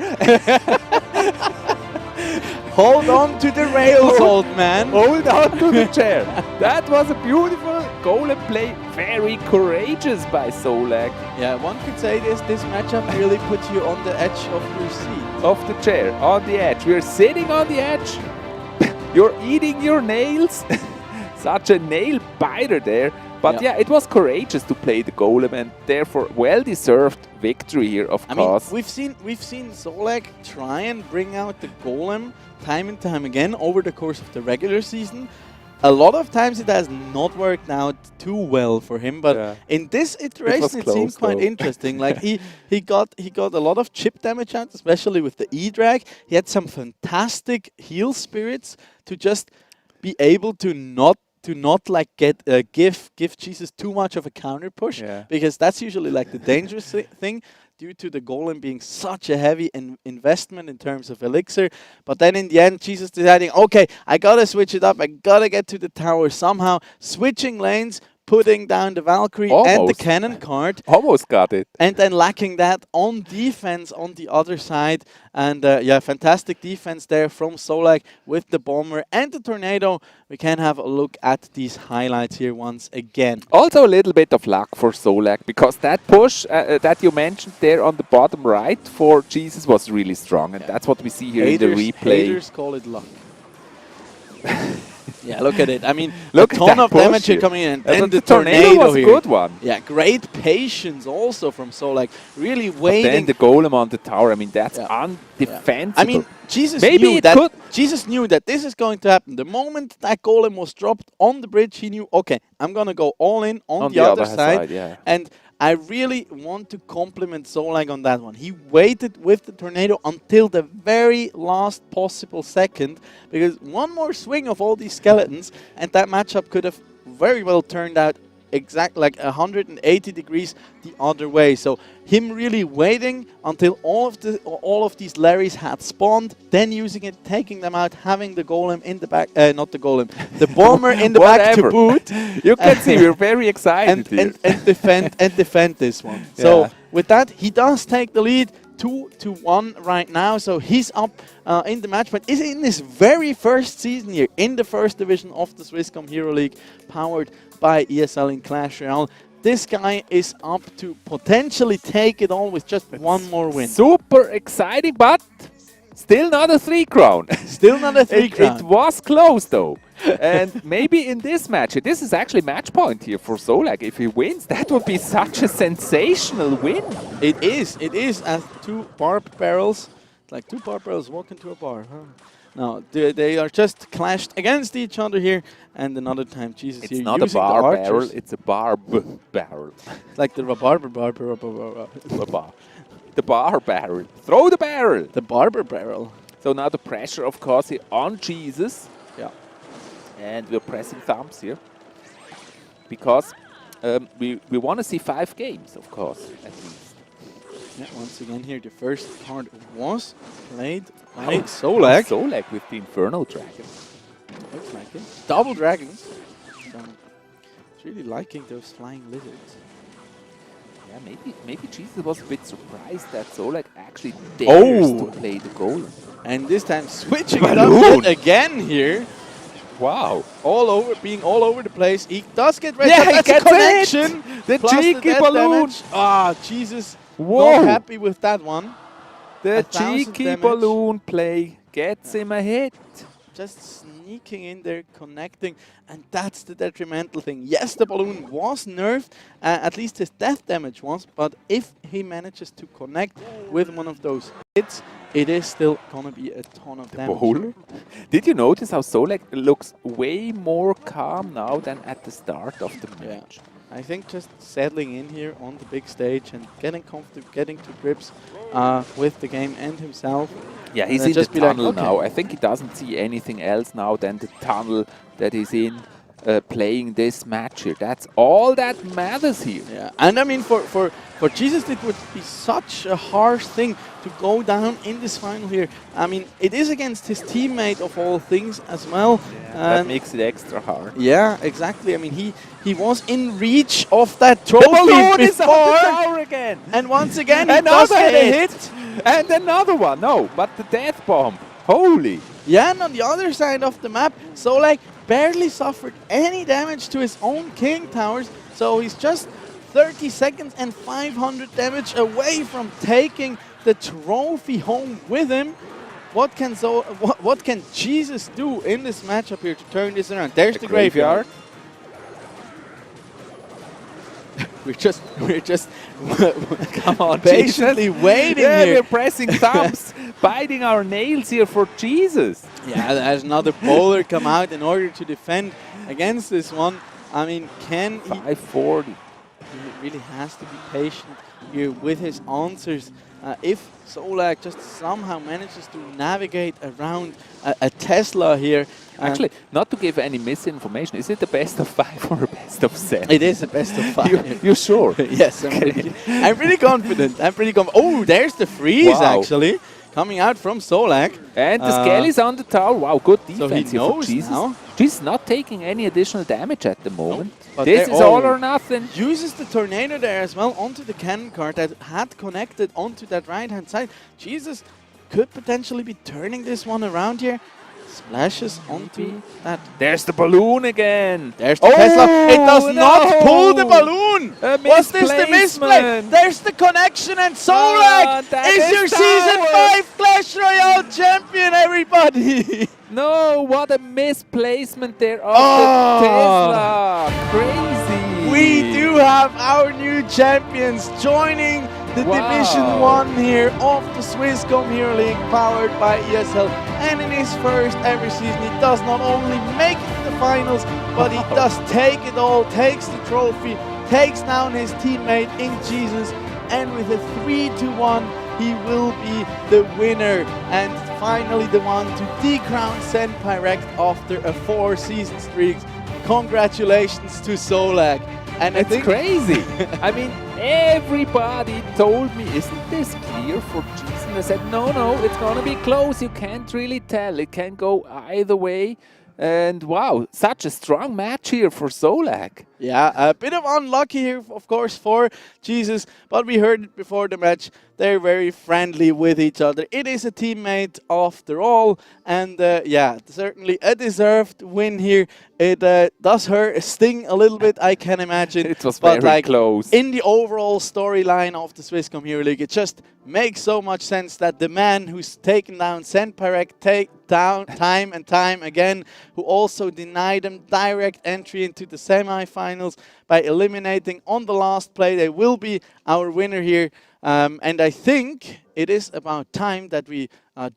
Hold on to the rails, old man. Hold on to the chair. That was a beautiful golem play. Very courageous by Solak. Yeah, one could say this matchup really puts you on the edge of your seat. Off the chair, on the edge. We're sitting on the edge. You're eating your nails. Such a nail biter there. But yeah, it was courageous to play the golem and therefore well-deserved victory here, of course. Mean, we've seen Solak try and bring out the golem time and time again over the course of the regular season. A lot of times it has not worked out too well for him, but in this iteration it seems quite interesting. Like he got a lot of chip damage out, especially with the E-Drag. He had some fantastic heal spirits to just be able to not like give Jesus too much of a counter push, because that's usually like the dangerous thing. due to the golem being such a heavy investment in terms of elixir. But then in the end, Jesus deciding, okay, I gotta switch it up. I gotta get to the tower somehow. Switching lanes, putting down the Valkyrie and the cannon card. Almost got it. And then lacking that on defense on the other side. And yeah, fantastic defense there from Solak with the bomber and the tornado. We can have a look at these highlights here once again. Also a little bit of luck for Solak, because that push that you mentioned there on the bottom right for Jesus was really strong. And that's what we see here in the replay. Haters call it luck. Yeah, look at it. I mean, look a ton of damage here coming in. And then the tornado was a good one. Yeah, great patience also from Solak. Really waiting. But then the golem on the tower, I mean, that's undefensible. I mean, Jesus knew that this is going to happen. The moment that golem was dropped on the bridge, he knew, okay, I'm going to go all in on the other side. And I really want to compliment Solak on that one. He waited with the tornado until the very last possible second, because one more swing of all these skeletons and that matchup could have very well turned out exact like 180 degrees the other way. So him really waiting until all of these Larrys had spawned, then using it, taking them out, having the golem in the back, not the golem, the bomber in the back to boot. You can see we're very excited and defend this one. Yeah. So with that, he does take the lead. 2-1 right now, so he's up in the match, but is in his very first season here in the first division of the Swisscom Hero League, powered by ESL in Clash Royale. This guy is up to potentially take it all with just one more win. Super exciting, but still not a 3 crown. Still not a 3 crown. It was close though. And maybe in this match, this is actually match point here for Solak. If he wins, that would be such a sensational win. It is as two barbed barrels, like two barbed barrels walk into a bar. Huh? No, they are just clashed against each other here. And another time, Jesus, it's here not using a bar the archers. barrel, it's a barb barrel. It's like the barber. The bar barrel. Throw the barrel. The barber barrel. So now the pressure, of course, here on Jesus. Yeah. And we're pressing thumbs here. Because we want to see 5 games, of course, at least. Yeah, once again here, the first part was played by Solak. Solak with the Infernal Dragon. Looks like it. Double dragons. So, it's really liking those flying lizards. Yeah, maybe Jesus was a bit surprised that Solak actually dares to play the golem. And this time switching it up again here. Wow. Being all over the place. He does get ready. Yeah, he gets connection. The cheeky balloon. Ah, Jesus. Not happy with that one. The cheeky balloon play gets him a hit. Just sneaking in there, connecting, and that's the detrimental thing. Yes, the balloon was nerfed, at least his death damage was, but if he manages to connect with one of those hits, it is still gonna be a ton of damage. Bowler? Did you notice how Solak looks way more calm now than at the start of the match? Yeah. I think just settling in here on the big stage and getting comfortable, getting to grips with the game and himself. Yeah, he's in the tunnel now. I think he doesn't see anything else now than the tunnel that he's in playing this match here. That's all that matters here. Yeah, and I mean for Jesus it would be such a harsh thing to go down in this final here. I mean, it is against his teammate of all things as well. Yeah, that makes it extra hard. Yeah, exactly. I mean, he was in reach of that trophy before. On the tower again. And once again, he another does get a hit. And another one. No, but the death bomb. Holy. Yeah, and on the other side of the map, Solak barely suffered any damage to his own king towers. So he's just 30 seconds and 500 damage away from taking the trophy home with him. What can Jesus do in this matchup here to turn this around? There's the graveyard. We're just come on, patiently waiting here. We're pressing thumbs, biting our nails here for Jesus. Yeah, there's another bowler come out in order to defend against this one. I mean, can he... 540. He really has to be patient here with his answers. if Solak just somehow manages to navigate around a Tesla here. Actually, not to give any misinformation, is it the best of 5 or a best of 7? It is a best of 5. You're sure? Yes, I'm pretty confident. Oh, there's the freeze actually coming out from Solak. And the Skelly's on the tower. Wow, good defense. So he knows Jesus. now. Jesus not taking any additional damage at the moment. But This is all or nothing. Uses the tornado there as well onto the cannon cart that had connected onto that right-hand side. Jesus could potentially be turning this one around here. Splashes onto that. There's the balloon again. There's the Tesla. It does not pull the balloon. Was this the misplay? There's the connection, and Solak is your Season 5 Clash Royale champion, everybody. No, what a misplacement there of the Tesla. Crazy. We do have our new champions joining the Division 1 here of the Swisscom Hero League, powered by ESL. And in his first ever season, he does not only make it to the finals, but he does take it all, takes the trophy, takes down his teammate in Jesus, and with a 3-1, he will be the winner and finally the one to decrown Senpai Rect after a 4-season streak. Congratulations to Solak. And it's crazy. I mean, everybody told me, isn't this clear for Jesus? And I said, no, it's going to be close. You can't really tell. It can go either way. And wow, such a strong match here for Solak. Yeah, a bit of unlucky here, of course, for Jesus. But we heard it before the match. They're very friendly with each other. It is a teammate after all. And yeah, certainly a deserved win here. It does hurt, sting a little bit, I can imagine. It was very close. In the overall storyline of the Swisscom Hero League, it just makes so much sense that the man who's taken down Senpai Rect down time and time again, who also denied them direct entry into the semi-finals by eliminating on the last play. They will be our winner here. And I think it is about time that we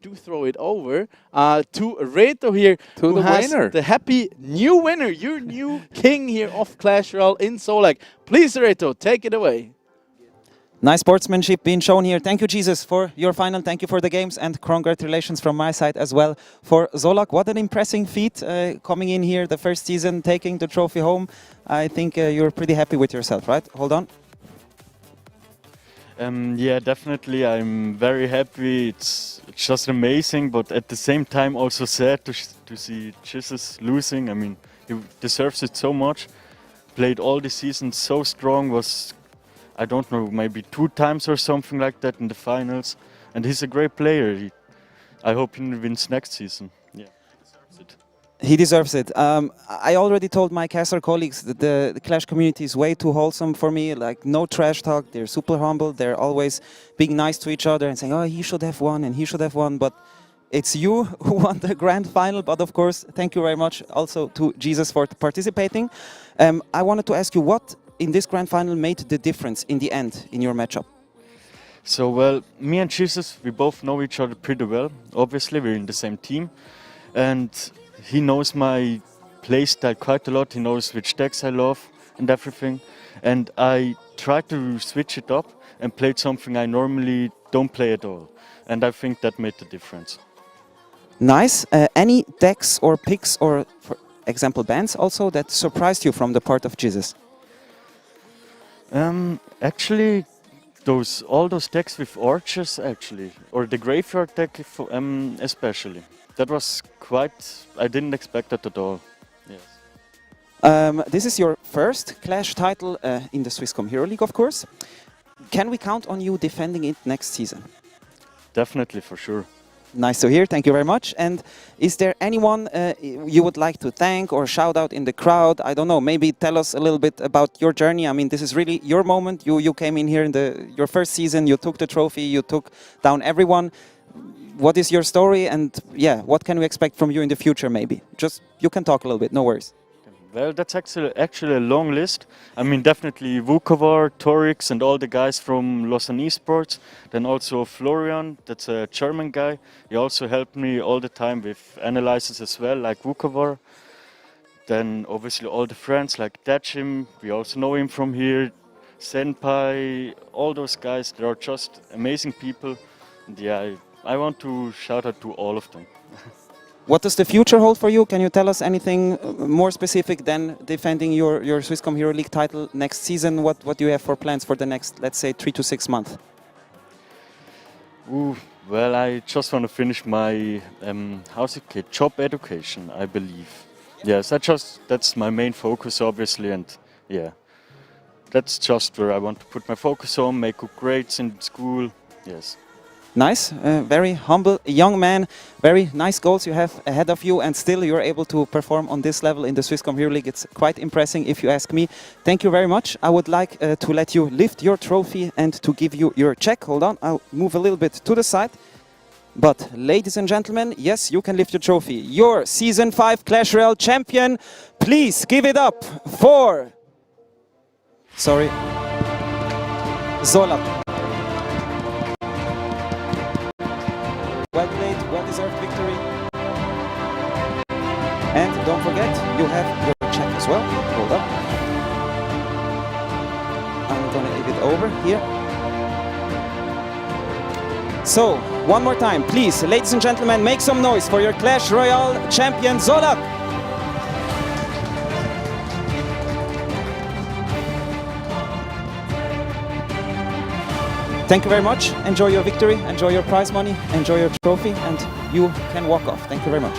do throw it over to Reto here, to the winner, the happy new winner, your new king here of Clash Royale in Solak. Please, Reto, take it away. Nice sportsmanship being shown here. Thank you, Jesus, for your final. Thank you for the games, and congratulations from my side as well for Solak. What an impressive feat coming in here the first season, taking the trophy home. I think you're pretty happy with yourself, right? Hold on. Yeah, definitely. I'm very happy. It's just amazing, but at the same time also sad to see Jesus losing. I mean, he deserves it so much. Played all the season so strong, was, I don't know, maybe 2 times or something like that in the finals. And he's a great player. I hope he wins next season. Yeah, he deserves it. He deserves it. I already told my caster colleagues that the Clash community is way too wholesome for me. Like, no trash talk. They're super humble. They're always being nice to each other and saying, oh, he should have won and he should have won. But it's you who won the grand final. But of course, thank you very much also to Jesus for participating. I wanted to ask you, what in this grand final made the difference in the end in your matchup? So, well, me and Jesus, we both know each other pretty well. Obviously, we're in the same team. And he knows my playstyle quite a lot. He knows which decks I love and everything. And I tried to switch it up and played something I normally don't play at all. And I think that made the difference. Nice. Any decks or picks or, for example, bans also that surprised you from the part of Jesus? Actually, all those decks with archers, actually, or the graveyard deck, especially. That was quite. I didn't expect that at all. Yes. This is your first Clash title in the Swisscom Hero League, of course. Can we count on you defending it next season? Definitely, for sure. Nice to hear. Thank you very much. And is there anyone you would like to thank or shout out in the crowd? I don't know. Maybe tell us a little bit about your journey. I mean, this is really your moment. You came in here in your first season. You took the trophy. You took down everyone. What is your story? And yeah, what can we expect from you in the future? Maybe just you can talk a little bit. No worries. Well, that's actually a long list. I mean, definitely Vukovar, Torix, and all the guys from Lausanne Esports. Then also Florian, that's a German guy. He also helped me all the time with analysis as well, like Vukovar. Then obviously all the friends like Dachim, we also know him from here. Senpai, all those guys, they are just amazing people. And yeah, I want to shout out to all of them. What does the future hold for you? Can you tell us anything more specific than defending your Swisscom Hero League title next season? What do you have for plans for the next, let's say, 3 to 6 months? Ooh, well, I just want to finish my job education, I believe. Yes, that's my main focus, obviously, and yeah, that's just where I want to put my focus on, make good grades in school. Yes. Nice, very humble young man, very nice goals you have ahead of you, and still you're able to perform on this level in the Swisscom Hero League. It's quite impressive if you ask me. Thank you very much. I would like to let you lift your trophy and to give you your check. Hold on, I'll move a little bit to the side. But ladies and gentlemen, yes, you can lift your trophy. Your Season 5 Clash Royale champion, please give it up for... Sorry. Zola. Well played, well-deserved victory. And don't forget, you have your check as well. Hold up. I'm gonna give it over here. So, one more time, please, ladies and gentlemen, make some noise for your Clash Royale champion, Zola. Thank you very much. Enjoy your victory, enjoy your prize money, enjoy your trophy, and you can walk off. Thank you very much.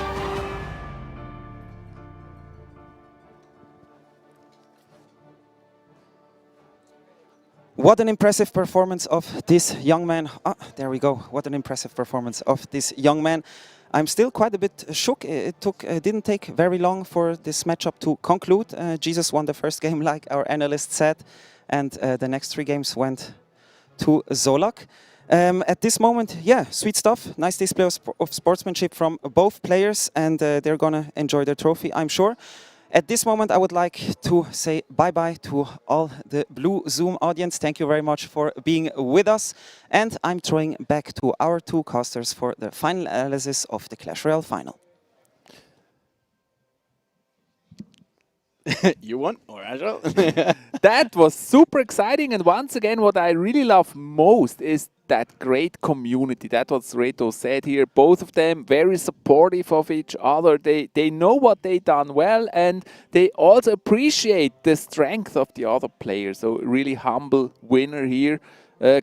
What an impressive performance of this young man. Ah, there we go. What an impressive performance of this young man. I'm still quite a bit shook. It didn't take very long for this matchup to conclude. Jesus won the first game, like our analyst said, and the next 3 games went to Zolak. At this moment, yeah, sweet stuff. Nice display of sportsmanship from both players, and they're gonna enjoy their trophy, I'm sure. At this moment, I would like to say bye-bye to all the Blue Zoom audience. Thank you very much for being with us. And I'm throwing back to our 2 casters for the final analysis of the Clash Royale final. You won, or Agile? That was super exciting, and once again, what I really love most is that great community. That's what Reto said here. Both of them very supportive of each other. They know what they done well, and they also appreciate the strength of the other players. So really humble winner here.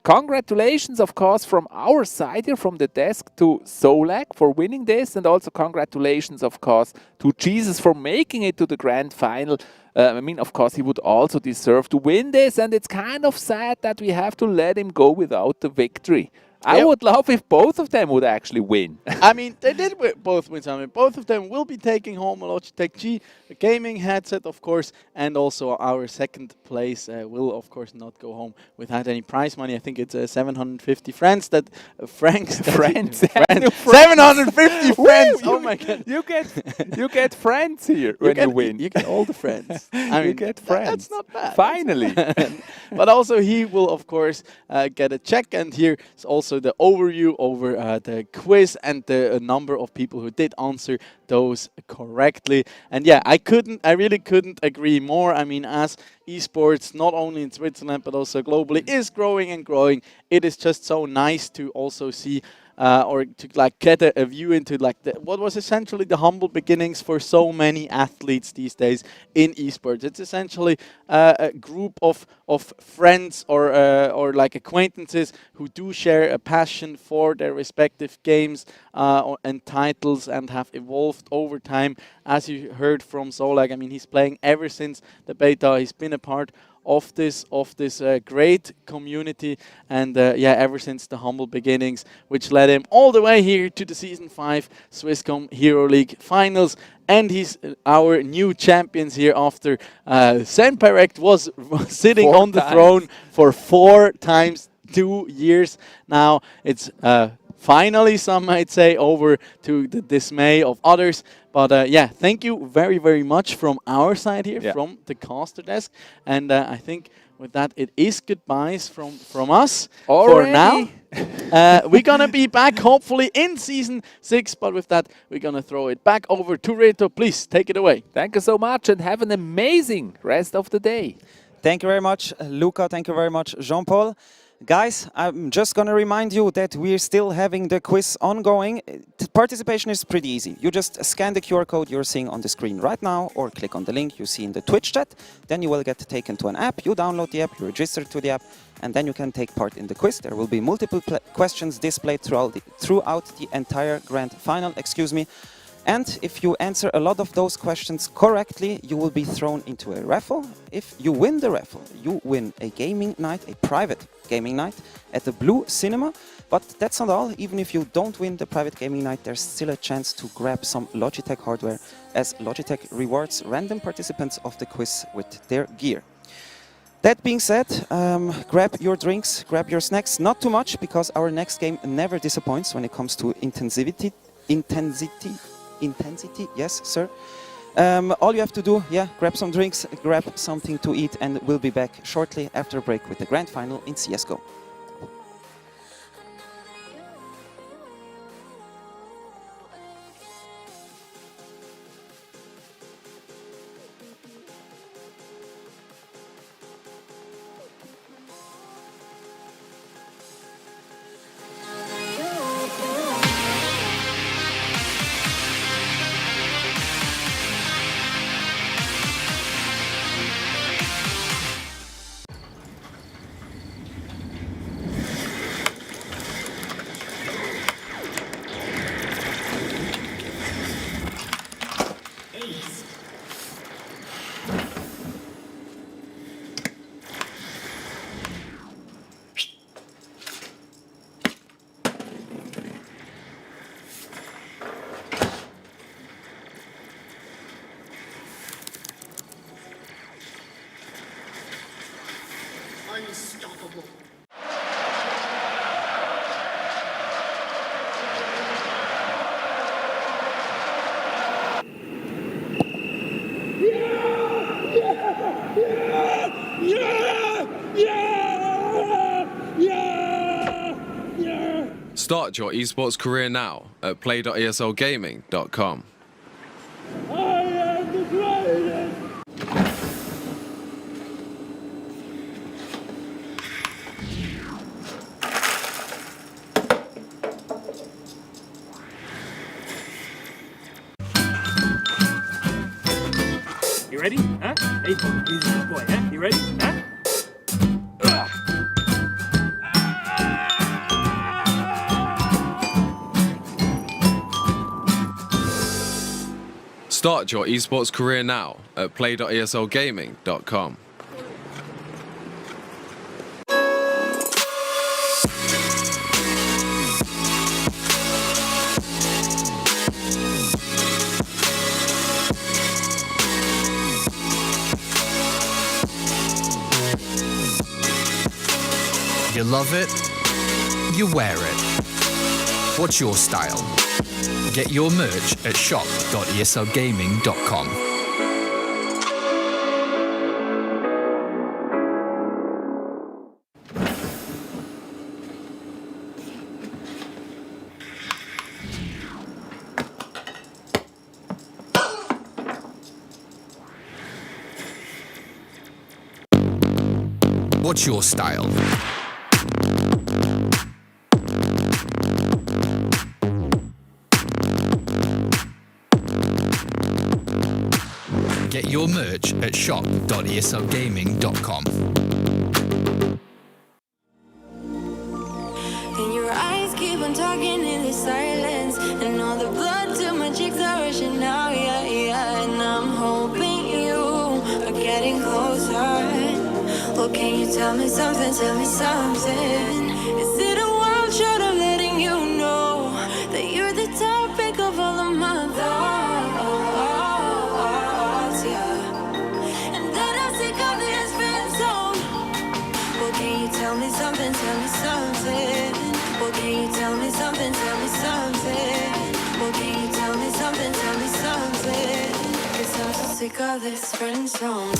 Congratulations, of course, from our side here, from the desk, to Solak for winning this, and also congratulations, of course, to Jesus for making it to the grand final. I mean, of course, he would also deserve to win this, and it's kind of sad that we have to let him go without the victory. I would love if both of them would actually win. I mean, they did both win something. Both of them will be taking home a Logitech G gaming headset, of course, and also our second place will, of course, not go home without any prize money. I think it's 750 francs. 750 francs! Oh my God! You get friends here when you win. You get all the friends. I mean, you get friends. That's not bad. Finally. But also he will, of course, get a check, and here is also the overview over the quiz and the number of people who did answer those correctly. And yeah, I really couldn't agree more. I mean, as esports, not only in Switzerland but also globally, is growing and growing, it is just so nice to also see or to like get a view into like what was essentially the humble beginnings for so many athletes these days in esports. It's essentially a group of friends or like acquaintances who do share a passion for their respective games and titles, and have evolved over time. As you heard from Solak, I mean, he's playing ever since the beta. He's been a part of this great community, and yeah, ever since the humble beginnings, which led him all the way here to the Season 5 Swisscom Hero League finals. And he's our new champions here after Senpirect was sitting on the throne for 4 times 2 years now. It's finally, some might say, over to the dismay of others. But yeah, thank you very, very much from our side here, from the caster desk. And I think with that, it is goodbyes from us for now. We're going to be back, hopefully, in Season 6. But with that, we're going to throw it back over to Reto. Please, take it away. Thank you so much, and have an amazing rest of the day. Thank you very much, Luca. Thank you very much, Jean-Paul. Guys, I'm just going to remind you that we're still having the quiz ongoing. Participation is pretty easy. You just scan the QR code you're seeing on the screen right now or click on the link you see in the Twitch chat. Then you will get taken to an app. You download the app, you register to the app, and then you can take part in the quiz. There will be multiple questions displayed throughout the entire grand final. And if you answer a lot of those questions correctly, you will be thrown into a raffle. If you win the raffle, you win a gaming night, a private gaming night at the Blue Cinema. But that's not all. Even if you don't win the private gaming night, there's still a chance to grab some Logitech hardware, as Logitech rewards random participants of the quiz with their gear. That being said, grab your drinks, grab your snacks. Not too much, because our next game never disappoints when it comes to intensity. Yes, sir. All you have to do, grab some drinks, grab something to eat, and we'll be back shortly after a break with the grand final in CSGO. Unstoppable. Start your esports career now at play.eslgaming.com. I am the greatest! You ready? Huh? Hey, he's a good boy, huh? You ready? Huh? Start your esports career now at play.eslgaming.com. You love it, you wear it. What's your style? Get your merch at shop.eslgaming.com. What's your style? Get your merch at shop.eslgaming.com. And your eyes keep on talking in the silence, and all the blood to my cheeks are rushing now, and I'm hoping you are getting closer. Well, can you tell me something, Is it a world short of letting you know that you're the topic of all of my thoughts, and that I'm sick of this friend zone. Well, can you tell me something, Well, can you tell me something, Well, can you tell me something, 'Cause I'm so sick of this friend zone.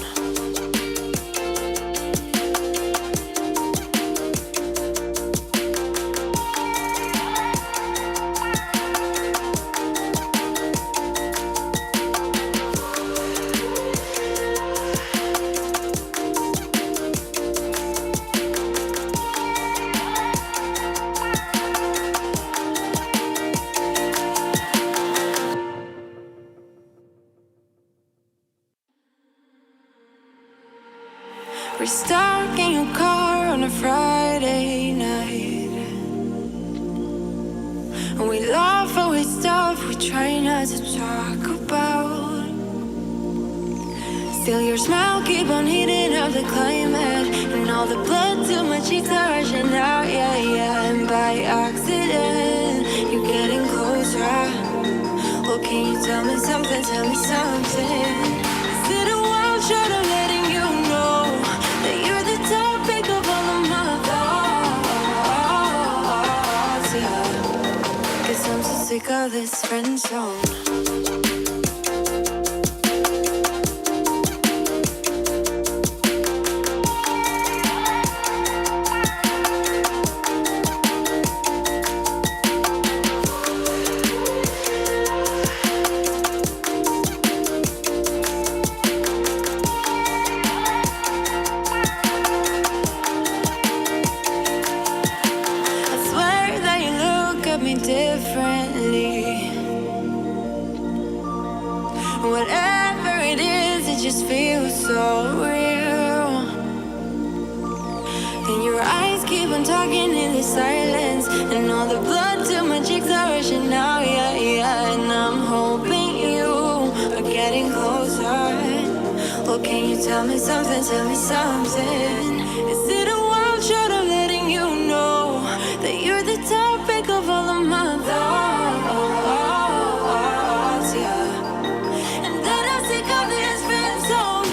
We're stuck in your car on a Friday night, and we laugh away stuff we try not to talk about. Still your smile keep on heating up the climate, and all the blood to my cheeks are rushing out, yeah, yeah. And by accident, you're getting closer. Oh, can you tell me something, tell me something? Is it a wild shot of letting you know that you're the topic of all of my thoughts, yeah. 'Cause I'm so sick of this friend zone. Differently. Whatever it is, it just feels so real. And your eyes keep on talking in the silence, and all the blood to my cheeks are rushing now, yeah, yeah. And I'm hoping you are getting closer. Oh, can you tell me something, tell me something? Is it a wild shot of letting you know that you're the topic of all of my thoughts, yeah. And that I'm sick of this friend zone.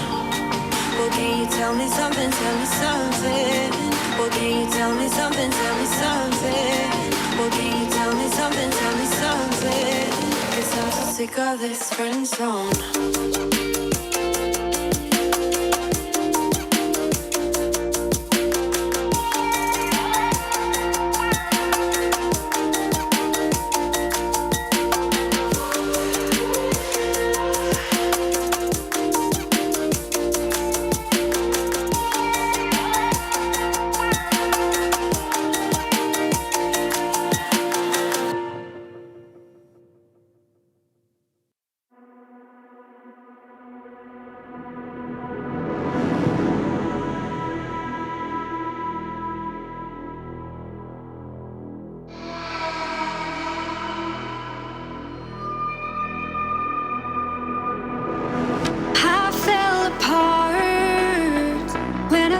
Well, can you tell me something, tell me something? Well, can you tell me something, tell me something? Well, can you tell me something, tell me something? 'Cause I'm so sick of this friend zone.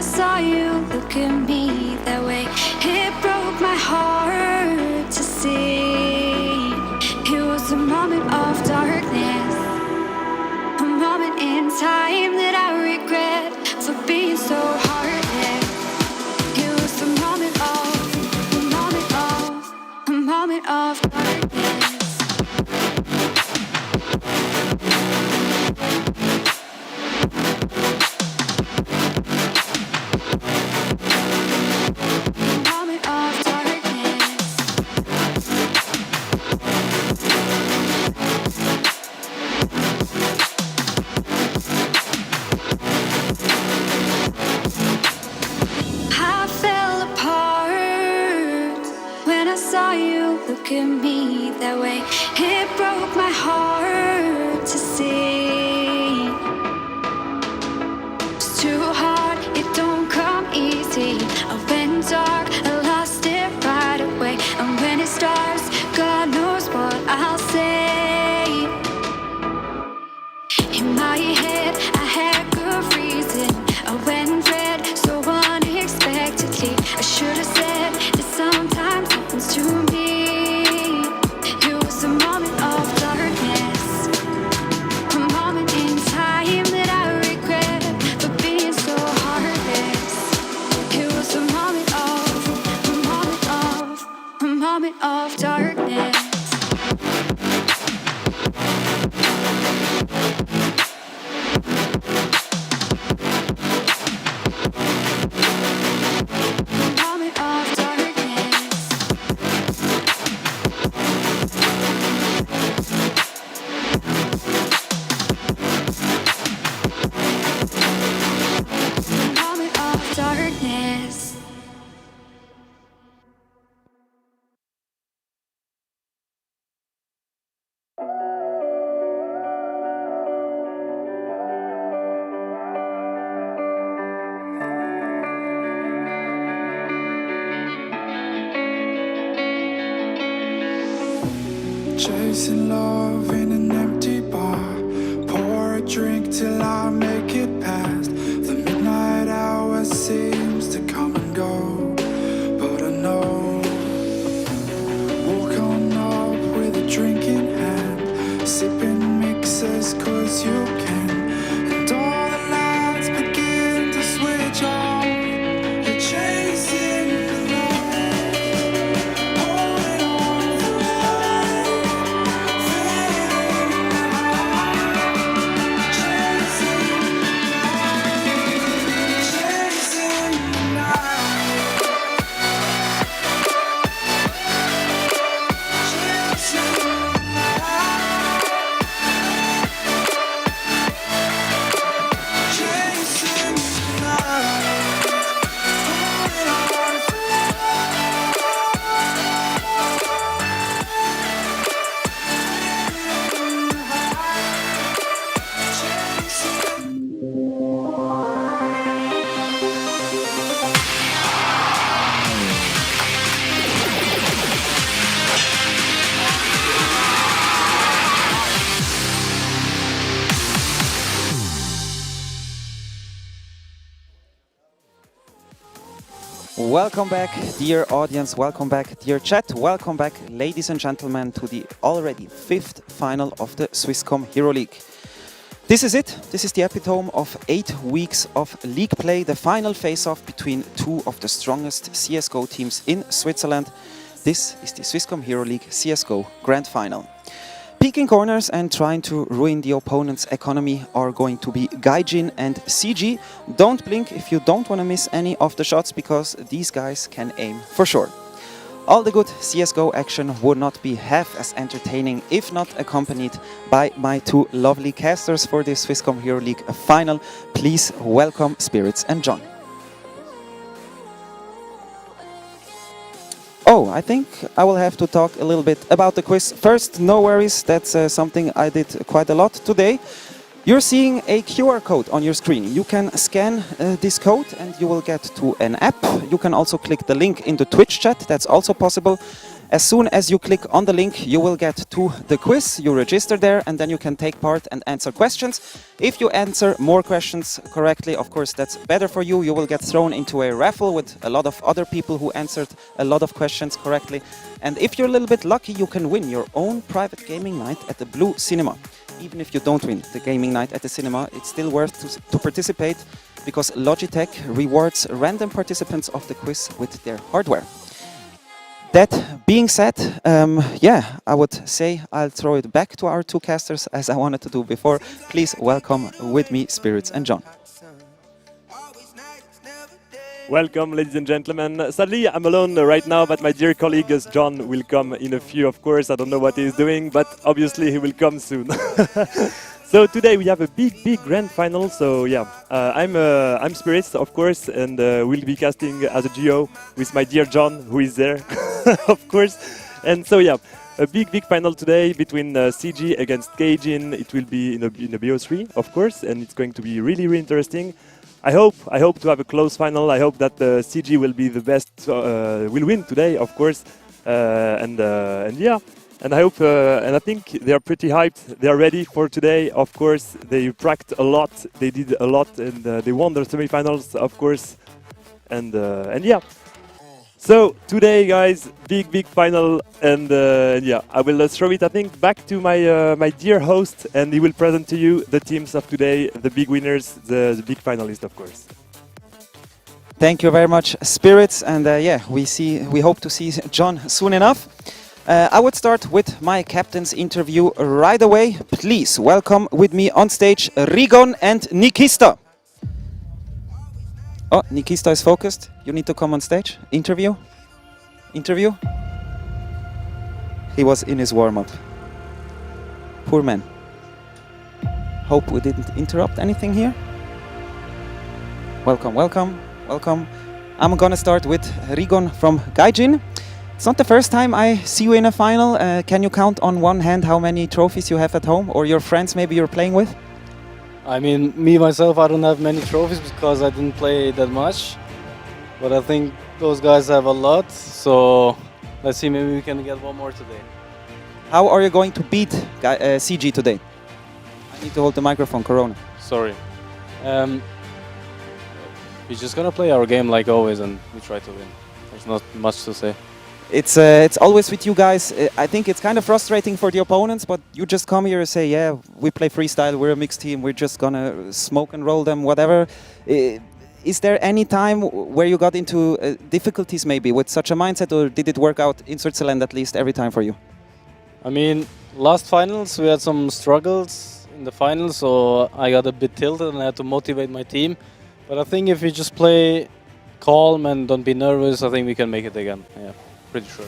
Saw you look at me that way. It broke my heart to see. It was a moment of darkness, a moment in time that I regret for being so heartless. It was a moment of darkness. Chasing love in an empty bar. Pour a drink till I make it past. The midnight hour seems to come and go, but I know. Walk on up with a drink in hand, sipping mixers 'cause you can. And all the lights begin to switch off. You're chasing the night, holding on for life, fading out, chasing the night, chasing the night, chasing the night, chasing the night, holding on for Welcome back, dear audience. Welcome back, dear chat. Welcome back, ladies and gentlemen, to the already 5th final of the Swisscom Hero League. This is it. This is the epitome of 8 weeks of league play, the final face-off between two of the strongest CSGO teams in Switzerland. This is the Swisscom Hero League CSGO Grand Final. Peeking corners and trying to ruin the opponent's economy are going to be Gaijin and CG. Don't blink if you don't want to miss any of the shots, because these guys can aim for sure. All the good CSGO action would not be half as entertaining if not accompanied by my two lovely casters for this Swisscom Hero League final. Please welcome Spirits and John. Oh, I think I will have to talk a little bit about the quiz. First, no worries, that's something I did quite a lot today. You're seeing a QR code on your screen. You can scan this code and you will get to an app. You can also click the link in the Twitch chat, that's also possible. As soon as you click on the link, you will get to the quiz. You register there and then you can take part and answer questions. If you answer more questions correctly, of course, that's better for you. You will get thrown into a raffle with a lot of other people who answered a lot of questions correctly. And if you're a little bit lucky, you can win your own private gaming night at the Blue Cinema. Even if you don't win the gaming night at the cinema, it's still worth to participate, because Logitech rewards random participants of the quiz with their hardware. That being said, yeah, I would say I'll throw it back to our two casters as I wanted to do before. Please welcome with me Spirits and John. Welcome, ladies and gentlemen. Sadly, I'm alone right now, but my dear colleague John will come in a few, of course. I don't know what he's doing, but obviously he will come soon. So today we have a big grand final. So yeah, I'm Spirits, of course, and we'll be casting as a duo with my dear John, who is there, of course. And so yeah, a big final today between CG against Gaijin. It will be in a BO3, of course, and it's going to be really interesting. I hope to have a close final. I hope that CG will be the best, will win today, of course, and yeah. And I hope, and I think they are pretty hyped. They are ready for today. Of course, they practiced a lot. They did a lot, and they won their semifinals, of course. And yeah. So today, guys, big final, and yeah, I will throw it, I think, back to my my dear host, and he will present to you the teams of today, the big winners, the big finalists, of course. Thank you very much, Spirits, and yeah, we hope to see John soon enough. I would start with my captain's interview right away. Please welcome with me on stage Rigon and Nikista. Oh, Nikista is focused. You need to come on stage. Interview. He was in his warm-up. Poor man. Hope we didn't interrupt anything here. Welcome. I'm gonna start with Rigon from Gaijin. It's not the first time I see you in a final. Can you count on one hand how many trophies you have at home, or your friends maybe you're playing with? I mean, me myself, I don't have many trophies because I didn't play that much. But I think those guys have a lot. So let's see, maybe we can get one more today. How are you going to beat CG today? I need to hold the microphone, Corona. Sorry. We're just gonna play our game like always, and we try to win. There's not much to say. It's always with you guys. I think it's kind of frustrating for the opponents, but you just come here and say, yeah, we play freestyle, we're a mixed team, we're just gonna smoke and roll them, whatever. Is there any time where you got into difficulties maybe with such a mindset, or did it work out in Switzerland at least every time for you? I mean, last finals we had some struggles in the finals, so I got a bit tilted and I had to motivate my team. But I think if we just play calm and don't be nervous, I think we can make it again. Yeah, pretty sure.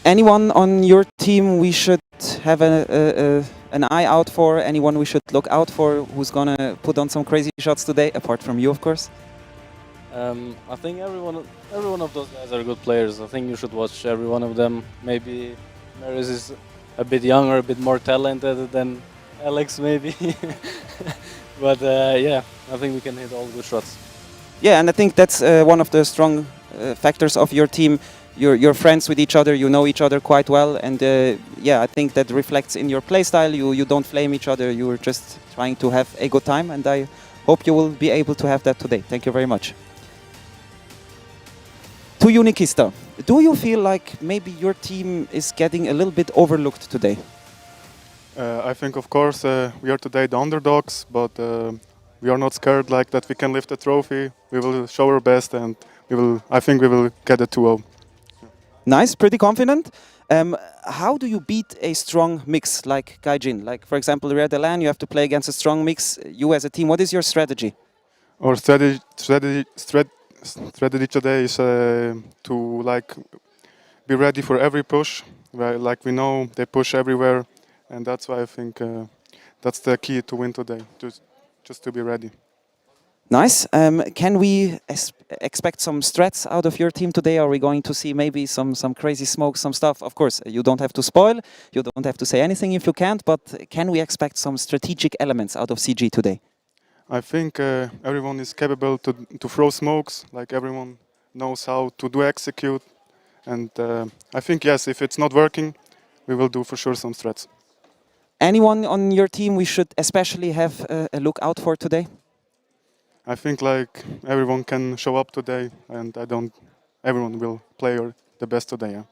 Anyone on your team we should have an eye out for? Anyone we should look out for who's gonna put on some crazy shots today, apart from you, of course? I think every one of those guys are good players. I think you should watch every one of them. Maybe Maris is a bit younger, a bit more talented than Alex, maybe. But yeah, I think we can hit all good shots. Yeah, and I think that's one of the strong factors of your team. You're friends with each other, you know each other quite well, and yeah, I think that reflects in your play style. You don't flame each other, you're just trying to have a good time, and I hope you will be able to have that today. Thank you very much. To you, Nikista, do you feel like maybe your team is getting a little bit overlooked today? I think, of course, we are today the underdogs, but we are not scared like that we can lift the trophy. We will show our best, and I think we will get a 2-0. Nice, pretty confident. How do you beat a strong mix like Gaijin? Like, for example, Red Elan, you have to play against a strong mix. You as a team, what is your strategy? Our strategy today is to be ready for every push. Like we know, they push everywhere, and that's why I think that's the key to win today. Just to be ready. Nice. Can we expect some strats out of your team today? Are we going to see maybe some crazy smoke, some stuff? Of course, you don't have to spoil, you don't have to say anything if you can't, but can we expect some strategic elements out of CG today? I think everyone is capable to throw smokes, like everyone knows how to execute. And I think, yes, if it's not working, we will do for sure some strats. Anyone on your team we should especially have a look out for today? I think like everyone can show up today, and everyone will play the best today. Yeah.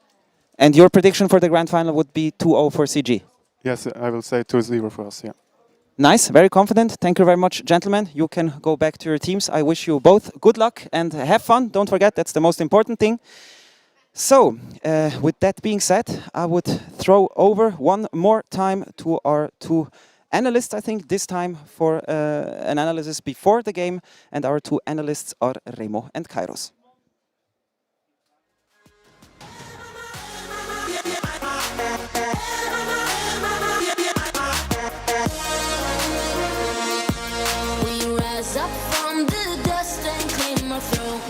And your prediction for the grand final would be 2-0 for CG? Yes, I will say 2-0 for us, yeah. Nice, very confident. Thank you very much, gentlemen. You can go back to your teams. I wish you both good luck and have fun. Don't forget, that's the most important thing. So, with that being said, I would throw over one more time to our two analysts, I think, this time for an analysis before the game. And our two analysts are Remo and Kairos. Up from the dust and clear my throat.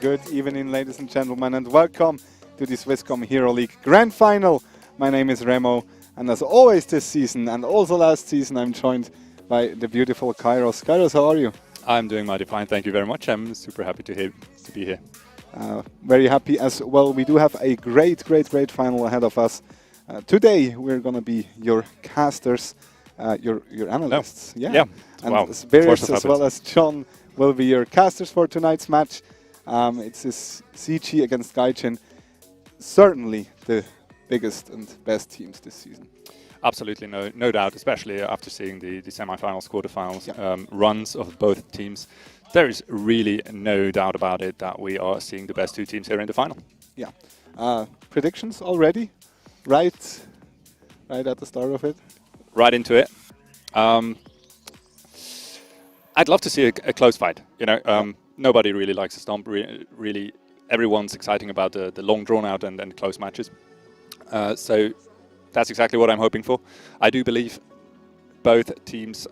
Good evening, ladies and gentlemen, and welcome to the Swisscom Hero League Grand Final. My name is Remo, and as always this season, and also last season, I'm joined by the beautiful Kairos. Kairos, how are you? I'm doing mighty fine, thank you very much. I'm super happy to be here. Very happy as well. We do have a great final ahead of us. Today, we're going to be your casters, your analysts. No. Yeah. And wow. Spirits as well as John will be your casters for tonight's match. It's this CG against Gaijin, certainly the biggest and best teams this season. Absolutely, no doubt, especially after seeing the semi-finals, quarterfinals runs of both teams. There is really no doubt about it that we are seeing the best two teams here in the final. Yeah. Predictions already, right? right at the start of it? Right into it. I'd love to see a close fight. You know, nobody really likes a stomp. Really, everyone's exciting about the long drawn out and close matches. So that's exactly what I'm hoping for. I do believe both teams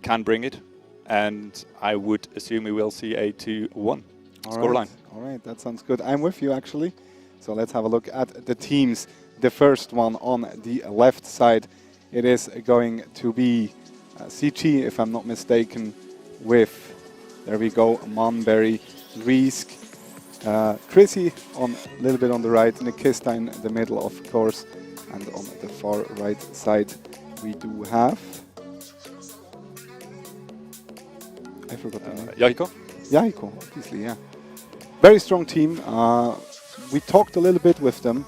can bring it, and I would assume we will see a 2-1 scoreline. All right, that sounds good. I'm with you, actually. So let's have a look at the teams. The first one on the left side, it is going to be CG, if I'm not mistaken, with, there we go, Monberry, Riesk, Chrissy on a little bit on the right, Nikista in the middle, of course, and on the far right side we do have... I forgot the name. Yahiko? Yahiko, obviously, yeah. Very strong team. We talked a little bit with them.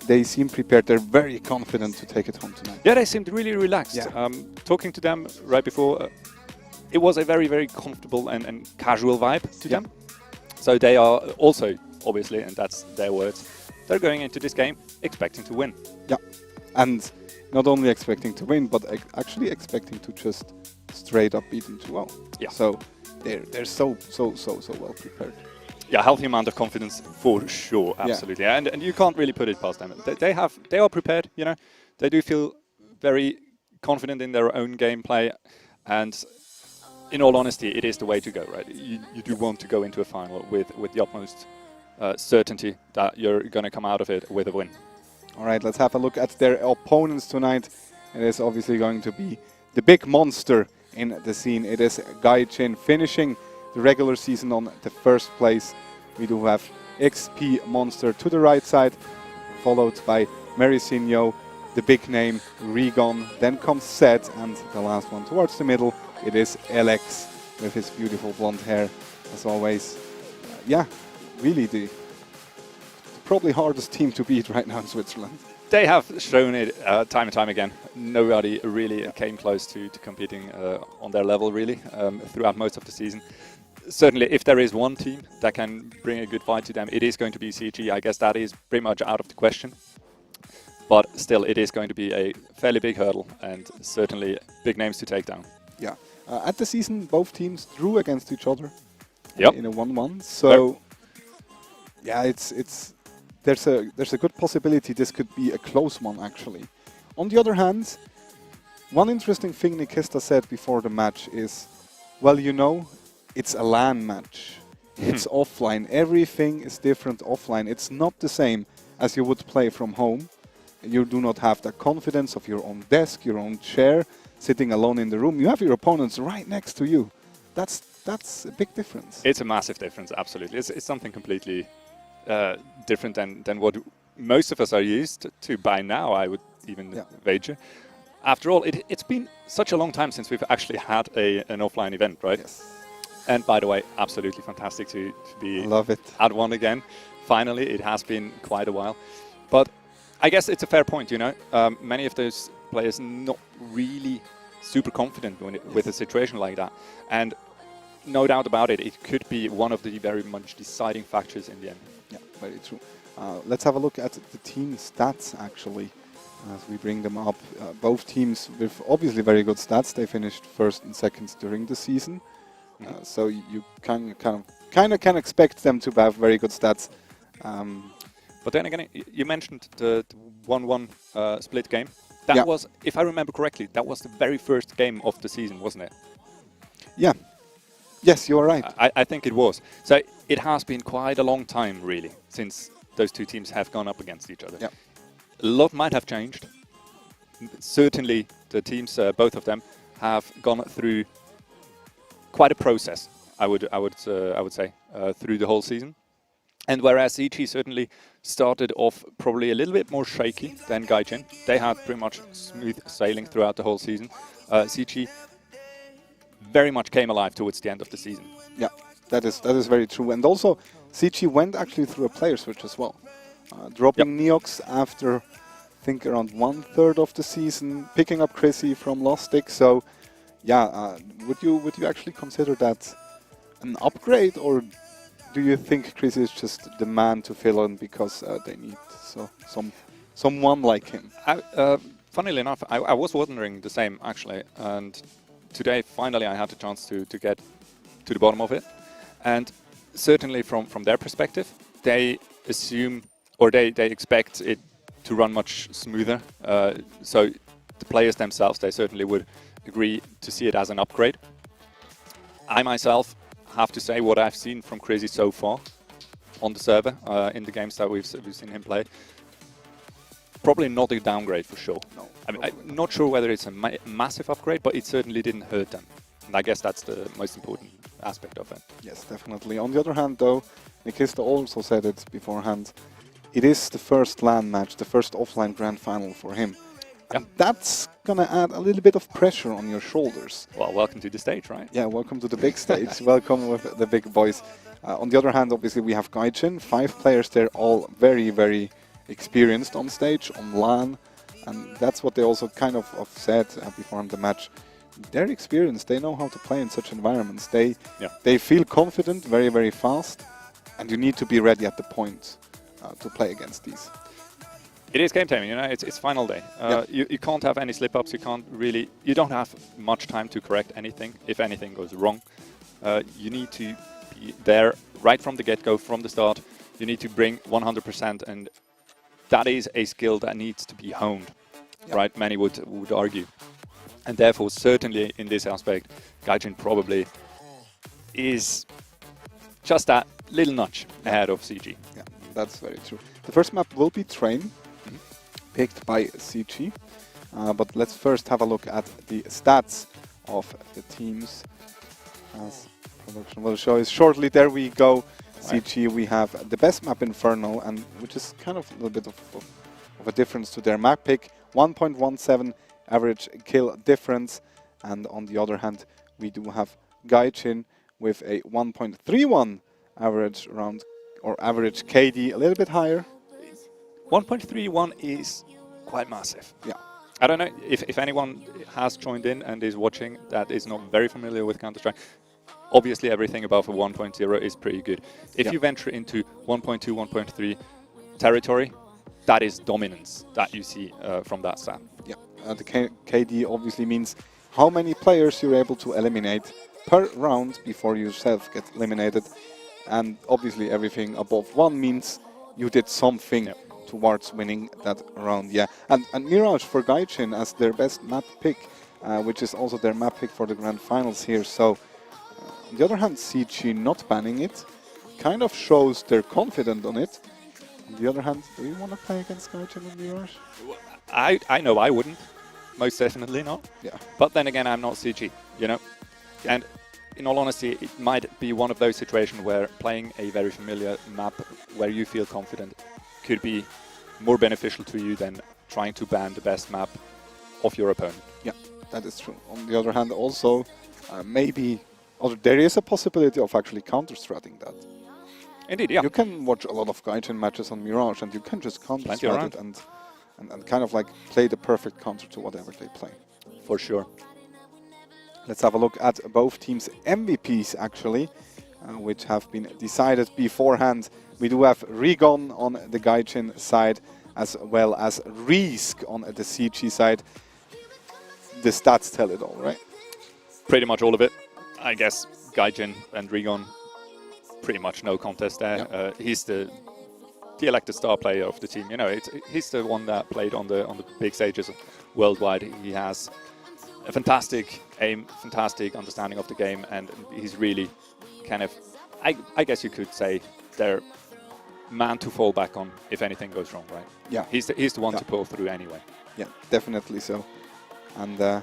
They seem prepared. They're very confident to take it home tonight. Yeah, they seemed really relaxed. Yeah. Talking to them right before, it was a very comfortable and casual vibe to them. So they are also, obviously, and that's their words, they're going into this game expecting to win. Yeah, and not only expecting to win, but actually expecting to just straight up beat them 2-0. Yeah. So they're so well prepared. Yeah, healthy amount of confidence for sure, absolutely. Yeah. And you can't really put it past them. They are prepared, you know. They do feel very confident in their own gameplay, and in all honesty, it is the way to go, right? You do want to go into a final with the utmost certainty that you're going to come out of it with a win. All right, let's have a look at their opponents tonight. It is obviously going to be the big monster in the scene. It is Gaijin finishing the regular season on the first place. We do have XP Monster to the right side, followed by Marisinho, the big name, Regon. Then comes Zed, and the last one towards the middle, it is Alex with his beautiful blonde hair, as always. Yeah, really the probably hardest team to beat right now in Switzerland. They have shown it time and time again. Nobody really came close to competing on their level, really, throughout most of the season. Certainly, if there is one team that can bring a good fight to them, it is going to be CG. I guess that is pretty much out of the question. But still, it is going to be a fairly big hurdle and certainly big names to take down. Yeah. At the season, both teams drew against each other Yep. in a 1-1. So, yeah, there's a good possibility this could be a close one, actually. On the other hand, one interesting thing Nikista said before the match is, well, you know, it's a LAN match. It's offline. Everything is different offline. It's not the same as you would play from home. You do not have the confidence of your own desk, your own chair, sitting alone in the room. You have your opponents right next to you. That's a big difference. It's a massive difference, absolutely. It's something completely different than what most of us are used to by now, I would even wager. After all, it's been such a long time since we've actually had an offline event, right? Yes. And by the way, absolutely fantastic to be Love it. at one again. Finally, it has been quite a while. But I guess it's a fair point, you know. Many of those players not really super confident with a situation like that. And no doubt about it, it could be one of the very much deciding factors in the end. Yeah, very true. Let's have a look at the team stats, actually, as we bring them up. Both teams with obviously very good stats. They finished first and second during the season. So you kind of can expect them to have very good stats. But then again, you mentioned the 1-1 split game. That was, if I remember correctly, that was the very first game of the season, wasn't it? Yeah. Yes, you are right. I think it was. So it has been quite a long time, really, since those two teams have gone up against each other. Yeah. A lot might have changed. Certainly, the teams, both of them, have gone through quite a process. I would say through the whole season. And whereas EG certainly started off probably a little bit more shaky than Gaijin, they had pretty much smooth sailing throughout the whole season. CG very much came alive towards the end of the season. Yeah, that is very true. And also, CG went actually through a player switch as well, dropping Neox after, I think, around 1/3 of the season, picking up Chrissy from Lost Stick. So, yeah, would you actually consider that an upgrade, or do you think Chrissy is just the man to fill in because they need someone like him? funnily enough, I was wondering the same actually, and today finally I had the chance to get to the bottom of it. And certainly from their perspective, they assume or they expect it to run much smoother. So the players themselves, they certainly would agree to see it as an upgrade. I myself have to say what I've seen from Crazy so far on the server in the games that we've seen him play. Probably not a downgrade for sure. No, I mean, I'm not sure whether it's a massive upgrade, but it certainly didn't hurt them. And I guess that's the most important aspect of it. Yes, definitely. On the other hand, though, Nikista also said it beforehand, it is the first LAN match, the first offline grand final for him. And that's going to add a little bit of pressure on your shoulders. Well, welcome to the stage, right? Yeah, welcome to the big stage. Welcome with the big boys. On the other hand, obviously, we have Gaijin, 5 players there, all very, very experienced on stage, on LAN. And that's what they also kind of said before the match. They're experienced, they know how to play in such environments. They feel confident very, very fast. And you need to be ready at the point to play against these. It is game time, you know, it's final day. You can't have any slip-ups, you don't have much time to correct anything, if anything goes wrong. You need to be there right from the get-go, from the start. You need to bring 100%, and that is a skill that needs to be honed, right? Many would argue. And therefore, certainly in this aspect, Gaijin probably is just that little notch ahead of CG. Yeah, that's very true. The first map will be Train, picked by CG. But let's first have a look at the stats of the teams, as production will show us shortly. There we go. CG, we have the best map Inferno, and which is kind of a little bit of a difference to their map pick. 1.17 average kill difference, and on the other hand, we do have Gaijin with a 1.31 average round or average KD, a little bit higher. 1.31 is quite massive. Yeah. I don't know if anyone has joined in and is watching that is not very familiar with Counter-Strike. Obviously, everything above a 1.0 is pretty good. If you venture into 1.2, 1.3 territory, that is dominance that you see from that stat. Yeah, the KD obviously means how many players you're able to eliminate per round before you yourself get eliminated. And obviously everything above 1 means you did something towards winning that round. Yeah, and Mirage for Gaijin as their best map pick, which is also their map pick for the grand finals here. So on the other hand, CG not banning it kind of shows they're confident on it. On the other hand, do you want to play against Gaijin and Mirage? I know I wouldn't, most definitely not. Yeah. But then again, I'm not CG, you know. Yeah. And in all honesty, it might be one of those situations where playing a very familiar map where you feel confident could be more beneficial to you than trying to ban the best map of your opponent. Yeah, that is true. On the other hand, also, maybe there is a possibility of actually counter-stratting that. Indeed, yeah. You can watch a lot of Gaijin matches on Mirage and you can just counter-strat it and kind of like play the perfect counter to whatever they play. For sure. Let's have a look at both teams' MVPs, actually, which have been decided beforehand. We do have Rigon on the Gaijin side, as well as Risk on the CG side. The stats tell it all, right? Pretty much all of it. I guess Gaijin and Rigon, pretty much no contest there. Yeah. He's the elected star player of the team. You know, he's the one that played on the big stages worldwide. He has a fantastic aim, fantastic understanding of the game, and he's really kind of, I guess you could say, their man to fall back on if anything goes wrong, right? Yeah. He's the one to pull through anyway. Yeah, definitely so. And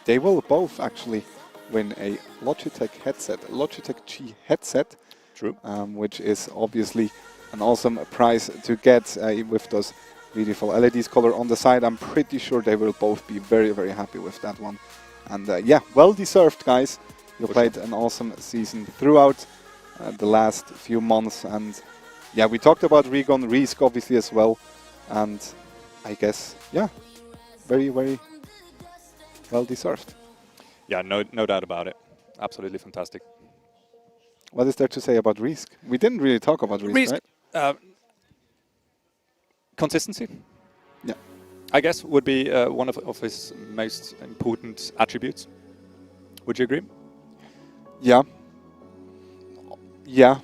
they will both actually win a Logitech headset, Logitech G headset. True. Which is obviously an awesome prize to get with those beautiful LEDs color on the side. I'm pretty sure they will both be very, very happy with that one. And yeah, well deserved, guys. You played an awesome season throughout the last few months. And yeah, we talked about Rigon, Risk obviously as well. And I guess, yeah, very, very well deserved. Yeah, no doubt about it. Absolutely fantastic. What is there to say about Risk? We didn't really talk about Risk, right? Consistency. Yeah. I guess would be one of his most important attributes. Would you agree? Yeah. Yeah,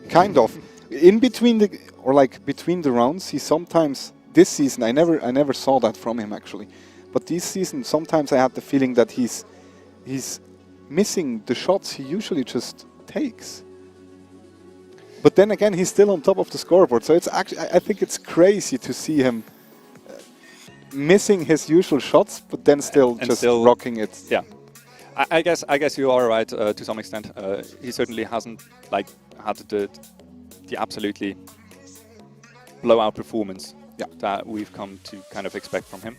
kind of. In between between the rounds, he sometimes this season I never saw that from him actually, but this season sometimes I had the feeling that he's missing the shots he usually just takes. But then again, he's still on top of the scoreboard, so it's actually I think it's crazy to see him missing his usual shots, but then still rocking it. Yeah. I guess you are right to some extent. He certainly hasn't had the absolutely blowout performance that we've come to kind of expect from him.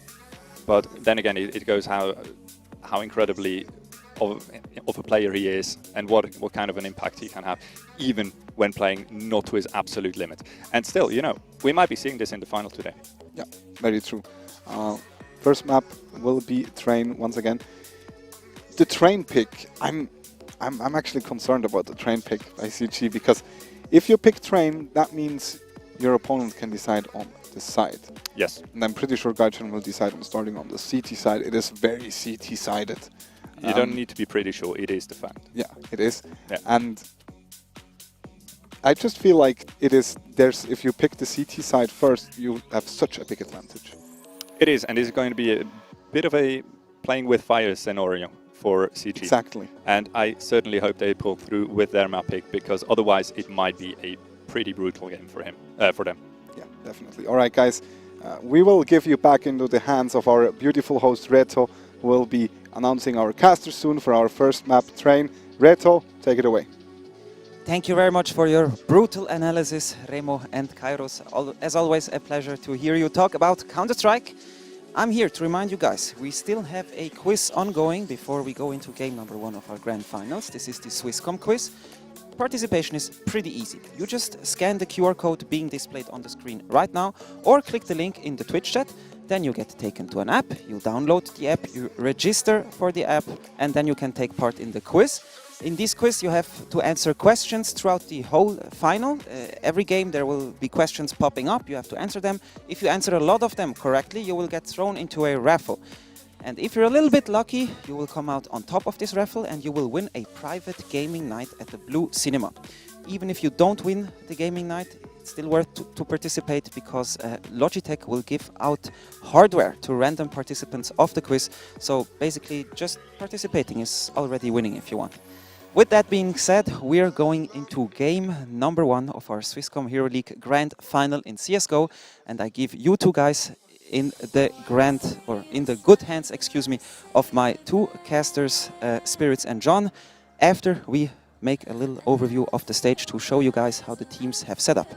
But then again, it goes how incredibly of a player he is and what kind of an impact he can have, even when playing not to his absolute limit. And still, we might be seeing this in the final today. Yeah, very true. First map will be Train once again. The Train pick, I'm actually concerned about the Train pick by CG, because if you pick Train, that means your opponent can decide on the side. Yes. And I'm pretty sure Gaijin will decide on starting on the CT side. It is very CT-sided. You don't need to be pretty sure, it is the fact. Yeah, it is. Yeah. And I just feel like if you pick the CT side first, you have such a big advantage. It is, and it's going to be a bit of a playing with fire scenario for CG. Exactly. And I certainly hope they pull through with their map pick, because otherwise it might be a pretty brutal game for them. Yeah, definitely. All right, guys, we will give you back into the hands of our beautiful host Reto, who will be announcing our casters soon for our first map, Train. Reto, take it away. Thank you very much for your brutal analysis, Remo and Kairos. As always, a pleasure to hear you talk about Counter-Strike. I'm here to remind you guys, we still have a quiz ongoing before we go into game number 1 of our grand finals. This is the Swisscom quiz. Participation is pretty easy. You just scan the QR code being displayed on the screen right now, or click the link in the Twitch chat. Then you get taken to an app, you download the app, you register for the app, and then you can take part in the quiz. In this quiz, you have to answer questions throughout the whole final. Every game there will be questions popping up, you have to answer them. If you answer a lot of them correctly, you will get thrown into a raffle. And if you're a little bit lucky, you will come out on top of this raffle and you will win a private gaming night at the Blue Cinema. Even if you don't win the gaming night, it's still worth to participate, because Logitech will give out hardware to random participants of the quiz. So basically, just participating is already winning if you want. With that being said, we are going into game number 1 of our Swisscom Hero League Grand Final in CSGO, and I give you two guys in the good hands, of my two casters, Spirits and John, after we make a little overview of the stage to show you guys how the teams have set up.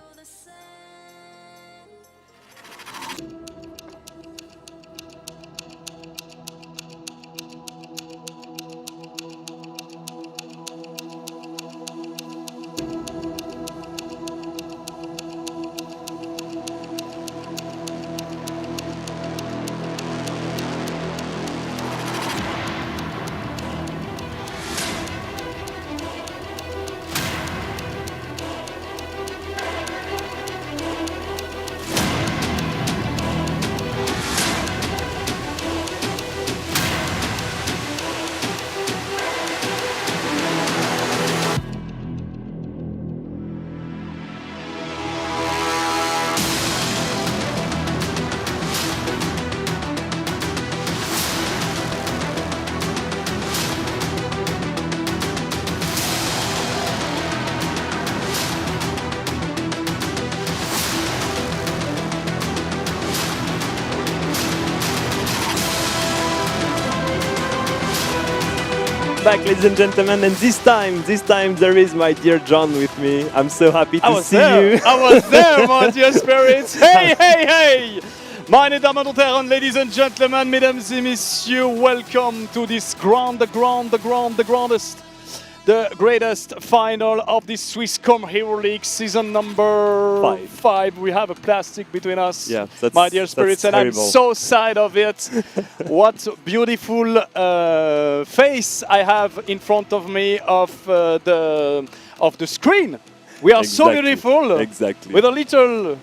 Back, ladies and gentlemen, and this time there is my dear John with me. I'm so happy to see you. I was there, my dear spirits. Hey, hey, hey! Meine Damen und Herren, ladies and gentlemen, mesdames et messieurs, welcome to this the greatest final of the Swisscom Hero League season number 5. We have a plastic between us, yeah, my dear spirits, and I'm so sad of it. What beautiful face I have in front of me of the screen. We are so beautiful. Exactly. With a little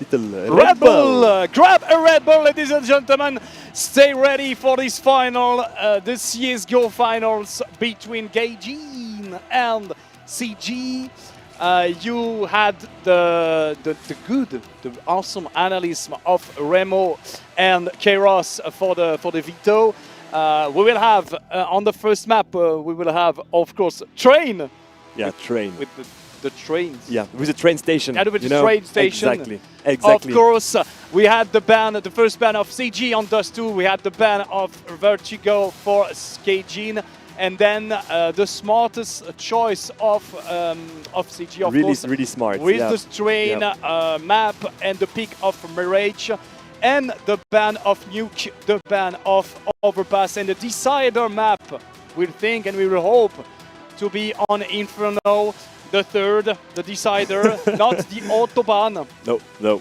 little Red Bull! Grab a Red Bull, ladies and gentlemen. Stay ready for this final, the CSGO finals between Gaijin and CG. You had the awesome analysis of Remo and Kairos for the Vito. We will have on the first map. We will have, of course, Train. Yeah, Train. With the trains. Yeah, with the train station. Yeah, with the train station. Exactly. Exactly. Of course, we had the first ban of CG on Dust 2. We had the ban of Vertigo for Gaijin. And then the smartest choice of CG, of course. Really smart. With the train map and the pick of Mirage. And the ban of Nuke, the ban of Overpass. And the decider map, we think and we will hope to be on Inferno. The third, the decider, not the Autobahn. No,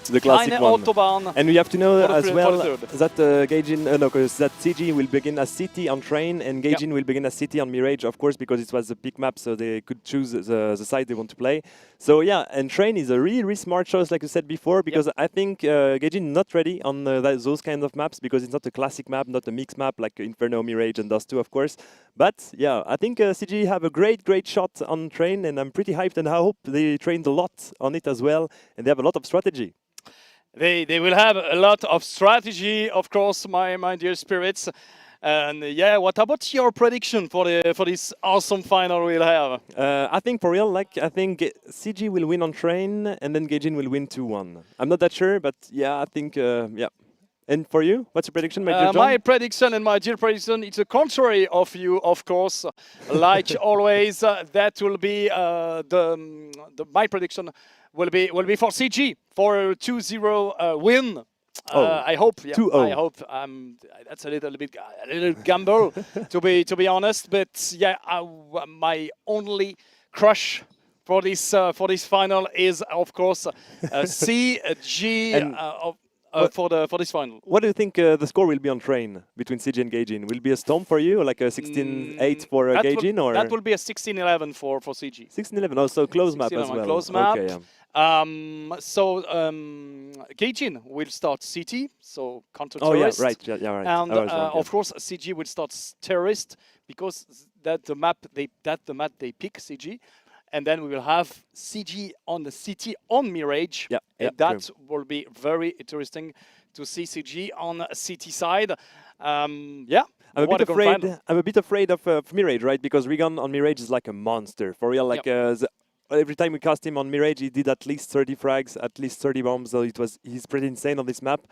the classic Keine one. Autobahn. And we have to know as well that Gaijin, that CG will begin as City on Train and Gaijin will begin as City on Mirage, of course, because it was a big map, so they could choose the side they want to play. So yeah, and Train is a really smart choice, like you said before, because I think Gaijin not ready on those kind of maps because it's not a classic map, not a mixed map like Inferno, Mirage, and Dust 2, of course. But yeah, I think CG have a great shot on Train, and I'm pretty hyped, and I hope they trained a lot on it as well, and they have a lot of strategy. They will have a lot of strategy, of course, my dear spirits. And yeah, what about your prediction for this awesome final we'll have? I think for real, I think CG will win on Train, and then Gaijin will win 2-1. I'm not that sure, but yeah, I think yeah. And for you, what's your prediction, my dear John? My prediction and my dear prediction, it's the contrary of you, of course. Like always, that will be my prediction will be for CG for a 2-0 win. I hope. Yeah, 2-0. I hope. That's a little gamble, to be honest. But yeah, my only crush for this final is, of course, CG. For this final. What do you think the score will be on Train between CG and Gaijin? Will it be a storm for you, like a 16-8 for Gaijin? Or that will be a 16-11 for CG. 16-11, also close map as well. Close map. Okay, yeah. Gaijin will start CT, so counter terrorist. terrorist. Oh yeah, right. Yeah, right. And of course, CG will start terrorist because that's the map they pick CG. And then we will have CG on the city on Mirage. Yeah, and that will be very interesting to see CG on city side. Yeah. I'm a bit afraid of Mirage, right? Because Regan on Mirage is like a monster. For real, like every time we cast him on Mirage, he did at least 30 frags, at least 30 bombs. So he's pretty insane on this map.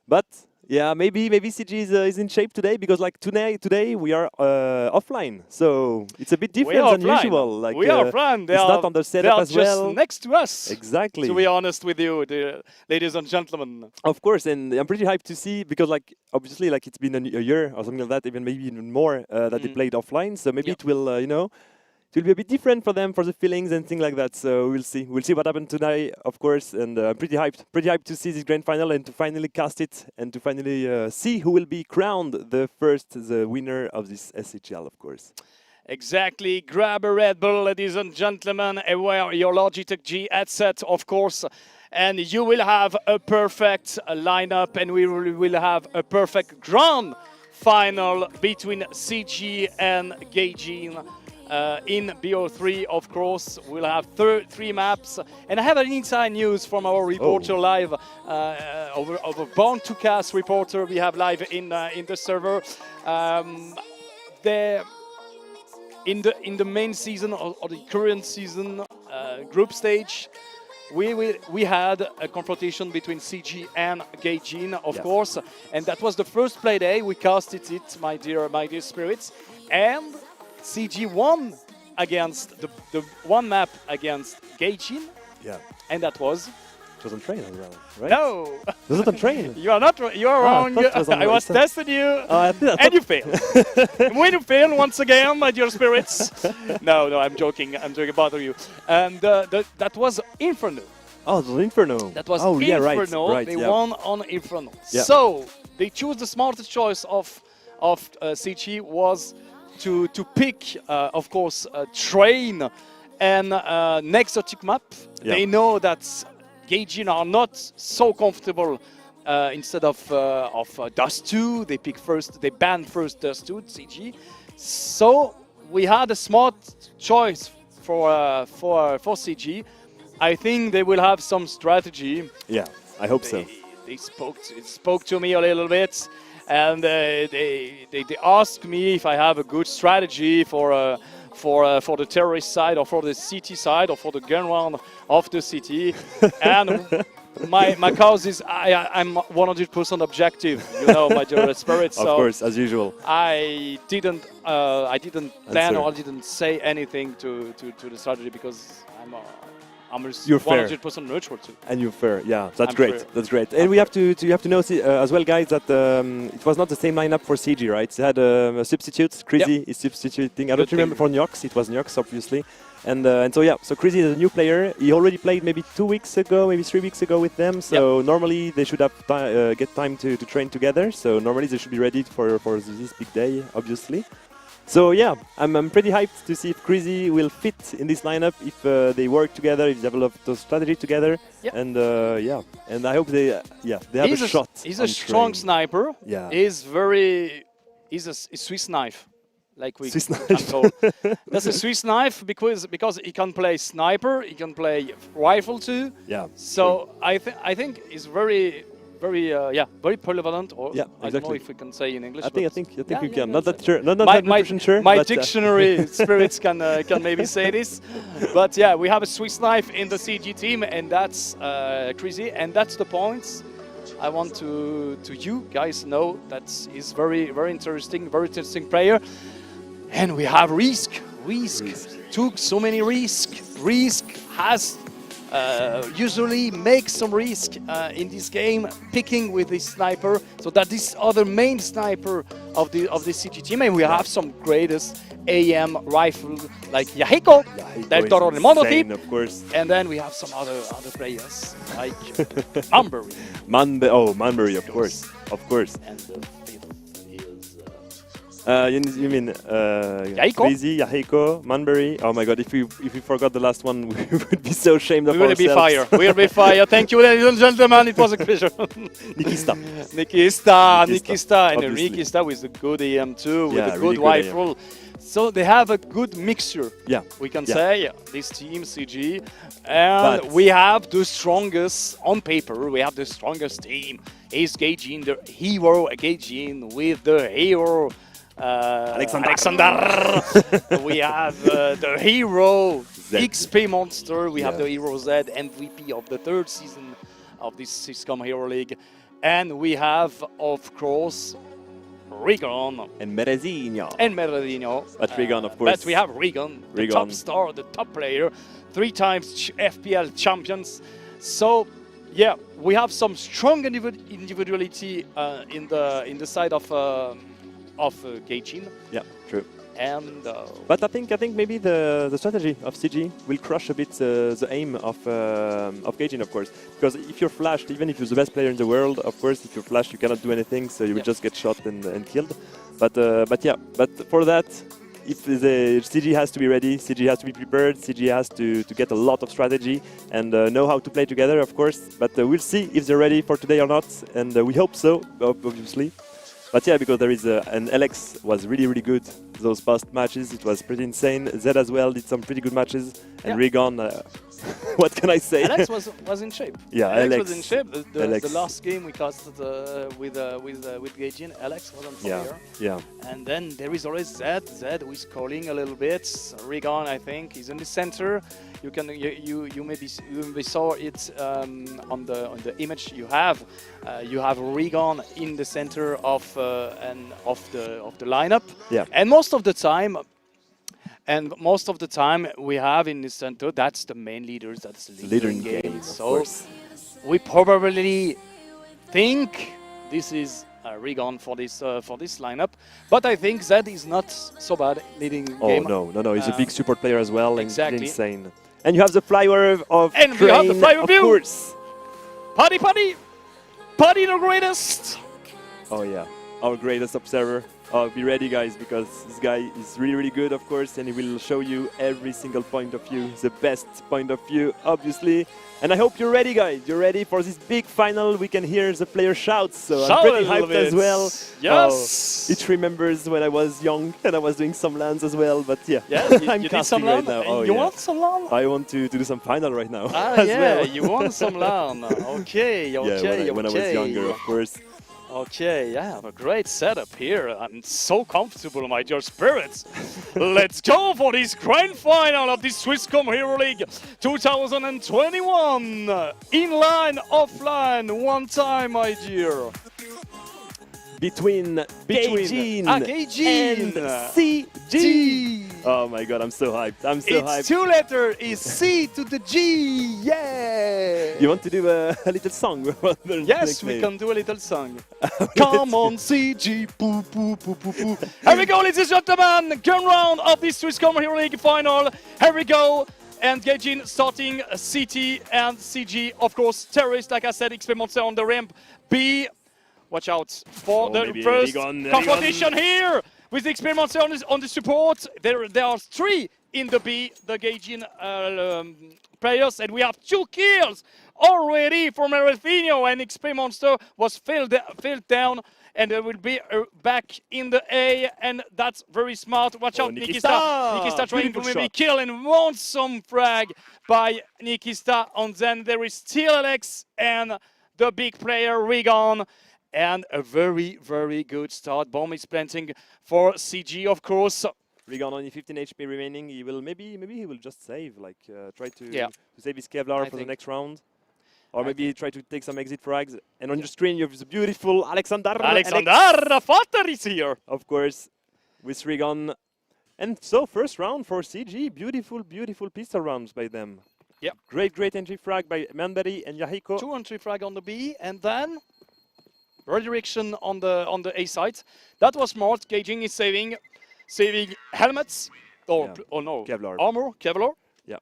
But yeah, maybe CG is in shape today because like today we are offline, so it's a bit different than usual. Like we are offline. It's not on the setup as well. They are just next to us. Exactly. To be honest with you, ladies and gentlemen. Of course, and I'm pretty hyped to see because like obviously like it's been a year or something like that, maybe even more that they played offline. So maybe it will it will be a bit different for them, for the feelings and things like that. So we'll see. We'll see what happened tonight, of course. And I'm pretty hyped to see this grand final and to finally cast it and to finally see who will be crowned the winner of this SHL, of course. Exactly. Grab a Red Bull, ladies and gentlemen, and wear your Logitech G headset, of course. And you will have a perfect lineup, and we will have a perfect grand final between CG and Gaijin. In BO3, of course, we'll have 3 maps. And I have an inside news from our reporter live, over Born to Cast reporter we have live in the server. In the main season or the current season group stage, we had a confrontation between CG and Gaijin, of course, and that was the first play day. We casted it, my dear spirits, and CG won against the one map against Gaijin. Yeah. And that was? It was on Train as well, right? No! Was it on Train? You are not. You are wrong. I was testing you, and you failed. When you fail once again, my dear spirits. No, I'm joking. I'm joking. Bother you. And that was Inferno. Oh, it was Inferno. That was Inferno. Yeah, right. They won on Inferno. Yeah. So they choose the smartest choice of CG was to pick, of course, Train and Nexotic map. Yeah. They know that Gaijin are not so comfortable. Instead of Dust 2, they ban first Dust 2 CG. So we had a smart choice for CG. I think they will have some strategy. Yeah, I hope so. They spoke to me a little bit, and they asked me if I have a good strategy for the terrorist side, or for the city side, or for the gun round of the city. And my cause is I'm 100% objective, you know, my dear spirit. So of course, as usual. I didn't plan or I didn't say anything to the strategy, because I'm You're fair. 100% neutral too. And you're fair, yeah. That's I'm great. fair. That's great. And we have to know as well, guys, that it was not the same lineup for CG, right? They had a substitute. Crazy is substituting. I don't remember for Nyox. It was Nyox, obviously. And so yeah, so Crazy is a new player. He already played maybe 2 weeks ago, maybe 3 weeks ago with them. So normally they should have get time to train together. So normally they should be ready for this big day, obviously. So yeah, I'm pretty hyped to see if Crazy will fit in this lineup, if they work together, if they develop the strategy together, and yeah, and I hope they have a shot. He's a strong sniper. Yeah, he's a Swiss knife, like we Swiss I'm told. That's a Swiss knife because he can play sniper, he can play rifle too. Yeah. So I think he's very polyvalent, or I don't know if we can say in English. I think yeah, you yeah, can. yeah, Not that sure. Not my 100% sure. My but, dictionary spirits can maybe say this, but yeah, we have a Swiss knife in the CG team, and that's Crazy, and that's the points I want to you guys know that is very interesting player, and we have Risk took so many risks. Risk has. Usually make some risk in this game, picking with this sniper, so that this other main sniper of the CG team, and we have some greatest AM rifle like Yahiko del Toro del Mondo team, of course, and then we have some other players like Manbury. Manbury, of course. And the fifth is you mean Yahiko? Crazy, Yahiko, Manbury. Oh my God! If we forgot the last one, we would be so ashamed of ourselves. We'll be fire. Thank you, ladies and gentlemen. It was a pleasure. Nikista, and Nikista with a good AM too, with a good really rifle. So they have a good mixture. Yeah, we can say this team CG, and we have the strongest on paper. We have the strongest team. Is Gaijin, the hero Gaijin with the hero. Alexander. We have the hero XP Monster. We have the hero Z, MVP of the 3rd season of this Swisscom Hero League, and we have, of course, Regan and Merezinho. But Regan, of course. But we have Regan, the top star, the top player, 3 times FPL champions. So yeah, we have some strong individuality in the side of Gaijin. Yeah, true. And but I think maybe the strategy of CG will crush a bit the aim of Gaijin, of course, because if you're flashed, even if you're the best player in the world, of course, if you're flashed, you cannot do anything, so you will just get shot and killed. But for that, if the CG has to be ready, CG has to be prepared, CG has to get a lot of strategy and know how to play together, of course. But we'll see if they're ready for today or not, and we hope so, obviously. But yeah, because there is and Alex was really good those past matches. It was pretty insane. Zed as well did some pretty good matches, and Regan. What can I say? Alex was in shape. Yeah, Alex was in shape. The last game we casted with Gaijin, Alex was on fire. Yeah. And then there is always Zed. Zed who is calling a little bit. Regan, I think, is in the center. You maybe saw it on the image you have. You have Regan in the center of the lineup. Yeah. And most of the time we have in the center, that's the main leaders, that's the leader in game. So we probably think this is Regan for this lineup, but I think Zed is not so bad leading game. Oh no, he's a big support player as well. Exactly. Insane. And you have the flyer of and Train, we have the flyer of view. Course. Paddy the greatest. Oh yeah, our greatest observer. Oh, be ready, guys, because this guy is really, really good, of course, and he will show you every single point of view, the best point of view, obviously. And I hope you're ready, guys. You're ready for this big final. We can hear the player shouts, so I'm pretty hyped as well. Yes! It remembers when I was young and I was doing some lands as well, but yeah, Yeah, I'm you did casting some right LAN? now. Oh, You yeah. want some LAN? I want to do some final right now. Ah, as yeah, well. you want some LAN. Okay, Yeah, okay, when I was younger, of course. Okay, yeah, a great setup here. I'm so comfortable, my dear spirits. Let's go for this grand final of the Swisscom Hero League 2021. Inline, offline, one time, my dear. Between Gaijin Gaijin and CG. Oh my god, I'm so hyped. I'm so hyped. It's two letters, is C to the G, yeah! You want to do a little song? Yes, we can do a little song. Come on, CG, poo, poo, poo, poo, poo. Here we go, ladies and gentlemen. Gun round of the Swisscom Hero League final. Here we go. And Gaijin starting CT and CG, of course, Terrorist, like I said, XP Monster on the ramp. B. Watch out for the first confrontation here with the XP Monster on the support. There are three in the B, the Gaijin players, and we have 2 kills already from Rafinho, and XP Monster was filled down, and they will be back in the A, and that's very smart. Watch out, Nikista. Nikista trying to maybe kill and wants some frag by Nikista, and then there is still Alex and the big player Rigon. And a very, very good start. Bomb is planting for CG, of course. Rigon only 15 HP remaining. He will maybe he will just save, like try to save his Kevlar for the next round, or maybe try to take some exit frags. And on your screen you have the beautiful Alexander. The father is here, of course, with Rigon. And so first round for CG, beautiful, beautiful pistol rounds by them. Yeah, great entry frag by Manberry and Yahiko. 2 entry frag on the B, and then redirection on the A side. That was smart. Gaijin is saving helmets or no Kevlar. Armor, Kevlar. Yeah,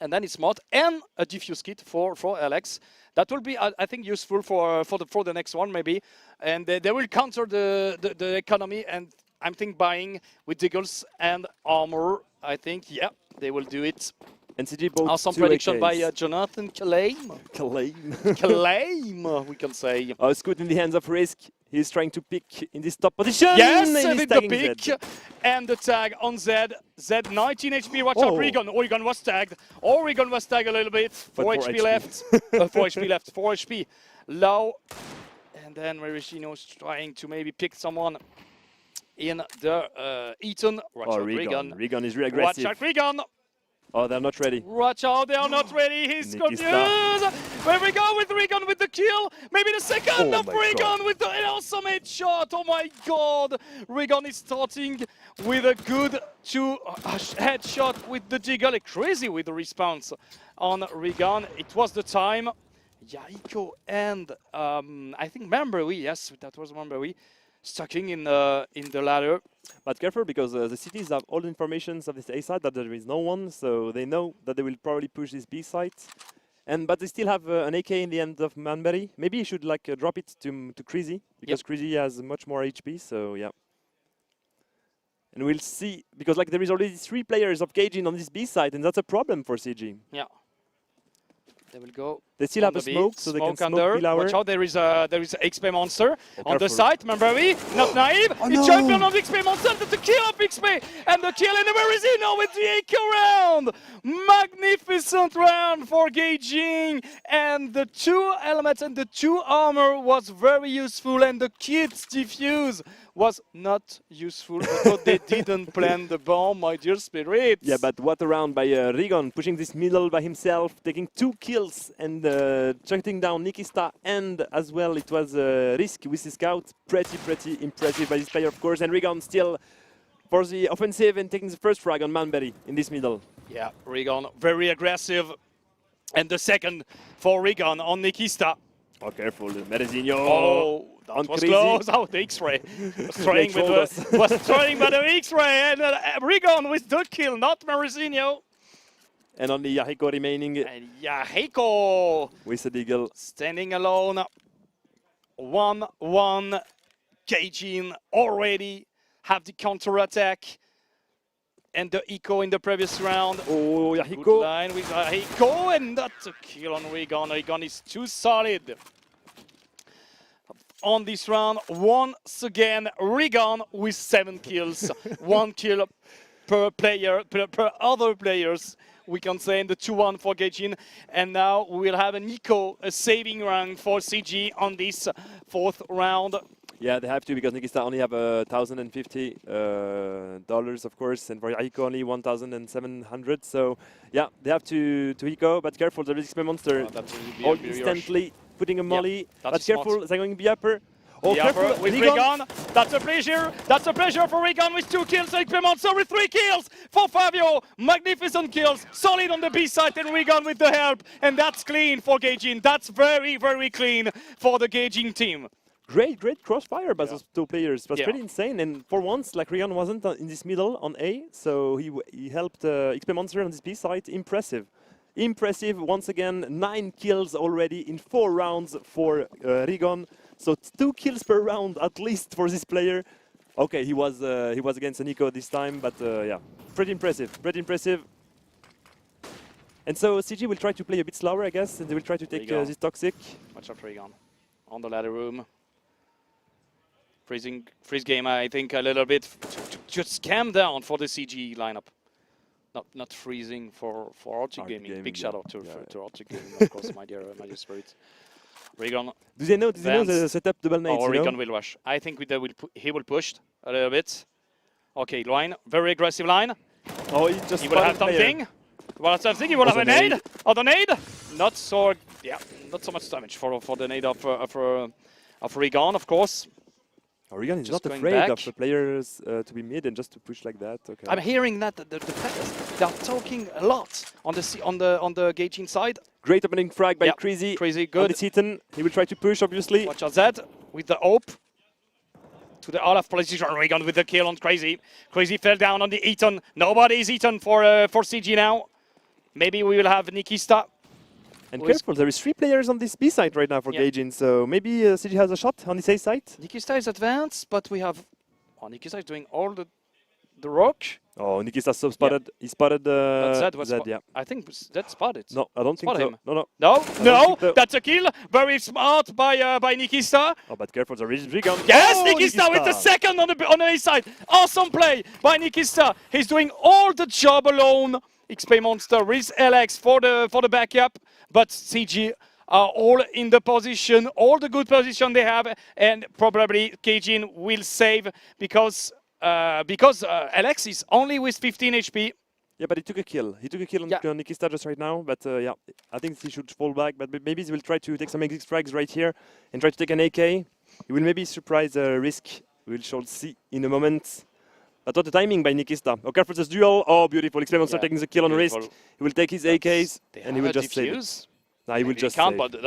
and then it's smart, and a diffuse kit for Alex. That will be, I think, useful for the next one maybe, and they will counter the economy. And I'm think buying with Diggles and armor. I think they will do it. And CG bought awesome prediction by Jonathan Claim, we can say. Oh, it's good in the hands of Risk. He's trying to pick in this top position. Yes, with the pick and the tag on Z. Z 19 HP. Watch out, Rigon. Rigon was tagged. Rigon was tagged a little bit. 4 HP left. 4 HP left. 4 HP low. And then Marishino's trying to maybe pick someone in the Eaton. Watch out, Rigon. Rigon is really aggressive. Watch out, Rigon. Oh, they're not ready. Watch out, they are not ready. He's confused. Where we go with Rigon with the kill. Maybe the second of Rigon with the awesome headshot. Oh my god. Rigon is starting with a good 2 headshot with the Deagle. Crazy with the response on Rigon. It was the time. Yahiko and I think Mamberui. Yes, that was Mamberui. Stucking in the ladder. But careful, because the cities have all the information of this A side that there is no one, so they know that they will probably push this B side. But they still have an AK in the end of Manberry. Maybe he should like drop it to Crazy, because Crazy has much more HP. So yeah. And we'll see, because like there is already 3 players of Gaijin on this B side, and that's a problem for CG. Yeah. They will go. They still have a smoke, so they can smoke Pilar. Watch out, there is a XP Monster on the side. Mamberry, not naive. He champion on the XP Monster, the kill of XP, and the kill, and where is he now with the AK round? Magnificent round for Gaijin, and the 2 elements and the 2 armor was very useful, and the kit's defuse was not useful because they didn't plan the bomb, my dear spirits. Yeah, but what a round by Rigon, pushing this middle by himself, taking 2 kills and shutting down Nikista, and as well it was Risk with his scout. Pretty impressive by this player, of course, and Rigon still for the offensive and taking the first frag on Manberry in this middle. Yeah, Rigon very aggressive, and the second for Rigon on Nikista. Oh, careful, Merezinho. Oh, that was close. Oh, the X-ray was throwing by the X-ray, and Rigon with the kill, not Merezinho. And only Yahiko remaining. And Yahiko with the Deagle standing alone. 1-1 Gaijin already have the counter-attack. And the eco in the previous round. Oh, Good line with Yahiko, and that's a kill on Regan. Regan is too solid. On this round, once again, Regan with 7 kills. 1 kill per player, per other players, we can say, in the 2-1 for Gaijin. And now we'll have a Nico, a saving round for CG on this 4th round. Yeah, they have to, because Nikista only have $1,050, of course, and for Aiko only 1,700. So yeah, they have to eco, but careful, there is XP Monster. Oh, instantly putting a molly. Yeah, but careful, they're going to be upper. Oh, The careful, upper with Regan. Regan. That's a pleasure. That's a pleasure for Regan with 2 kills. XP Monster with 3 kills for Fabio. Magnificent kills. Solid on the B side, and Regan with the help. And that's clean for Gaijin. That's very, very clean for the Gaijin team. Great crossfire by those 2 players. It was Yeah. pretty insane. And for once, like, Regan wasn't in this middle on A, so he helped XP Monster on this B side. Impressive. Impressive. Once again, 9 kills already in 4 rounds for Regan. So 2 kills per round at least for this player. Okay, he was against Nico this time, but yeah, pretty impressive. Pretty impressive. And so CG will try to play a bit slower, I guess, and they will try to take this toxic. Watch out, Regan. On the ladder room. Freeze game, I think, a little bit to just calm down for the CG lineup. Not freezing for Arctic Gaming. Big shout out to Arctic Gaming, of course, my dear spirit. Regan. Do they know the setup double nades? Oh, Regan will rush. I think he will push a little bit. Okay, line, very aggressive line. Oh, he will have something. He will have something. He will have a nade. Oh, the nade. Not so much damage for the nade of Regan, of course. Regan is Just not going afraid back. of the players to be mid and just to push like that. Okay. I'm hearing that the players, they are talking a lot on the Gaijin side. Great opening frag by Crazy. Crazy, good. It's Heaton. He will try to push, obviously. Watch out, Zed with the Hope. To the Olaf position. Regan with the kill on Crazy. Crazy fell down on the Eaton. Nobody is Eaton for CG now. Maybe we will have Nikista. And careful, there is 3 players on this B side right now for Gaijin, so maybe CG has a shot on his A side. Nikista is advanced, but we have... Oh, Nikista is doing all the rock. Oh, Nikista spotted. He spotted Zed was Zed, yeah. I think Zed spotted. No, I don't think Spot so. him. No. No, that's a kill. Very smart by Nikista. Oh, but careful, there is Regan. Yes, Oh, Nikista with the second on the A side. Awesome play by Nikista. He's doing all the job alone. XP Monster with LX for the backup, but CG are all in the position, all the good position they have, and probably Gaijin will save because LX is only with 15 HP. Yeah, but he took a kill. He took a kill on Nikista just right now, but yeah, I think he should fall back, but maybe he will try to take some exit frags right here and try to take an AK. He will maybe surprise Risk. We shall see in a moment. But what the timing by Nikista. Oh, careful this duel. Oh, beautiful. XP Monster taking the kill on Risk. He will take his AKs and he will just save it. Nah, he will just can't, save. but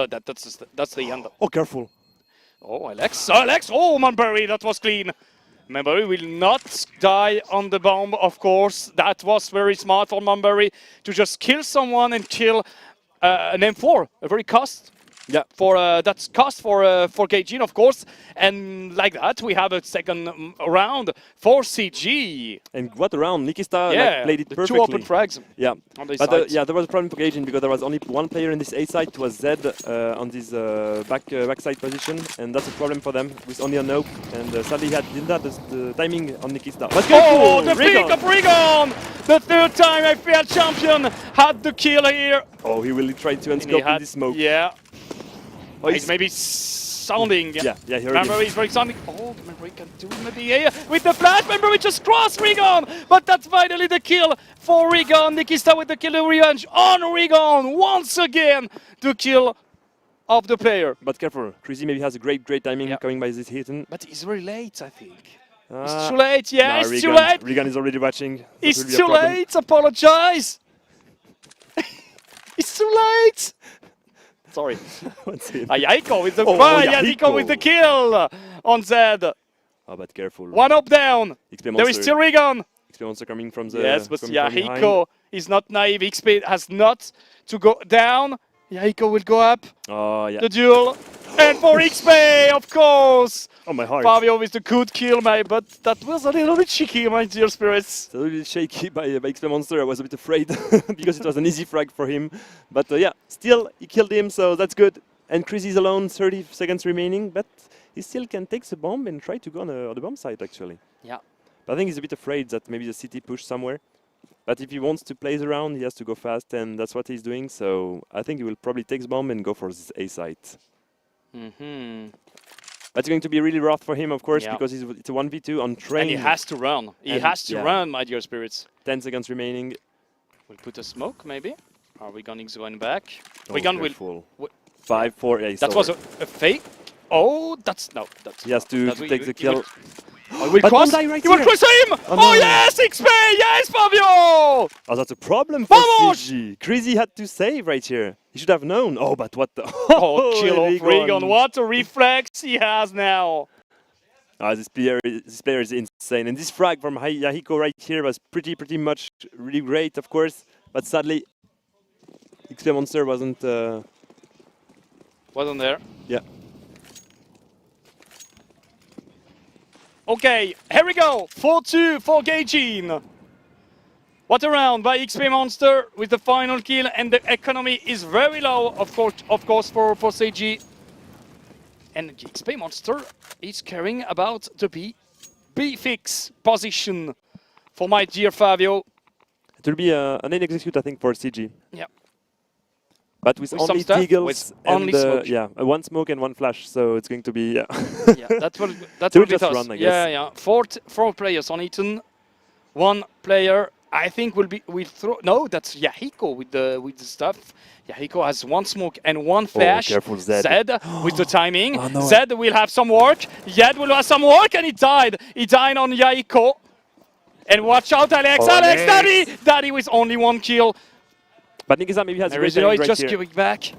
that's the end. Oh, careful. Oh, Alex. Oh, Manbury, that was clean. Manbury will not die on the bomb, of course. That was very smart for Manbury to just kill someone and kill an M4. A very cost. Yeah. That's cost for Gaijin, of course, and like that we have a second round for CG. And what a round! Nikista like, played it the perfectly. 2 open frags. Yeah, on the but yeah, there was a problem for Gaijin because there was only 1 player in this A side. It was Zed on this backside position, and that's a problem for them with only a nope. And sadly, he didn't have the timing on Nikista. But oh, the pick of Regan! The 3rd time IPL champion had the kill here. Oh, he will try to unscope in this smoke. Yeah. Oh, he's maybe sounding. Yeah, he heard remember, him. he's very sounding. Oh, remember, he can do maybe with the flash. Remember, we just crossed Regan, but that's finally the kill for Regan. Nikista with the kill revenge on Regan once again. The kill of the player. But careful, Crazy maybe has a great timing coming by this Heaton. But he's very late, I think. It's too late. Yeah, it's Regan, too late. Regan is already watching. It's too late. Apologize. It's too late. Sorry. Yahiko with the Yahiko with the kill on Zed. Oh, but careful. 1 up down. There is still Regan. XP Monster coming from the yes, but Yahiko is not naive. XP has not to go down. Yahiko will go up. Oh, yeah. The duel. And for XP, of course! Oh, my heart. Fabio with the good kill, mate, but that was a little bit cheeky, my dear spirits. It's a little bit shaky by XP Monster. I was a bit afraid because it was an easy frag for him. But yeah, still, he killed him, so that's good. And Chris is alone, 30 seconds remaining, but he still can take the bomb and try to go on the bomb site, actually. Yeah. But I think he's a bit afraid that maybe the city pushed somewhere. But if he wants to play around, he has to go fast, and that's what he's doing. So I think he will probably take the bomb and go for this A site. That's going to be really rough for him, of course, because it's a 1v2 on train. And he has to run. He has to run, my dear spirits. 10 seconds remaining. We'll put a smoke, maybe. Are we going back? Oh, We're careful. 5, 4, yeah, that was a fake. Oh, that's no. That's he has to take the kill. He will cross. He will cross him. Oh yes, XP. Yes, Fabio. Oh, that's a problem for CG. Crazy had to save right here. He should have known. Oh, but what the? Oh, kill of Regan. What a reflex he has now. This player is insane. And this frag from Yahiko right here was pretty much really great, of course. But sadly, XP Monster wasn't there. Yeah. Okay, here we go. 4-2 for Gaijin. What a round by XP Monster with the final kill, and the economy is very low, of course, for CG. And XP Monster is caring about the B fix position for my dear Fabio. It will be an execute, I think, for CG. Yeah. But with some only stuff, Deagles with and only smoke. yeah, one smoke and one flash, so it's going to be Yeah, that will be just tough. run, I guess. Yeah. Four players on Eton. One player, I think, will throw. No, that's Yahiko with the stuff. Yahiko has one smoke and one flash. Careful, Zed. Zed with the timing. Oh, no. Zed will have some work. Yed will have some work, and he died. He died on Yahiko. And watch out, Alex! Alex, Daddy with only one kill. But Nikisa maybe has a great Rezino timing is right just here. going back.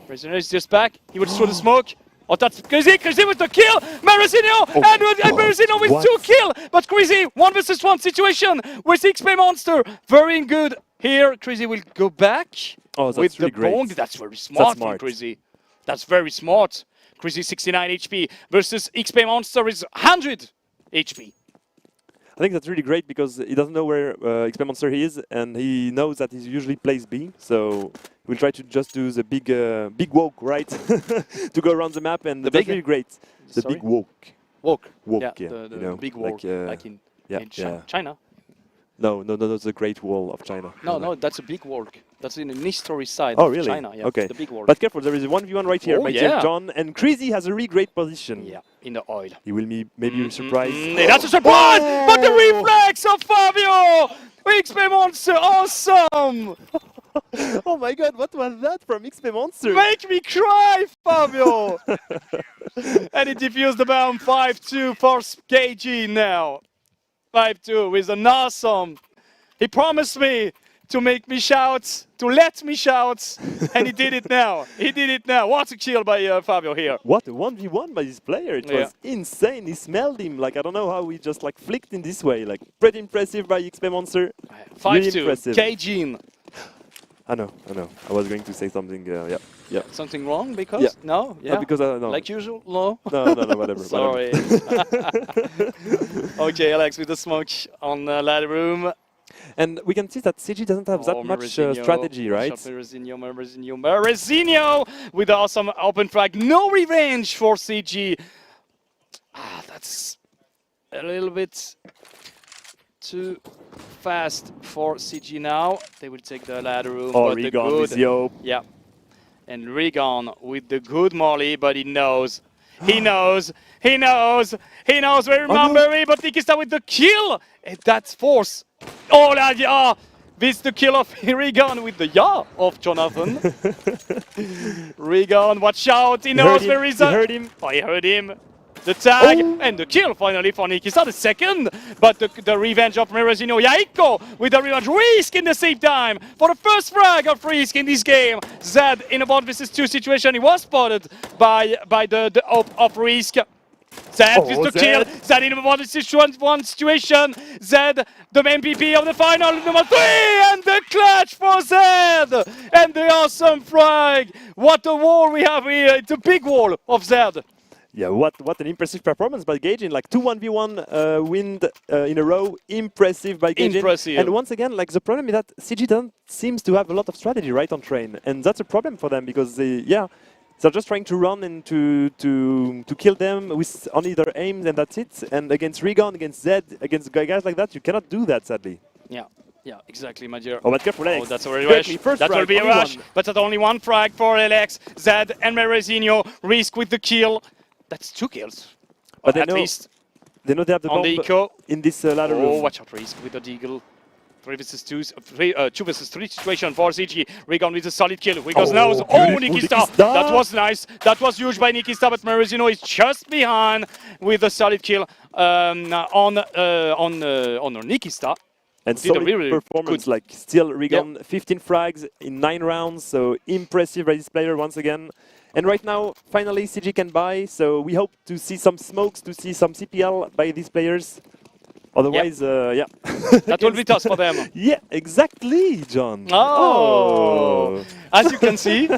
Rezino is just back. He will throw the smoke. Oh, that's Crazy. Crazy with the kill. Marezino and Marezino with 2 kills. But Crazy, 1 versus 1 situation with XP Monster. Very good here. Crazy will go back Oh, that's with really the great. bong. That's very smart, from smart. Crazy. That's very smart. Crazy 69 HP versus XP Monster is 100 HP. I think that's really great because he doesn't know where XP Monster he is, and he knows that he usually plays B, so we'll try to just do the big walk, right? To go around the map, and that's really great. The big walk. Walk, yeah. the big walk, like in China. No, it's the Great Wall of China. No, that's a big walk. That's in an history side Oh, of really? China. Yeah, Okay. the big walk. But careful, there is a 1v1 right here. Oh, My yeah. dear John, and Crazy has a really great position. Yeah, in the oil. He will maybe surprise. That's a surprise! But the reflex of Fabio! XP Monster, awesome! Oh my god, what was that from XP Monster? Make me cry, Fabio! And he defused the bomb. 5-2 for KG now. 5-2 with an awesome. He promised me to make me shout, to let me shout, and he did it now. He did it now. What a kill by Fabio here. What a 1v1 by this player. It was insane. He smelled him. Like, I don't know how he just like flicked in this way. Like, pretty impressive by XP Monster. 5-2, really impressive. KG. I know. I was going to say something, yeah. Something wrong because? No? Yeah. No, because no. Like usual? No? No, whatever. Sorry. Okay, Alex with the smoke on ladder room. And we can see that CG doesn't have that much strategy, right? Marezino with the awesome open frag. No revenge for CG. That's a little bit too fast for CG now. They will take the ladder room. Oh, but the Regan good, with Yo. Yeah. And Regan with the good molly, but he knows. He knows. We remember, but Nikista with the kill. And that's force. Oh, yeah. This the kill of Regan with the yaw of Jonathan. Regan, watch out. He knows where is that. He heard him. Oh, he heard him. The tag and the kill finally for Nikista, the second. But the revenge of Marezino. Yahiko with the revenge. Risk in the same time for the first frag of Risk in this game. Zed in a 1 versus 2 situation. He was spotted by the of Risk. Zed is to kill. Zed in one situation. Zed, the MVP of the final, number 3, and the clutch for Zed, and the awesome frag. What a wall we have here! It's a big wall of Zed. Yeah, what an impressive performance by Gaijin. Like 2 1v1 win in a row. Impressive by Gaijin. Impressive. And once again, like the problem is that CG doesn't seems to have a lot of strategy right on train, and that's a problem for them because they're just trying to run and to kill them with only their aims, and that's it. And against Regon, against Zed, against guys like that, you cannot do that, sadly. Yeah, exactly, my dear. Oh, but careful, Alex. Oh, that's a rush. That will be a rush, but that's only one frag for Alex. Zed and Merezinho risk with the kill. That's 2 kills. But at least. They know they have the on bomb the eco. in this ladder room. Oh, watch out, risk with the deagle. 2 versus 3 situation for CG. Regon with a solid kill. Wiggles nose. Oh, Nikista. That was nice. That was huge by Nikista, but Merezinho is just behind with a solid kill on Nikista. And solid performance, like still Regon 15 frags in 9 rounds, so impressive by this player once again. And right now, finally, CG can buy, so we hope to see some smokes, to see some CPL by these players. Otherwise, yeah. That will be tough for them. Yeah, exactly, John. Oh! As you can see.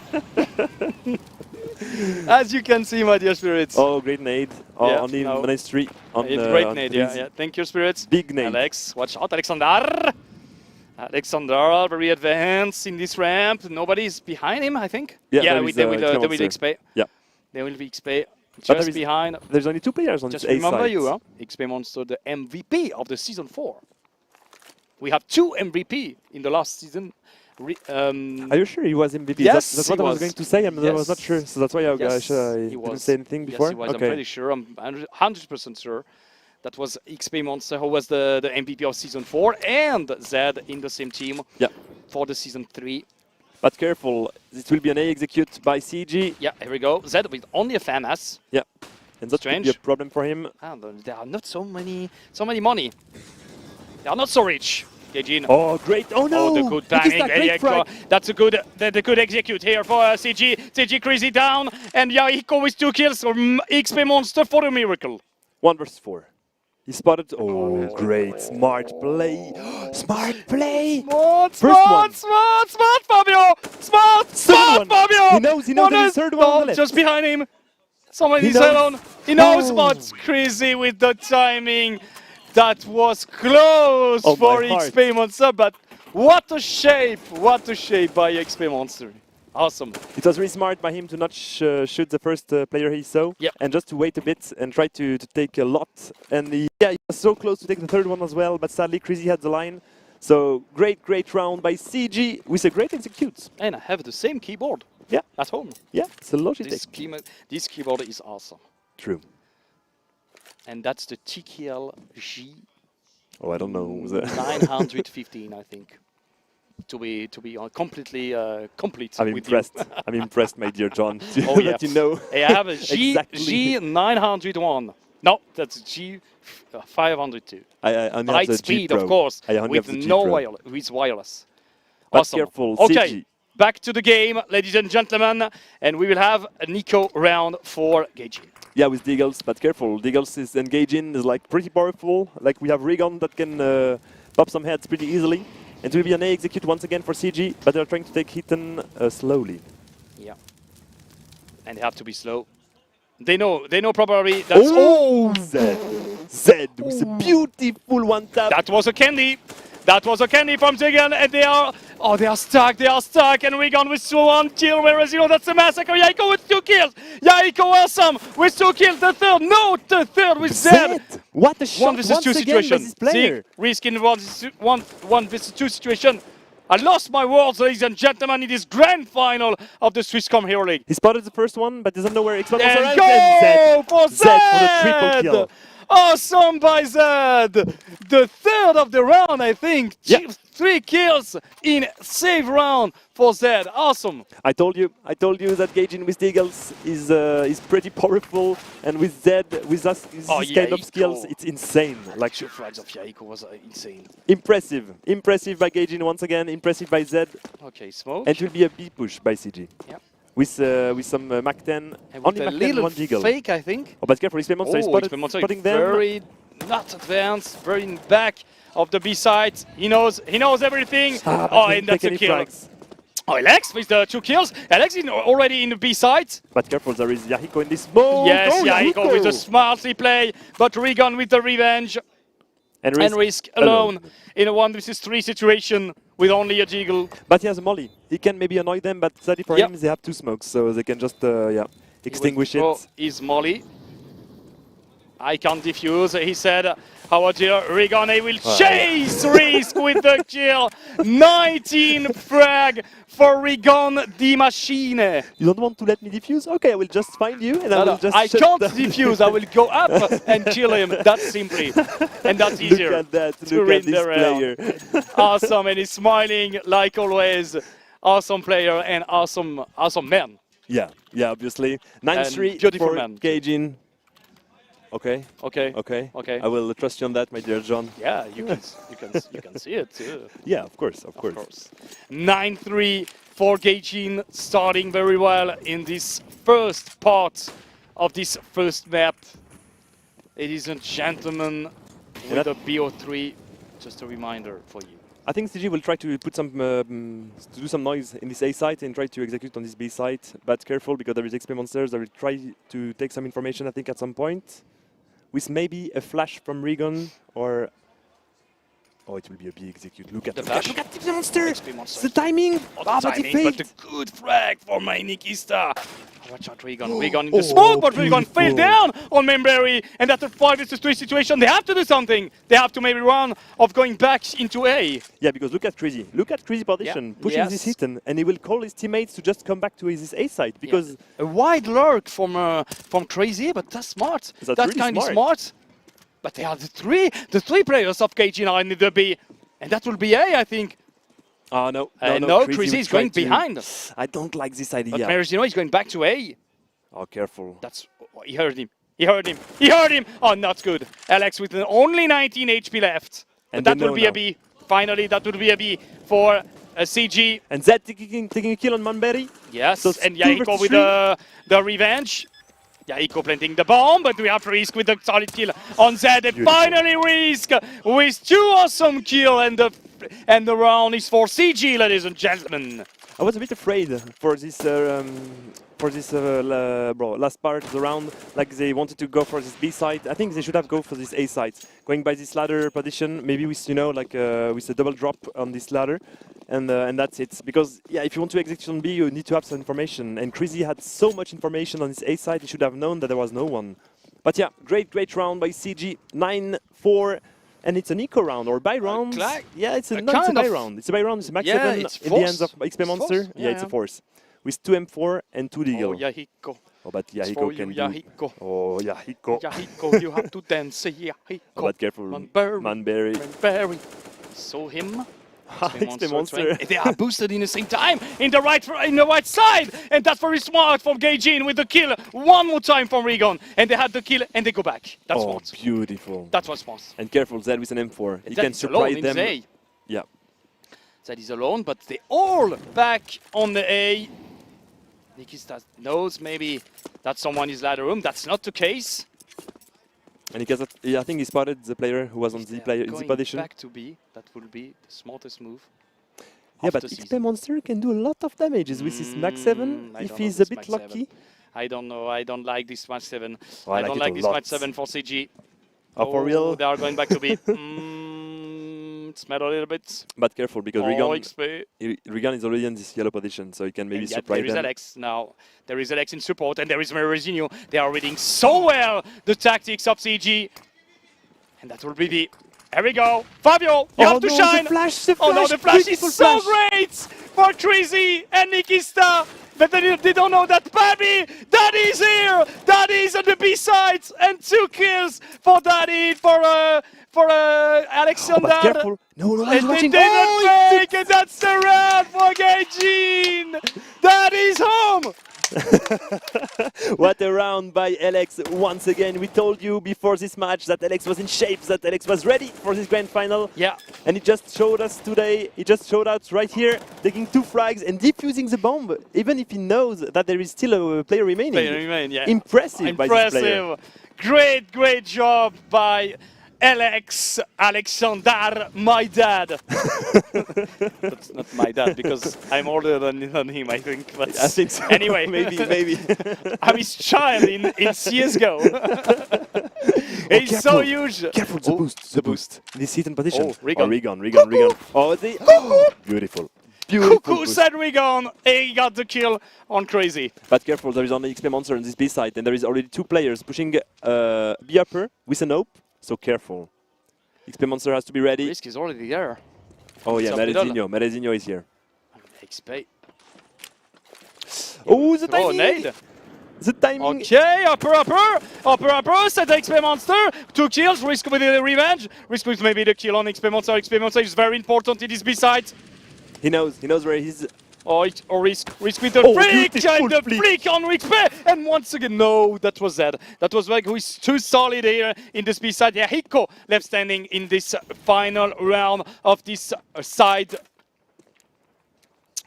As you can see, my dear spirits. Oh, great nade. On the nice tree. Great nade, yeah. Thank you, spirits. Big nade. Alex, watch out, Alexander. Alexander, very advanced in this ramp. Nobody's behind him, I think. Yeah, they will XP. Yeah. They will XP just behind. There's only 2 players on just this A remember side. you, huh? XP Monster, the MVP of the season 4. We have 2 MVP in the last season. Are you sure he was MVP? Yes, that's what I was going to say. I was not sure, so that's why I didn't say anything before. Yes, he was. I'm pretty sure. I'm 100% sure. That was XP Monster who was the MVP of Season 4 and Zed in the same team for the Season 3. But careful, this will be an A execute by CG. Yeah, here we go. Zed with only a FAMAS. Yeah, and that could be a problem for him. There are not so many money. They are not so rich. Gaijin. Oh, great. Oh, no. Oh, the good timing. That's a good, the good execute here for CG. CG crazy down. And Yaiko with 2 kills. XP Monster for a miracle. 1 versus 4. He spotted. Oh, great. Smart play. Smart play. Smart, Fabio. Smart, Fabio. He knows there's a 3rd one on the left. Just behind him. Somebody's alone. He knows what's crazy with the timing. That was close for XP Monster, but what a shape by XP Monster. Awesome. It was really smart by him to not shoot the first player he saw, and just to wait a bit and try to take a lot. And he was so close to take the 3rd one as well, but sadly Crazy had the line. So great round by CG with a great execute. And I have the same keyboard at home. Yeah, it's a Logitech. This keyboard is awesome. True. And that's the TKL G. Oh, I don't know. 915, I think. To be completely complete. I'm with impressed. You. I'm impressed, my dear John. Oh yeah. You know. Hey, I have a G901. No, that's G502. I only Light have the speed, G Pro. of course, I only with have the G no Pro. wireless. But Awesome. careful, Okay, CG. back to the game, ladies and gentlemen, and we will have a Nico round for Gaijin. Yeah, with Deagles, but careful. Deagles is engaging, is like pretty powerful. Like we have Regon that can pop some heads pretty easily. And it will be an A execute once again for CG, but they're trying to take Hitten slowly. Yeah. And they have to be slow. They know probably that's... Oh! Zed with a beautiful one tap. That was a candy. That was a candy from Zigan, and they are stuck, and Regon with 1 kill, whereas, that's a massacre. Yaiko with 2 kills. Yaiko awesome with 2 kills. The 3rd, no, the 3rd with Zed. What a shot 1 versus 2 situation. This player. Risking 1 versus 2 situation. I lost my words, ladies and gentlemen, in this grand final of the Swisscom Hero League. He spotted the first one, but doesn't know where X1 was And around. go for Zed! Zed for the triple kill. Awesome by Zed! The 3rd of the round, I think. 3 kills in save round for Zed. Awesome. I told you that Gaijin with Deagles is pretty powerful, and with Zed, with this kind of skills, it's insane. Like 2 frags of Yaiko was insane. Impressive by Gaijin once again. Impressive by Zed. Okay, smoke. And it will be a B push by CG. Yep. with some Mach 10. And Only with a Mach 10, little one jiggle. fake, I think. Oh, but careful, XP Monster is spotting them. Very not advanced, very in back of the B side. He knows everything. And that's a kill. Oh, Alex with the 2 kills. Alex is already in the B side. But careful, there is Yahiko in this mode. Yes, Yahiko with the smartly play, but Regan with the revenge. And Risk alone in a 1v3 situation with only a jiggle. But he has a molly. He can maybe annoy them, but sadly for him, they have 2 smokes, so they can just extinguish it. His molly. I can't defuse, he said. However, Regane will chase Risk with the kill. 19 frag for Regan the Machine. You don't want to let me defuse? Okay, I will just find you and I will just I can't defuse, I will go up and kill him. That's simply. And that's easier. Look at that, look at this player. Awesome, and he's smiling like always. Awesome player and awesome man. Yeah, obviously. 9-3 beautiful for man. Gaijin. Okay. Okay. I will trust you on that, my dear John. Yeah, you can see it too. Yeah, of course. 9-3 for Gaijin, starting very well in this first part of this first map. Ladies and gentlemen, with the BO3, just a reminder for you. I think CG will try to put some to do some noise in this A site and try to execute on this B site, but careful because there is XP monsters. They will try to take some information, I think, at some point, with maybe a flash from Regan or. Oh, it will be a B execute. Look at the flash. Look at the monster. The timing. But a good frag for my Nikista. Watch out, Regan. Regan in the smoke, but Regan fell down on Memberry. And after 5v3 situation, they have to do something. They have to maybe run of going back into A. Yeah, because look at Crazy. Look at Crazy position, pushing this hit, and he will call his teammates to just come back to his A side because a wide lurk from Crazy, but that's smart. That's really kind of smart. But they are the three players of KG9 in the B, and that will be A, I think. Oh, no. No, Crazy is going behind. I don't like this idea. But Merizino is going back to A. Oh, careful. He heard him. Oh, not good. Alex with only 19 HP left. And but that will be a B. Finally, that will be a B for CG. And Zed taking a kill on Manberry. Yes, so and Yahiko with the revenge. Yahiko planting the bomb, but we have Risk with a solid kill on Zed. And finally Risk with 2 awesome kills, and the round is for CG, ladies and gentlemen. I was a bit afraid for this last part of the round. Like they wanted to go for this B side. I think they should have go for this A side, going by this ladder position, maybe with with a double drop on this ladder, and that's it. Because if you want to execute on B, you need to have some information. And Crazy had so much information on this A side, he should have known that there was no one. But yeah, great round by CG, 9-4. And it's an eco round or buy round. Yeah, it's a buy round. It's a buy round. It's a max 7 in the hands of XP Monster. It's a force. With 2 M4 and 2 Deagle. Oh, Yahiko. Oh, but Yahiko can Yahiko. Oh, Yahiko. Yahiko, you have to dance. Yahiko. Oh, but careful. Manberry. Saw him. XP Monster. They are boosted in the same time in the right side, and that's very smart from Gaijin with the kill one more time from Regan, and they had the kill and they go back. That's smart. Beautiful. That was smart. And careful, Zed with an M4. He can surprise them. Yeah. Zed is alone, but they all back on the A. Nikista knows maybe that someone is ladder room. That's not the case. And I think he spotted the player who was on the position. Back to B, that will be the smartest move. Yeah, but XP Monster can do a lot of damages with his max 7 if he's a bit lucky. I don't know. I don't like this match 7. Oh, I don't like this match 7 for CG. Oh, for real? They are going back to B. Smell a little bit. But careful, because Regan is already in this yellow position, so he can maybe surprise them. There is Alex now. There is Alex in support, and there is Merizino. They are reading so well the tactics of CG. And that will be the... Here we go. Fabio, you have to shine. The flash, Oh no, the flash is so great for Crazy and Nikista. But they don't know that Babi, Daddy is here. Daddy is on the B side, and 2 kills for Daddy, for Alexander. Oh, careful. No, and they didn't fake, and that's the round for Gaijin. Daddy's home. What a round by Alex once again. We told you before this match that Alex was in shape, that Alex was ready for this grand final. Yeah. And he just showed us today, he just showed us right here, taking 2 frags and defusing the bomb, even if he knows that there is still a player remaining. Yeah. Impressive by this player. Great job by Alexander, my dad. That's not my dad because I'm older than him, I think. But I think so. Anyway, maybe. I'm his child in CS:GO. He's so huge. Careful, the boost. This hidden position. Oh, Regan. Regan. Oh, beautiful. Cuckoo said Regan. He got the kill on Crazy. But careful, there is only XP Monster on this B side, and there is already 2 players pushing B upper with an AWP. So careful. XP Monster has to be ready. Risk is already there. Oh yeah, Merezinho is here. XP. Oh, the timing! Nade. The timing. Okay, upper, set XP Monster. 2 kills, Risk with the revenge. Risk with maybe the kill on XP Monster. XP Monster is very important in this B side. He knows where he's... Or Risk with the flick, and the flick on XP. And once again, no, that was that. That was like, who is too solid here in this B side. Yeah, Hiko left standing in this final round of this side.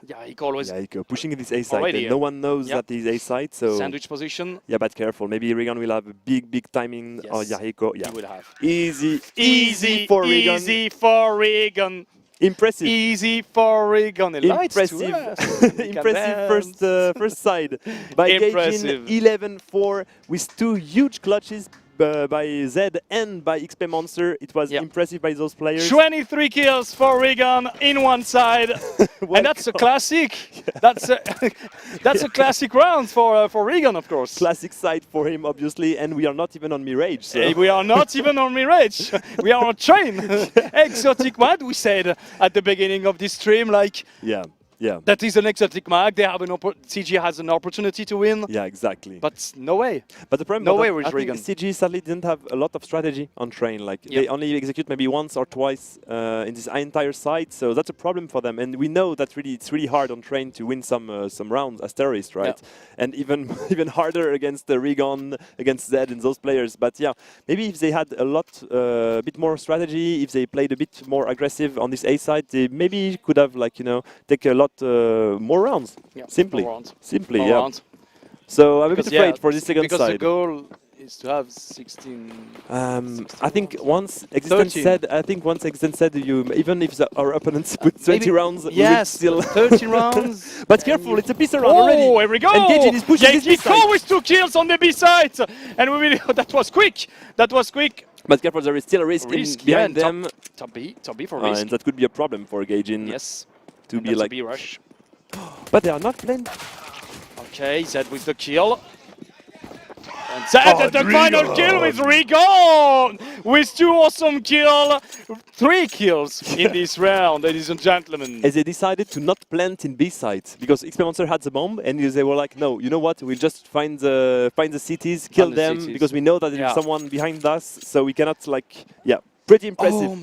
Yeah, Hiko always... Yeah, Hiko pushing this A side. No one knows that he's A side, so... Sandwich position. Yeah, but careful. Maybe Regan will have a big timing. Yes. Oh, yeah, Hiko. Yeah. He will have. Easy for Regan. Easy for Regan. Impressive. Easy for Regan. Impressive. Impressive first side by Gaijin. 11-4 with 2 huge clutches by Zed and by XP Monster. It was impressive by those players. 23 kills for Regan in one side. And that's a classic. That's a classic round for Regan, of course. Classic side for him, obviously. And we are not even on Mirage. So. Hey, we are not even on Mirage. We are on Train. Exotic Mad, we said at the beginning of this stream. Like, yeah. That is an exotic mag. They have CG has an opportunity to win. Yeah, exactly. But no way. But the problem, no way with Regan. CG sadly didn't have a lot of strategy on Train. Like they only execute maybe once or twice in this entire side. So that's a problem for them. And we know that it's really hard on Train to win some rounds as terrorists, right? Yeah. And even harder against the Regan, against Zed and those players. But yeah, maybe if they had a bit more strategy, if they played a bit more aggressive on this A side, they maybe could have take a lot more rounds. Yeah, simply. More rounds. Simply, more yeah. Rounds. So I'm a bit afraid for this second because side. Because the goal is to have 16. I think once Existence said, you even if our opponents put 20 rounds, yes, still 30 rounds. But careful, it's a pistol round already. Oh, here we go! And Gaijin is pushing this B side. with 2 kills on the B side, and that was quick. That was quick. But careful, there is still a risk behind them. Top B for Risk. And that could be a problem for Gaijin. Yes. To be like B rush. But they are not playing. Okay, Zed with the kill. And Zed at the final kill with Regan! With 2 awesome kills. 3 kills in this round, ladies and gentlemen. As they decided to not plant in B side because XP Monster had the bomb, and they were like, no, you know what? We'll just find the cities, kill them, because we know that there is someone behind us, so we cannot Pretty impressive,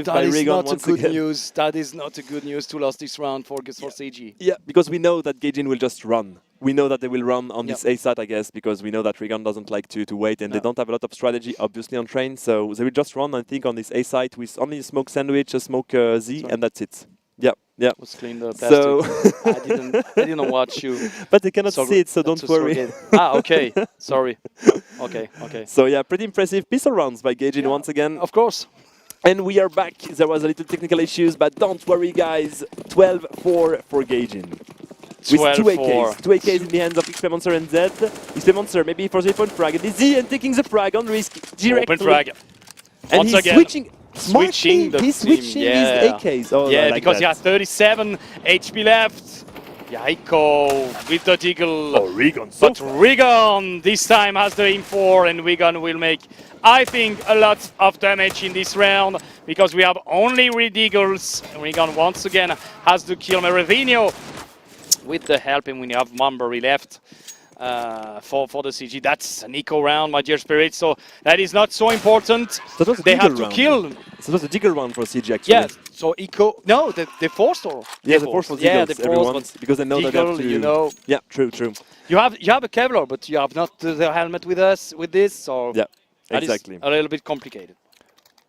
by Regan once again. News. That is not a good news to lose this round for CG. Yeah, because we know that Gaijin will just run. We know that they will run on this A side, I guess, because we know that Regan doesn't like to wait, and they don't have a lot of strategy, obviously, on Train. So they will just run, I think, on this A side with only a smoke sandwich, a smoke Z, and that's it. Yeah. Was clean the plastic. I didn't watch you. But they cannot see it, so don't worry. Okay. Sorry. Okay. So yeah, pretty impressive pistol rounds by Gaijin once again. Of course. And we are back. There was a little technical issues, but don't worry, guys. 12-4 for Gaijin. With 2 AKs. 2 AKs in the hands of XP Monster and Zed. XP Monster maybe for the point frag. And Z and taking the frag on Risk directly. Open frag. And once he's again. switching He's switching his AKs. Oh, yeah, like because that. he has 37 HP left. Yiko with the Deagle. Oh, Regan. But Regan this time has the M4, and Regan will make, I think, a lot of damage in this round because we have only Deagles. Regan once again has to kill Merezinho with the help, and we have Mumbury left. for the CG. That's an eco round, my dear spirit. So that is not so important. That was a They have Deagle to round. kill. So it was a Deagle round for CG actually. Yeah. So eco. No, they forced or. Yeah, the force was Deagles, Yeah, the everyone, force. But because they know that they have Deagle, to. you know. Yeah, true. You have a Kevlar, but you have not the helmet with us with this. So yeah, that exactly. is a little bit complicated.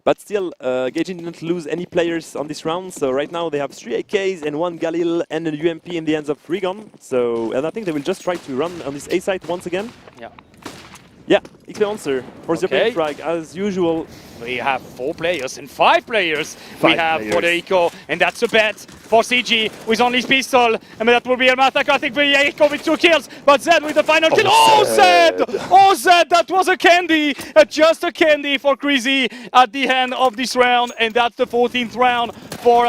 But still, Gaijin didn't lose any players on this round, so right now they have 3 AKs and 1 Galil and a UMP in the hands of Rigon. So, and I think they will just try to run on this A site once again. Yeah. Yeah, XP answer for the Okay. frag as usual. We have 4 players and 5 players. Five we have for the players. eco, and that's a bet for CG with only his pistol. And that will be a massacre. I think for the eco with 2 kills, but Zed with the final kill. Oh, Zed! Oh, Zed! That was a candy, just a candy for Crazy at the end of this round, and that's the 14th round for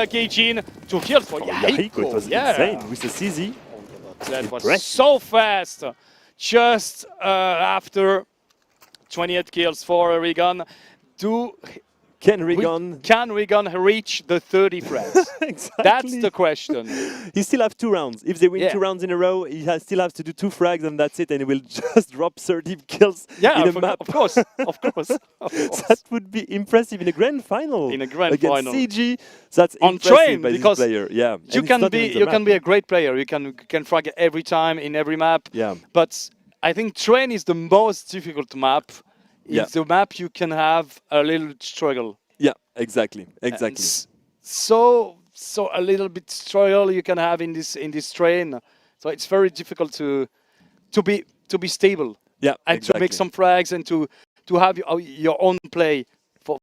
Gaijin. 2 kills for Yahiko. It was Yeah. insane with the CZ. That was so fast. Just after 28 kills for Rigon. Can Rigon reach the 30 frags? Exactly. That's the question. He still have 2 rounds. If they win Yeah. 2 rounds in a row, he still has to do 2 frags and that's it, and he will just drop 30 kills Yeah, in a map. of course, of course. That would be impressive in a grand final. In a grand against final. CG. That's On impressive train, by because this player. Yeah, you can be a great player. You can frag every time in every map. Yeah. But I think train is the most difficult map. Yeah. It's the map you can have a little struggle. Yeah, exactly. And so a little bit struggle you can have in this train. So it's very difficult to be stable. Yeah, and to make some frags and to have your own play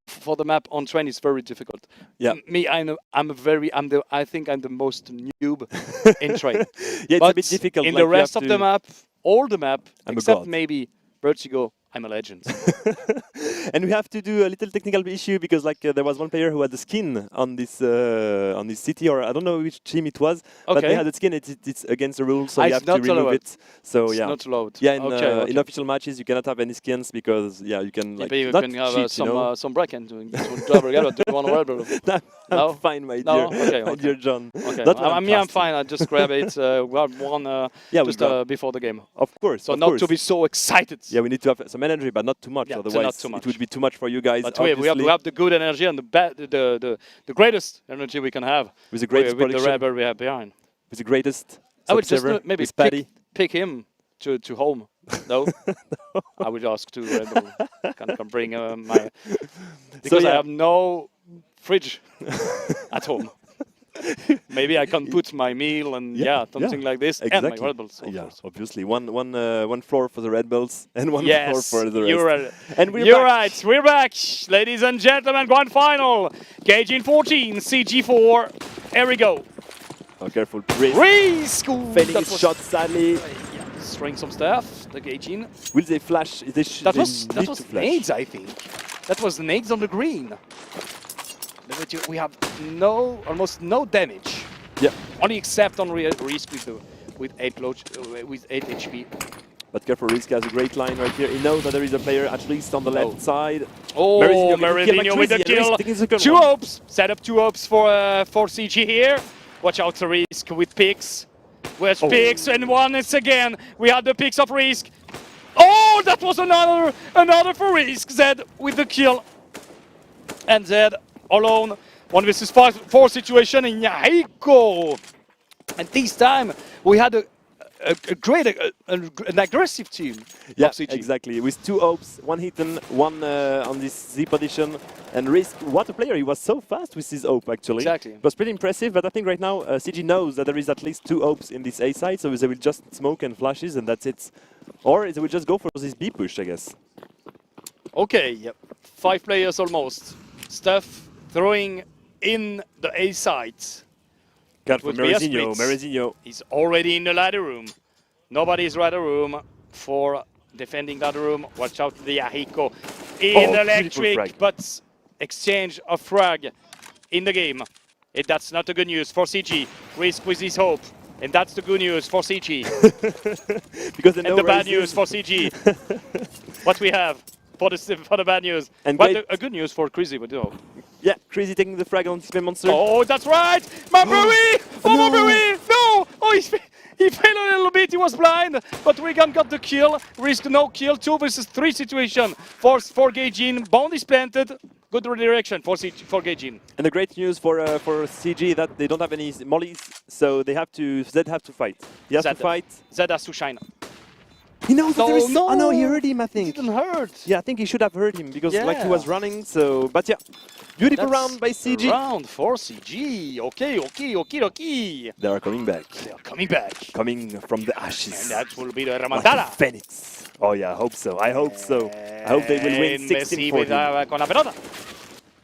for the map on train is very difficult. Yeah. Me, I think I'm the most noob in train. Yeah, it's but a bit difficult. In like the you rest have of the to- map, all the map, I'm a except god. maybe Vertigo, I'm a legend. And we have to do a little technical issue because there was one player who had the skin on this city, or I don't know which team it was, but they Okay. had the skin. It's against the rules, so Ah, you it's have to not remove allowed. it. So It's yeah, not allowed. Yeah, Okay. in official matches you cannot have any skins because you can Maybe you not can have cheat, you know? some bracken to double together. Do you want to wear it? No, I'm fine, my No? dear. Okay, My dear John. Okay. Not when I'm fasting. fine. I just grab it one Yeah, just we got- before the game. Of course. So of not course. to be so excited. Yeah, we need to have some energy, but not too much. Yeah, so Otherwise, not too much. it would be too much for you guys. But we have the good energy and the greatest energy we can have. With the greatest with the production. Red Bull we have behind. With the greatest. I would just server, maybe with Paddy. pick him to home. No, I would ask to Red Bull. Can bring my because I yeah. have no fridge at home. Maybe I can put my meal and something like this and my Red Bulls. Of course. Obviously. One floor for the Red Bulls and one floor Yes, for the rest. you're right. And we're You're back. right. We're back, ladies and gentlemen. Grand final. Gaijin 14, CG4. Here we go. Oh, careful. Risk. Risk. Failing his shot, sadly. Destroying some stuff. The Gaijin. Will they flash? That was nades, I think. That was nades on the green. We have almost no damage. Yeah. Only except on Risk with 8 HP. But careful, Risk has a great line right here. He knows that there is a player at least on the left side. Oh, Merizinho with the kill. 2 hopes. Set up 2 hopes for CG here. Watch out for Risk with picks. Where's picks? And one is again. We had the picks of Risk. Oh, that was another for Risk. Zed with the kill. And Zed alone. 1 versus 4 situation in Yahiko. And this time we had a great, an aggressive team. Yeah, of CG. exactly. With 2 ops, 1 hidden, 1 on this Z position. And Risk, what a player. He was so fast with his op, actually. Exactly. It was pretty impressive, but I think right now CG knows that there is at least 2 ops in this A side, so they will just smoke and flashes, and that's it. Or they will just go for this B push, I guess. Okay, yep. 5 players almost. Stuff throwing in the A side. Careful, Would be a Merizinho. split. Merizinho. He's already in the ladder room. Nobody's ladder room for defending ladder room. Watch out the Yahiko in beautiful electric, frag. but exchange of frag in the game. That's not the good news for CG. Risk with his hope. And that's the good news for CG. Because and the bad news for CG. What we have for the bad news. And But a good news for Crazy, but no. Yeah, Crazy taking the frag on Spin Monster. Oh, that's right! Mabui! Oh, Mabui! No! Oh, he fell a little bit. bit, he was blind, but Regan got the kill. Risk no kill, 2 versus 3 situation for Gaijin. Bomb is planted. Good redirection for Gaijin. And the great news for CG that they don't have any mollies, so they have to. Zed have to fight. He has to fight. Zed has to shine. He knows that there is. No, Oh no, he heard him. I think. It didn't hurt. Yeah, I think he should have heard him because like he Yeah. was running. So, but yeah, beautiful That's round by CG. Round for CG. Okay. They are coming back. They are coming back. Coming from the ashes. And that will be the Like a remontada. Phoenix. Oh yeah, I hope so. I hope so. I hope they will win 16-14. Con la pelota.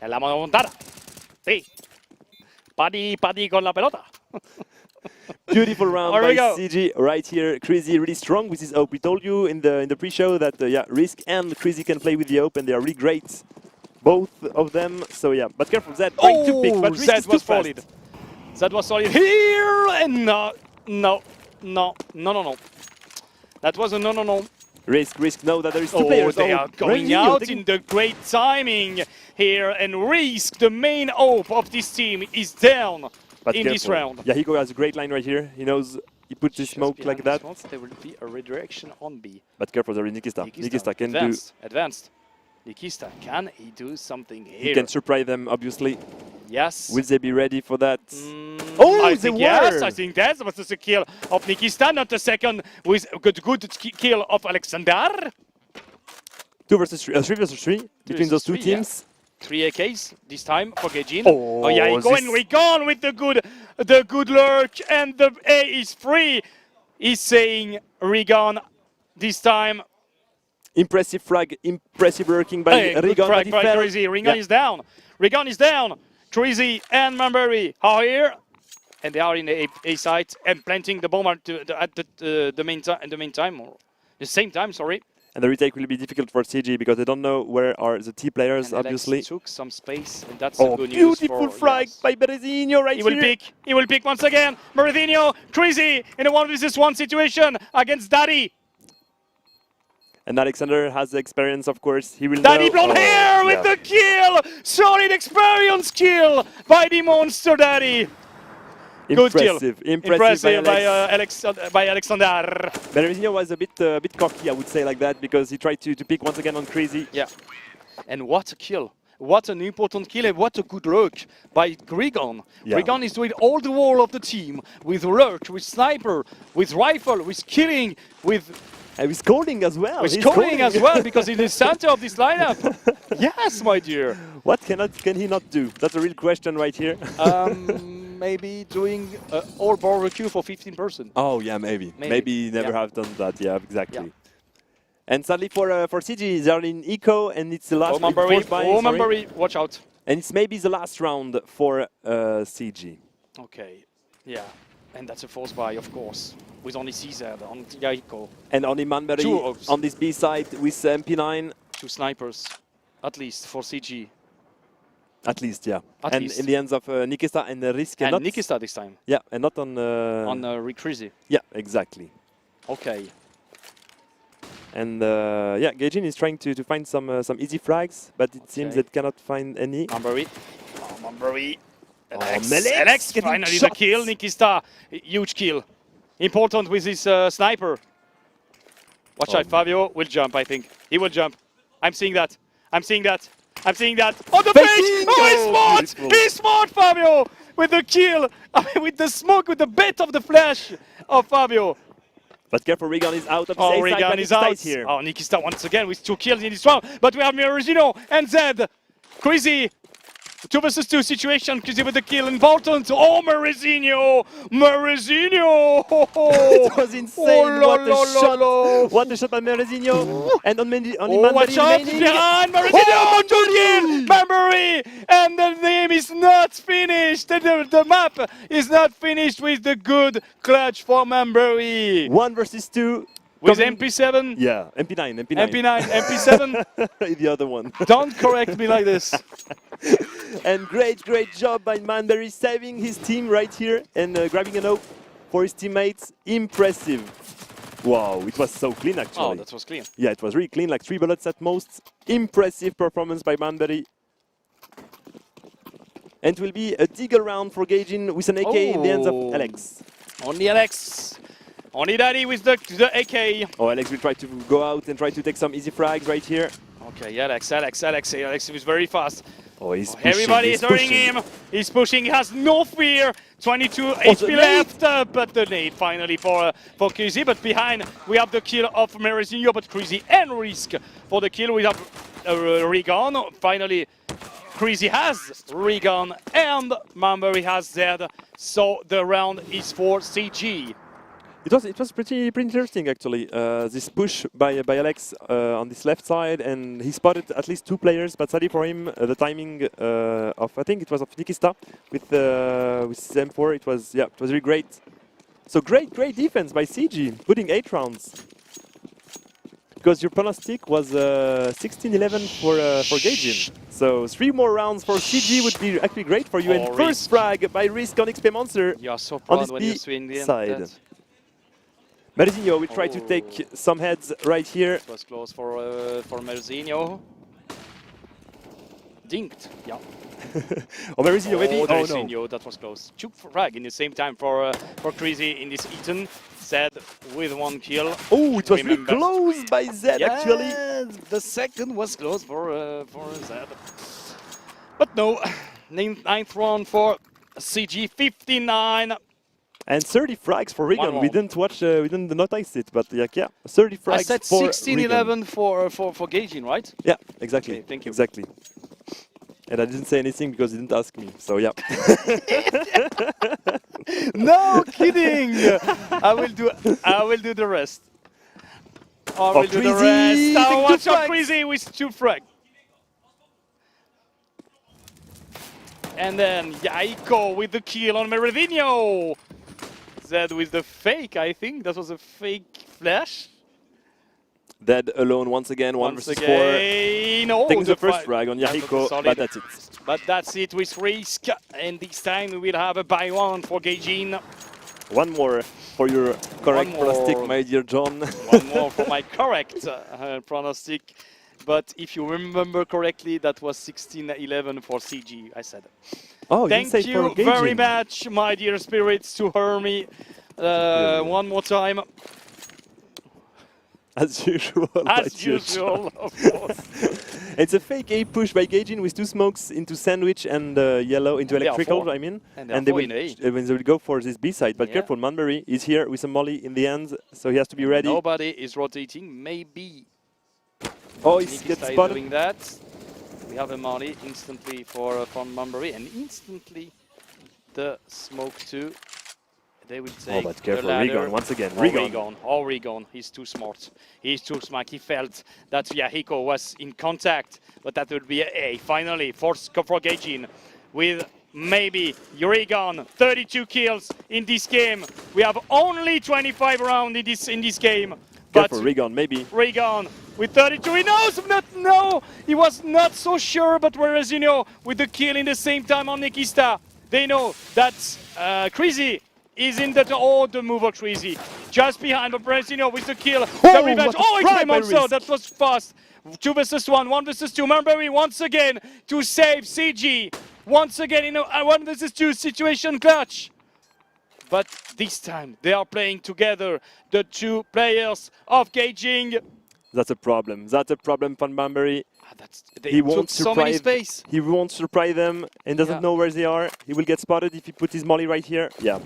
En la remontada. Sí. Paddy con la pelota. Beautiful round There by we go. CG right here. Crazy really strong with his AWP. We told you in the pre-show that yeah, Risk and Crazy can play with the AWP and they are really great, both of them. So yeah, but careful, Zed trying to pick, but Risk Zed is too was fast. solid. Zed was solid here and no. That was a no. Risk know that there is two players. They are going Resilio out taking- in the great timing here, and Risk, the main hope of this team, is down But in this careful. round. Yeah, Higo has a great line right here. He knows he puts his smoke like that. There will be a redirection on B. But careful, there is Nikista. Nikista can Advanced. Nikista, can he do something here? he can surprise them obviously. Yes. Will they be ready for that? Oh, I they think were! yes. I think that was the kill of Nikista, not the second with a good kill of Alexander. 3 versus 3 between those two teams. 3 AKs this time for Gaijin. Oh, yeah, we're gone with the good lurk, and the A is free. He's saying Regan this time. Impressive frag, impressive working by Hey, good Regan. frag but he by fell. Crazy. Regan is down. Regan is down. Crazy and Mamberry are here, and they are in the A site and planting the bomb at the same time. Sorry. And the retake will be difficult for CG because they don't know where are the T players, And obviously. Alex took some space, and that's Oh, a good news. beautiful frag by Berezinho right He will here. pick. He will pick once again. Merizinho, Crazy in a 1v1 situation against Daddy. And Alexander has the experience, of course. He will Daddy know. blonde hair with the kill. Solid experience kill by the monster Daddy. Good kill. Impressive by Alexander. Berezinho was a bit cocky, I would say, like that, because he tried to pick once again on Crazy. Yeah. And what a kill. What an important kill and what a good lurk by Regan. Yeah. Regan is doing all the wall of the team with lurk, with sniper, with rifle, with killing, with scolding as well. With He's scolding as scolding. well, because he's the center of this lineup. Yes, my dear. What can he not do? That's a real question right here. Maybe doing all barbecue for 15%. Oh yeah, maybe. Maybe never have done that. Yeah, exactly. Yeah. And sadly for CG, they are in eco, and it's the last. Mamberry, watch out. And it's maybe the last round for CG. Okay, yeah. And that's a force buy, of course, with only CZ on Yaiko. And only Manberry Two oaks. on this B side with MP9. 2 snipers, at least for CG. At least, yeah. At and least. in the hands of Nikista and Risk. And not, Nikista this time. Yeah, and not on... Crazy. Yeah, exactly. Okay. And yeah, Gaijin is trying to find some easy frags, but it seems that cannot find any. Mamberry. Mamberry. Melex Alex getting finally the shots. kill. Nikista, huge kill. Important with his sniper. Watch out, Fabio will jump, I think. He will jump. I'm seeing that. On the face! Oh, he's smart! Beautiful. He's smart, Fabio! With the kill, with the smoke, with the bit of the flash of Fabio. But careful, Regan is out of the Oh, A side, Regan but is Nikista out. is here. Oh, Nikista once again with 2 kills in this round. But we have Merizinho and Zed. Crazy. 2 versus 2 situation. Crazy with the kill. Important. Oh, Merizinho. It was insane. What a shot. What a shot by Merizinho. And on Oh, Manberry watch out remaining. behind Merizinho. 2 kill. Mamberry. And the game is not finished. The map is not finished with the good clutch for Mamberry. 1 versus 2. With MP7. Yeah, MP9. MP7. The other one. Don't correct me like this. And great job by Manberry saving his team right here and grabbing an oak for his teammates. Impressive. Wow, it was so clean actually. Oh, that was clean. Yeah, it was really clean, like 3 bullets at most. Impressive performance by Manberry. And it will be a Deagle round for Gaijin with an AK in the hands of Alex. Only Alex. Only Daddy with the AK. Oh, Alex will try to go out and try to take some easy frags right here. Okay, Alex is very fast. Oh, he's pushing, Everybody is hurting him. He's pushing. He has no fear. 22 HP left, but the nade finally for Crazy. But behind we have the kill of Merizinho, but Crazy and Risk for the kill. We have Regan. Finally, Crazy has Regan and Mambury has Zed. So the round is for CG. It was pretty interesting actually. This push by Alex on this left side, and he spotted at least 2 players. But sadly for him, the timing of I think it was of Nikista with M4. It was really great. So great defense by CG, putting 8 rounds. Because your pronostic was 16-11 for Gaijin. So 3 more rounds for CG would be actually great for you. And first frag by Risk on XP Monster. You are so on proud this when B you swing the side. Merizinho will try to take some heads right here. It was close for Merizinho. Dinked, yeah. Oh, Merizinho maybe? Oh, Merizinho, no. that was close. 2 frag in the same time for Crazy in this Eaton. Zed with 1 kill. Oh, it was really close by Zed actually. The second was close for Zed. But no, 9th round for CG, 59. And 30 frags for Regan. We didn't watch, we didn't notice it, but yeah, 30 frags I said for 16-11 for Gaijin, right? Yeah, exactly. Okay, thank you. Exactly. And I didn't say anything because he didn't ask me. So yeah. No kidding! I will do the rest. I will do the rest. Now watch out, Crazy with 2 frag. And then Yaiko with the kill on Merizinho. Zed with the fake, I think. That was a fake flash. Dead alone once again, 1 versus 4. No, Taking the first frag on Yahiko, but that's it. But that's it with Risk. And this time we will have a buy 1 for Gaijin. 1 more for your correct pronostic, my dear John. 1 more for my correct pronostic. But if you remember correctly, that was 16-11 for CG, I said. Oh, thank you very much, my dear spirits, to hear me one more time. As usual. As usual, of course. It's a fake A push by Gaijin with 2 smokes into sandwich and yellow into And electrical, I mean. And they will go for this B side. But careful, Manbury is here with a molly in the end, so he has to be ready. Nobody is rotating, maybe. Oh, he gets spotted. Doing that. We have a molly instantly for Manbury, and instantly the smoke too. They will take but careful, the ladder. Regan once again. Regan, he's too smart. He's too smart. He felt that Yahiko was in contact, but that would be a finally for Gaijin with maybe Regan. 32 kills in this game. We have only 25 rounds in this game. Careful, But Regan, maybe. Regan with 32, he knows not, no, he was not so sure, but whereas with the kill in the same time on Nikista, they know that Crazy is in the move of Crazy. Just behind, but Brazino with the kill, the revenge. Oh, it's Monster, that was fast. 2 versus 1, 1 versus 2. Manbury once again to save CG. Once again in a 1 versus 2 situation clutch. But this time they are playing together, the 2 players of Gaijin. That's a problem. That's a problem for Manbury. He won't surprise. So many space. He won't surprise them and doesn't know where they are. He will get spotted if he puts his molly right here. Yeah.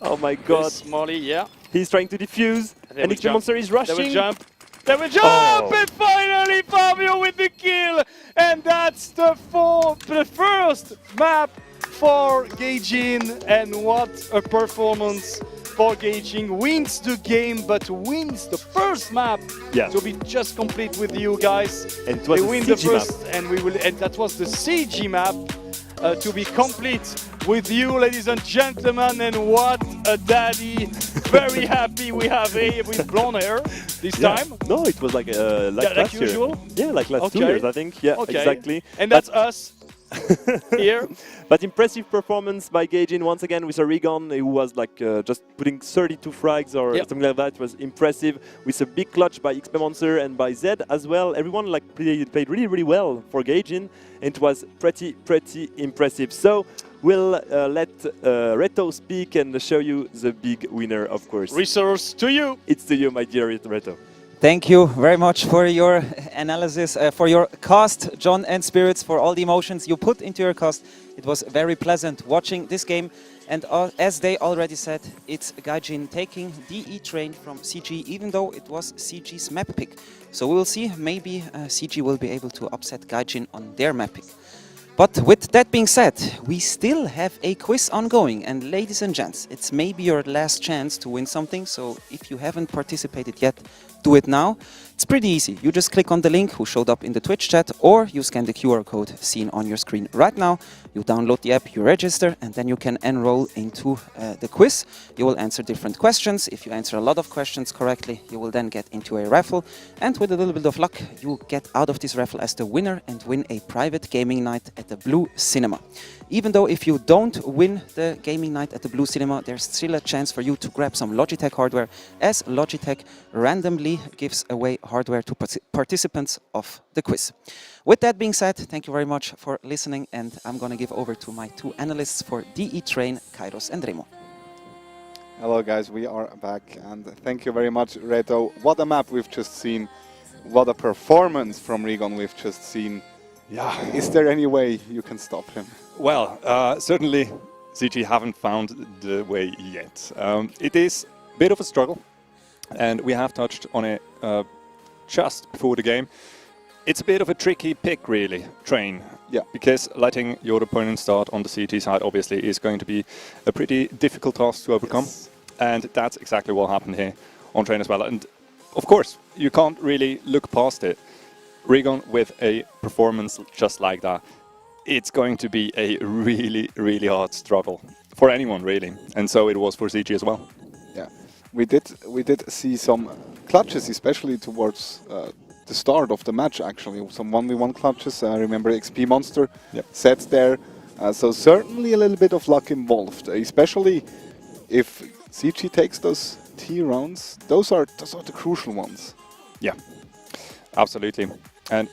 Oh my god. This molly, yeah. He's trying to defuse. And if the monster is rushing. They will jump. They will jump! And finally Fabio with the kill! And that's the first map for Gaijin. And what a performance for Gaijin. Wins the game, but wins the first map to be just complete with you guys. And it was they win CG the first, map. and that was the CG map to be complete with you, ladies and gentlemen. And what a daddy! Very happy we have A with blonde hair this time. No, it was like last usual? year. Yeah, like last 2 years, I think. Yeah, exactly. And that's us. Here. But impressive performance by Gaijin once again with a Regan who was like just putting 32 frags or something like that. It was impressive with a big clutch by XP Monster and by Zed as well. Everyone played really well for Gaijin, and it was pretty impressive. So we'll let Reto speak and show you the big winner, of course. Resource to you. It's to you, my dear Reto. Thank you very much for your analysis, for your cast, John and Spirits, for all the emotions you put into your cast. It was very pleasant watching this game. And as they already said, it's Gaijin taking the E-Train from CG, even though it was CG's map pick. So we will see, maybe CG will be able to upset Gaijin on their map pick. But with that being said, we still have a quiz ongoing, and ladies and gents, it's maybe your last chance to win something, so if you haven't participated yet, do it now. It's pretty easy. You just click on the link who showed up in the Twitch chat, or you scan the QR code seen on your screen right now. You download the app, you register, and then you can enroll into the quiz. You will answer different questions. If you answer a lot of questions correctly, you will then get into a raffle, and with a little bit of luck, you get out of this raffle as the winner and win a private gaming night at the Blue Cinema. Even though if you don't win the gaming night at the Blue Cinema, there's still a chance for you to grab some Logitech hardware, as Logitech randomly gives away hardware to participants of the quiz. With that being said, thank you very much for listening, and I'm going to give over to my two analysts for DE Train, Kairos and Remo. Hello guys, we are back, and thank you very much, Reto. What a map we've just seen. What a performance from Rigon we've just seen. Yeah. Is there any way you can stop him? Well, certainly CG haven't found the way yet. It is a bit of a struggle, and we have touched on it just before the game. It's a bit of a tricky pick, really, Train. Yeah. Because letting your opponent start on the CG side, obviously, is going to be a pretty difficult task to overcome. Yes. And that's exactly what happened here on Train as well. And, of course, you can't really look past it. Rigon with a performance just like that, it's going to be a really, really hard struggle for anyone, really. And so it was for CG as well. Yeah, we did see some clutches, especially towards the start of the match, actually. Some 1v1 clutches. I remember XP Monster set there. So certainly a little bit of luck involved, especially if CG takes those T rounds. Those are the crucial ones. Yeah, absolutely. And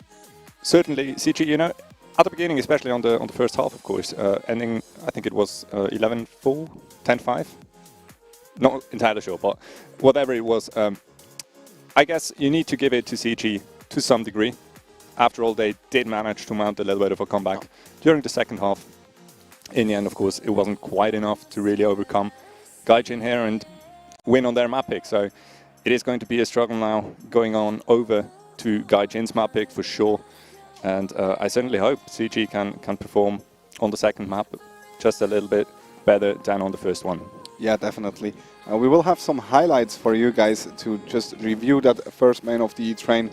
certainly CG, you know, at the beginning, especially on the first half, of course, ending, I think it was 11-4, 10-5. Not entirely sure, but whatever it was, I guess you need to give it to CG to some degree. After all, they did manage to mount a little bit of a comeback during the second half. In the end, of course, it wasn't quite enough to really overcome Gaijin here and win on their map pick. So it is going to be a struggle now going on over to Gaijin's map pick for sure. And I certainly hope CG can perform on the second map just a little bit better than on the first one. Yeah, definitely. We will have some highlights for you guys to just review that first main of the E-Train.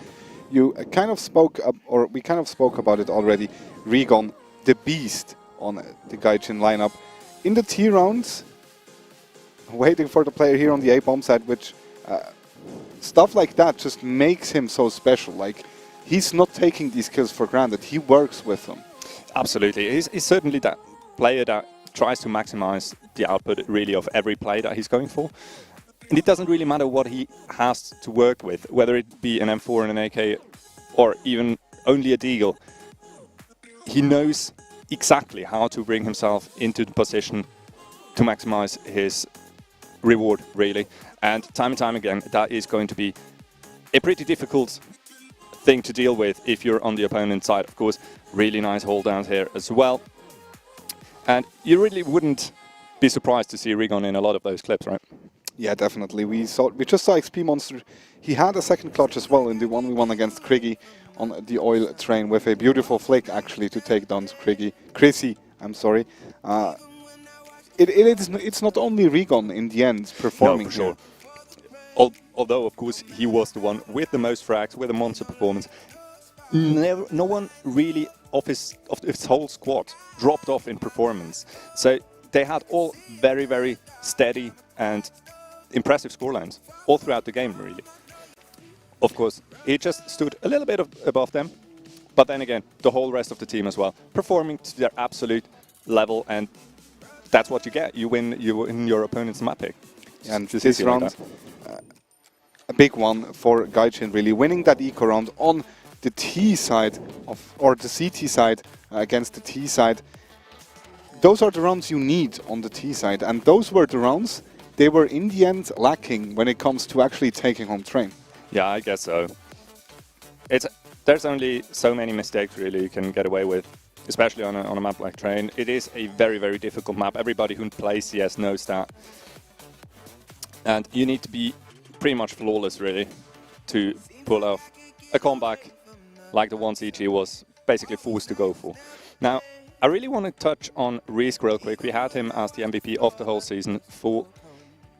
You kind of spoke, or we kind of spoke about it already. Rigon, the beast on the Gaijin lineup. In the T rounds, waiting for the player here on the A-bomb side, which stuff like that just makes him so special. Like, he's not taking these kills for granted. He works with them. Absolutely. He's certainly that player that tries to maximize the output really of every play that he's going for. And it doesn't really matter what he has to work with, whether it be an M4 and an AK or even only a Deagle. He knows exactly how to bring himself into the position to maximize his reward, really. And time again, that is going to be a pretty difficult thing to deal with if you're on the opponent's side. Of course, really nice hold downs here as well. And you really wouldn't be surprised to see Rigon in a lot of those clips, right? Yeah, definitely. We just saw XP Monster. He had a second clutch as well in the 1v1 against Kriggy on the oil train with a beautiful flick, actually, to take down Chrissy, I'm sorry. It's not only Rigon in the end performing. No, for sure. Although, of course, he was the one with the most frags, with a monster performance. No one really of his whole squad dropped off in performance. So they had all very, very steady and impressive scorelines all throughout the game, really. Of course, he just stood a little bit above them, but then again, the whole rest of the team as well, performing to their absolute level, and that's what you get. You win your opponent's map pick. And this round, a big one for Gaijin, really winning that eco round on the T side or the CT side against the T side. those are the rounds you need on the T side, and those were the rounds they were in the end lacking when it comes to actually taking home train. Yeah, I guess so. There's only so many mistakes really you can get away with, especially on a map like Train. It is a very, very difficult map. Everybody who plays CS knows that. And you need to be pretty much flawless really to pull off a comeback like the one CG was basically forced to go for. Now, I really want to touch on Risk real quick. We had him as the MVP of the whole season for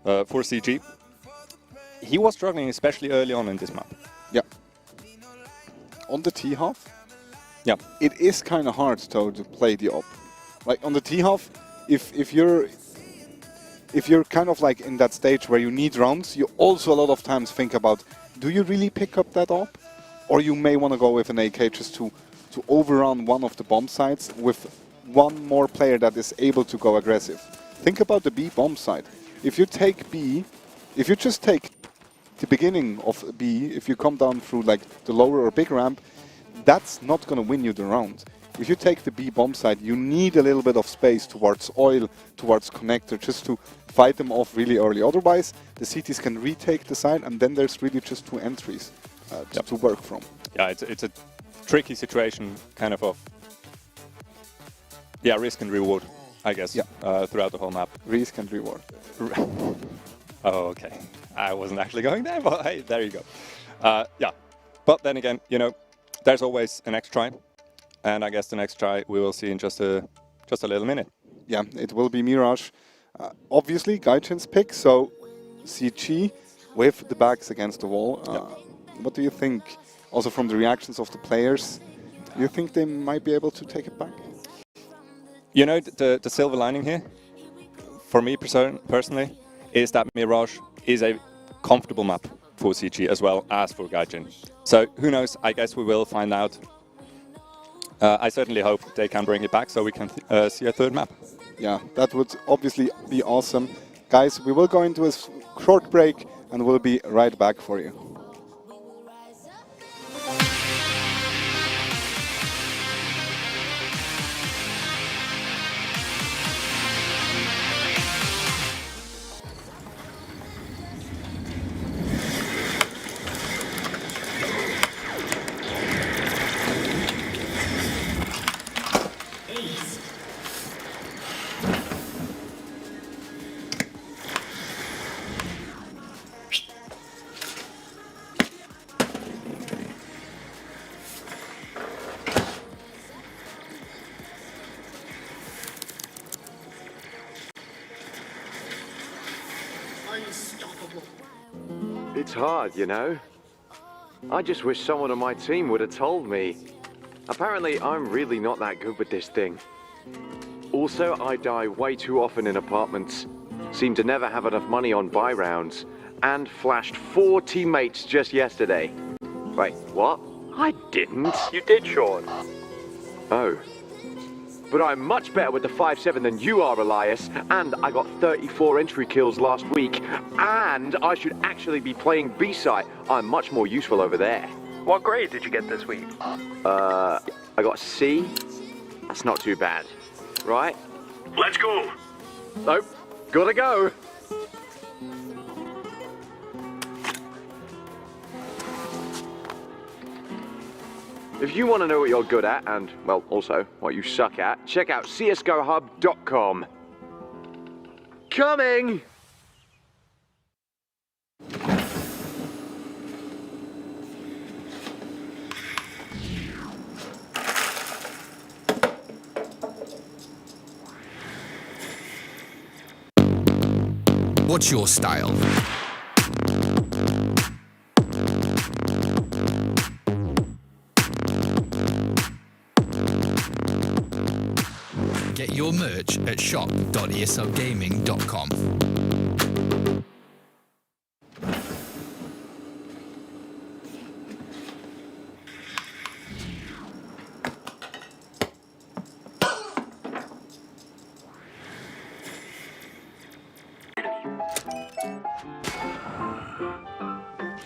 CG. He was struggling, especially early on in this map. Yeah. On the T half, yeah, it is kind of hard though to play the op. Like on the T half, if you're kind of like in that stage where you need rounds, you also a lot of times think about, do you really pick up that op, or you may want to go with an AK just to overrun one of the bomb sites with one more player that is able to go aggressive. Think about the B bomb site. If you take B, if you just take the beginning of B, if you come down through like the lower or big ramp, that's not going to win you the round. If you take the B bomb site, you need a little bit of space towards oil, towards connector, just to fight them off really early. Otherwise, the CTs can retake the site, and then there's really just two entries to work from. Yeah, it's a tricky situation, kind of risk and reward, I guess, throughout the whole map. Risk and reward. Oh, okay. I wasn't actually going there, but hey, there you go. Yeah, but then again, you know, there's always a next try, and I guess the next try we will see in just a little minute. Yeah, it will be Mirage. Obviously, Gaijin's pick, so CG with the backs against the wall. What do you think, also from the reactions of the players, do you think they might be able to take it back? You know, the silver lining here, for me personally, is that Mirage is a comfortable map for CG as well as for Gaijin. So who knows, I guess we will find out. I certainly hope they can bring it back so we can see a third map. Yeah, that would obviously be awesome. Guys, we will go into a short break and we'll be right back for you. It's hard, you know. I just wish someone on my team would have told me. Apparently, I'm really not that good with this thing. Also, I die way too often in apartments, seem to never have enough money on buy rounds, and flashed 4 teammates just yesterday. Wait, what? I didn't. You did, Sean. Oh. But I'm much better with the 5.7 than you are, Elias, and I got 34 entry kills last week, and I should actually be playing B-site. I'm much more useful over there. What grade did you get this week? I got C. That's not too bad, right? Let's go. Nope, gotta go. If you want to know what you're good at, and, well, also what you suck at, check out csgohub.com. Coming! What's your style? Get your merch at shop.eslgaming.com.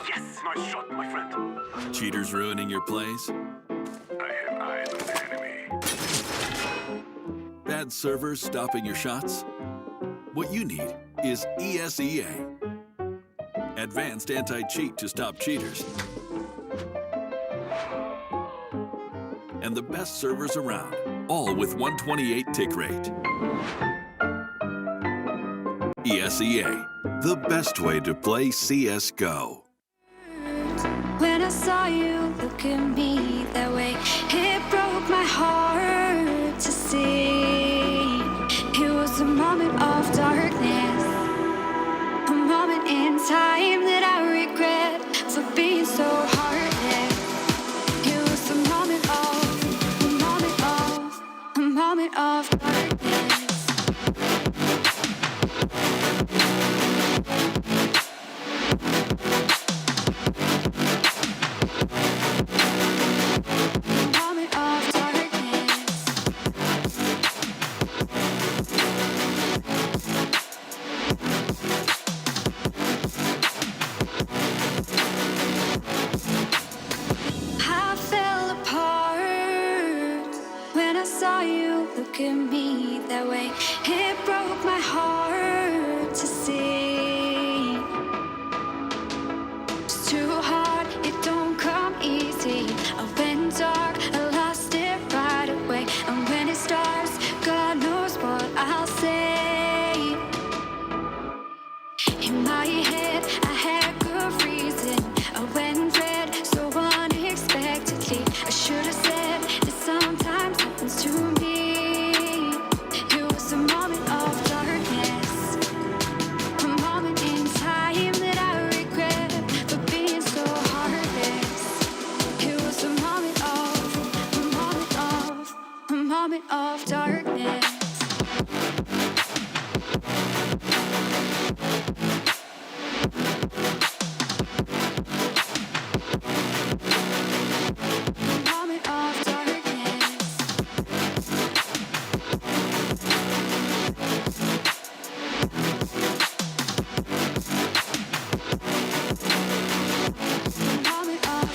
Yes, nice shot, my friend. Cheaters ruining your plays? I have eyes on the enemy. Bad bad servers stopping your shots? What you need is ESEA. Advanced anti-cheat to stop cheaters. And the best servers around, all with 128 tick rate. ESEA, the best way to play CSGO. When I saw you look at me that way, it broke my heart to see. It was a moment of darkness, a moment in time that I regret for being so heartless. It was a moment of darkness. I fell apart when I saw you look at me that way. It broke my heart to see. It's too hard, it don't come easy. I went dark, I lost it right away. And when it starts, God knows what I'll say. In my head, I had good reason. I went red so unexpectedly. I should have said that sometimes happens to me. It was a moment of darkness, a moment in time that I regret for being so heartless. It was a moment of darkness.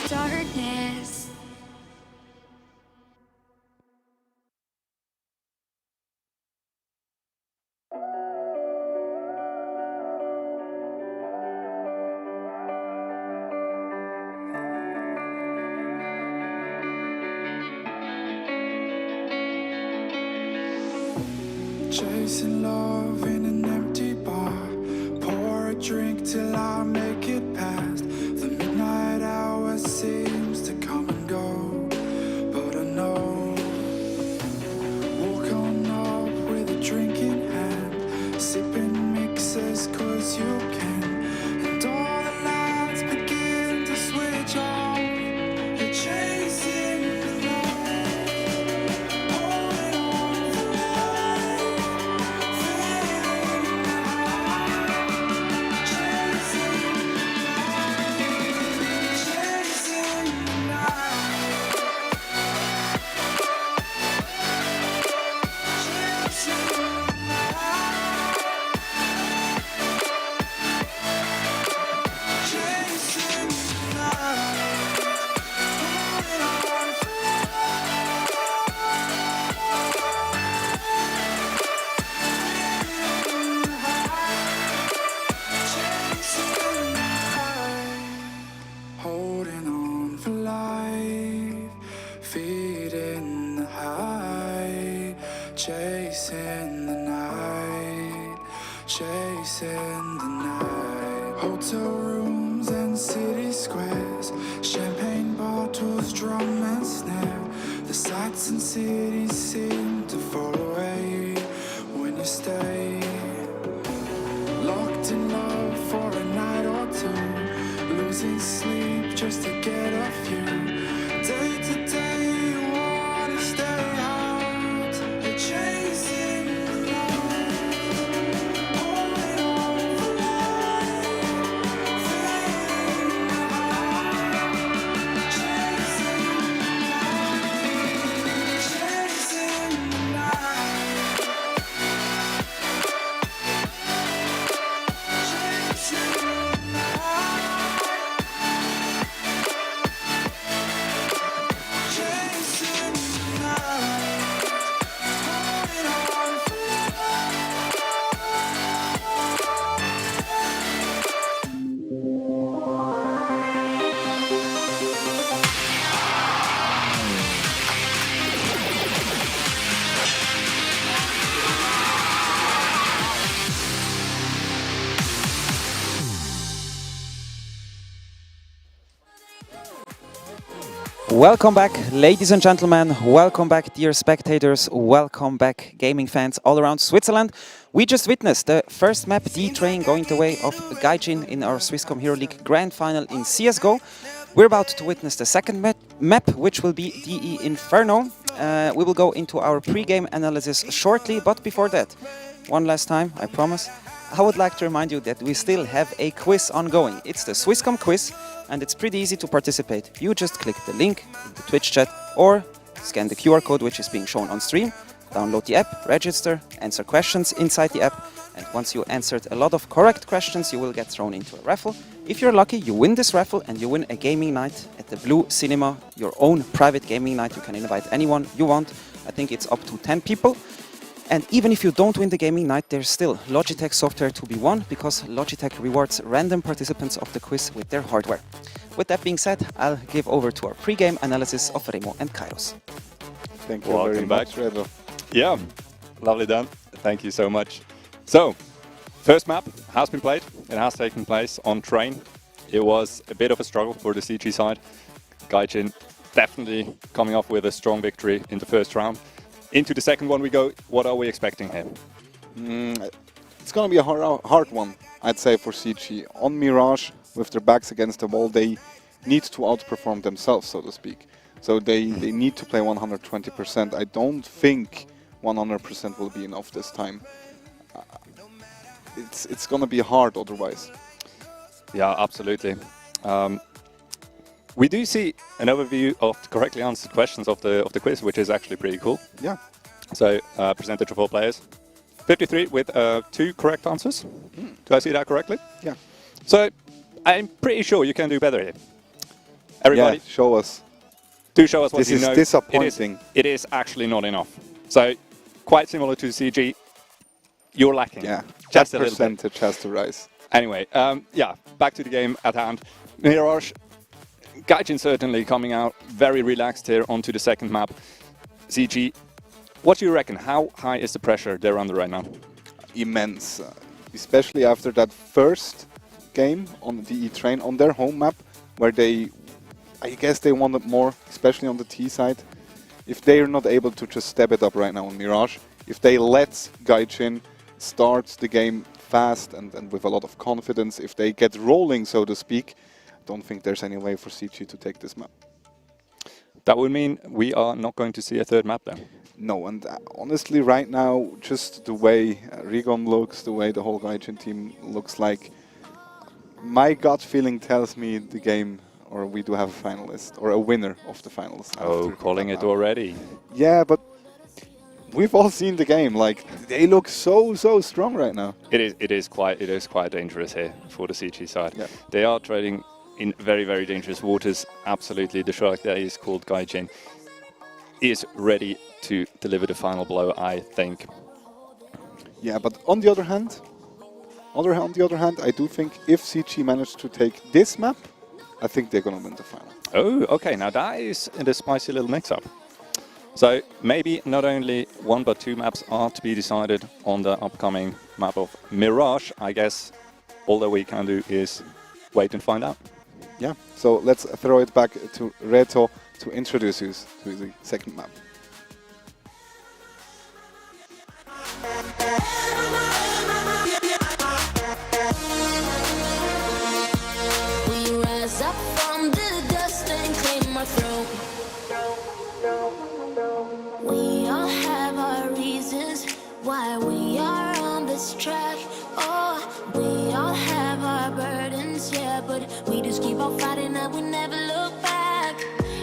Darkness. Chasing love in an empty bar. Pour a drink till I make it past. The midnight hour seems to come and go, but I know. Walk on up with a drink in hand, sipping mixers 'cause you can. And all the lights begin to switch off. You're chasing the light, holding on for life, fading the high, chasing the night, chasing the night, chasing the night, chasing the night, holding on for holding on for life, feet in the high, chasing the night, chasing the night. Hotel rooms and city squares, champagne bottles, drum and snare. The sights and cities seem to fall away when you stay. Locked in love for a night or two, losing sleep just to get off you. Day to day you wanna stay out, you're chasing the light, holding on for life, fading the high, chasing the night, chasing the night, chasing the night, chasing the night, holding on Welcome back, ladies and gentlemen. Welcome back, dear spectators. Welcome back, gaming fans all around Switzerland. We just witnessed the first map, D-Train, going the way of Gaijin in our Swisscom Hero League Grand Final in CSGO. We're about to witness the second map, which will be DE Inferno. We will go into our pre-game analysis shortly, but before that, one last time, I promise, I would like to remind you that we still have a quiz ongoing. It's the Swisscom quiz, and it's pretty easy to participate. You just click the link in the Twitch chat or scan the QR code which is being shown on stream, download the app, register, answer questions inside the app, and once you answered a lot of correct questions, you will get thrown into a raffle. If you're lucky, you win this raffle and you win a gaming night at the Blue Cinema, your own private gaming night. You can invite anyone you want. I think it's up to 10 people. And even if you don't win the gaming night, there's still Logitech software to be won, because Logitech rewards random participants of the quiz with their hardware. With that being said, I'll give over to our pre-game analysis of Remo and Kairos. Thank you very much, Redo. Yeah, lovely done. Thank you so much. So, first map has been played. It has taken place on Train. It was a bit of a struggle for the CG side. Gaijin definitely coming off with a strong victory in the first round. Into the second one we go. What are we expecting here? It's going to be a hard one, I'd say, for CG. On Mirage, with their backs against the wall, they need to outperform themselves, so to speak. So they need to play 120%. I don't think 100% will be enough this time. It's going to be hard otherwise. Yeah, absolutely. We do see an overview of the correctly answered questions of the quiz, which is actually pretty cool. Yeah. So, percentage of all players. 53 with 2 correct answers. Do I see that correctly? Yeah. So, I'm pretty sure you can do better here. Everybody, yeah, show us. Do show us what you know. This is disappointing. It is actually not enough. So, quite similar to CG, you're lacking. Yeah, just that a little bit. percentage has to rise. Anyway, yeah, back to the game at hand. Mirage, Gaijin certainly coming out very relaxed here onto the second map. CG, what do you reckon? How high is the pressure they're under right now? Immense, especially after that first game on the E-Train on their home map, where I guess they wanted more, especially on the T side. If they're not able to just step it up right now on Mirage, if they let Gaijin start the game fast and with a lot of confidence, if they get rolling, so to speak, I don't think there's any way for CG to take this map. That would mean we are not going to see a third map then? No, and honestly right now, just the way Rigon looks, the way the whole Gaijin team looks like, my gut feeling tells me the game, or we do have a finalist, or a winner of the finals. Oh, calling it already. Yeah, but we've all seen the game. Like, they look so strong right now. It is quite dangerous here for the CG side. Yeah. They are trading in very dangerous waters. Absolutely, the shark that is called Gaijin is ready to deliver the final blow, I think. Yeah, but on the other hand, I do think if CG managed to take this map, I think they're gonna win the final. Oh, okay. Now that is a spicy little mix-up. So maybe not only 1 but 2 maps are to be decided on the upcoming map of Mirage. I guess all that we can do is wait and find out. Yeah, so let's throw it back to Reto to introduce you to the second map. We rise up from the dust and claim our throne. We all have our reasons why we are on this track. Oh, we all have our burdens, yeah, but we just keep on fighting and we never look back.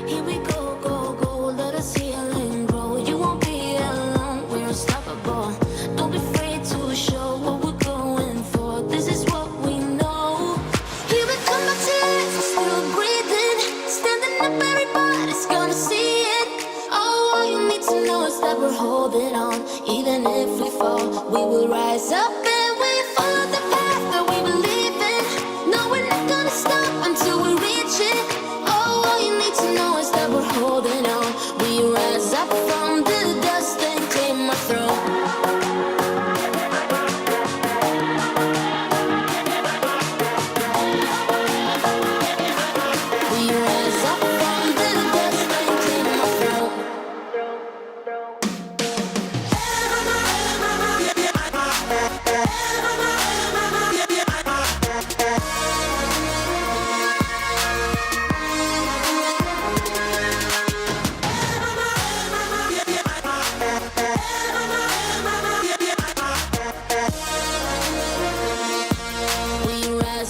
Here we go, let us heal and grow. You won't be alone, we're unstoppable. Don't be afraid to show what we're going for. This is what we know. Here we come back to life, we're still breathing. Standing up, everybody's gonna see it. Oh, all you need to know is that we're holding on. Even if we fall, we will rise up and we follow the path that we believe in. No, we're not gonna stop until we reach it. Oh,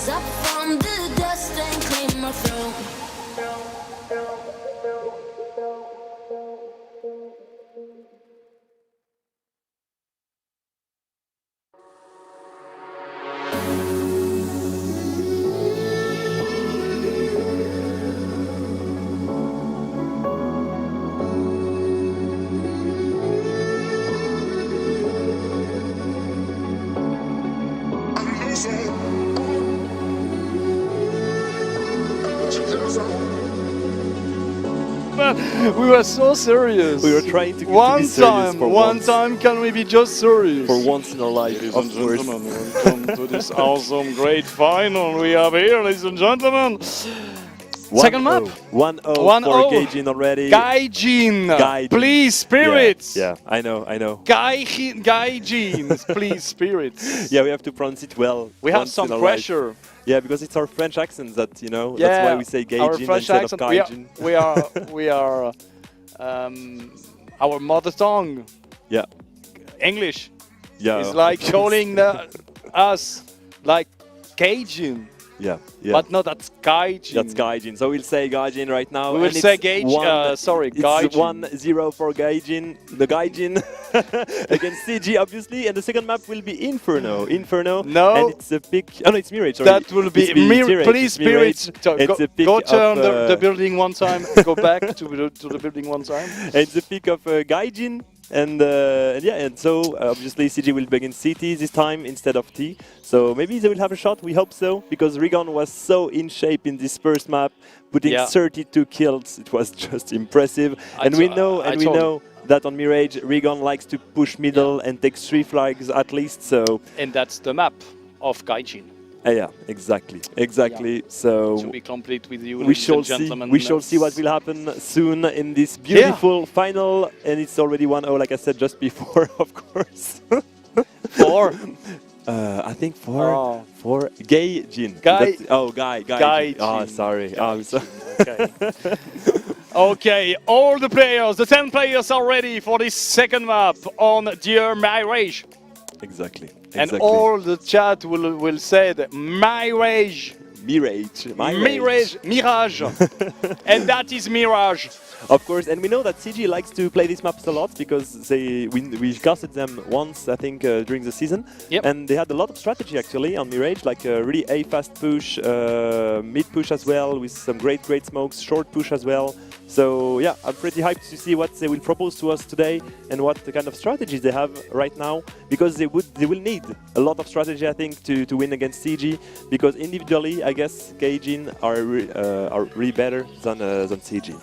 rise up from the dust and claim my throne. We were so serious. We were trying to one be serious time. for One once. time, can we be just serious? For once in our life, Ladies of and course. gentlemen, welcome to this awesome, great final we have here, ladies and gentlemen. Second map. 1-0 for 1-0. Gaijin already. Gaijin. Please, spirits. Yeah, I know. Gaijin, please, spirits. Yeah, we have to pronounce it well. We have once some in our pressure. life. Yeah, because it's our French accents that, you know, Yeah, that's why we say Gaijin our French instead accent, of Gaijin. we are our mother tongue. Yeah. English. Yeah. It's like calling us like Gaijin. Yeah. But no, that's Gaijin. That's Gaijin. So we'll say Gaijin right now. We will and say it's Gaijin. It's Gaijin. 1-0 for Gaijin. The Gaijin against CG, obviously. And the second map will be Inferno. No. And it's a pick. Oh, no, it's Mirage. Sorry. That will be please, spirits. Go turn the building one time. Go back to the building one time. It's a pick of Gaijin. And so obviously CG will begin CT this time instead of T. So maybe they will have a shot. We hope so, because Rigon was so in shape in this first map, putting 32 kills. It was just impressive. We know that on Mirage, Rigon likes to push middle and take 3 flags at least. So and that's the map of Gaijin. Yeah, exactly. Yeah. So to be complete with you, we ladies shall and gentlemen. We shall see what will happen soon in this beautiful final, and it's already 1-0, like I said just before, of course. 4. I think 4 for Gaijin. Guy. Gaijin. Oh, sorry. I'm sorry. Okay. Okay, all the players, the 10 players are ready for this second map on Dear Mirage. Exactly. And all the chat will say that Mirage. Mirage. And that is Mirage. Of course, and we know that CG likes to play these maps a lot because we casted them once, I think, during the season. And they had a lot of strategy actually on Mirage, like really A fast push, mid push as well, with some great smokes, short push as well. So yeah, I'm pretty hyped to see what they will propose to us today and what the kind of strategies they have right now, because they will need a lot of strategy, I think, to win against CG, because individually, I guess Gaijin are really better than CG.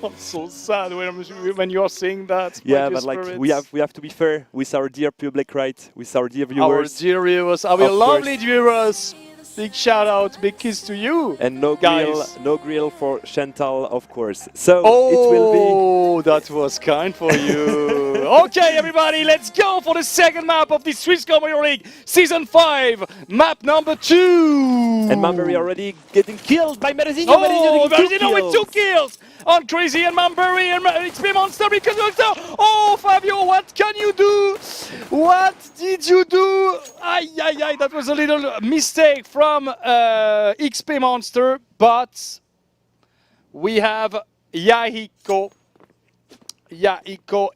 I'm so sad when you're saying that. Yeah, but like we have to be fair with our dear public, right? With our dear viewers. Our dear viewers, our lovely viewers. Big shout out, big kiss to you. And no grill for Chantal, of course. So it will be. Oh, that was kind for you. Okay, everybody, let's go for the second map of the Swisscom EuroLeague Season 5, map number 2. And Mamberry already getting killed by Merezinho. Oh, Merezinho with 2 kills on Crazy and Mamberry and XP Monster because oh, Fabio, what can you do? What did you do? Ay, that was a little mistake from XP Monster, but we have Yahiko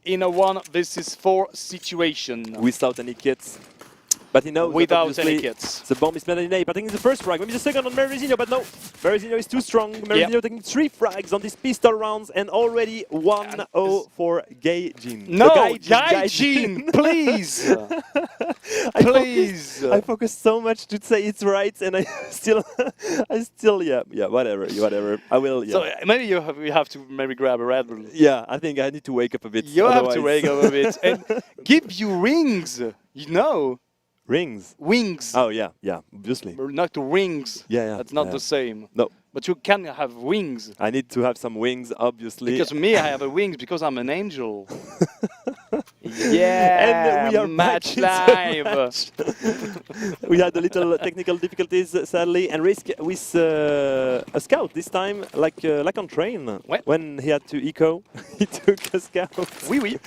in a 1 vs 4 situation. Without any kits. But he knows without any kits. The bomb is made in A, but I think it's the first frag. Maybe the second on Merezinho, but no. Merezinho is too strong. Merezinho taking 3 frags on these pistol rounds and already 1-0 for Gaijin. No, Gaijin, please. Please. I focused so much to say it's right, and I still, whatever. I will. Yeah. So maybe you have to maybe grab a Red Bull. Yeah, I think I need to wake up a bit. You have to wake up a bit and give you rings. You know. Rings? Wings. Oh, yeah, obviously. Not the rings. Yeah. That's not the same. No. But you can have wings. I need to have some wings, obviously. Because me, I have a wings because I'm an angel. Yeah, and we are match back in the live. match. We had a little technical difficulties, sadly, and Risk with a scout this time, like on train. When he had to eco, he took a scout. Oui, oui.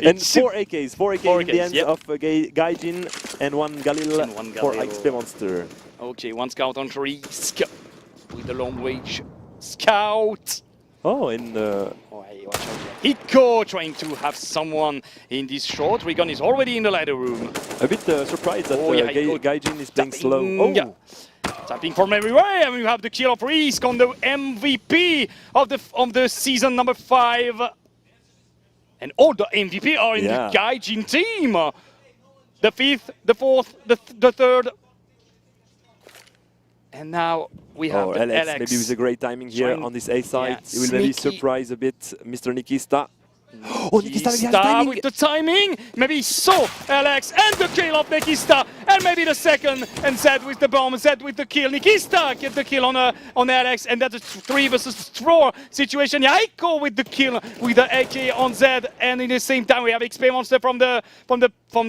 And 4 AKs, 4 AKs in the AKs, hands yep. of Gaijin and 1 Galil for XP Monster. Okay, 1 scout on Risk with the long range scout. Oh, and Eco trying to have someone in this short. Rigon is already in the ladder room. A bit surprised that Gaijin is playing slow. Yeah. Tapping from everywhere, and we have the kill of Risk on the MVP of the season number 5. And all the MVP are in the Gaijin team. The 5th, the 4th, the 3rd. And now we have the Alex, Alex. maybe with a great timing here on this A side. He will maybe surprise a bit Mr. Nikista. Oh, Nikista with the timing. Maybe he saw Alex and the kill of Nikista. And maybe the second. And Zed with the bomb. Zed with the kill. Nikista get the kill on Alex. And that's a 3 versus 4 situation. Yaiko with the kill with the AK on Zed. And in the same time we have XP Monster from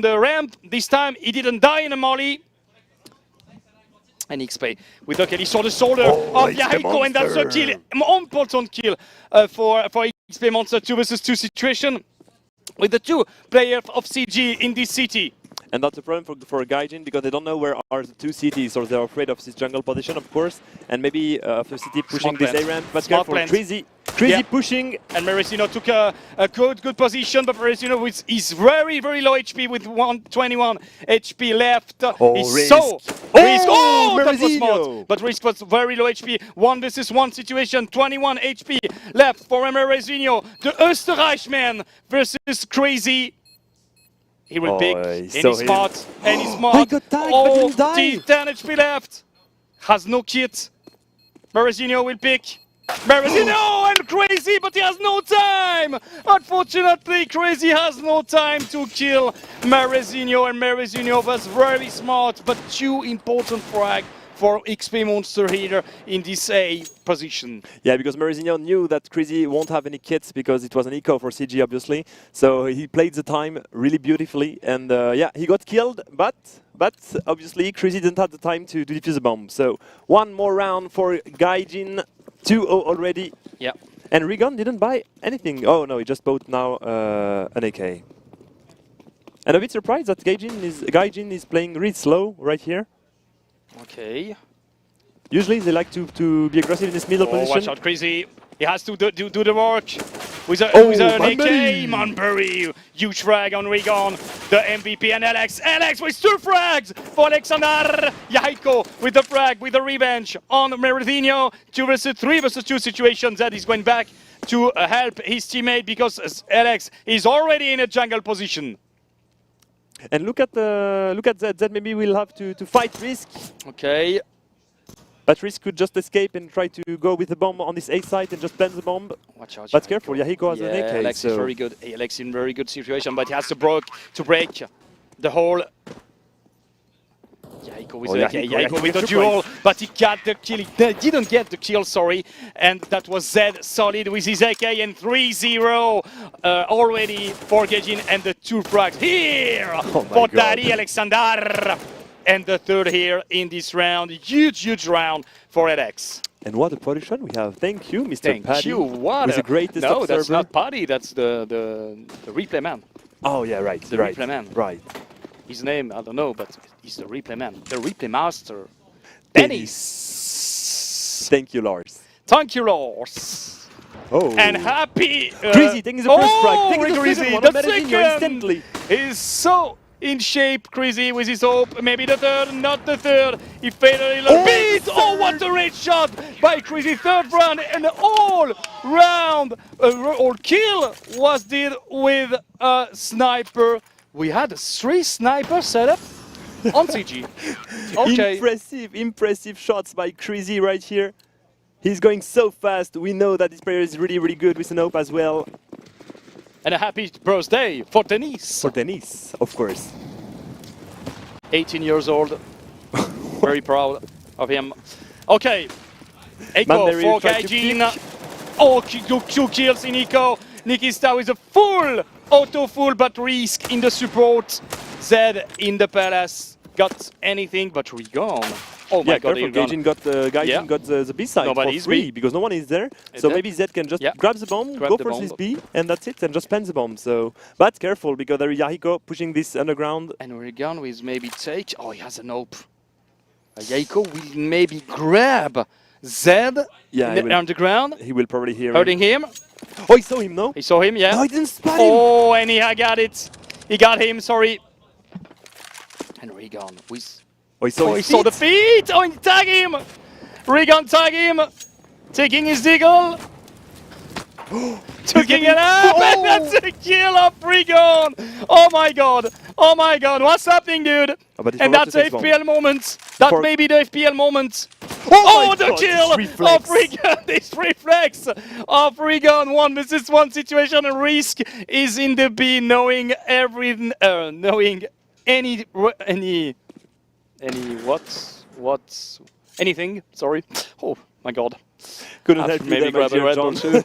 the ramp. This time he didn't die in a molly. And XP with the kill. He saw the shoulder of Yaiko, and that's a kill, important kill for XP Monster 2 versus 2 situation with the 2 players of CG in this city. And that's a problem for Gaijin because they don't know where are the 2 cities, or they're afraid of this jungle position, of course, and maybe of the city pushing this A ramp. But careful, Crazy pushing. And Meresino took a good position, but Meresino is very, very low HP with 121 HP left. Risk. Risk! Oh, that was Meresino. smart. But Risk was very low HP. 1 versus 1 situation, 21 HP left for Meresino. The Österreichman versus Crazy. He will pick, and he's smart, and he's smart. He got tagged, but didn't die. 10 HP left. Has no kit. Meresino will pick. Meresino and Crazy, but he has no time. Unfortunately, Crazy has no time to kill Meresino, and Meresino was very smart, but 2 important frag for XP Monster here in this A position. Yeah, because Meresino knew that Crazy won't have any kits because it was an eco for CG, obviously. So he played the time really beautifully, and yeah, he got killed, but obviously Crazy didn't have the time to defuse the bomb. So 1 more round for Gaijin, 2-0 already. Yeah. And Rigon didn't buy anything. Oh no, he just bought now an AK. And a bit surprised that Gaijin is playing really slow right here. Okay. Usually they like to be aggressive in this middle position. Watch out, Crazy. He has to do the work. With an AK, Manbury. Huge frag on Rigon. The MVP and Alex. Alex with 2 frags for Alexander. Yaiko with the frag, with the revenge on Meredino. 2 versus 3 versus 2 situations that he's going back to help his teammate because Alex is already in a jungle position. And look at that. Maybe we'll have to fight Risk. Okay. But Risk could just escape and try to go with the bomb on this A site and just plant the bomb. Watch out. But careful, Yahiko has an AK. Alex is very good. Alex in very good situation, but he has to break the whole. Yahiko with the AK. Yahiko with the duel, but he got the kill. He didn't get the kill, sorry. And that was Zed solid with his AK, and 3-0 already for Gaijin, and the 2 frags here for Daddy Alexander. And the 3rd here in this round. Huge round for Alex. And what a production we have. Thank you, Mr. Thank Paddy. you. What the greatest no, observer. That's not Paddy. That's the replay man. Oh yeah, right. The replay man. Right. His name, I don't know, but he's the replay man. The replay master. Dennis. Thank you, Lars. Thank you, Lars. Oh. And happy. Crazy, taking the first frag. Taking the Crazy. second one. The second instantly. Is so in shape, Crazy, with his hope. Maybe the 3rd, not the 3rd. He failed a little bit. Oh, what a great shot by Crazy. 3rd round, and all round, all kill was did with a sniper. We had 3 snipers set up on CG. Okay. Impressive shots by Crazy right here. He's going so fast. We know that this player is really good with an hope as well. And a happy birthday for Denise. For Denise, of course. 18 years old. Very proud of him. Okay. Eco for Gaijin. Oh, 2 kills in Eco. Nikista with a full auto full, but Risk in the support. Zed in the palace. Got anything but Regan. Oh my god, careful. Gaijin got the B side for free B. because no one is there. So maybe Zed can just grab the bomb, go for his B, and that's it, and just plant the bomb. So, but careful because there is Yahiko pushing this underground. And Regan will maybe take. Oh, he has an hope. Yahiko will maybe grab Zed in the underground. He will probably hear hurting him. Oh, he saw him, no? He saw him, yeah. No, he didn't spot him. Oh, and he got it. He got him, sorry. And Regan with... Oh, he saw, he saw the feet! Oh, and tag him! Regan tag him! Taking his deagle! Taking it up! And that's a kill of Regan! Oh my god! Oh my god, what's happening, dude? And that's the FPL moment! That may be the FPL moment! Oh, the kill of Regan! This reflex of Regan 1 versus 1 situation, and Risk is in the B, knowing everything, knowing anything, sorry. Oh my god. Couldn't help maybe grab a Red Bull too.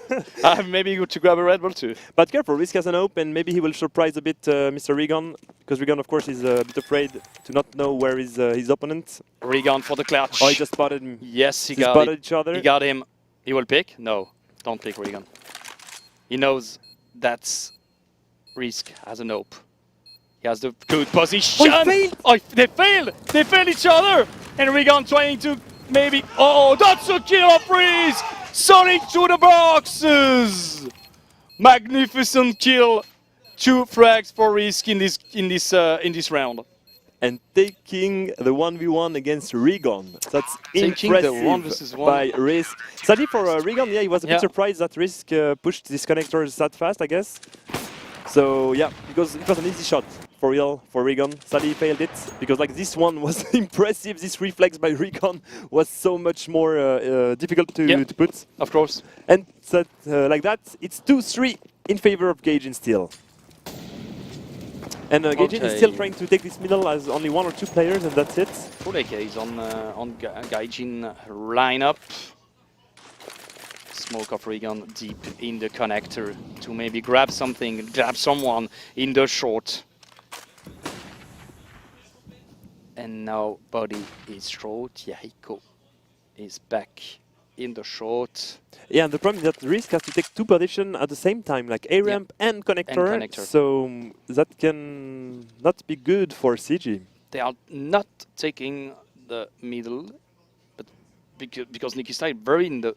Maybe to grab a Red Bull too. But careful, Risk has an open. Maybe he will surprise a bit Mr. Regan, because Regan, of course, is a bit afraid to not know where is his opponent. Regan for the clutch. Oh, he just spotted him. Yes, he spotted each other. He got him. He will pick? No, don't pick Regan. He knows that Risk has an hope. He has the good position. Oh, he failed. Oh, they failed. They failed each other. And Regan trying to maybe. Oh, that's a kill of Risk. Sonic to the boxes. Magnificent kill. 2 frags for Risk in this round. And taking the 1v1 against Regan. That's taking impressive the 1 versus 1 by Risk. Sadly for Regan, yeah, he was a bit surprised that Risk pushed these connectors that fast, I guess. So yeah, because it was an easy shot for real for Regan. Sadly he failed it because like this one was impressive. This reflex by Regan was so much more difficult to put. Of course. And that, like that, it's 2-3 in favor of Gaijin still. And Gaijin is still trying to take this middle as only 1 or 2 players, and that's it. Full AK is on Gaijin lineup. Smoke of Regan deep in the connector to maybe grab something, grab someone in the short. And now body is short. Yahiko is back in the short. Yeah, and the problem is that Risk has to take 2 positions at the same time, like A-ramp and connector. So that can not be good for CG. They are not taking the middle, but because Nikista is very in the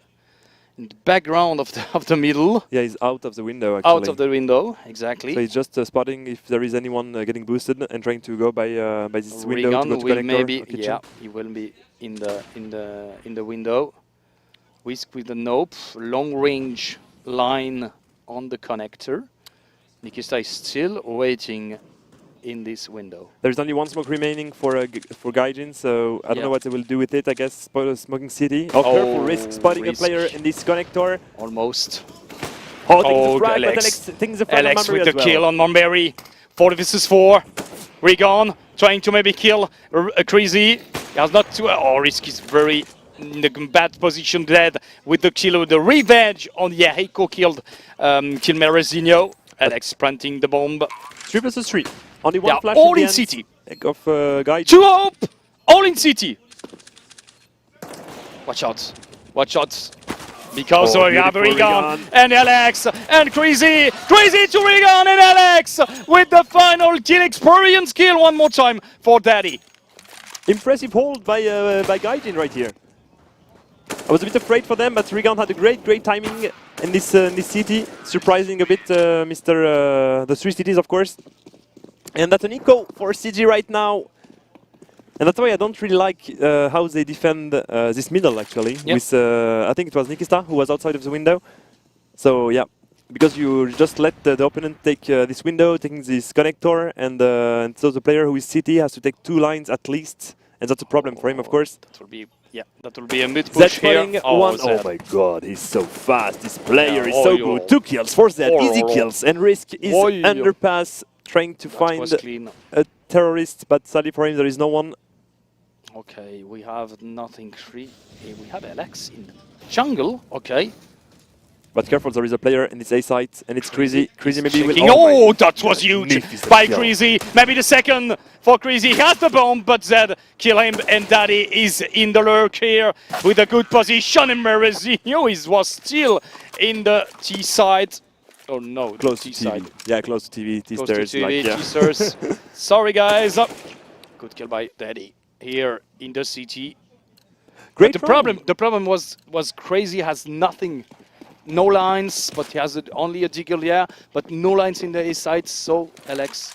background of the middle. Yeah, he's out of the window actually. Out of the window, exactly. So he's just spotting if there is anyone getting boosted and trying to go by this window to go to connector. Maybe, yeah, he will be in the window. Risk with the nope, long range line on the connector. Nikista is still waiting in this window. There's only 1 smoke remaining for Gaijin, so I don't know what they will do with it. I guess smoking city. Oh, careful, Risk spotting a player in this connector. Almost. Oh, the frag, but Alex taking the frag on Alex Mamberry with the kill on Mamberry. 4 versus 4. Regan trying to maybe kill Crazy. He has not to. Oh, Risk is very in the bad position, dead with the kill, the revenge on Yahiko killed Merezinho. Alex planting the bomb. 3 versus 3. Only 1 flash all in city. Of Gaijin. 2 hope! All in city! Watch out. Watch out. Because we have Regan and Alex and Crazy. Crazy to Regan and Alex with the final kill experience kill one more time for Daddy. Impressive hold by Gaijin right here. I was a bit afraid for them, but Regan had a great timing in this city, surprising a bit the 3 cities, of course. And that's an eco for CG right now. And that's why I don't really like how they defend this middle, actually. Yep. With, I think it was Nikista who was outside of the window. So, yeah, because you just let the opponent take this window, taking this connector, and so the player who is CT has to take 2 lines at least. And that's a problem for him, of course. That will be, that will be a mid push here. Oh my god, he's so fast. This player is so good. 2 kills for Zed, easy kills. And Risk is underpass, trying to find a terrorist, but sadly for him there is no one. Okay, we have nothing free. We have Alex in the jungle, okay. But careful, there is a player in this A site, and it's Crazy. Crazy maybe will... Oh, that was huge by kill. Crazy. Maybe the second for Crazy. He has the bomb, but Zed kill him, and Daddy is in the lurk here with a good position, and Merezinho was still in the T side. Oh no, close to T side. TV. Yeah, close to TV. T Close to stairs. TV, Like, yeah. T-stairs. Sorry, guys. Good kill by Daddy here in the CT. Great But the problem was Crazy has nothing, no lines, but he has only a deagle, yeah, but no lines in the A side. So Alex,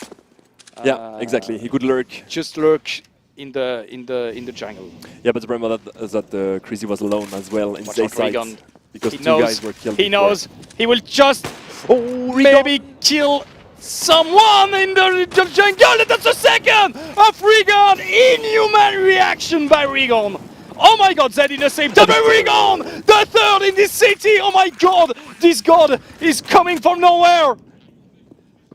Yeah, exactly. He could lurk. Just lurk in the jungle. Yeah, but remember that Crazy was alone as well in Watch A out, site Regan. because He two knows, guys were killed. he before. knows he will just maybe kill someone in the jungle. That's a second of Regan. Inhuman reaction by Regan. Oh my god, Zed in the same time. Regan, the third in this city. Oh my god, this god is coming from nowhere.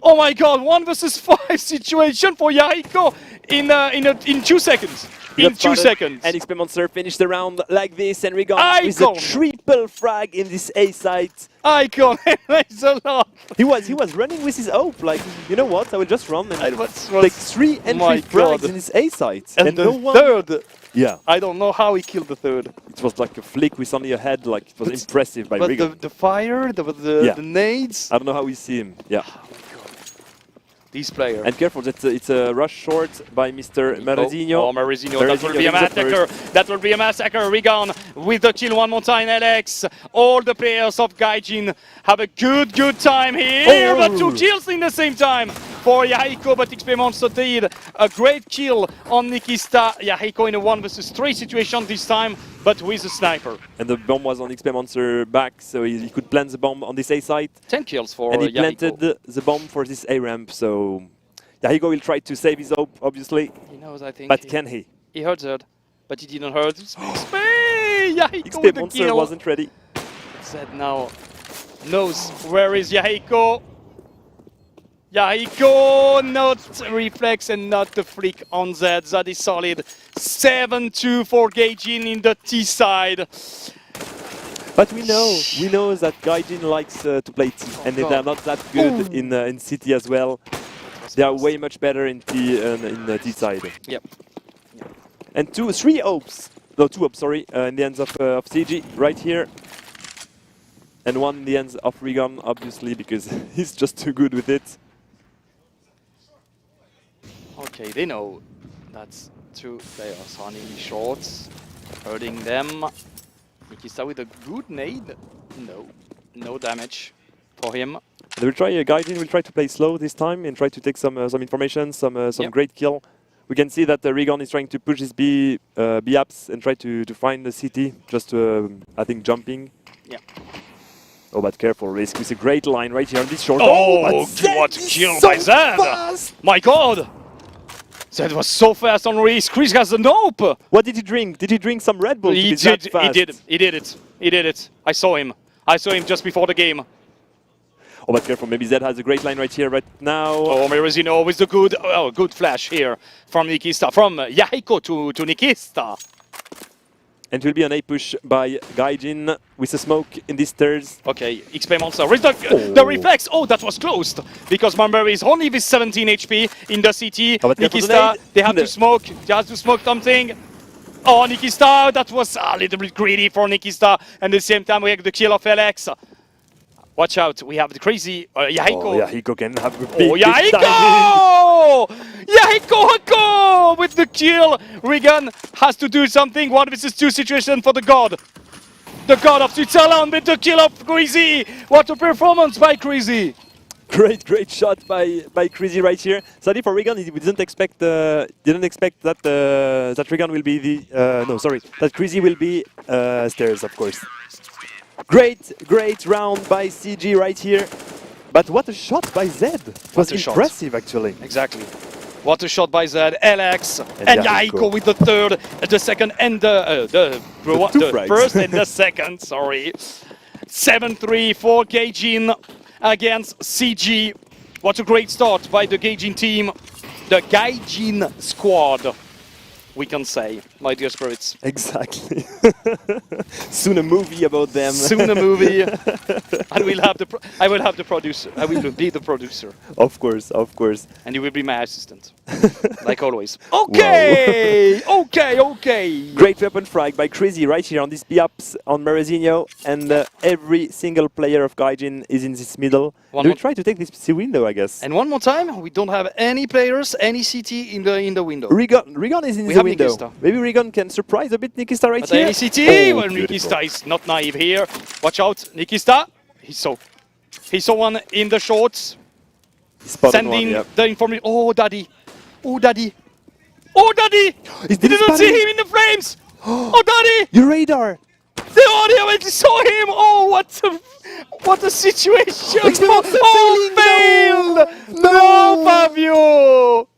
Oh my god, 1 versus 5 situation for Yahiko in 2 seconds. He In got 2 spotted, seconds. And XP Monster finished the round like this, and Regan with a Icon. triple frag in this A site. Icon, a lot. He was running with his hope, like, you know what, I will just run and take like 3 entry my frags God. in his A site. And the no one... third. Yeah. I don't know how he killed the third. It was like a flick with only a head, like it was impressive by But Regan. the fire, the nades. I don't know how we see him. Yeah. These players. And careful, it's a rush short by Mr. Merezinho. Oh, Merezinho, that will be a massacre. That will be a massacre. Regan with the kill one more time, Alex. All the players of Gaijin have a good time here, but 2 kills in the same time for Yahiko, but XP Monster did a great kill on Nikista. Yahiko in a 1 versus 3 situation this time, but with a sniper. And the bomb was on XP Monster back, so he could plant the bomb on this A site. 10 kills for And he Yahiko. planted the bomb for this A ramp, so Yahiko will try to save his hope, obviously. He knows, I think. But can he? He heard Zed, but he didn't hurt. XP! Yahiko XP with the Monster kill. wasn't ready. Zed now knows where is Yahiko. Yahiko, not reflex and not the flick on Zed. Zed is solid. 7-2 for Gaijin in the T side. But we know that Gaijin likes to play T, and they are not that good in City as well. They are way much better in the T side. Yep. And 3 opes. No, 2 opes, sorry, in the hands of CG right here. And 1 in the hands of Regan, obviously, because he's just too good with it. Okay, they know that's 2 players on in shorts, hurting them. Nikista with a good nade. No damage for him. They will try. Gaijin will try to play slow this time and try to take some information, some great kill. We can see that Regan is trying to push his B apps and try to find the CT. Just I think jumping. Yeah. Oh, but careful, Risk with a great line right here on this short. Oh, what kill by Zed! My God! Zed was so fast on Risk. Risk has a nope. What did he drink? Did he drink some Red Bull? He did it. I saw him just before the game. Oh, but careful, maybe Zed has a great line right here, right now. Oh, Merezinho with the good flash here from Nikista, from Yahiko to Nikista. And it will be an A push by Gaijin with a smoke in these stairs. Okay, XP Monster with the reflex. Oh, that was closed because Marbury is only with 17 HP in the CT. Oh, Nikista, they have to smoke. They have to smoke something. Oh, Nikista, that was a little bit greedy for Nikista. And at the same time, we have the kill of Alex. Watch out, we have the crazy Yahiko. Oh, Yahiko can have a big, Yahiko! Yahiko with the kill. Regan has to do something. 1 versus 2 situation for the god. The god of Switzerland with the kill of Crazy. What a performance by Crazy. Great shot by Crazy right here. Sadly for Regan, he didn't expect that that Regan will be the that Crazy will be stairs, of course. Great round by CG right here. But what a shot by Zed. It was impressive, actually. Exactly. What a shot by Zed. Alex and Yahiko with the third, the second, and the first and the second. Sorry. 7-3 for Gaijin against CG. What a great start by the Gaijin team. The Gaijin squad. we can say, my dear spirits. Exactly. Soon a movie about them. Soon a movie. And we'll have I will have the producer. I will be the producer. Of course, of course. And you will be my assistant. Like always. Okay! Okay, okay! Great weapon frag by Crazy right here on these B-ups on Marazinho. And every single player of Gaijin is in this middle. We'll try to take this C window, I guess. And one more time, we don't have any players, any CT in the window. Rigon is in the window. Nikista. Maybe Rigon can surprise a bit Nikista right but here. Any CT, well, beautiful. Nikista is not naive here. Watch out, Nikista. He saw one in the shorts. Sending the information. Oh, daddy. Oh, daddy. Oh, daddy. He didn't see him in the flames. Oh, daddy. Your radar. The audio saw him. Oh, what a situation. Oh, failed. No, Fabio.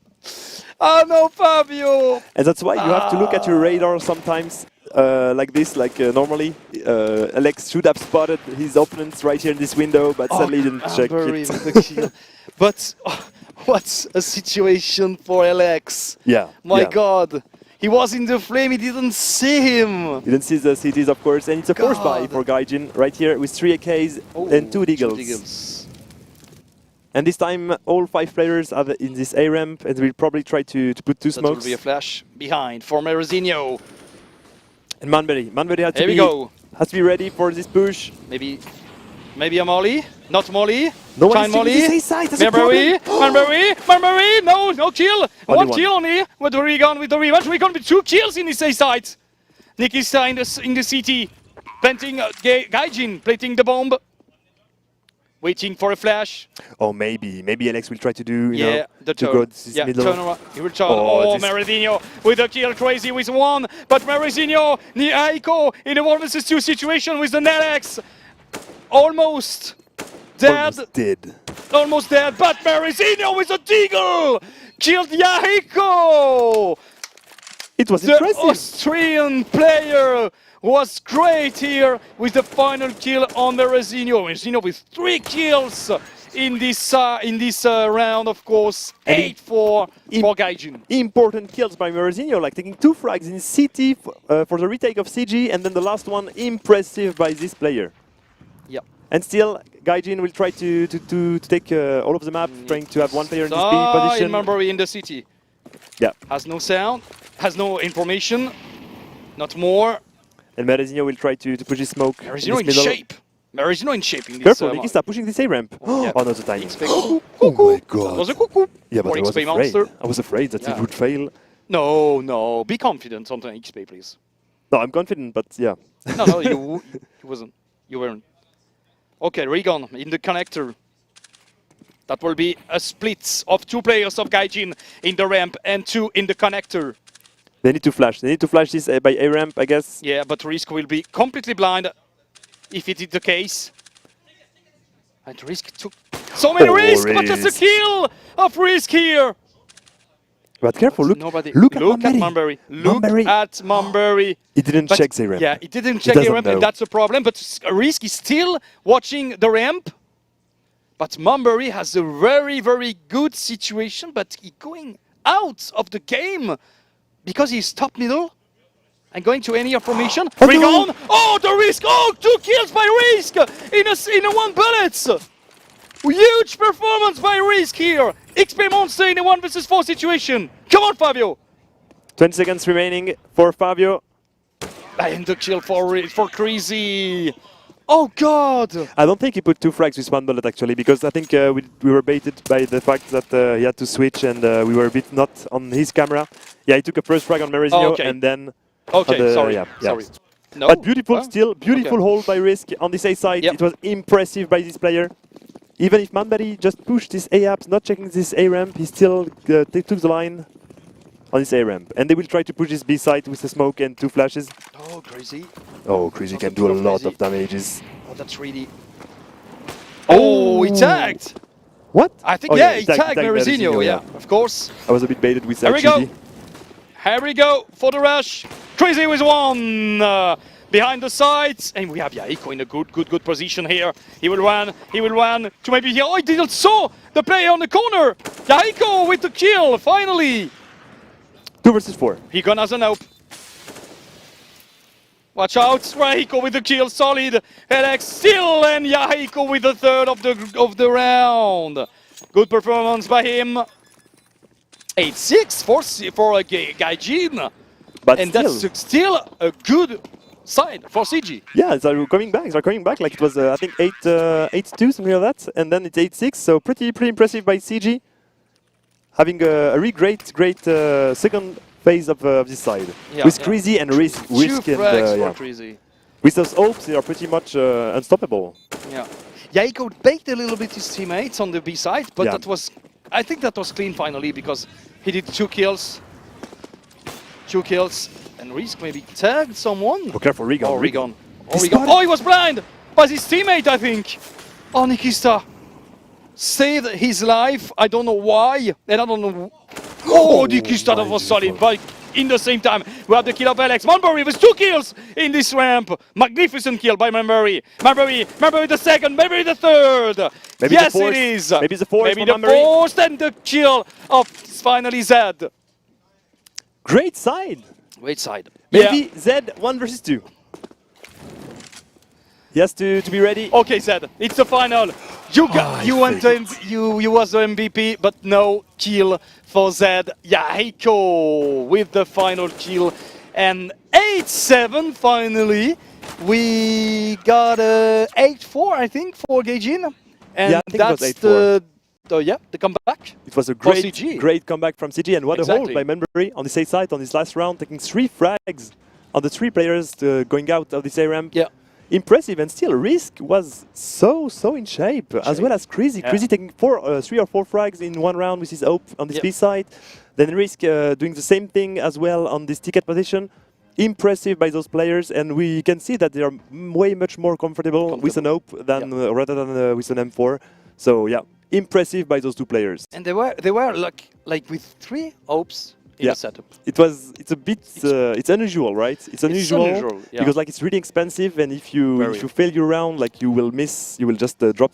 Oh, no, Fabio. And that's why you have to look at your radar sometimes like this, like normally. Alex should have spotted his opponents right here in this window, but sadly didn't check it. But what a situation for Alex. Yeah. My God. He was in the flame, he didn't see him. You didn't see the cities, of course, and it's a force buy for Gaijin right here with 3 AKs and 2 Deagles. And this time, all 5 players are in this A ramp, and we'll probably try to put 2 smokes. That will be a flash behind for Marazinho. And Manberry has to be ready for this push. Maybe a molly, not molly. No one Shine is molly. this A side, that's a problem. Manberry, no kill. Only One kill only with the Rigon, with the rematch. Rigon with 2 kills in this A side. Nikista in the CT, planting Gaijin, planting the bomb. Waiting for a flash. Oh, maybe Alex will try to do, you know, the to turn. go this Yeah, middle. turn around. He will turn. Oh, Marazinho with a kill, Crazy with 1. But Marazinho, Aiko in a 1 vs 2 situation with the Nelex. Almost dead. Almost dead. But Marazinho with a Deagle killed Yahiko. It was the impressive. Austrian player was great here with the final kill on Marazinho. Marazinho with 3 kills in this round, of course. 8-4 for Gaijin. Important kills by Marazinho, like taking 2 frags in CT for the retake of CG, and then the last one impressive by this player. Yeah. And still, Gaijin will try to take all of the map, trying to have 1 player in this B position. Remember in the city. Yeah. Has no sound, has no information, not more. And Marazinho will try to push his smoke. Marazinho in shape. Marazinho in shape in this. Careful, Nikista pushing this A ramp. Oh, not the timing. Oh my God. That was a cuckoo. Yeah, but for I was XP afraid. monster. I was afraid that it would fail. No. Be confident on the XP, please. No, I'm confident, but yeah. No, you wasn't. You weren't. Okay, Rigon in the connector. That will be a split of 2 players of Gaijin in the ramp and 2 in the connector. They need to flash. They need to flash this by A ramp, I guess. Yeah, but Risk will be completely blind if it is the case. And Risk took so many risks, but just a kill of Risk here. But careful, look. Nobody. Look at Mumberry. Look at Mumberry. He didn't check the ramp. Yeah, he didn't check the ramp, and that's a problem. But Risk is still watching the ramp. But Mumberry has a very, very good situation, but he's going out of the game because he's top middle and going to any formation. Rigon! Oh, the Risk! Oh, 2 kills by Risk in a 1 bullet! Huge performance by Risk here. XP Monster in a 1 vs 4 situation. Come on, Fabio. 20 seconds remaining for Fabio. And the kill for Crazy. Oh, God. I don't think he put 2 frags with 1 bullet, actually, because I think we were baited by the fact that he had to switch and we were a bit not on his camera. Yeah, he took a first frag on Marazinho and then... Okay, sorry. No? But beautiful beautiful hold by Risk on this A side. It was impressive by this player. Even if Manberry just pushed this A apps, not checking this A ramp, he still took the line on this A ramp. And they will try to push this B side with the smoke and 2 flashes. Oh, Crazy. Oh, Crazy can do a lot of damages. Oh, that's really... Oh, he tagged! What? I think, he tagged Marazinho, yeah, of course. I was a bit baited with that. Here we go. Here we go for the rush. Crazy with 1 behind the sides. And we have Yahiko in a good position here. He will run to maybe here. Oh, he didn't saw the player on the corner. Yahiko with the kill, finally. 2 versus 4. He gonna has an hope. Watch out, Yahiko with the kill, solid. Alex still, and Yahiko with the third of the round. Good performance by him. 8-6 for Gaijin. But and that's still a good sign for CG. Yeah, they're coming back. They're coming back. Like it was, I think 8-2, something like that, and then it's 8-6. So pretty impressive by CG, having a really great second phase of this side with Crazy and Risk. With those hopes, they are pretty much unstoppable. Yeah, Yahiko baked a little bit his teammates on the B side, but that was, I think that was clean finally because he did 2 kills. 2 kills, and Risk maybe tagged someone. Oh, careful, Regan. Oh, Regan. Oh, Regan. Oh, he was blind by his teammate, I think. Oh, Nikista saved his life. I don't know why, and I don't know. Oh, Nikista, that was solid. But in the same time, we have the kill of Alex. Manbury with 2 kills in this ramp. Magnificent kill by Manbury. Manbury the second, Manbury the third. Maybe yes, the fourth. it is. Maybe the fourth. Maybe the fourth, and the kill of finally Zed. Great side. Great side. Maybe Zed 1 versus 2. He has to be ready. Okay, Zed, it's the final. You was the MVP, but no kill for Zed. Yahiko with the final kill. And 8-7 finally. We got 8-4, I think, for Gaijin. And yeah, I think that's it was 8-4. The comeback. It was a great comeback from CG, and what a hold by Manbury on the safe side on this last round, taking 3 frags on the 3 players going out of this A ramp. Yeah. Impressive, and still Risk was so in shape, as well as Crazy. Yeah. Crazy taking 3 or 4 frags in 1 round with his AWP on this B side. Then Risk doing the same thing as well on this ticket position. Impressive by those players, and we can see that they are way much more comfortable with an AWP than rather than with an M4. So yeah, impressive by those 2 players. And they were like with 3 AWPs in the setup. It's a bit it's unusual, right? It's unusual because like it's really expensive, and if you fail your round, like you will just drop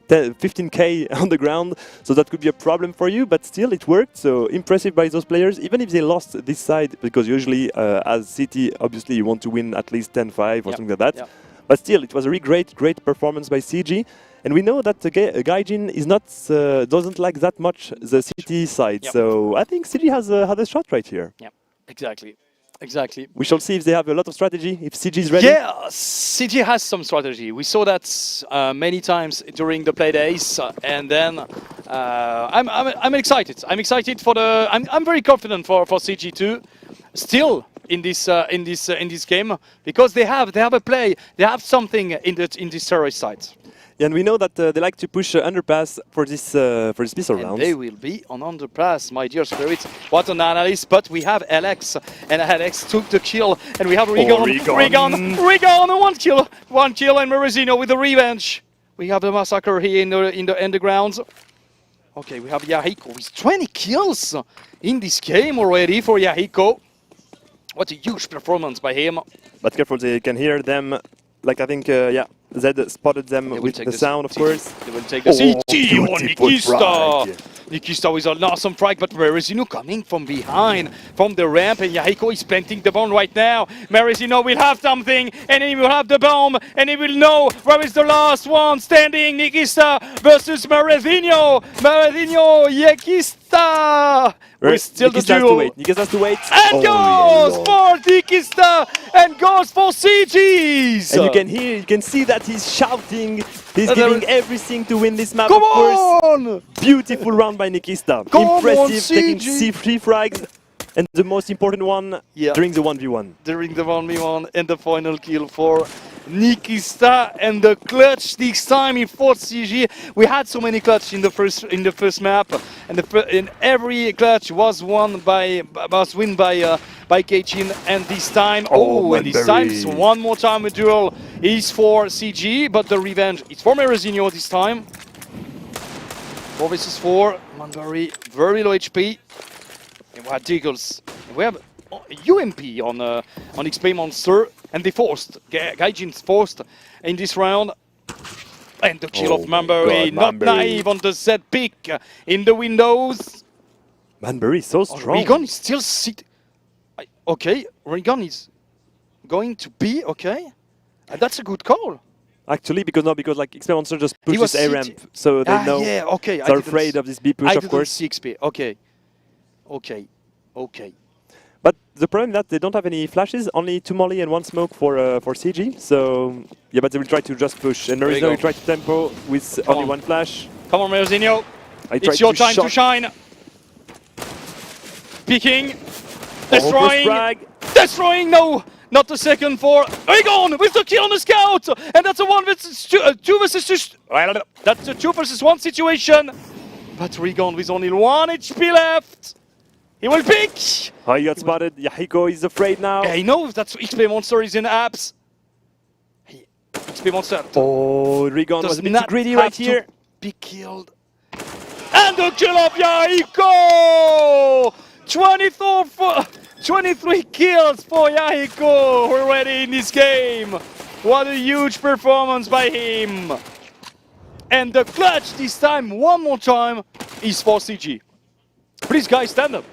15k on the ground, so that could be a problem for you, but still it worked. So impressive by those players, even if they lost this side, because usually as City obviously you want to win at least 10-5 or something like that. But still, it was a really great performance by CG. And we know that Gaijin is not doesn't like that much the City side, so I think City has had a shot right here. Yeah, exactly. We shall see if they have a lot of strategy, if CG is ready. Yeah, CG has some strategy. We saw that many times during the play days, and then I'm excited. I'm excited for the. I'm very confident for CG too. Still in this game, because they have a play, they have something in this terrorist side. And we know that they like to push underpass for this missile round. They will be on underpass, my dear spirits. What an analyst! But we have Alex, and Alex took the kill, and we have Regan, one kill, and Morosino with the revenge. We have the massacre here in the grounds. Okay, we have Yahiko with 20 kills in this game already for Yahiko. What a huge performance by him. But careful, they can hear them. Like I think, Zed spotted them with the sound, of course. They will take the CT on Nikista. Nikista with an awesome frag, but Morosino coming from behind, from the ramp, and Yahiko is planting the bomb right now. Morosino will have something, and he will have the bomb, and he will know where is the last one standing. Nikista versus Morosino. Morosino, Nikista. We're still the duel. Nikista has to wait. And goes for Nikista, and goes for CG's. And you can see that he's shouting. He's giving everything to win this map. Come of course. on! Beautiful round by Nikista. Impressive, taking C3 frags, and the most important one during the 1v1. During the 1v1, and the final kill for Nikista, and the clutch this time in 4th CG. We had so many clutch in the first map, and every clutch was won by Gaijin, and this time one more time a duel is for CG, but the revenge is for Morosino this time. 4 vs 4, Manbury very low HP. And we have Deagles. We have UMP on XP Monster, and they forced, Gaijin's forced in this round. And the kill of Manbury, not naive on the Z pick in the windows. Manbury is so strong. Regan is still okay, Regan is going to B, okay. That's a good call. Actually, because like XP Monster just He was pushes A ramp, so they know yeah, okay. they're afraid of this B push, of course. I didn't see XP. Okay. But the problem is that they don't have any flashes, only 2 molly and 1 smoke for CG. So yeah, but they will try to just push, and Marizino will try to tempo with only 1 flash. Come on, Marizino. It's your time to shine. Peeking, destroying, no! Not the second for Regan with the kill on the scout! And that's a 2 versus 2. That's a 2 versus 1 situation. But Regan with only 1 HP left. He will pick! Oh, he got spotted. Yahiko is afraid now. Yeah, he knows that XP Monster is in apps. XP Monster. Oh, Regan was a bit too greedy right here. Be killed. And the kill of Yahiko! 23 kills for Yahiko already in this game. What a huge performance by him. And the clutch this time, one more time, is for CG. Please, guys, stand up.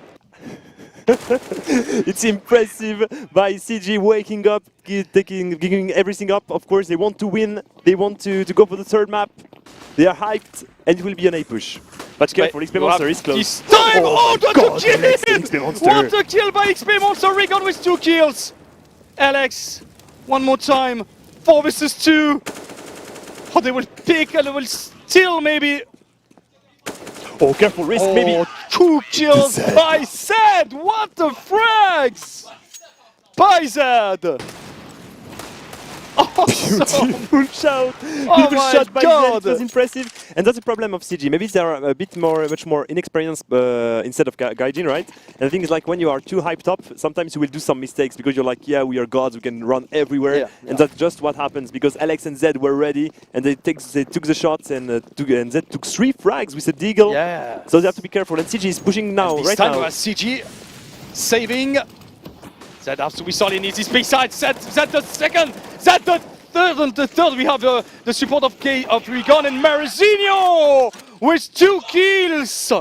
It's impressive by CG waking up, giving everything up. Of course, they want to win. They want to go for the 3rd map. They are hyped, and it will be an A push. But careful, XP Monster is close. This time! Oh, what a kill! What a kill by XP Monster! Regan with 2 kills. Alex, one more time. 4 versus 2. Oh, they will pick and they will steal maybe. Oh, careful, risk maybe. 2 kills by Zed! What the frags! By Zed! Beautiful shout! Oh Beautiful shot by God. Zed, it was impressive. And that's the problem of CG. Maybe they are a bit much more inexperienced instead of Gaijin, right? And the thing is, like, when you are too hyped up, sometimes you will do some mistakes because you're like, yeah, we are gods, we can run everywhere. And that's just what happens because Alex and Zed were ready and they took the shots and Zed took 3 frags with a deagle. Yeah. So they have to be careful. And CG is pushing now, This right time now. CG saving. Zed has to be solid in his big side. Zed the second. Zed the third. And the third we have the support of Regan and Marizino with 2 kills.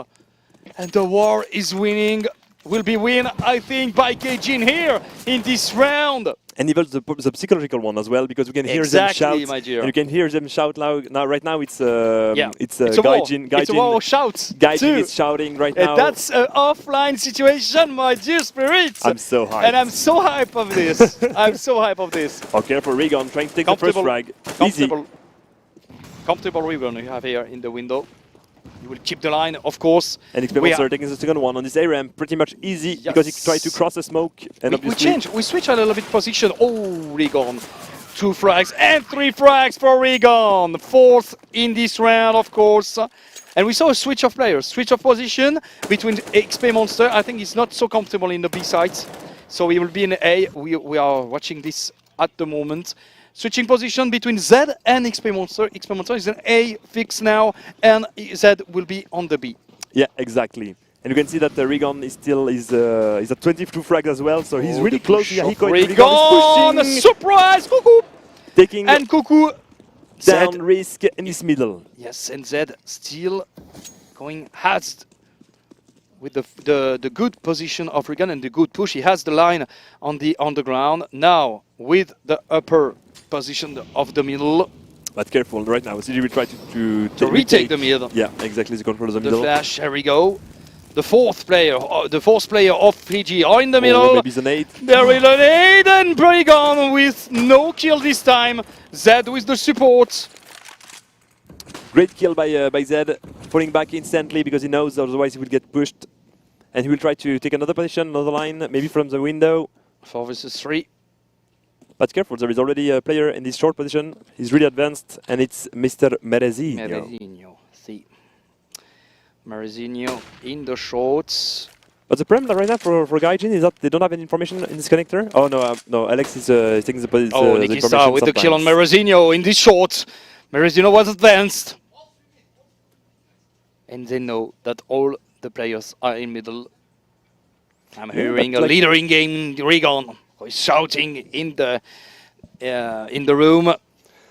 And the war is winning. Will be win, I think, by Gaijin here in this round. And even the psychological one as well, because we can hear them shout. My dear. And you can hear them shout loud. Now, right now, it's It's a Gaijin. war. It's a war of shouts. Gaijin is shouting right now. And that's an offline situation, my dear spirits. I'm so hyped. And I'm so hyped of this. I'm so hyped of this. Oh, careful, Regan trying to take the first frag. Easy. Comfortable Regan you have here in the window. You will keep the line, of course. And XP Monster taking the second one on this A ramp, pretty much easy because he tried to cross the smoke. And we switch a little bit position. Oh, Regan. 2 frags and 3 frags for Regan. 4th in this round, of course. And we saw a switch of players, switch of position between XP Monster. I think he's not so comfortable in the B side. So he will be in A. We are watching this at the moment. Switching position between Zed and XP Monster. XP Monster is an A fix now, and Zed will be on the B. Yeah, exactly. And you can see that Regan is still is at 22 frags as well, so he's really close to Yahiko. Regan, a surprise! Cuckoo! Taking and Cuckoo down Zed. risk in his middle. Yes, and Zed still going has with the good position of Regan and the good push. He has the line on the ground now with the upper position of the middle. But careful right now, CG will try to retake the middle. Yeah, exactly, the control of the middle. The flash, here we go. The fourth player of PG are in the middle. Oh, maybe it's an 8. There is an 8 and Bregan with no kill this time. Zed with the support. Great kill by Zed, falling back instantly because he knows otherwise he will get pushed. And he will try to take another position, another line, maybe from the window. 4 versus 3. But careful, there is already a player in this short position. He's really advanced, and it's Mr. Merezinho. Merezinho in the shorts. But the problem right now for Gaijin is that they don't have any information in this connector. Oh no, no, Alex is taking the position. Oh, Nikista with the kill on Merezinho in this short. Merezinho was advanced. And they know that all the players are in middle. I'm hearing a leader in game, Regan, who is shouting in the room.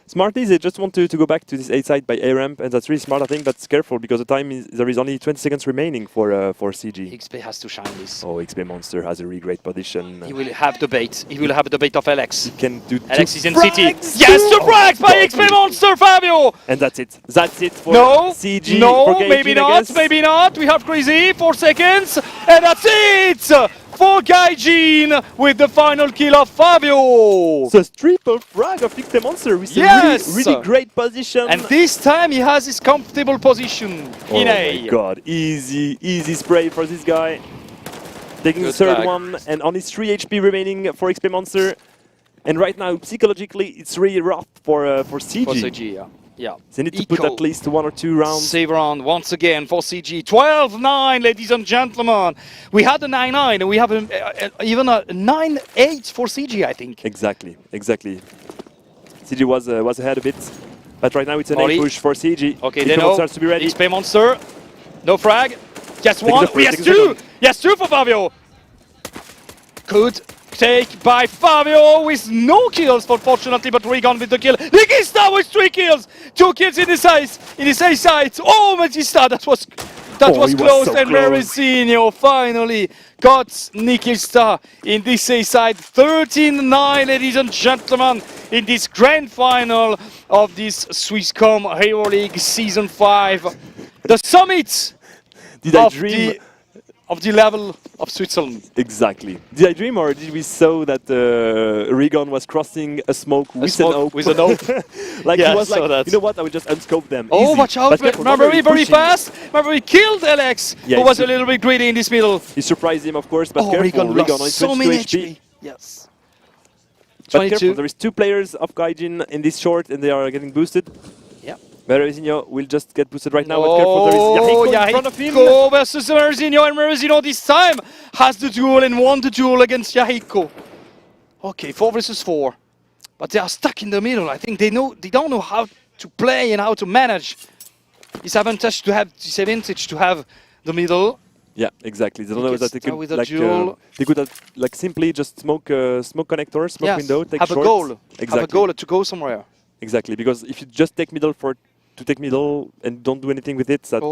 Smarties, they just want to go back to this A side by A ramp, and that's really smart, I think, but it's careful because there is only 20 seconds remaining for CG. XP has to shine this. Oh, XP Monster has a really great position. He will have the bait. He will have the bait of Alex. He can do Alex is in frags. city. Yes, two frags by XP Monster, Fabio! And that's it. That's it for No, CG. no, for maybe Gaijin, I not, guess. maybe not. We have Crazy, 4 seconds, and that's it for Gaijin with the final kill of Fabio. So triple frag of XP Monster with Yes! a really great position. And this time he has his comfortable position in A. Oh my god, easy spray for this guy. Taking the third one, and only 3 HP remaining for XP Monster. And right now, psychologically, it's really rough for CG. For CG, yeah. Yeah. They need to put at least 1 or 2 rounds. Save round once again for CG. 12-9, ladies and gentlemen. We had a 9-9, and we have even a 9-8 for CG, I think. Exactly. CG was ahead a bit, but right now it's an A push for CG. Okay, XP they know. Monster to be ready. XP Monster. No frag. Yes, one. Yes, two. Yes, two for Fabio. Good take by Fabio with no kills, unfortunately, but Regan with the kill. Nikista with 3 kills. 2 kills in his eyes, in his A side. Oh, Nikista, that was close. So and Merizinho finally got Nikista in this A side. 13-9, ladies and gentlemen, in this grand final of this Swisscom Hero League Season 5. The summit of the level of Switzerland. Exactly. Did I dream, or did we saw that Regan was crossing a smoke with an oak? With an oak. Like Yeah, he was I saw like, that. you know what? I will just unscope them. Oh, Easy. watch out! But careful, Remember, very pushing. fast. Remember, he killed Alex, Yeah, who he was a little bit greedy in this middle. He surprised him, of course, but Oh, careful. Regan Regan only lost so 22 many HP. HP. Yes. But 22. careful, there is 2 players of Gaijin in this short, and they are getting boosted. Yeah. Merizinho will just get boosted right now, but careful, there is Yahiko in front of him. Yahiko versus Merizinho, and Merizinho this time has the duel and won the duel against Yahiko. Okay, 4 versus 4. But they are stuck in the middle. I think they don't know how to play and how to manage. It's advantage to have the middle. Yeah, exactly. They don't know that they could with a like duel. they could like simply just smoke connector, smoke Yes, window, take have shorts. a goal. Exactly. Have a goal to go somewhere. Exactly, because if you just take middle to take middle and don't do anything with it, that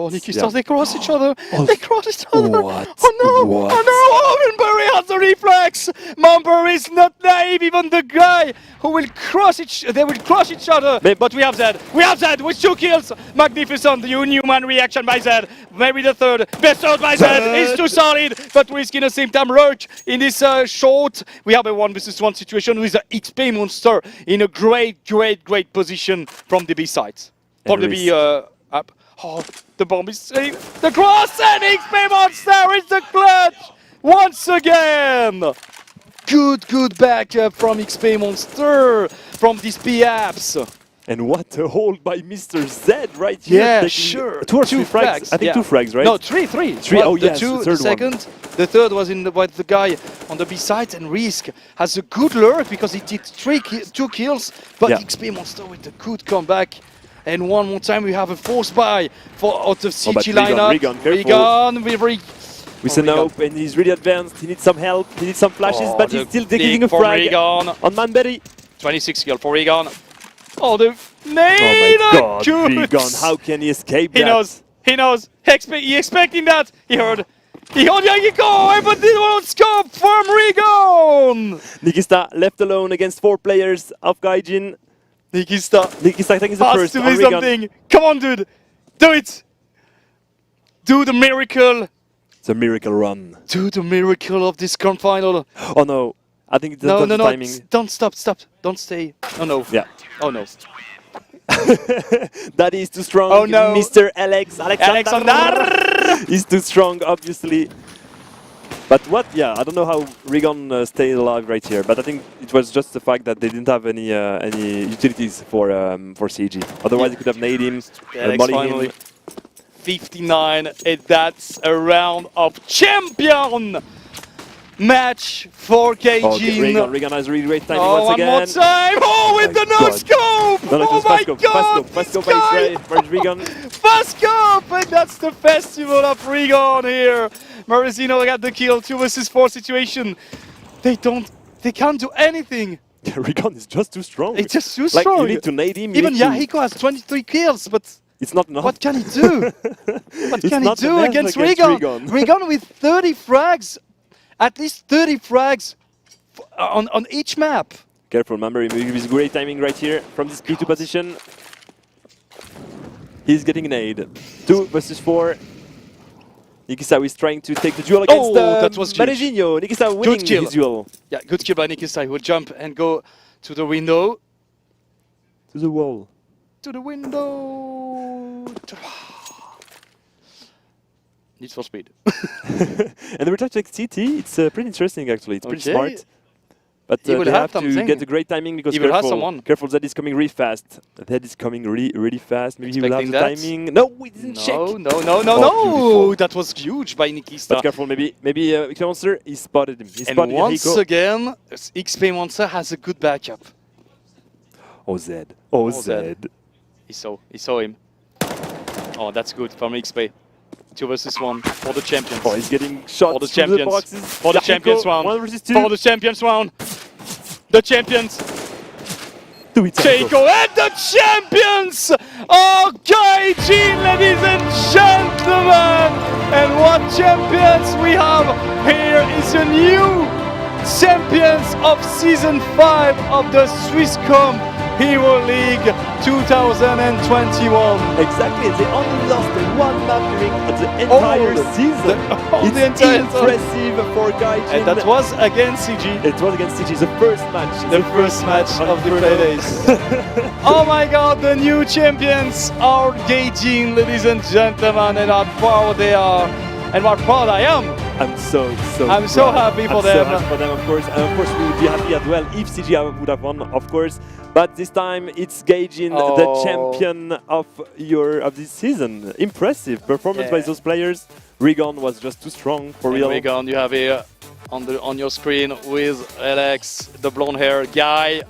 They cross each other. They cross each other. What? Oh no! What? Oh no! Ovenbury has the reflex. Mumber is not naive. Even the guy who will cross they will cross each other. But we have Zed. We have Zed with 2 kills. Magnificent. The Newman reaction by Zed. Maybe the third. Best shot by Zed. It's too solid, but risking the same time Roach in this short. We have a 1 versus 1 situation with the XP Monster in a great position from the B side. Probably be up. Oh, the bomb is saved. The cross and XP Monster is the clutch once again. Good backup from XP Monster from these B-apps. And what a hold by Mr. Z right here. Yeah, taking sure. 2 or 3 frags. I think 2 frags, right? No, 3. 3. Oh, the yes, 2, the third the second. The third was with the guy on the B side, and Risk has a good lurk because he did 2 kills, but XP Monster with a good comeback. And one more time we have a force buy out of CG lineup. Regan, with an ope, and he's really advanced. He needs some help, he needs some flashes, but he's still taking a for frag Regan. on Manberry. 26 kill for Regan. Oh, the Oh my god, Regan, how can he escape that? He knows. He expecting that. He heard Yahiko, but did not scope from Regan. Nikista left alone against 4 players of Gaijin. Nikista, I think, is the has first. to do something. Come on, dude. Do it. Do the miracle. It's a miracle run. Do the miracle of this grand final. Oh no. I think that's the timing. Don't stop. Don't stay. Oh no. Yeah. Oh no. That is too strong. Oh no. Mr. Alexander. He's too strong, obviously. But what? Yeah, I don't know how Regan stayed alive right here. But I think it was just the fact that they didn't have any utilities for CG. Otherwise, he could have naded him, finally. 59, and that's a round of champion match for Gaijin. Regan has really great timing once again. One more time. Oh, with the no-scope! Oh my god! Fast scope by Regan. Fast scope! And that's the festival of Regan here. Merizinho got the kill, 2 versus 4 situation. They can't do anything. Rigon is just too strong. It's just too like, strong. You need to nade him. Even you need Yahiko has 23 kills, but it's not enough. what can he do? What It's can he not do enough against against Rigon? Rigon. Rigon with 30 frags, at least 30 frags on each map. Careful, remember, he with great timing right here from this P2 position. He's getting an aid. 2 versus 4. Nikisa is trying to take the duel against that was huge. Marezinho. Nikisa winning Good kill. his duel. Yeah, good kill by Nikisa. He would jump and go to the window. To the wall. To the window. Need for speed. And the return to CT, it's pretty interesting actually. It's pretty smart. But He will they have to something. get the great timing because He will have careful, someone. careful, Zed is coming really fast. Zed is coming really fast. Maybe he will have the Expecting that. timing. No, we didn't check. No. That was huge by Nikista. But careful, maybe XP Monster, he spotted him. He And spotted once Yahiko. again, XP Monster has a good backup. Oh, Zed. Oh, Zed. He saw him. Oh, that's good from XP. 2 versus 1 for the champions. Oh, he's getting shots for the through the champions. boxes. For the Yahiko, champions round. 1 versus 2. For the champions round. The champions. Do it, Yahiko and the champions are Gaijin, ladies and gentlemen. And what champions we have here is a new champions of season 5 of the Swisscom Hero League 2021. Exactly, they only lost one map during the entire season. It's the entire impressive for Gaijin. And that was against CG. It was against CG, the first match. The first match of the playdays. Oh my god, the new champions are Gaijin, ladies and gentlemen, and how proud they are. And what proud I am. I'm so happy for them. So happy for them, of course. And of course, we would be happy as well if CG would have won, of course. But this time, it's Gaijin, the champion of this season. Impressive performance by those players. Rigon was just too strong for real. Rigon, you have here on your screen with Alex, the blonde hair guy.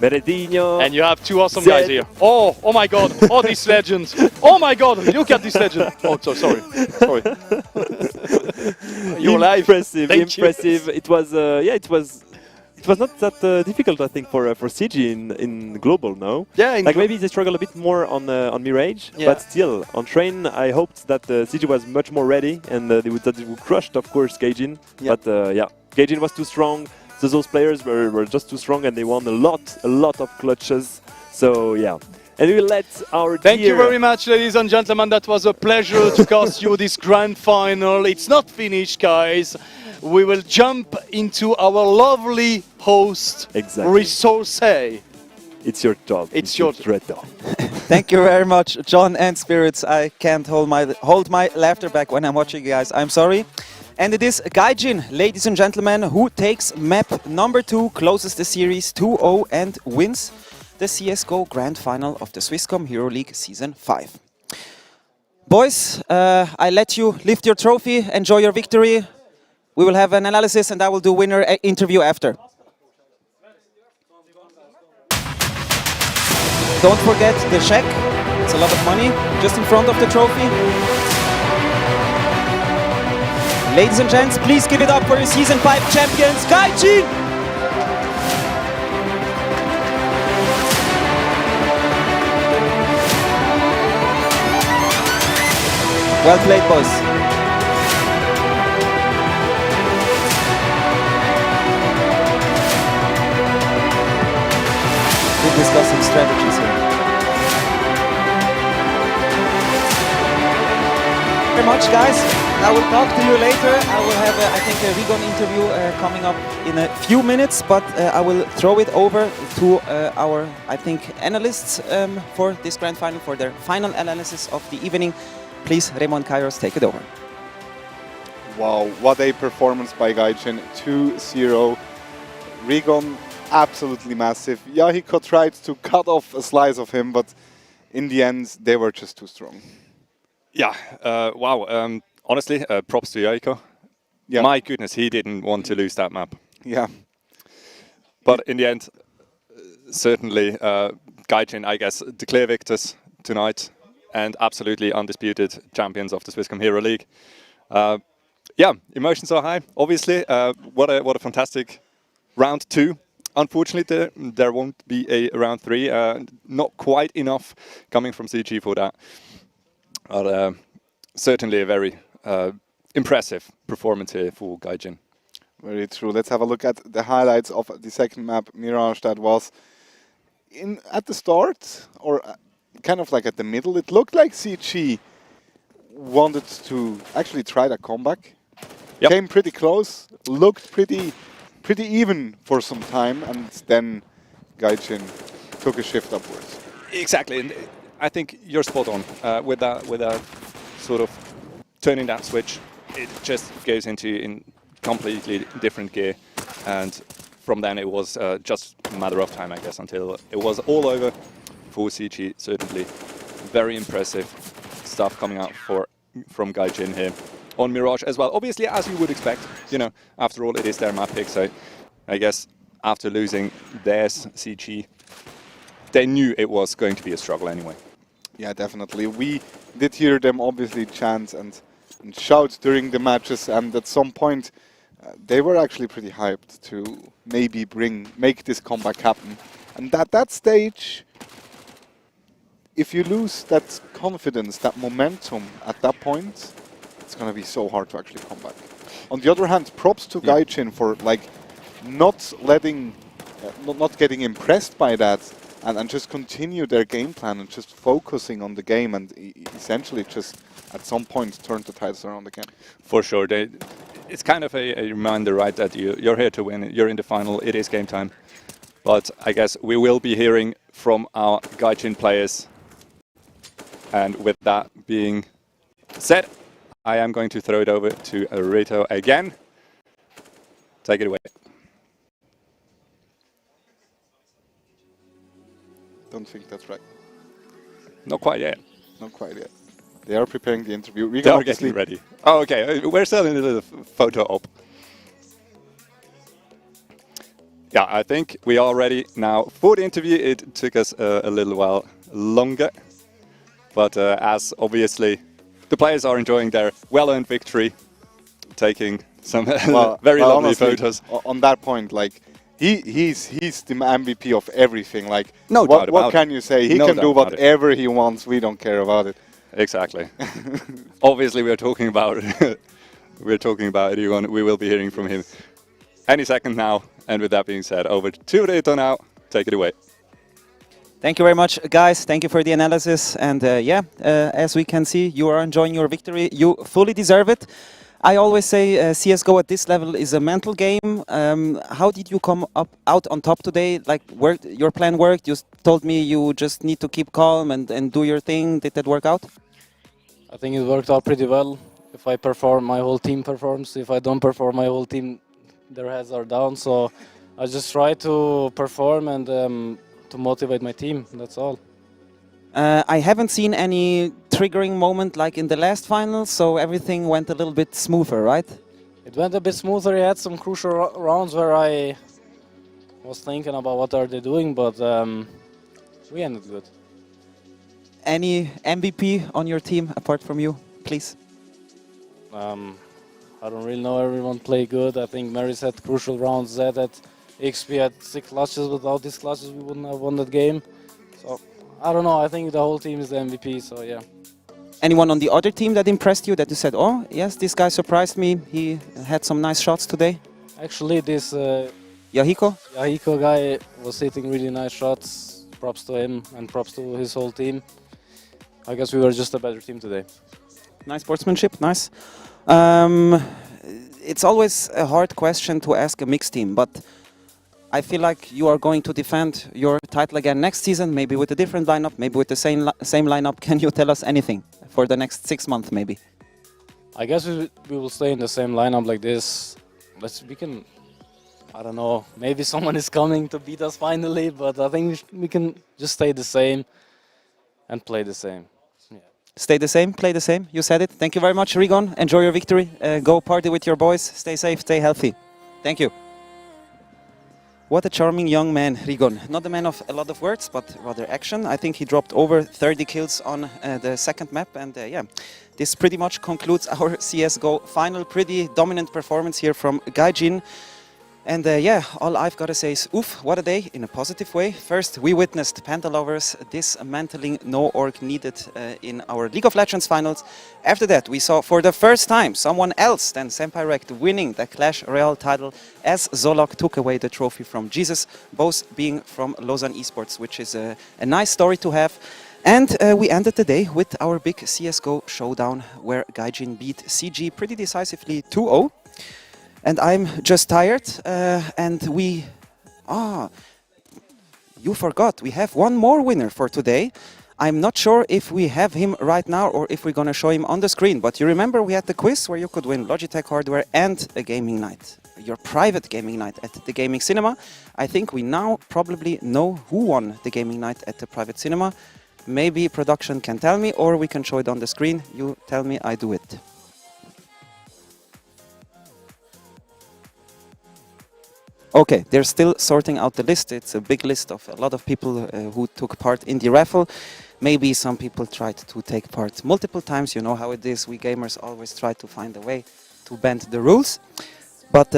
Marezinho. And you have 2 awesome guys here. Oh my god. Oh, this legend. Oh my god. Look at this legend. Oh, sorry. You're live. Impressive. Thank It was, it was not that difficult, I think, for CG in global, no? Yeah. Like maybe they struggle a bit more on Mirage, but still on Train, I hoped that CG was much more ready and they would crushed, of course, Gaijin. Yeah. But Gaijin was too strong. So those players were just too strong and they won a lot of clutches. So yeah. And we will let our Thank you very much, ladies and gentlemen. That was a pleasure to cast you this grand final. It's not finished, guys. We will jump into our lovely host, Resource. It's your job. It's your job. Thank you very much, John and Spirits. I can't hold my laughter back when I'm watching you guys. I'm sorry. And it is Gaijin, ladies and gentlemen, who takes map number 2, closes the series 2-0 and wins the CSGO Grand Final of the Swisscom Hero League Season 5. Boys, I let you lift your trophy, enjoy your victory. We will have an analysis and I will do winner interview after. Don't forget the check, it's a lot of money, just in front of the trophy. Ladies and gents, please give it up for your Season 5 champions, Gaijin! Well played, boys. We're discussing strategies here. Very much, guys. I will talk to you later. I will have, I think, a Rigon interview coming up in a few minutes, but I will throw it over to our, I think, analysts for this grand final, for their final analysis of the evening. Please, Raymond Kairos, take it over. Wow, what a performance by Gaijin. 2-0. Rigon, absolutely massive. Yahiko tried to cut off a slice of him, but in the end, they were just too strong. Yeah, wow. Honestly, props to Yahiko. Yeah. My goodness, he didn't want to lose that map. Yeah. But in the end, certainly, Gaijin, I guess, the clear victors tonight and absolutely undisputed champions of the Swisscom Hero League. Yeah, emotions are high, obviously. What a fantastic round 2. unfortunately, there won't be a round 3. Not quite enough coming from CG for that. But certainly a very impressive performance here for Gaijin. Very true. Let's have a look at the highlights of the second map, Mirage, that was at the start, or kind of like at the middle. It looked like CG wanted to actually try that comeback. Yep. Came pretty close, looked pretty even for some time, and then Gaijin took a shift upwards. Exactly, and I think you're spot on with that sort of turning that switch. It just goes into completely different gear, and from then it was just a matter of time, I guess, until it was all over for CG. Certainly, very impressive stuff coming out from Gaijin here on Mirage as well. Obviously, as you would expect, you know, after all, it is their map pick. So I guess after losing theirs, CG, they knew it was going to be a struggle anyway. Yeah, definitely. We did hear them obviously chant and shout during the matches, and at some point they were actually pretty hyped to maybe make this comeback happen. And at that stage, if you lose that confidence, that momentum at that point, it's going to be so hard to actually come back. On the other hand, props to Gaijin for like not getting impressed by that, and just continue their game plan and just focusing on the game, and essentially just at some point turn the tides around again. For sure. It's kind of a reminder, right, that you're here to win. You're in the final. It is game time. But I guess we will be hearing from our Gaijin players. And with that being said, I am going to throw it over to Rito again. Take it away. Don't think that's right. Not quite yet. Not quite yet. They are preparing the interview. They are getting ready. Oh, okay. We're still in a little photo op. Yeah, I think we are ready now for the interview. It took us a little while longer. But as obviously the players are enjoying their well-earned victory, taking some very lovely honestly, photos. On that point, like he's the MVP of everything. Like no doubt about what can you say? He can do whatever he wants. We don't care about it. Exactly. Obviously, we're talking about it. We will be hearing from him any second now. And with that being said, over to Reto now. Take it away. Thank you very much, guys. Thank you for the analysis. And as we can see, you are enjoying your victory. You fully deserve it. I always say CSGO at this level is a mental game. How did you come out on top today? Like, your plan worked? You told me you just need to keep calm and do your thing. Did that work out? I think it worked out pretty well. If I perform, my whole team performs. If I don't perform, my whole team, their heads are down. So I just try to perform and to motivate my team. That's all. I haven't seen any triggering moment like in the last final, so everything went a little bit smoother, right? It went a bit smoother. I had some crucial rounds where I was thinking about what are they doing, but we ended good. Any MVP on your team apart from you, please? I don't really know. Everyone played good. I think Maris had crucial rounds. Zed had XP had 6 clutches. Without these clutches, we wouldn't have won that game. So I don't know. I think the whole team is the MVP. So yeah. Anyone on the other team that impressed you? That you said, "Oh yes, this guy surprised me. He had some nice shots today." Actually, this Yahiko guy was hitting really nice shots. Props to him and props to his whole team. I guess we were just a better team today. Nice sportsmanship, nice. It's always a hard question to ask a mixed team, but I feel like you are going to defend your title again next season, maybe with a different lineup, maybe with the same lineup. Can you tell us anything for the next 6 months, maybe? I guess we will stay in the same lineup like this. I don't know, maybe someone is coming to beat us finally, but I think we can just stay the same and play the same. Stay the same, play the same. You said it. Thank you very much, Rigon. Enjoy your victory. Go party with your boys. Stay safe, stay healthy. Thank you. What a charming young man, Rigon. Not a man of a lot of words, but rather action. I think he dropped over 30 kills on the second map. And yeah, this pretty much concludes our CSGO final. Pretty dominant performance here from Gaijin. And yeah, all I've got to say is, oof, what a day, in a positive way. First, we witnessed Panda Lovers dismantling No Org Needed in our League of Legends finals. After that, we saw for the first time someone else than Senpai Rect winning the Clash Royale title as Zolok took away the trophy from Jesus, both being from Lausanne Esports, which is a nice story to have. And we ended the day with our big CSGO showdown, where Gaijin beat CG pretty decisively 2-0. And I'm just tired, and we... you forgot, we have one more winner for today. I'm not sure if we have him right now or if we're gonna show him on the screen, but you remember we had the quiz where you could win Logitech hardware and a gaming night, your private gaming night at the Gaming Cinema. I think we now probably know who won the gaming night at the private cinema. Maybe production can tell me, or we can show it on the screen. You tell me, I do it. Okay, they're still sorting out the list. It's a big list of a lot of people who took part in the raffle. Maybe some people tried to take part multiple times. You know how it is. We gamers always try to find a way to bend the rules. But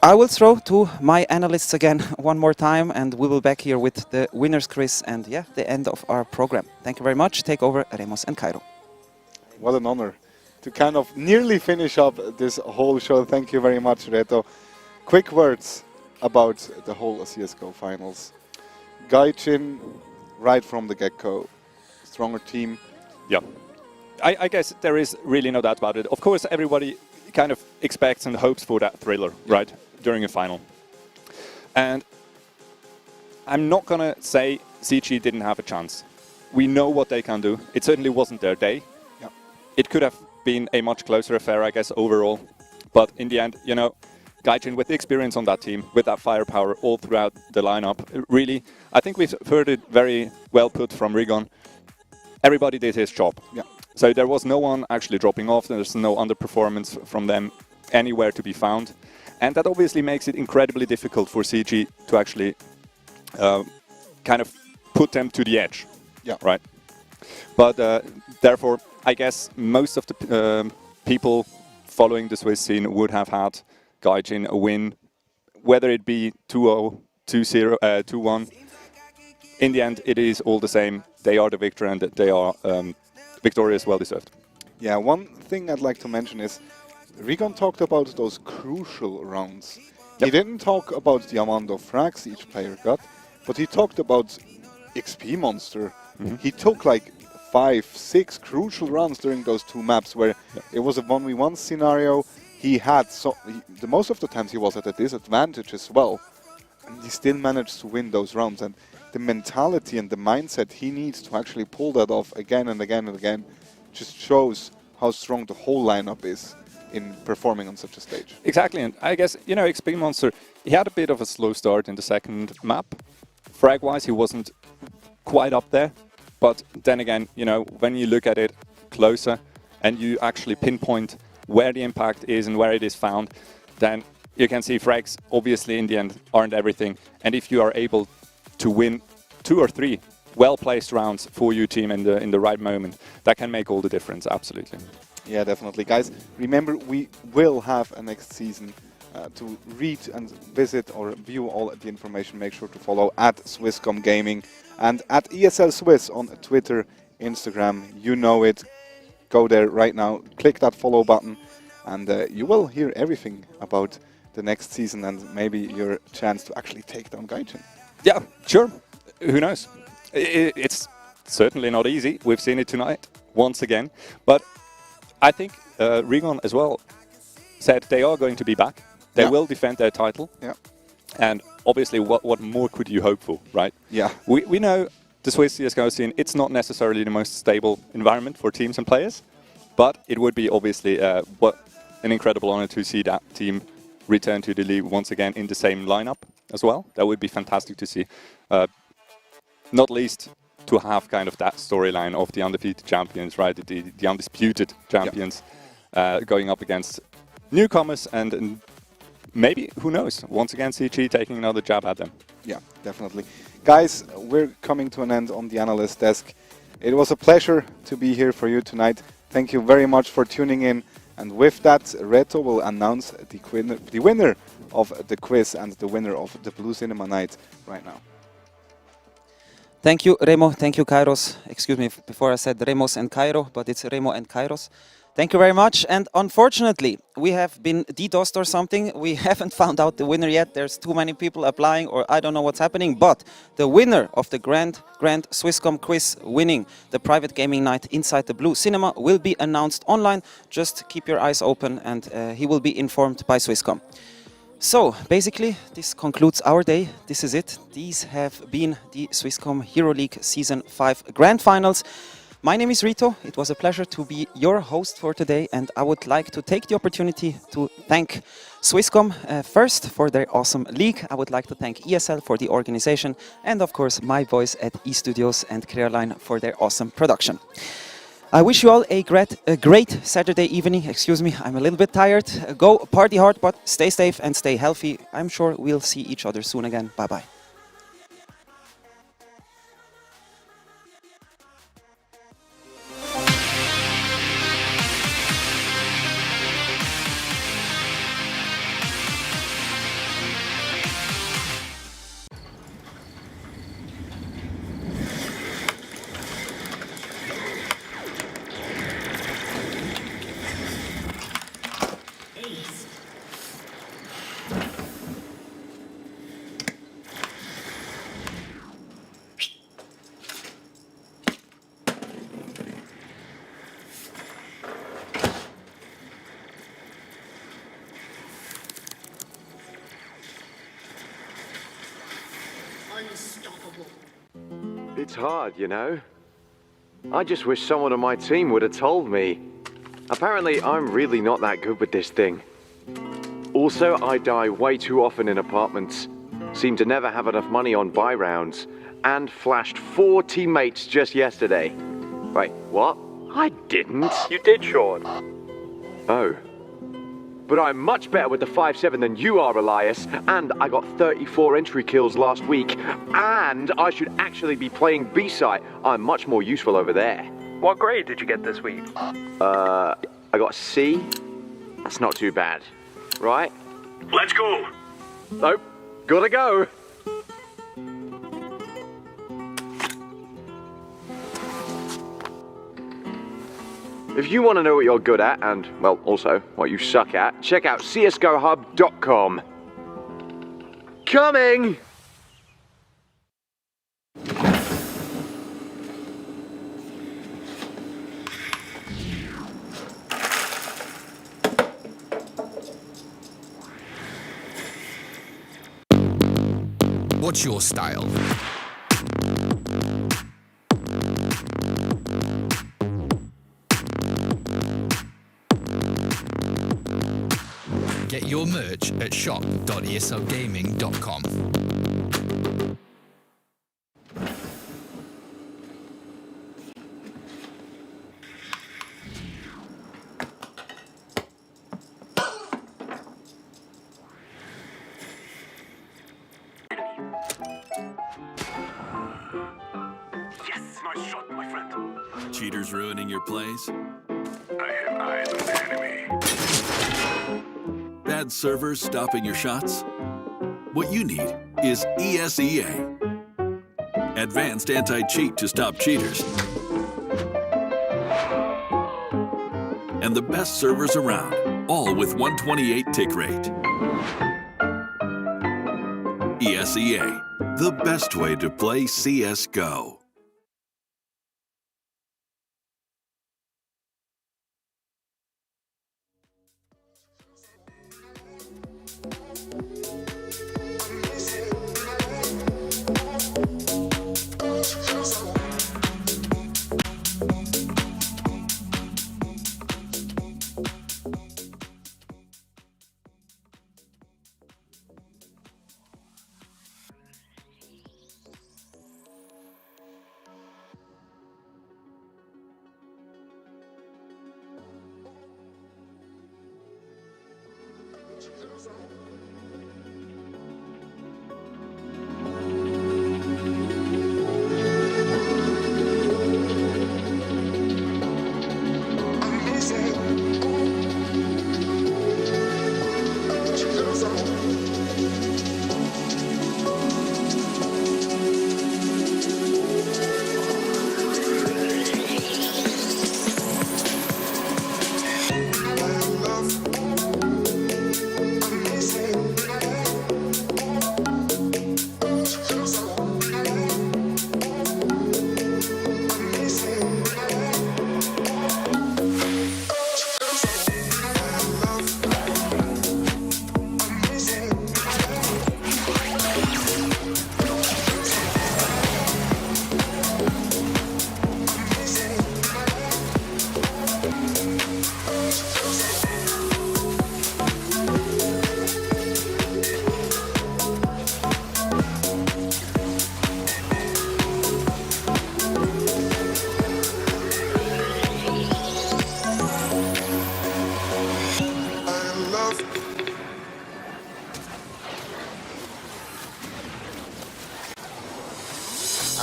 I will throw to my analysts again one more time, and we will be back here with the winners quiz and yeah, the end of our program. Thank you very much. Take over, Remos and Cairo. What an honor to kind of nearly finish up this whole show. Thank you very much, Reto. Quick words about the whole CSGO finals. Gaijin, right from the get-go, stronger team. Yeah, I guess there is really no doubt about it. Of course, everybody kind of expects and hopes for that thriller, right, during a final. And I'm not going to say CG didn't have a chance. We know what they can do. It certainly wasn't their day. Yeah. It could have been a much closer affair, I guess, overall. But in the end, you know, Gaijin, with the experience on that team, with that firepower all throughout the lineup, really, I think we've heard it very well put from Rigon. Everybody did his job. Yeah. So there was no one actually dropping off. There's no underperformance from them anywhere to be found. And that obviously makes it incredibly difficult for CG to actually kind of put them to the edge. Yeah. Right. But therefore, I guess most of the people following the Swiss scene would have had Gaijin a win, whether it be 2-0, 2-0, 2-1. In the end, it is all the same. They are the victor, and they are victorious, well-deserved. Yeah, one thing I'd like to mention is Rigon talked about those crucial rounds. Yep. He didn't talk about the amount of frags each player got, but he talked about XP Monster. Mm-hmm. He took like 5-6 crucial rounds during those two maps where it was a 1v1 scenario. He had the most of the times he was at a disadvantage as well, and he still managed to win those rounds. And the mentality and the mindset he needs to actually pull that off again and again and again just shows how strong the whole lineup is in performing on such a stage. Exactly, and I guess, you know, XP Monster, he had a bit of a slow start in the second map. Frag-wise, he wasn't quite up there, but then again, you know, when you look at it closer and you actually pinpoint where the impact is and where it is found, then you can see frags obviously in the end aren't everything. And if you are able to win 2 or 3 well-placed rounds for your team in the right moment, that can make all the difference, absolutely. Yeah, definitely. Guys, remember, we will have a next season. To read and visit or view all the information, make sure to follow at Swisscom Gaming and at ESL Swiss on Twitter, Instagram. You know it. Go there right now, click that follow button, and you will hear everything about the next season and maybe your chance to actually take down Gaijin. Yeah, sure. Who knows? It's certainly not easy. We've seen it tonight, once again. But I think Rigon as well said they are going to be back. They will defend their title. Yeah. And obviously, what more could you hope for, right? Yeah. We know the Swiss CSGO scene, it's not necessarily the most stable environment for teams and players, but it would be obviously an incredible honor to see that team return to the league once again in the same lineup as well. That would be fantastic to see. Not least to have kind of that storyline of the undefeated champions, right? The undisputed champions going up against newcomers and maybe, who knows, once again CG taking another jab at them. Yeah, definitely. Guys, we're coming to an end on the analyst desk. It was a pleasure to be here for you tonight. Thank you very much for tuning in And with that, Reto will announce the winner of the quiz and the winner of the Blue Cinema Night right now. Thank you, Remo. Thank you, Kairos. Excuse me, before I said Remos and Cairo, but it's Remo and Kairos. Thank you very much. And unfortunately, we have been DDoSed or something. We haven't found out the winner yet. There's too many people applying, or I don't know what's happening. But the winner of the Grand Swisscom quiz, winning the private gaming night inside the Blue Cinema, will be announced online. Just keep your eyes open, and he will be informed by Swisscom. So, basically, this concludes our day. This is it. These have been the Swisscom Hero League Season 5 Grand Finals. My name is Rito. It was a pleasure to be your host for today, and I would like to take the opportunity to thank Swisscom first for their awesome league. I would like to thank ESL for the organization, and of course my boys at eStudios and Clearline for their awesome production. I wish you all a great Saturday evening. Excuse me, I'm a little bit tired. Go party hard, but stay safe and stay healthy. I'm sure we'll see each other soon again. Bye-bye. Unstoppable. It's hard, you know. I just wish someone on my team would have told me. Apparently, I'm really not that good with this thing. Also, I die way too often in apartments. Seem to never have enough money on buy rounds. And flashed 4 teammates just yesterday. Wait, what? I didn't. You did, Sean. Oh. But I'm much better with the 5-7 than you are, Elias. And I got 34 entry kills last week. And I should actually be playing B-side. I'm much more useful over there. What grade did you get this week? I got a C. That's not too bad. Right? Let's go. Nope. Gotta go. If you want to know what you're good at, and, well, also what you suck at, check out csgohub.com. Coming! What's your style? Get your merch at shop.eslgaming.com. Yes, nice shot, my friend. Cheaters ruining your plays? I have eyes on the enemy. Bad servers stopping your shots? What you need is ESEA. Advanced anti-cheat to stop cheaters. And the best servers around, all with 128 tick rate. ESEA, the best way to play CSGO.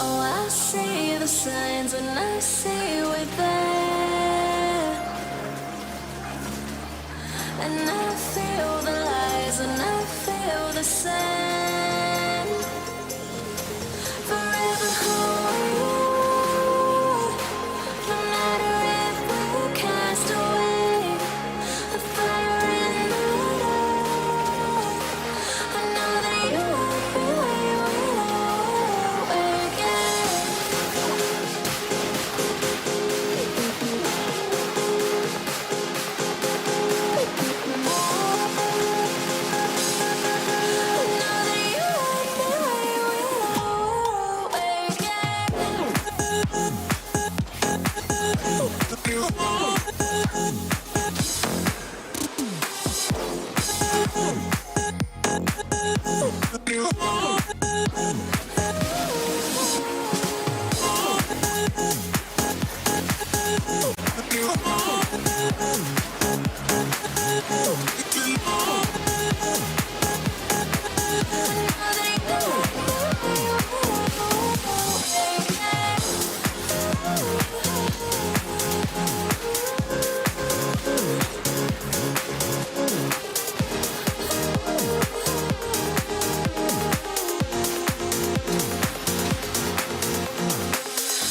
Oh, I see the signs and I see we're there. And I feel the lies and I feel the same. Forever hold, no matter if we're cast away. A fire in the dark. I know that you won't be where again.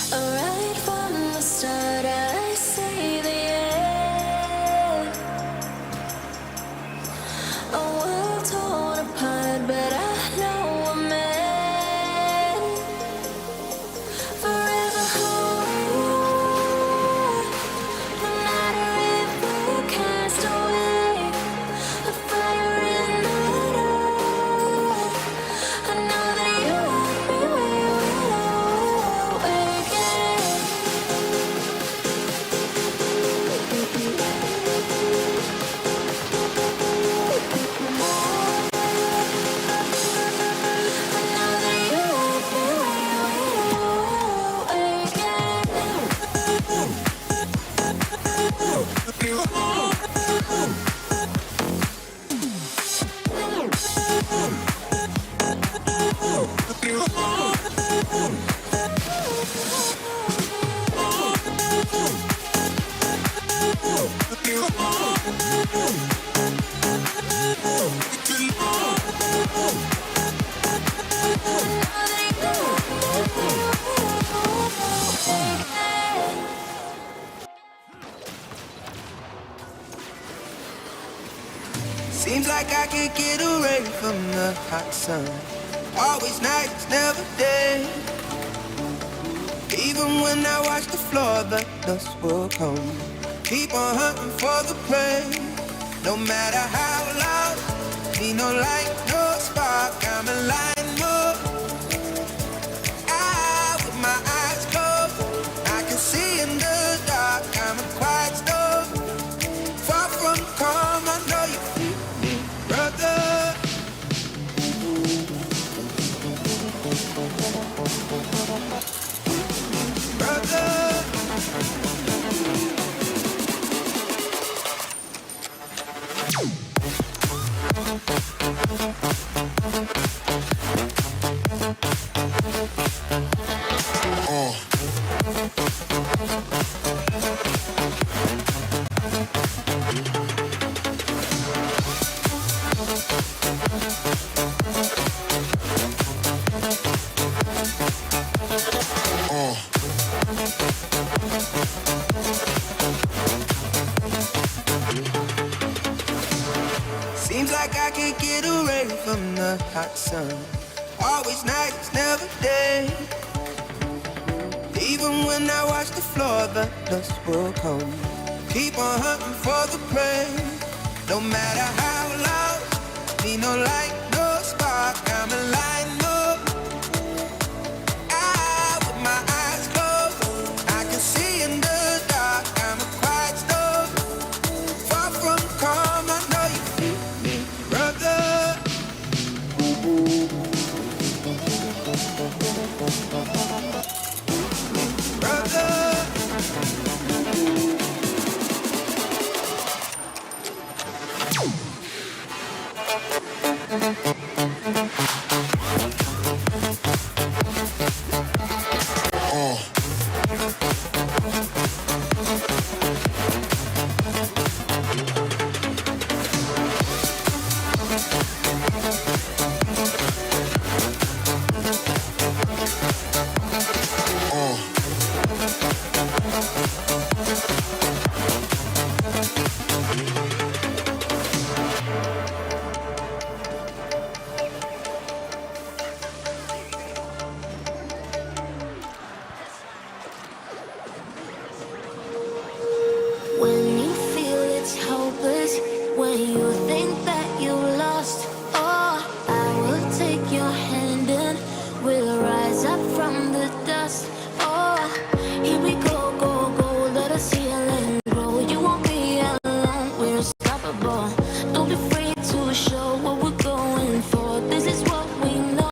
Right from the start, I see the end. A world torn apart, but I know we're meant. Forever hold, no matter if we're cast away. A fire in the dark. I know that you won't be where again. Seems like I can't get away from the hot sun. Always nights, never day. Even when I watch the floor, the dust will come. Keep on hunting for the prey. No matter how loud, need no light, no spark. I'm in line mode. With my eyes closed, I can see in the dark. I'm a quiet storm. Far from calm, I know you feel me, brother. Seems like I can't get away from the hot sun. Always nights, never day. Even when I watch the floor, the dust will come. Keep on hunting for the prey. No matter how loud, need no light, no spark. I'm in line mode. With my eyes closed, I can see in the dark. I'm a quiet storm. Far from calm, I know you feel me, brother. Brother. will rise up from the dust. Oh, here we go, go, go. Let us heal and grow. You won't be alone. We're unstoppable. Don't be afraid to show what we're going for. This is what we know.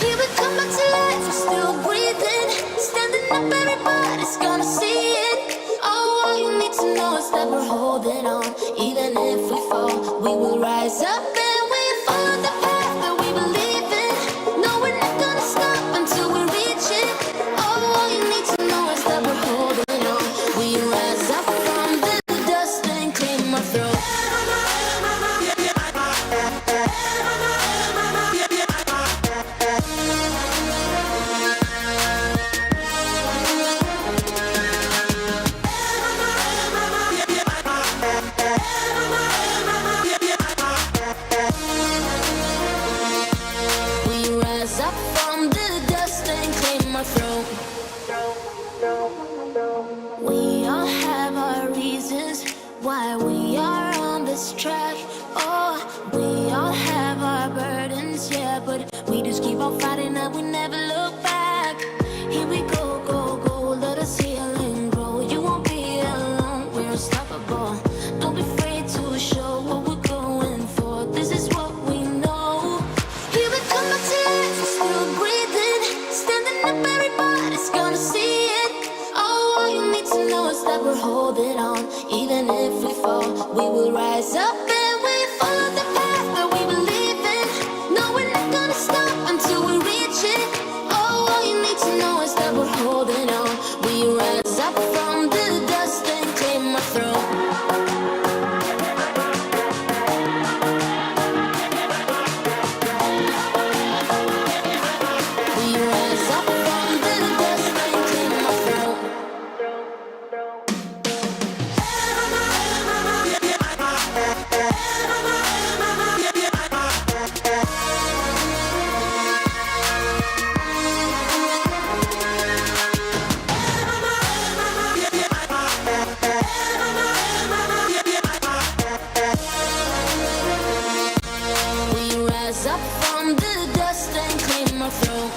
Here we come back to life. We're still breathing, standing up. Everybody's gonna see it. Oh, all you need to know is that we're holding on. Even if we fall, we will rise up and we follow the path that we believe in. No, we're not gonna stop until we reach it. Oh, all you need to know is that we're holding on. We rise up from the dust and clear my throat. We rise up from the dust and clear my throat. We all have our reasons why we are on this track. Oh, we all have our burdens, yeah, but we just keep on fighting and we never look back. Here we go, go, go, let us heal and grow. You won't be alone, we're unstoppable. Don't be afraid to show what we're going for. This is what we know. Here we come back to life, we're still breathing, standing up, everybody's gonna see it. Oh, all you need to know is that we're holding on. Even if we fall, we will rise up and we follow the path that we believe in. No, we're not gonna stop until we reach it. Oh, all you need to know is that we're holding on. We rise up from the dust and clear my throat. We rise up from the dust and clear my throat. We rise up from the dust and clear my throat.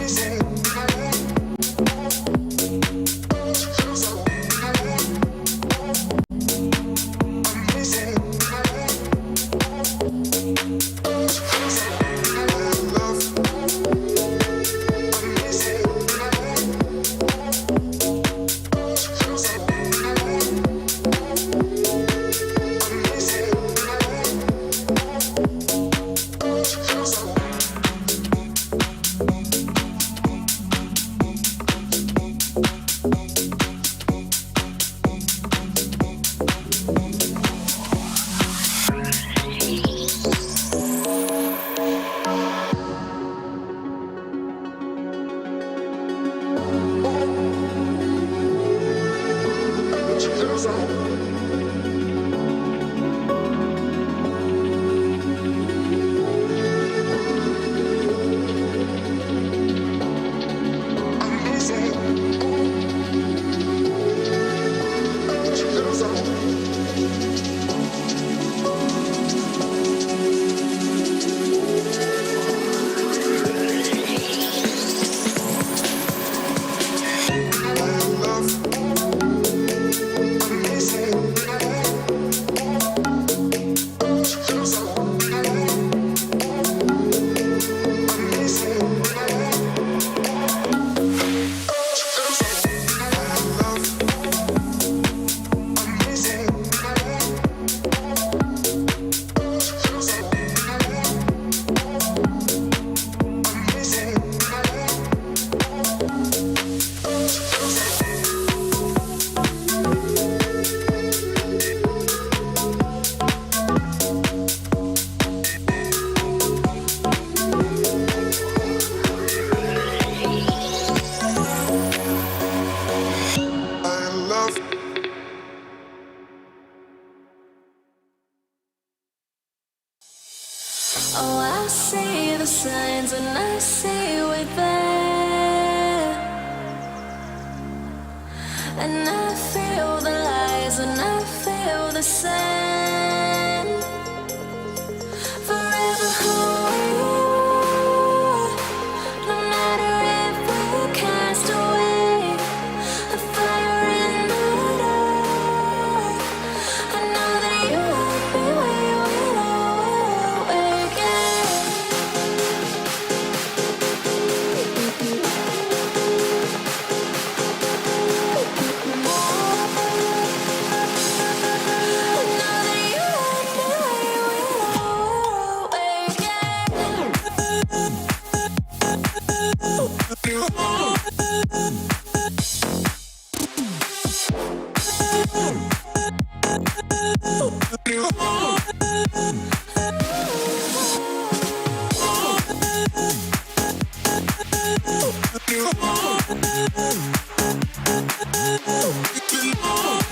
I'm And I feel the lies and I feel the sand. Forever who we are, no matter if we cast away a fire in the dark. I know that you won't be where we'll awake again. Oh,